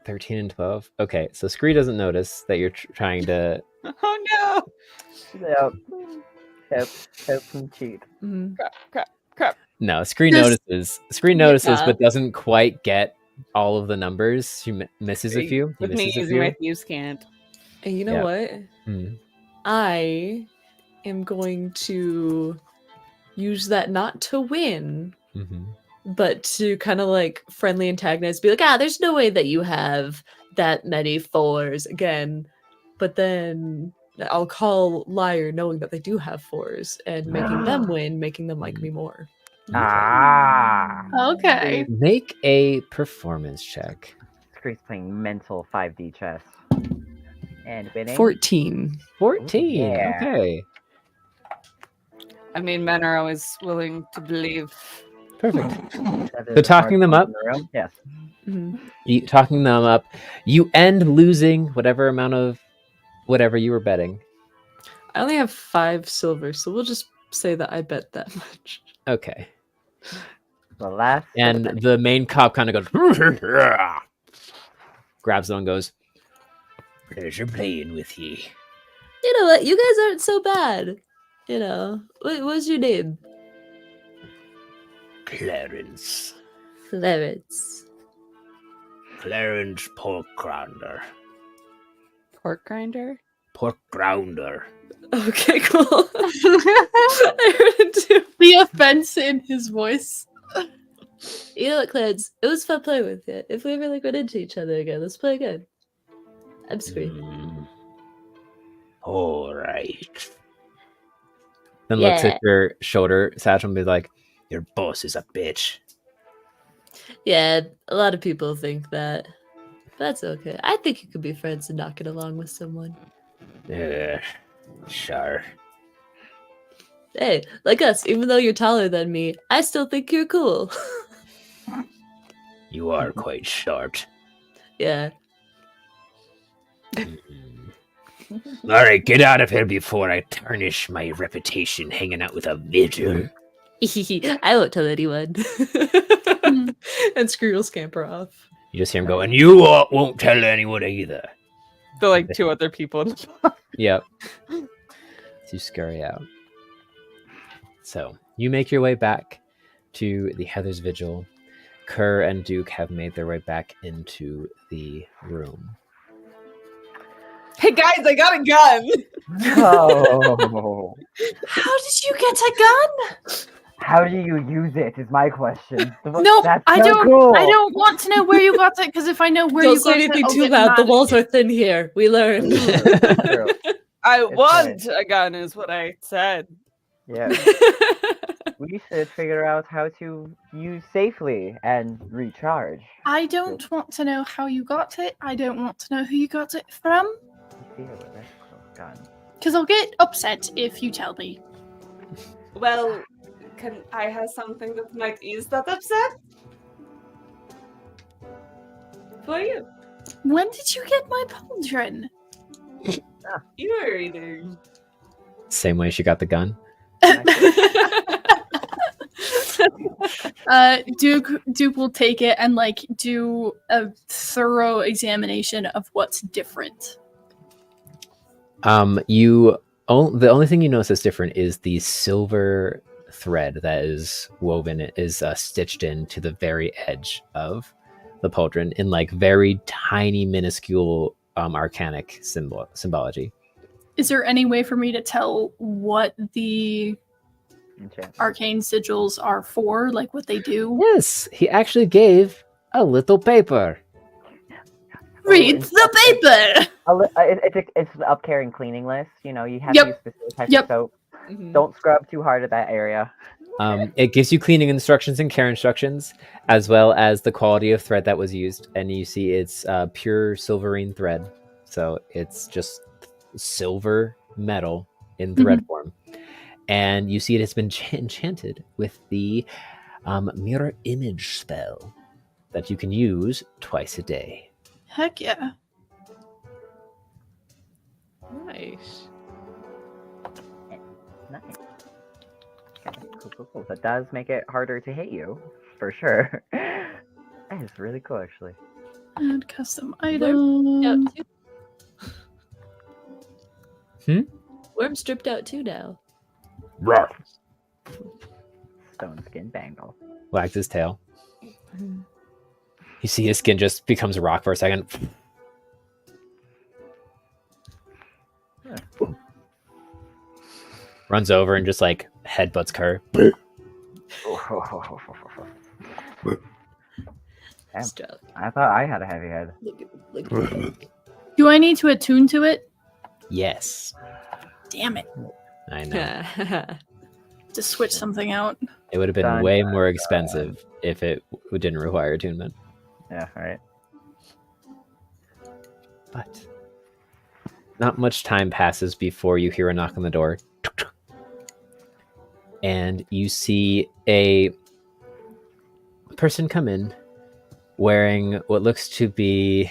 S1: 13 and 12. Okay, so Scree doesn't notice that you're trying to.
S5: Oh no!
S6: Yep. Help him cheat.
S4: Mhm.
S5: Crap.
S1: No, Scree
S3: Just-
S1: notices. Scree notices,
S4: Yeah.
S1: but doesn't quite get all of the numbers. She misses a few. He
S5: With me
S1: misses a
S5: using
S1: few.
S5: my thieves can't.
S4: And you know
S1: Yeah.
S4: what?
S1: Hmm.
S4: I am going to use that not to win,
S1: Mhm.
S4: but to kind of like friendly antagonize, be like, there's no way that you have that many 4s again. But then I'll call liar knowing that they do have 4s and making them win, making them like me more.
S6: Ah.
S3: Okay.
S1: Make a performance check.
S6: Scree's playing mental 5D chess. And winning.
S4: 14.
S1: 14.
S6: Yeah.
S1: Okay.
S5: I mean, men are always willing to believe.
S1: Perfect.
S6: That is
S1: So talking them
S6: smartest
S1: up?
S6: in the room. Yes.
S4: Mhm.
S1: Talking them up, you end losing whatever amount of whatever you were betting.
S4: I only have 5 silver, so we'll just say that I bet that much.
S1: Okay.
S6: The last.
S1: And the main cop kind of goes, grabs it and goes,
S8: Pleasure playing with ye.
S4: You know what? You guys aren't so bad. You know, what's your name?
S8: Clarence.
S4: Clarence.
S8: Clarence Pork Grounder.
S5: Pork grinder?
S8: Pork Grounder.
S4: Okay, cool. I heard it too.
S3: The offense in his voice.
S4: You know what, Clarence? It was fun playing with you. If we ever like run into each other again, let's play again. I'm Scree.
S8: All right.
S1: Then looks
S4: Yeah.
S1: at your shoulder satchel and be like,
S8: Your boss is a bitch.
S4: Yeah, a lot of people think that. That's okay. I think you could be friends and not get along with someone.
S8: Sure.
S4: Hey, like us, even though you're taller than me, I still think you're cool.
S8: You are quite sharp.
S4: Yeah.
S8: All right, get out of here before I tarnish my reputation hanging out with a vigil.
S4: I won't tell anyone. And Screw will scamper off.
S1: you just hear him go,
S8: And you won't tell anyone either.
S7: The like 2 other people.
S1: yep. To scurry out. So you make your way back to the Heather's Vigil. Kerr and Duke have made their way back into the room.
S7: Hey guys, I got a gun.
S6: Oh.
S3: How did you get a gun?
S6: How do you use it? Is my question.
S3: No,
S6: That's
S3: I
S6: so
S3: don't.
S6: Cool.
S3: I don't want to know where you got it because if I know where
S4: Don't
S3: you got
S4: say
S3: it,
S4: anything
S3: I'll
S4: too
S3: get
S4: loud. The
S3: mad.
S4: walls are thin here. We learned.
S6: True.
S7: I
S6: It's
S7: want a gun, is what I said.
S6: Yeah. We should figure out how to use safely and recharge.
S3: I don't want to know how you got it. I don't want to know who you got it from.
S6: You see it with this gun.
S3: Because I'll get upset if you tell me.
S7: Well, can I have something that might ease that upset? For you.
S3: When did you get my pauldron?
S7: You were reading.
S1: Same way she got the gun.
S3: Duke will take it and like do a thorough examination of what's different.
S1: The only thing you notice that's different is the silver thread that is woven is stitched into the very edge of the pauldron in like very tiny, minuscule arcanic symbology.
S3: Is there any way for me to tell what the
S6: Enchant.
S3: arcane sigils are for, like what they do?
S1: Yes, he actually gave a little paper.
S3: Read the paper!
S6: It's the up care and cleaning list. You know, you have
S3: Yep.
S6: to use specific types
S3: Yep.
S6: of soap.
S4: Mhm.
S6: Don't scrub too hard at that area.
S1: It gives you cleaning instructions and care instructions, as well as the quality of thread that was used. And you see it's pure silverine thread. So it's just silver metal in thread form. And you see it has been enchanted with the mirror image spell that you can use twice a day.
S3: Heck yeah.
S4: Nice.
S6: Nice. Okay, cool. That does make it harder to hit you, for sure. That is really cool, actually.
S3: Add custom
S4: Out
S3: item.
S4: too. Worm stripped out too now.
S6: Stone skin bangle.
S1: Wags his tail. You see his skin just becomes a rock for a second. Runs over and just like headbutts Kerr.
S6: Damn,
S4: Struck.
S6: I thought I had a heavy head.
S4: Look at
S3: Do I need to attune to it?
S1: Yes,
S3: Damn it.
S1: I know.
S4: that.
S3: To switch something out.
S1: It would have been
S6: Dun,
S1: way
S6: dun,
S1: more expensive if it didn't require attunement.
S6: Yeah, right.
S1: But not much time passes before you hear a knock on the door. And you see a person come in wearing what looks to be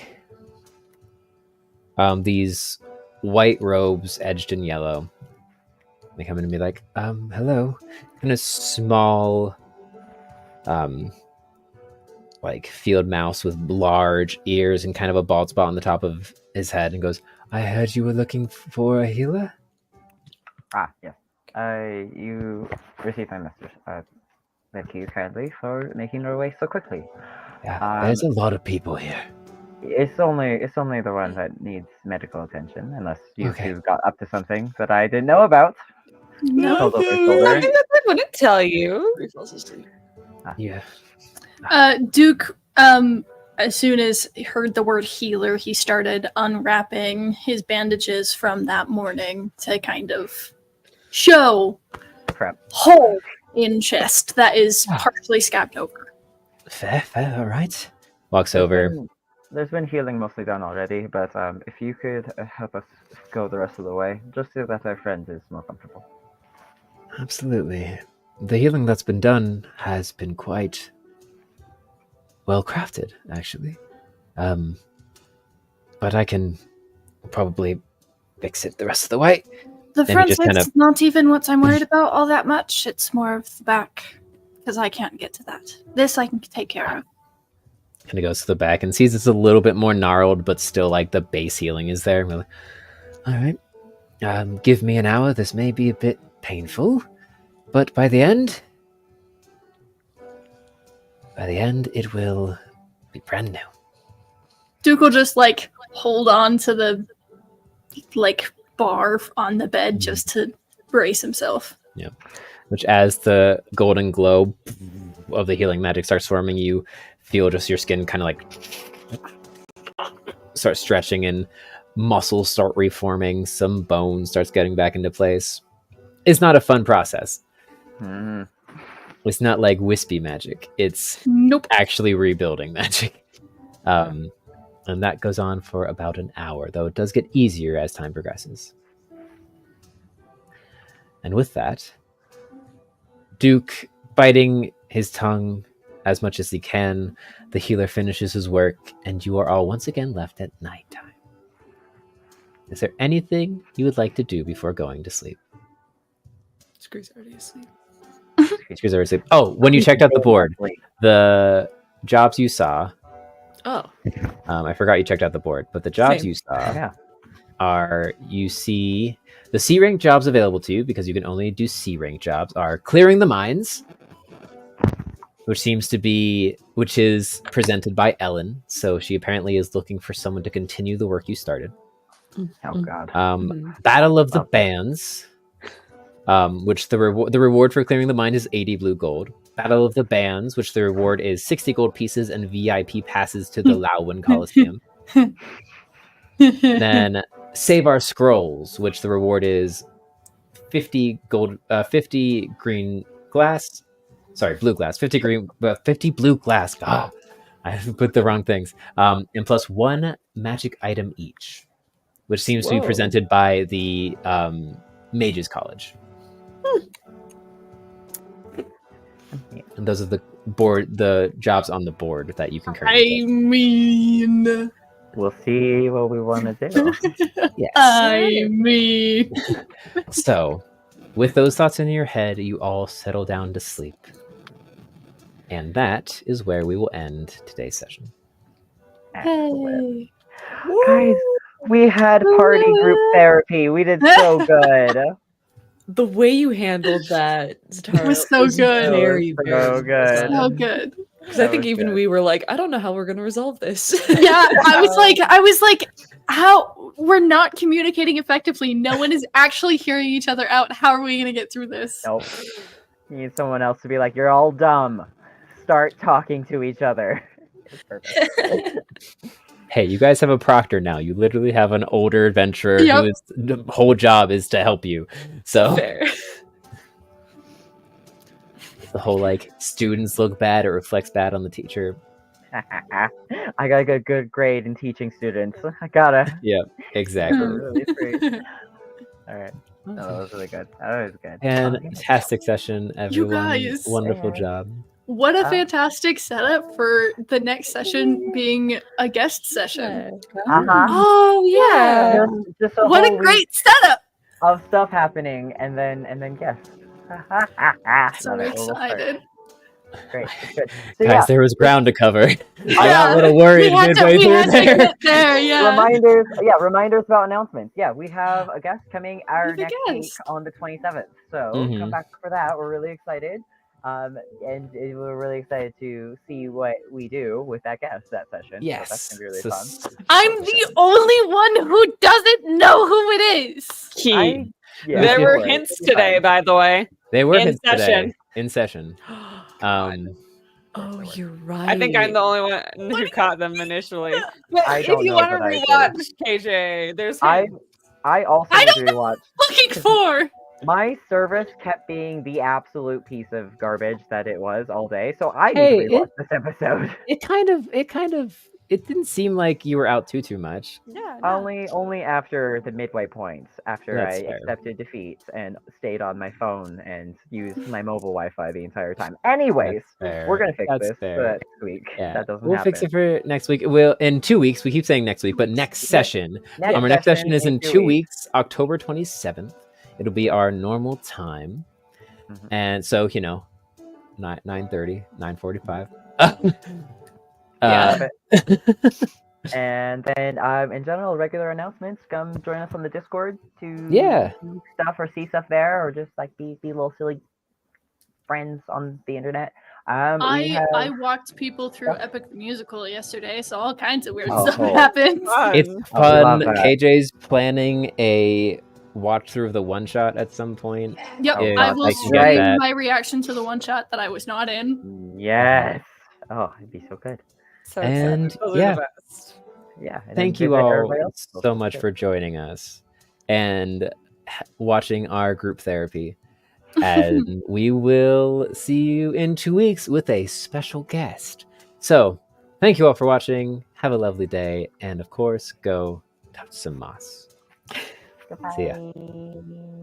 S1: these white robes edged in yellow. They come in and be like, hello. And a small like field mouse with large ears and kind of a bald spot on the top of his head and goes, I heard you were looking for a healer?
S6: Ah, yes. You received my message. Thank you kindly for making your way so quickly.
S8: Yeah, there's a lot of people here.
S6: It's only the one that needs medical attention, unless you
S8: Okay.
S6: two got up to something that I didn't know about.
S3: No.
S6: Hold over
S7: Nothing
S6: shoulder.
S7: that I wouldn't tell you.
S4: Falls asleep.
S8: Yeah.
S3: Duke, as soon as he heard the word healer, he started unwrapping his bandages from that morning to kind of show
S6: Crap.
S3: hole in chest that is partially scabbed over.
S1: Fair, all right. Walks over.
S6: There's been healing mostly done already, but if you could help us go the rest of the way, just so that our friend is more comfortable.
S1: Absolutely. The healing that's been done has been quite well crafted, actually. But I can probably fix it the rest of the way.
S3: The front side's not even what I'm worried about all that much. It's more of the back, because I can't get to that. This I can take care of.
S1: Kind of goes to the back and sees it's a little bit more gnarled, but still like the base healing is there. Like, all right, give me an hour. This may be a bit painful, but by the end, it will be brand new.
S3: Duke will just like hold on to the like bar on the bed just to brace himself.
S1: Yeah. Which, as the golden glow of the healing magic starts forming, you feel just your skin kind of like start stretching and muscles start reforming. Some bone starts getting back into place. It's not a fun process.
S6: Mm.
S1: It's not like wispy magic. It's actually rebuilding magic. And that goes on for about an hour, though it does get easier as time progresses. And with that, Duke, biting his tongue as much as he can, the healer finishes his work, and you are all once again left at nighttime. Is there anything you would like to do before going to sleep?
S4: Screw's already asleep.
S1: Screw's already asleep. Oh, when you checked out the board, the jobs you saw...
S4: Oh.
S1: I forgot you checked out the board, but the jobs you saw are, you see, the C rank jobs available to you, because you can only do C rank jobs, are clearing the mines, which is presented by Ellen. So she apparently is looking for someone to continue the work you started.
S6: Oh God.
S1: Battle of the Bands, which the reward for clearing the mine is 80 blue gold. Battle of the Bands, which the reward is 60 gold pieces and VIP passes to the Lauwen Coliseum. Then Save Our Scrolls, which the reward is 50 gold, 50 green glass. Sorry, blue glass. 50 blue glass. God, I put the wrong things. And plus one magic item each, which seems to be presented by the Mages College. And those are the jobs on the board that you can currently
S3: mean,
S6: we'll see what we want to do.
S1: Yes. So, with those thoughts in your head, you all settle down to sleep. And that is where we will end today's session.
S6: Excellent. Guys, we had party group therapy. We did so good.
S4: The way you handled that, Zatara,
S3: was so good.
S4: Very,
S6: so good.
S3: So good.
S4: Because I think even we were like, I don't know how we're going to resolve this.
S3: Yeah, I was like, how we're not communicating effectively. No one is actually hearing each other out. How are we going to get through this?
S6: Nope. You need someone else to be like, you're all dumb. Start talking to each other. It's perfect.
S1: Hey, you guys have a proctor now. You literally have an older adventurer whose whole job is to help you. So
S4: fair.
S1: The whole like students look bad, it reflects bad on the teacher.
S6: I gotta get a good grade in teaching students. I gotta.
S1: Yeah, exactly.
S6: Really great. All right. No, that was really good. That was good.
S1: Fantastic session, everyone.
S3: You guys.
S1: Wonderful job.
S3: What a fantastic setup for the next session being a guest session.
S4: Oh yeah.
S6: Just
S3: what a great setup
S6: of stuff happening, and then guests.
S3: So excited.
S6: Great. Good. So,
S1: guys, there was ground to cover. I got a little worried midway through there.
S6: Reminders about announcements. Yeah, we have a guest coming our next week on the 27th. So come back for that. We're really excited. And we're really excited to see what we do with that guest that session.
S1: Yes,
S6: so that's gonna be really fun.
S3: I'm the only one who doesn't know who it is.
S7: There were hints today, by the way.
S1: They were
S7: in
S1: hints
S7: session.
S1: Today in session.
S4: Oh, you're right.
S7: I think I'm the only one who caught them initially. But
S6: I
S7: if
S6: don't
S7: you
S6: know
S7: want to
S6: that I did.
S7: rewatch KJ, there's
S6: I
S7: him.
S6: I also
S3: I
S6: need
S3: don't
S6: to rewatch.
S3: looking for.
S6: My service kept being the absolute piece of garbage that it was all day, so I need to
S1: Hey,
S6: rewatch this episode.
S1: it didn't seem like you were out too much.
S7: Yeah, no.
S6: Only after the midway points, after
S1: That's
S6: I
S1: fair.
S6: accepted defeat and stayed on my phone and used my mobile Wi-Fi the entire time. Anyways,
S1: That's
S6: we're
S1: fair.
S6: gonna fix
S1: That's
S6: this
S1: fair.
S6: next week.
S1: Yeah,
S6: That doesn't
S1: we'll
S6: happen.
S1: fix it for next week. We'll in 2 weeks. We keep saying next week, but next session.
S6: Next
S1: Our next session is in 2
S6: weeks.
S1: weeks, October 27th. It'll be our normal time,
S6: Mhm.
S1: and so 9:30, 9:45.
S7: Yeah.
S6: And then, in general, regular announcements. Come join us on the Discord to
S1: Yeah.
S6: do stuff or see stuff there, or just like be little silly friends on the internet.
S3: I walked people through Epic the Musical yesterday, so all kinds of weird
S6: Oh,
S3: stuff
S6: cool.
S3: happened.
S1: It's
S6: we
S1: fun.
S6: love that.
S1: KJ's planning a watch through of the one shot at some point.
S3: Yep,
S6: Oh,
S1: If
S3: I
S6: God,
S3: will
S1: I can
S6: get
S3: stream
S1: that.
S3: my reaction to the one shot that I was not in.
S6: Yes. Oh, it'd be so good.
S7: So
S1: And
S7: excited. Those are
S1: yeah,
S7: the best.
S6: Yeah. And then
S1: thank you
S6: visit
S1: all
S6: everybody else.
S1: so much for joining us and watching our group therapy. And we will see you in 2 weeks with a special guest. So, thank you all for watching. Have a lovely day. And of course, go touch some moss.
S6: Goodbye.
S1: See ya.